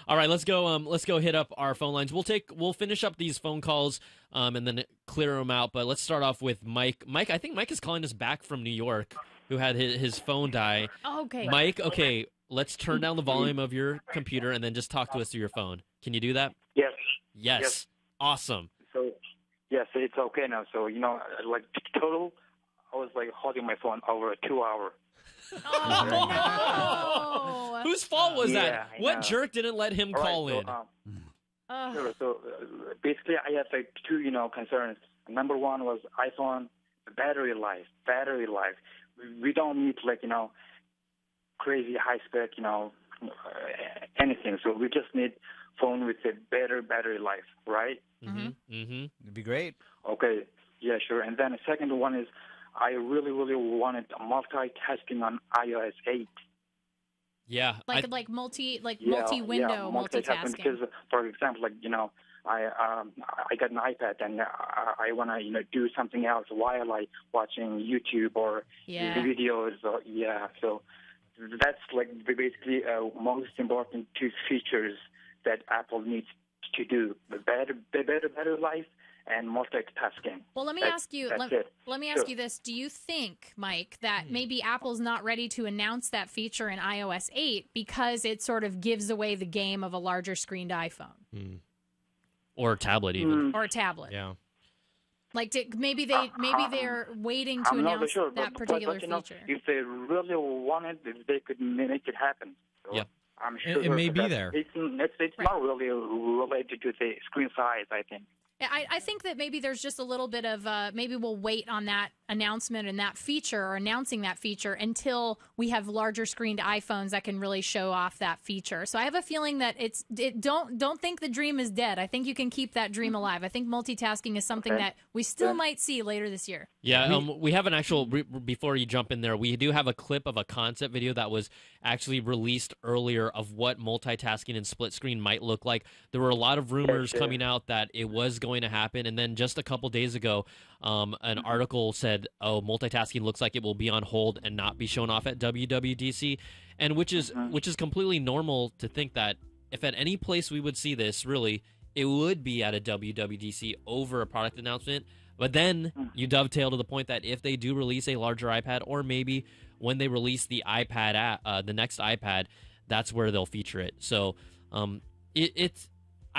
All right, let's go hit up our phone lines. We'll finish up these phone calls and then clear them out. But let's start off with Mike. Mike, I think Mike is calling us back from New York, who had his phone die. Okay. Mike, okay, let's turn down the volume of your computer and then just talk to us through your phone. Can you do that? Yes. Yes. Awesome. So, yes, it's okay now. So, like total, I was like holding my phone over 2 hours. Oh, no. Whose fault was that? Yeah, I What know. jerk didn't let him call in? Sure. So basically, I had like two, concerns. Number one was iPhone battery life. We don't need like crazy high spec, anything. So we just need phone with a better battery life, right? It'd be great. Okay. Yeah, sure. And then the second one is I really, really wanted multitasking on iOS 8. Yeah. Like multi-window multitasking. Because, for example, I got an iPad and I want to do something else while I watching YouTube or videos. So that's like basically most important two features that Apple needs to do: the better life and multitasking. Well, let me ask you. Let me ask you this: do you think, Mike, that maybe Apple's not ready to announce that feature in iOS 8 because it sort of gives away the game of a larger screened iPhone or a tablet, even, or a tablet? Yeah. Like maybe they're waiting to I'm not announce sure, that but, particular you know, feature. If they really wanted, they could make it happen. So Yep. I'm sure It may be that there. It's not really related to the screen size, I think. I think that maybe there's just a little bit of maybe we'll wait on that announcement and that feature or announcing that feature until we have larger screened iPhones that can really show off that feature. So I have a feeling that don't think the dream is dead. I think you can keep that dream alive. I think multitasking is something that we still might see later this year. Yeah, we have an actual, before you jump in there, we do have a clip of a concept video that was actually released earlier of what multitasking and split screen might look like. There were a lot of rumors coming out that it was going to happen, and then just a couple days ago, an article said, oh, multitasking looks like it will be on hold and not be shown off at WWDC, and which is completely normal to think that if at any place we would see this, really, it would be at a WWDC over a product announcement. But then you dovetail to the point that if they do release a larger iPad, or maybe when they release the iPad, the next iPad, that's where they'll feature it. So I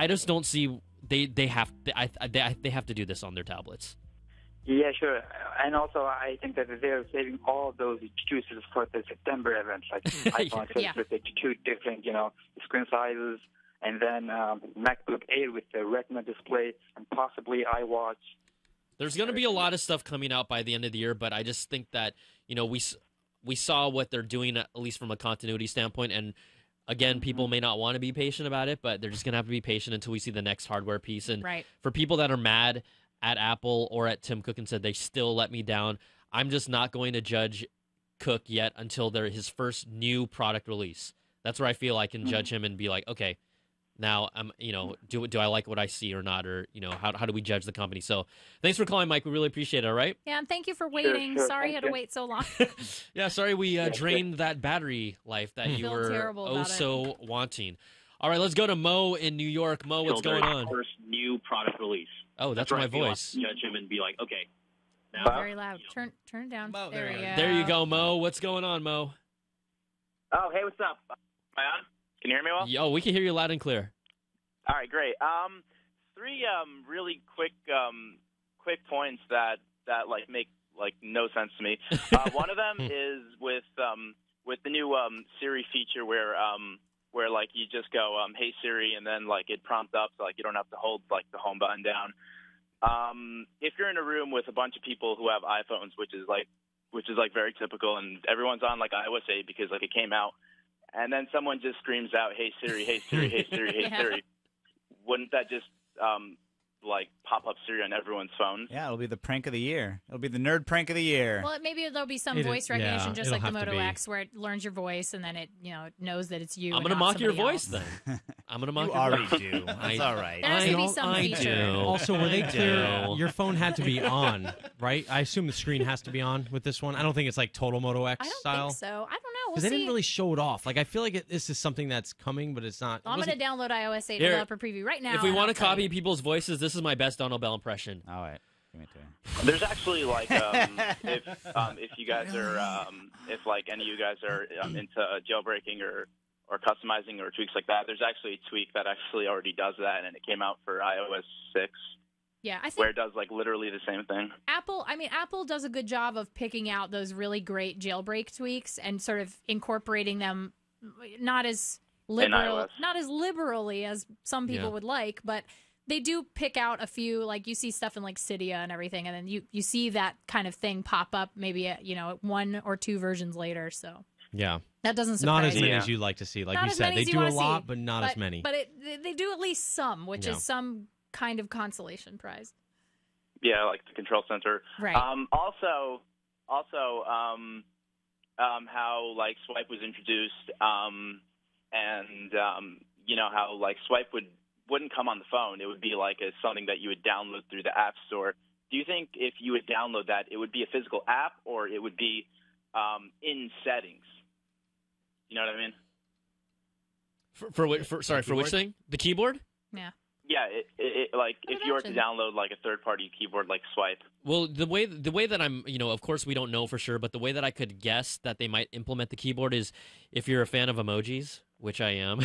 just don't see they have to do this on their tablets. Yeah, sure. And also, I think that they're saving all those juices for the September event, like iPhone 6 with the two different, screen sizes, and then MacBook Air with the Retina display, and possibly iWatch. There's going to be a lot of stuff coming out by the end of the year, but I just think that, we saw what they're doing, at least from a continuity standpoint, and again, people may not want to be patient about it, but they're just going to have to be patient until we see the next hardware piece. And for people that are mad at Apple or at Tim Cook and said they still let me down, I'm just not going to judge Cook yet until his first new product release. That's where I feel I can judge him and be like, okay, now I'm, do I like what I see or not, or how do we judge the company? So thanks for calling, Mike. We really appreciate it. All right. Yeah, and thank you for waiting. Sure. Sorry you had to wait so long. Yeah, sorry we drained that battery life that you were so wanting. All right, let's go to Mo in New York. Mo, what's going on? First new product release. Oh, that's my voice. Judge him and be like, okay. Now, very loud. Turn it down. Mo, there we go. There you go, Mo. What's going on, Mo? Oh, hey, what's up? Am I on? Can you hear me well? Yo, we can hear you loud and clear. All right, great. Three really quick points that like make like no sense to me. One of them is with the new Siri feature where like you just go hey Siri, and then like it prompts up, so like you don't have to hold like the home button down. If you're in a room with a bunch of people who have iPhones, which is very typical, and everyone's on like iOS 8 because like it came out, and then someone just screams out, "Hey Siri, hey Siri, hey Siri, hey Siri." Wouldn't that just like pop up Siri on everyone's phone? Yeah, it'll be the prank of the year. It'll be the nerd prank of the year. Well, maybe there'll be some voice recognition, just like the Moto X, where it learns your voice and then it knows that it's you. I'm gonna mock your voice then. I'm gonna mock your voice. You already do. That's all right. There has to be some feature. Also, were they clear? Your phone had to be on, right? I assume the screen has to be on with this one. I don't think it's like total Moto X style. I don't think so. I don't know. Because they didn't really show it off. Like, I feel like this is something that's coming, but it's not. I'm going to download iOS 8 Here, developer preview right now. If we want to tell copy you. people's voices, this is my best Donald Bell impression. All right. Give me There's actually like if you guys are if like any of you guys are into jailbreaking or customizing or tweaks like that, there's actually a tweak that actually already does that, and it came out for iOS 6. Yeah, I think where it does like literally the same thing. Apple does a good job of picking out those really great jailbreak tweaks and sort of incorporating them not as liberally as some people would like, but they do pick out a few. Like you see stuff in like Cydia and everything, and then you see that kind of thing pop up maybe one or two versions later. So yeah, that doesn't surprise not as many me. as you'd like to see. Like Not you as said, many they as you do a wanna lot, see, but not as many. But they do at least some, which Yeah. is some kind of consolation prize. Yeah, like the control center. Right. Also, how like Swipe was introduced, and how like Swipe wouldn't come on the phone. It would be like something that you would download through the App Store. Do you think if you would download that, it would be a physical app or it would be in settings? You know what I mean? For which thing? The keyboard? Yeah. Yeah, it like if you were to download like a third-party keyboard like Swipe. Well, the way that I'm, of course we don't know for sure, but the way that I could guess that they might implement the keyboard is if you're a fan of emojis, which I am,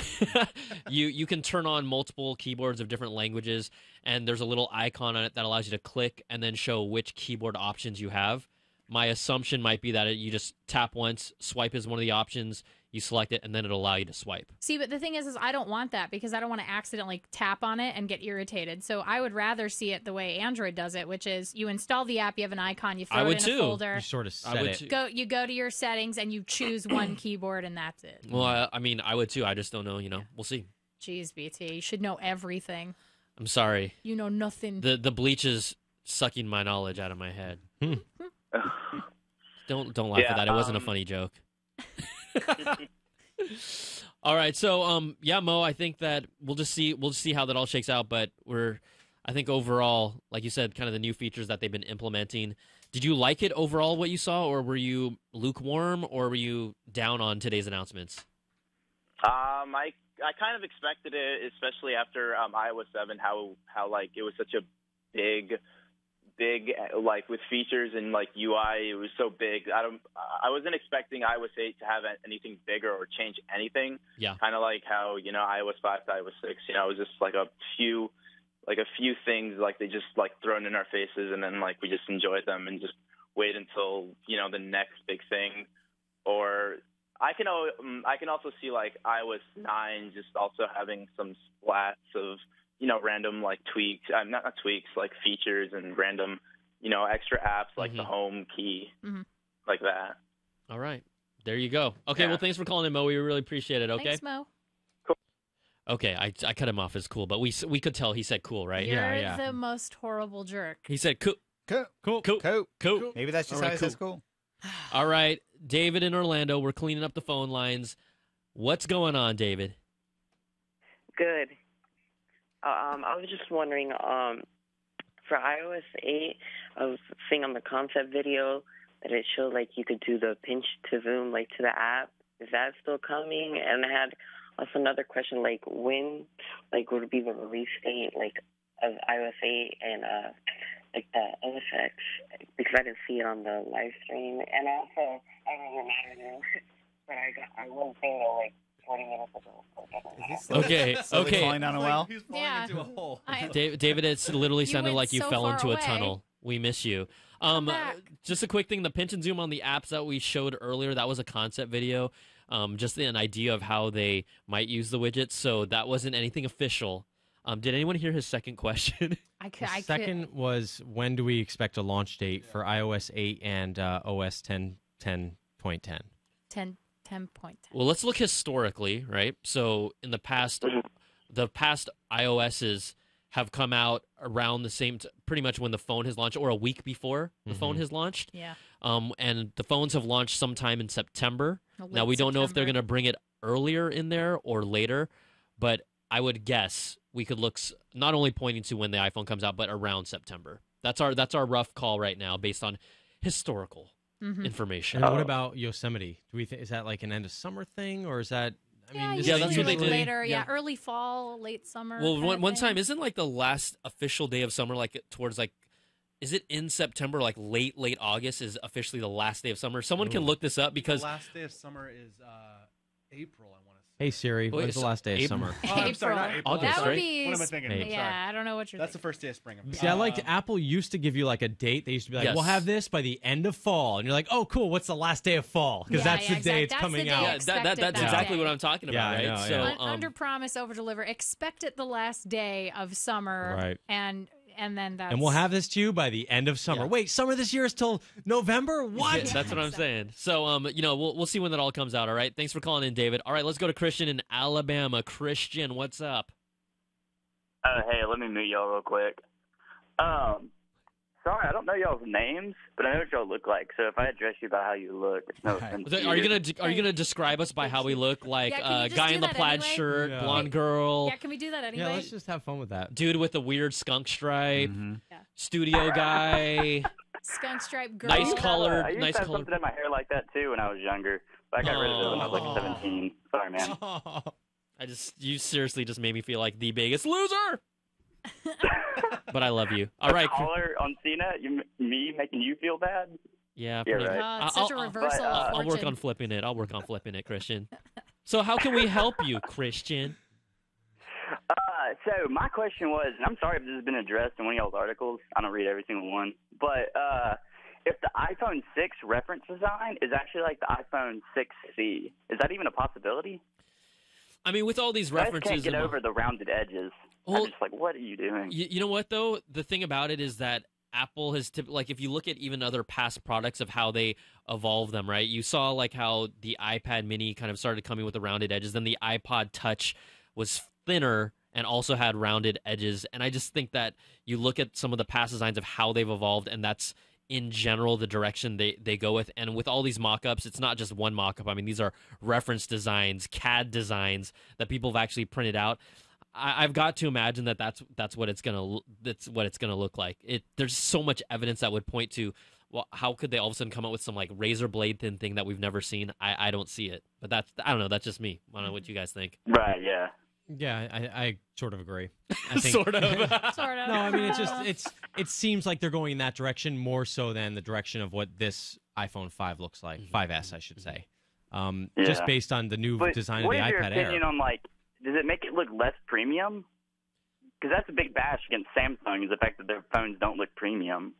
you can turn on multiple keyboards of different languages, and there's a little icon on it that allows you to click and then show which keyboard options you have. My assumption might be that you just tap once, swipe is one of the options, you select it, and then it'll allow you to swipe. See, but the thing is I don't want that because I don't want to accidentally tap on it and get irritated. So I would rather see it the way Android does it, which is you install the app, you have an icon, you throw it in a folder. You sort of set it. You go to your settings and you choose one keyboard and that's it. Well, I would too. I just don't know. We'll see. Jeez, BT, you should know everything. I'm sorry. You know nothing. The bleach is sucking my knowledge out of my head. Don't laugh at that. It wasn't a funny joke. All right, so Mo, I think that we'll just see how that all shakes out. But I think overall, like you said, kind of the new features that they've been implementing. Did you like it overall, what you saw, or were you lukewarm, or were you down on today's announcements? I kind of expected it, especially after iOS 7, how like it was such a big like with features and like UI, it was so big. I wasn't expecting iOS 8 to have anything bigger or change anything. Yeah. Kind of like how iOS 5 to iOS 6. It was just like a few things like they just like thrown in our faces, and then like we just enjoyed them and just wait until the next big thing. Or I can also see like iOS 9 just also having some splats of random like tweaks, not tweaks, like features and random, extra apps like the home key, like that. All right. There you go. Okay, well, thanks for calling in, Mo. We really appreciate it, okay? Thanks, Mo. Okay, I cut him off as cool, but we could tell he said cool, right? You're the most horrible jerk. He said cool. Cool. Maybe that's just how he says cool. All right, David in Orlando, we're cleaning up the phone lines. What's going on, David? Good. I was just wondering, for iOS 8, I was seeing on the concept video that it showed like you could do the pinch to zoom like to the app. Is that still coming? And I had also another question, like when like would be the release date like of iOS 8 and like the OSX, because I didn't see it on the live stream. And also I don't know matter, but I was thinking like 40 minutes ago. Okay. Falling down a well? He's falling into a hole. David, it's literally sounded like you so fell far into a away. tunnel. We miss you. Just a quick thing, the pinch and zoom on the apps that we showed earlier, that was a concept video, just an idea of how they might use the widgets, so that wasn't anything official. Did anyone hear his second question? The second was, when do we expect a launch date for iOS 8 and OS 10.10? 10.10. Well, let's look historically, right? So in the past iOSs have come out around the same, pretty much when the phone has launched, or a week before the phone has launched. Yeah. And the phones have launched sometime in September. Now, we Late don't know if they're September. going to bring it earlier in there or later, but I would guess we could look not only pointing to when the iPhone comes out, but around September. That's our rough call right now based on historical information. And what about Yosemite? Do we is that like an end of summer thing, or is that? I mean, that's what they did. Later, early fall, late summer. Well, one time, isn't like the last official day of summer, like towards like, is it in September, like late August is officially the last day of summer? Someone can look this up because the last day of summer is April, I want to say. Hey Siri, when's the last day of summer? Oh, I'm sorry, not April. August, that would right? be. What am I thinking? Yeah, I don't know what you're. That's the first day of spring. See, I liked Apple used to give you like a date. They used to be like, Yes. we'll have this by the end of fall. And you're like, oh, cool. What's the last day of fall? Because that's the day it's coming out. Yeah, that's exactly what I'm talking about, right? I know, so under promise, over deliver. Expect it the last day of summer, Right. And then that's. And we'll have this to you by the end of summer. Wait, summer this year is till November? What? Yeah, that's what I'm saying. So, we'll see when that all comes out, all right? Thanks for calling in, David. All right, let's go to Christian in Alabama. Christian, what's up? Hey, let me meet y'all real quick. Sorry, I don't know y'all's names, but I know what y'all look like. So if I address you by how you look, it's no offense. Are you gonna describe us by how we look? Like guy in the plaid shirt, blonde girl. Yeah, can we do that anyway? Yeah, let's just have fun with that. Dude with the weird skunk stripe. Studio guy. Skunk stripe girl. Nice colored. I used Nice to have colored. something in my hair like that too when I was younger, but I got rid of it when I was like 17. Sorry, man. You seriously just made me feel like the biggest loser. But I love you. All right. Caller on CNET, me making you feel bad? Yeah. Yeah, pretty- right. It's such a reversal of I'll work fortune. on flipping it. Christian. So how can we help you, Christian? So my question was, and I'm sorry if this has been addressed in one of y'all's articles. I don't read every single one, but if the iPhone 6 reference design is actually like the iPhone 6C, is that even a possibility? I mean, with all these I references, just can't get over the rounded edges. Well, I'm just like, what are you doing? You know what though? The thing about it is that Apple has like if you look at even other past products of how they evolve them, right? You saw like how the iPad Mini kind of started coming with the rounded edges, then the iPod Touch was thinner and also had rounded edges. And I just think that you look at some of the past designs of how they've evolved, and that's in general the direction they go with. And with all these mock-ups, it's not just one mock-up. I mean, these are reference designs, CAD designs that people have actually printed out. I've got to imagine that's what it's gonna look like. There's so much evidence that would point to, well, how could they all of a sudden come up with some like razor blade thin thing that we've never seen? I don't see it, but I don't know. That's just me. I don't know what you guys think. Right? Yeah. Yeah, I sort of agree. I think, Sort of. Sort of. No, I mean it seems like they're going in that direction more so than the direction of what this iPhone 5 looks like, 5S I should say. Just based on the new design of the What is your iPad opinion Air. on like, does it make it look less premium? Because that's a big bash against Samsung, is the fact that their phones don't look premium.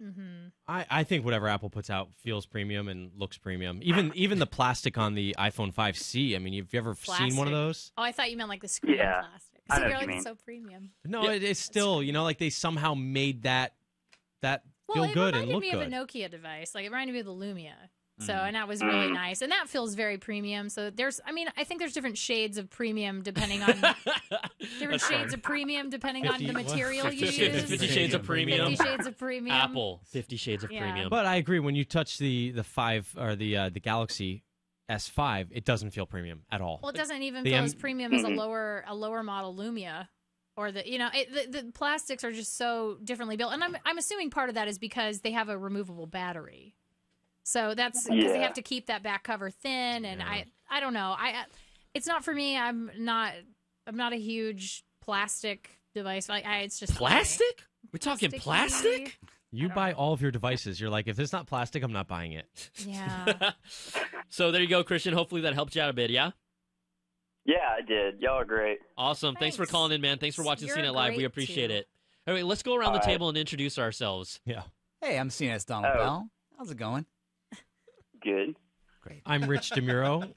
I think whatever Apple puts out feels premium and looks premium. Even the plastic on the iPhone 5C. I mean, have you ever seen one of those? Oh, I thought you meant like the screen plastic. I So know you're what you like mean. so premium. No, it's still like they somehow made that feel good and It look reminded me good. of a Nokia device. Like it reminded me of the Lumia. So, and that was really nice. And that feels very premium. So I think there's different shades of premium depending on different shades of premium depending on the material you use. 50 Shades of Premium. 50 Shades of Premium. Apple, 50 Shades of Premium. But I agree. When you touch the 5 or the Galaxy S5, it doesn't feel premium at all. Well, it doesn't even The feel as premium as a lower model Lumia, or the plastics are just so differently built. And I'm assuming part of that is because they have a removable battery. So that's because they have to keep that back cover thin, and I don't know. It's not for me. I'm not a huge plastic device. It's just Plastic? We're talking plastic? You buy all of your devices. You're like, if it's not plastic, I'm not buying it. Yeah. So there you go, Christian. Hopefully that helped you out a bit, yeah? Yeah, I did. Y'all are great. Awesome. Thanks for calling in, man. Thanks for watching You're CNET Live. We great, appreciate too. it. All right, let's go around the All right. table and introduce ourselves. Yeah. Hey, I'm CNET's Donald Bell. How's it going? Good. Great. I'm Rich DeMuro.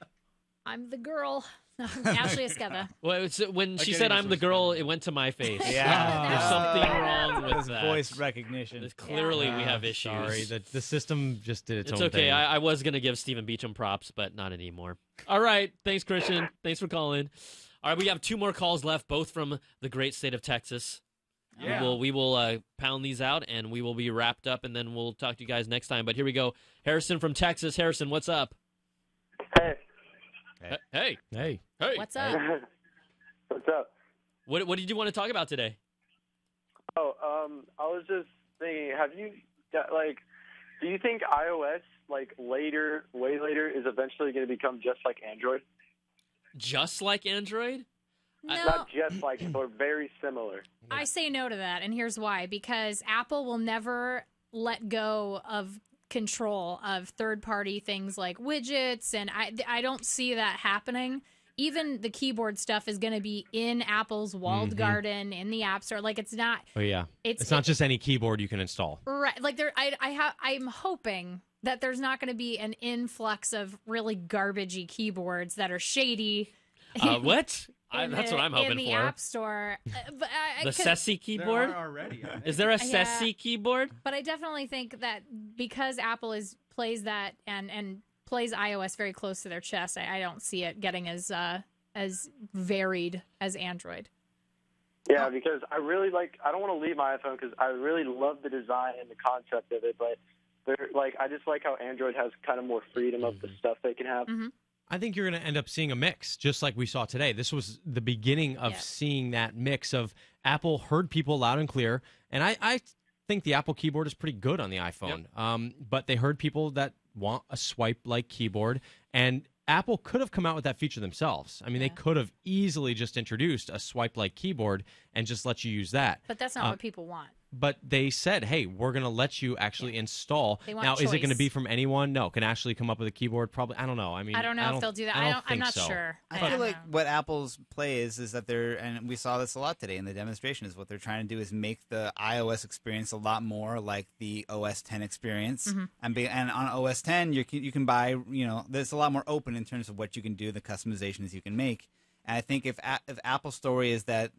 I'm the girl. Ashley Esqueda. Well, when she can't said even I'm the girl, it went to my face. Yeah. There's something wrong with It's that. voice recognition. Clearly, we have issues. Sorry, the system just did its It's own okay. thing. I was going to give Stephen Beacham props, but not anymore. All right. Thanks, Christian. Thanks for calling. All right, we have 2 more calls left, both from the great state of Texas. Yeah. We will pound these out, and we will be wrapped up, and then we'll talk to you guys next time. But here we go. Harrison from Texas. Harrison, what's up? Hey. Hey. Hey. Hey. What's up? What's up? What did you want to talk about today? Oh, I was just thinking, have you got, do you think iOS like later, way later, is eventually going to become just like Android? Just like Android? No. Not just like, but very similar. I say no to that, and here's why. Because Apple will never let go of control of third-party things like widgets, and I don't see that happening. Even the keyboard stuff is going to be in Apple's walled garden, in the App Store. Like, it's not... Oh, yeah. It's not just any keyboard you can install. Right. Like, I'm hoping that there's not going to be an influx of really garbagey keyboards that are shady. What? That's what I'm hoping in the for. App Store. The Sessi keyboard? There are already. Is there a Sessi keyboard? But I definitely think that because Apple plays that and plays iOS very close to their chest, I don't see it getting as varied as Android. Yeah, because I really I don't want to leave my iPhone because I really love the design and the concept of it, but I just like how Android has kind of more freedom of the stuff they can have. I think you're going to end up seeing a mix, just like we saw today. This was the beginning of seeing that mix of Apple heard people loud and clear, and I think the Apple keyboard is pretty good on the iPhone. But they heard people that want a swipe-like keyboard, and Apple could have come out with that feature themselves. I mean, they could have easily just introduced a swipe-like keyboard and just let you use that. But that's not what people want. But they said, hey, we're going to let you actually install. They want now, is it going to choice. be from anyone? No. Can Ashley come up with a keyboard? Probably. I don't know. I mean, I don't know if they'll do that. I'm think not so. sure. I feel like what Apple's play is that and we saw this a lot today in the demonstration, is what they're trying to do is make the iOS experience a lot more like the OS 10 experience. And on OS 10, you can buy, there's a lot more open in terms of what you can do, the customizations you can make. And I think if Apple's story is that,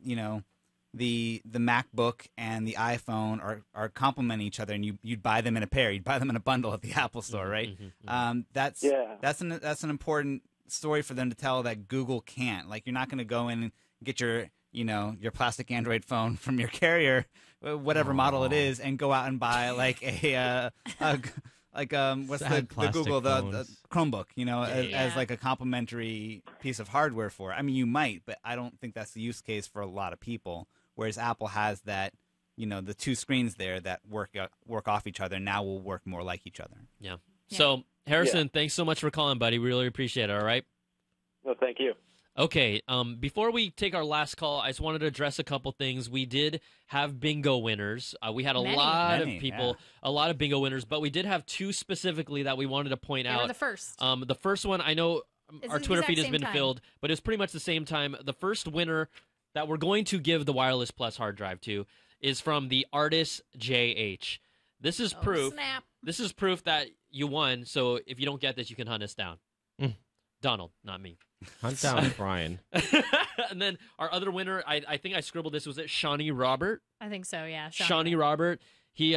the MacBook and the iPhone are complementing each other, and you'd buy them in a pair, you'd buy them in a bundle at the Apple Store, right? That's an important story for them to tell that Google can't. Like, you're not going to go in and get your plastic Android phone from your carrier, whatever model it is, and go out and buy like what's the Google the Chromebook, as like a complimentary piece of hardware for it. I mean, you might, but I don't think that's the use case for a lot of people. Whereas Apple has that, the two screens there that work off each other now will work more like each other. Yeah. So, Harrison, thanks so much for calling, buddy. We really appreciate it, all right? Well, thank you. Okay, before we take our last call, I just wanted to address a couple things. We did have bingo winners. We had a lot of people, a lot of bingo winners, but we did have two specifically that we wanted to point out. They were the first. The first one, I know our Twitter feed has been filled, but it was pretty much the same time. The first winner that we're going to give the Wireless Plus hard drive to is from the artist JH. This is proof. Snap. This is proof that you won. So if you don't get this, you can hunt us down. Donald, not me. Hunt down Brian. And then our other winner, I think I scribbled this. Was it Shawnee Robert? I think so, yeah. Shawnee Robert. He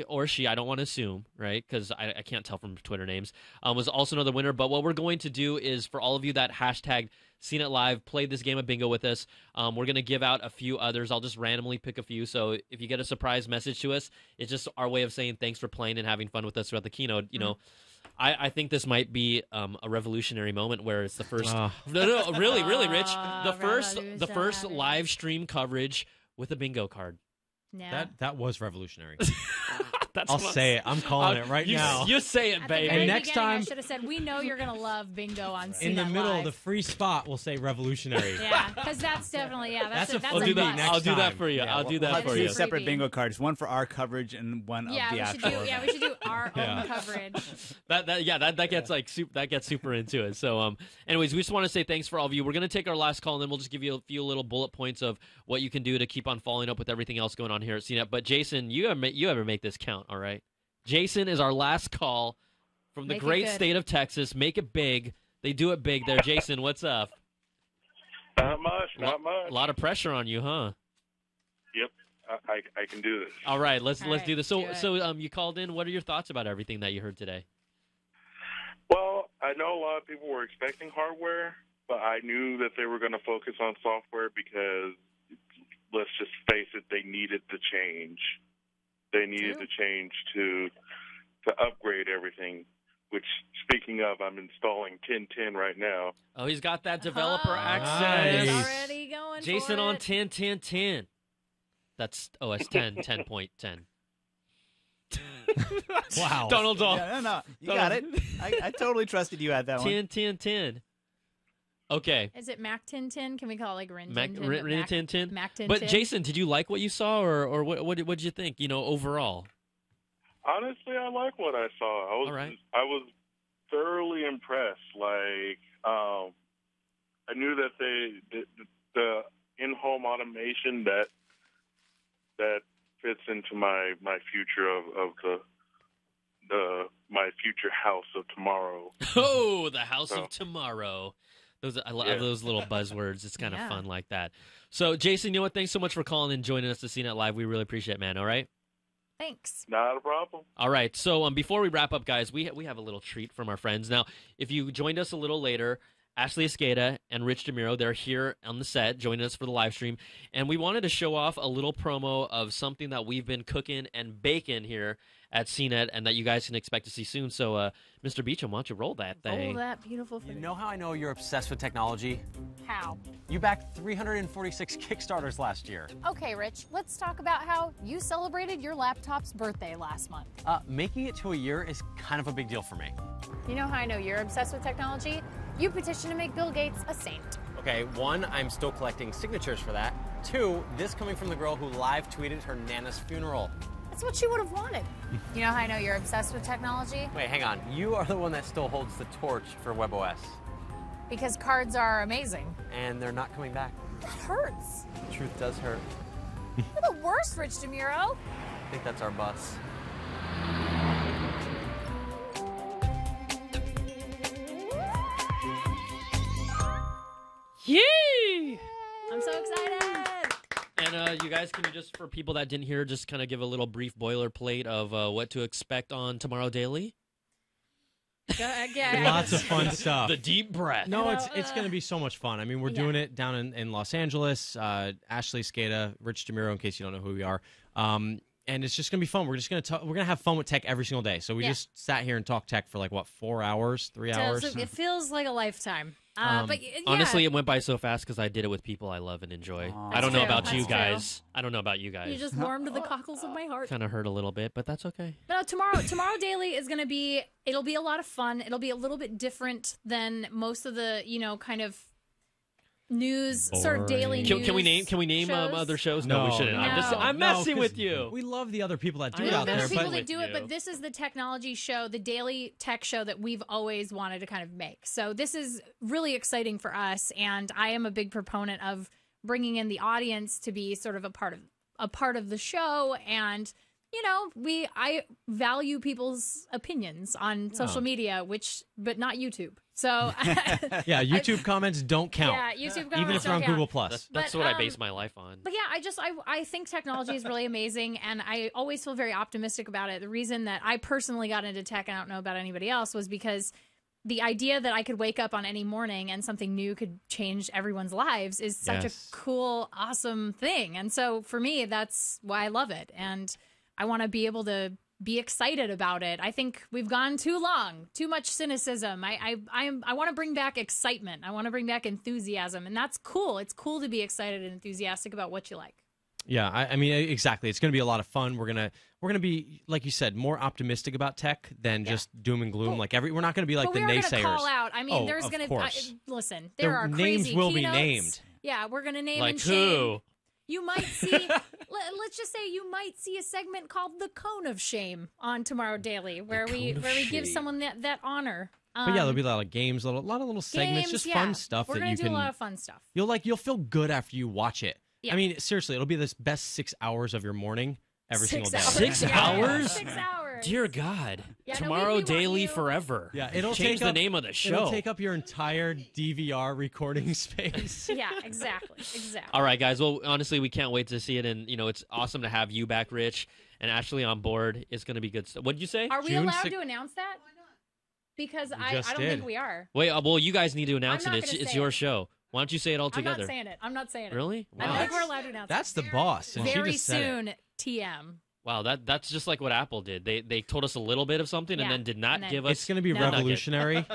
or she, I don't want to assume, right? Because I can't tell from Twitter names, was also another winner. But what we're going to do is, for all of you that hashtagged CNET Live, played this game of bingo with us, we're going to give out a few others. I'll just randomly pick a few. So if you get a surprise message to us, it's just our way of saying thanks for playing and having fun with us throughout the keynote. I think this might be a revolutionary moment where it's the first. No, really, Rich. The first live stream coverage with a bingo card. No. That was revolutionary. I'll say it. I'm calling it right now. You say it, baby. And next time, I should have said, we know you're going to love bingo on CNET in the middle Live. of the free spot, we'll say revolutionary. Yeah, because that's definitely, that's I'll do that. next I'll do that time. for you. Yeah, I'll do that for two you. separate bingo cards, one for our coverage and one of the actual. We should do our own coverage. That gets super into it. So, anyways, we just want to say thanks for all of you. We're going to take our last call, and then we'll just give you a few little bullet points of what you can do to keep on following up with everything else going on here at CNET. But Jason, you ever make this count, all right? Jason is our last call from the great state of Texas. Make it big. They do it big there. Jason, what's up? Not much. A lot of pressure on you, huh? Yep, I can do this. All right, let's do this. So you called in. What are your thoughts about everything that you heard today? Well, I know a lot of people were expecting hardware, but I knew that they were going to focus on software because, let's just face it, they needed to change. They needed to change to upgrade everything, which, speaking of, I'm installing 10.10 right now. Oh, he's got that developer access. Nice. Already going Jason for on it. 10.10.10. That's OS 10, 10.10. Wow. Donald. Yeah, no, you got it. I totally trusted you at that one. 10. Okay. Is it Mac Tin? Can we call it like Rin Mac Tin? Tin. Mac Tin. But Jason, did you like what you saw, or what did you think? Overall. Honestly, I like what I saw. I was thoroughly impressed. Like, I knew that the in-home automation that fits into my future of my future house of tomorrow. Oh, the house of tomorrow. I love those little buzzwords. It's kind of Yeah. fun like that. So, Jason, you know what? Thanks so much for calling and joining us to CNET Live. We really appreciate it, man. All right? Thanks. Not a problem. All right. So, before we wrap up, guys, we have a little treat from our friends. Now, if you joined us a little later, Ashley Escada and Rich DeMiro, they're here on the set joining us for the live stream. And we wanted to show off a little promo of something that we've been cooking and baking here at CNET and that you guys can expect to see soon. So, Mr. Beecham, why don't you roll that thing? Oh, that beautiful footage. You know how I know you're obsessed with technology? How? You backed 346 Kickstarters last year. Okay, Rich, let's talk about how you celebrated your laptop's birthday last month. Making it to a year is kind of a big deal for me. You know how I know you're obsessed with technology? You petitioned to make Bill Gates a saint. Okay, 1, I'm still collecting signatures for that. 2, this coming from the girl who live tweeted her Nana's funeral. That's what she would have wanted. You know how I know you're obsessed with technology? Wait, hang on. You are the one that still holds the torch for WebOS. Because cards are amazing. And they're not coming back. That hurts. The truth does hurt. You're the worst, Rich DeMuro. I think that's our bus. Yay! I'm so excited. And you guys, can you just, for people that didn't hear, just kind of give a little brief boilerplate of what to expect on Tomorrow Daily? Lots of fun stuff. The deep breath. No, it's going to be so much fun. I mean, we're doing it down in Los Angeles. Ashley Skada, Rich DeMiro, in case you don't know who we are. And it's just going to be fun. We're just going to we're going to have fun with tech every single day. So we just sat here and talked tech for 4 hours, 3 hours. It feels like a lifetime. But yeah. Honestly, it went by so fast because I did it with people I love and enjoy. I don't know about you guys. I don't know about you guys. You just warmed the cockles of my heart. Kind of hurt a little bit, but that's okay. But tomorrow Daily is going to be, it'll be a lot of fun. It'll be a little bit different than most of the, kind of news, sort of daily news. Can we name other shows? No, we shouldn't. No. I'm messing with you. We love the other people that do We it love out there. people that do it, but this is the technology show, the daily tech show that we've always wanted to kind of make. So this is really exciting for us, and I am a big proponent of bringing in the audience to be sort of a part of the show. And I value people's opinions on social media, but not YouTube. So yeah, YouTube comments don't count. Yeah, YouTube comments even if you're on Google Plus. That's what I base my life on. But yeah, I think technology is really amazing, and I always feel very optimistic about it. The reason that I personally got into tech, and I don't know about anybody else, was because the idea that I could wake up on any morning and something new could change everyone's lives is such a cool, awesome thing. And so for me, that's why I love it, and I want to be able to be excited about it. I think we've gone too long, too much cynicism. I want to bring back excitement. I want to bring back enthusiasm, and that's cool. It's cool to be excited and enthusiastic about what you like. Yeah, I mean, exactly. It's going to be a lot of fun. We're gonna be, like you said, more optimistic about tech than just doom and gloom. We're not going to be like the naysayers. We're going to call out. I mean, there's going to listen. There are names crazy will keynotes. be named. Yeah, we're going to name like and who? shame. You might see, let's just say you might see a segment called the Cone of Shame on Tomorrow Daily, where we give someone that honor. But yeah, there'll be a lot of games, a lot of little segments, just fun stuff We're that gonna you do can. a lot of fun stuff. You'll feel good after you watch it. Yeah. I mean, seriously, it'll be the best 6 hours of your morning every single day. 6 hours? 6 hours. Dear God. Yeah, Tomorrow Daily forever. Yeah, it'll change take the up, name of the show. It'll take up your entire DVR recording space. Yeah, exactly. All right, guys. Well, honestly, we can't wait to see it, and it's awesome to have you back, Rich, and Ashley on board. It's going to be good stuff. What did you say? Are we allowed to announce that? Because I don't think we are. Wait, well, you guys need to announce I'm it. not gonna It's say your it. show. Why don't you say it all together? I'm not saying it. I'm not saying it. Really? I don't Wow. think we're allowed to announce That's it. the boss. And Very she just said it. soon, TM. Wow, that's just like what Apple did. They told us a little bit of something and Yeah, then did not and then- give us. It's going to be revolutionary.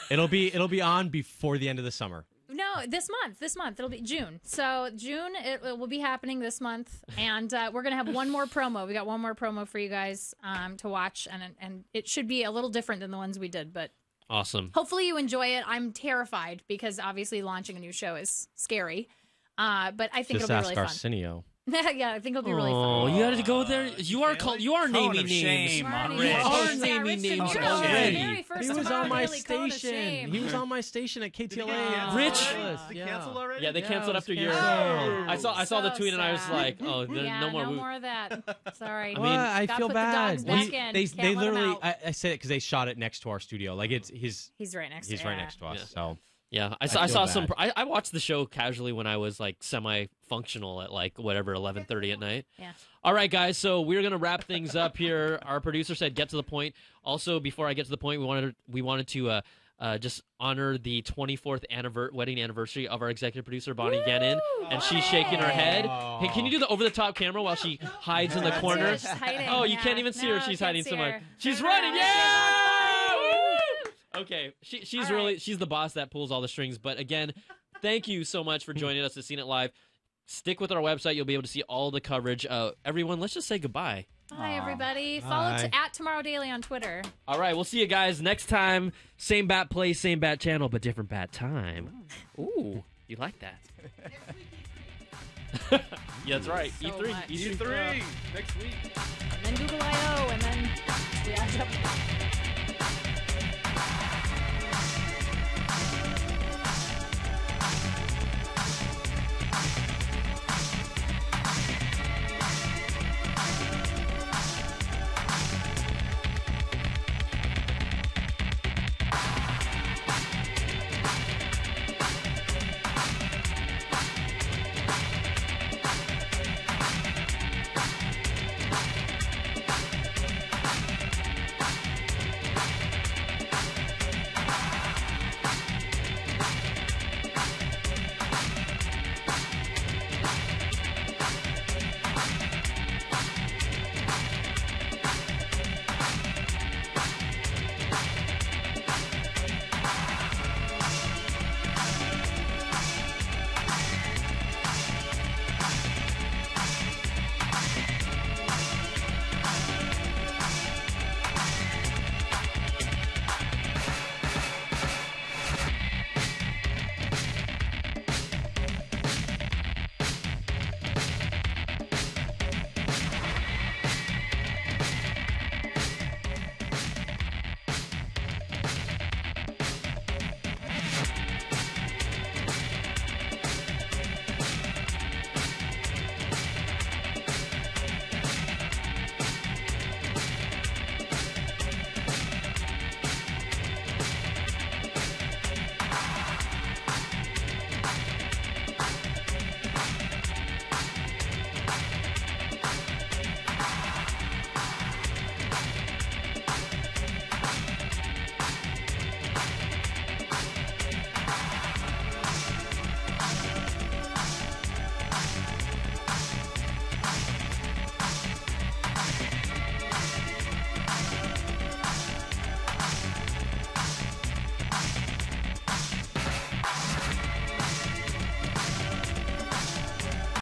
It'll be on before the end of the summer. No, No, this month. It'll be June. So June, it will be happening this month. And we're going to have one more promo. We got one more promo for you guys to watch. And it should be a little different than the ones we did. But awesome. Hopefully you enjoy it. I'm terrified because obviously launching a new show is scary. But I think it'll be really fun. Arsenio. Yeah, I think it'll be really fun. Oh, you got to go there. You are naming names. You are naming names already. He was on my station. He was on my station at KTLA. Rich. They canceled already? Yeah, they canceled after years. I saw the tweet and I was like, oh, no more. No more of that. Sorry. I mean, I feel bad. They literally. I say it because they shot it next to our studio. Like he's right next. He's right next to us. So. Yeah, I saw some. I watched the show casually when I was like semi-functional at like whatever 11:30 at night. Yeah. All right, guys. So we're gonna wrap things up here. Our producer said get to the point. Also, before I get to the point, we wanted to just honor the 24th wedding anniversary of our executive producer Bonnie Gannon, and she's shaking her head. Hey, can you do the over-the-top camera while she hides in the corner? She's hiding, oh, you can't even see her. She's hiding so much. She's Turn running. around. Yeah. Okay, she's the boss that pulls all the strings. But again, thank you so much for joining us at CNET Live. Stick with our website; you'll be able to see all the coverage. Everyone, let's just say goodbye. Bye, everybody. Follow at Tomorrow Daily on Twitter. All right, we'll see you guys next time. Same bat place, same bat channel, but different bat time. Ooh, you like that? Yeah, that's right. So E3, much. E3 next week. And then Google I/O, and then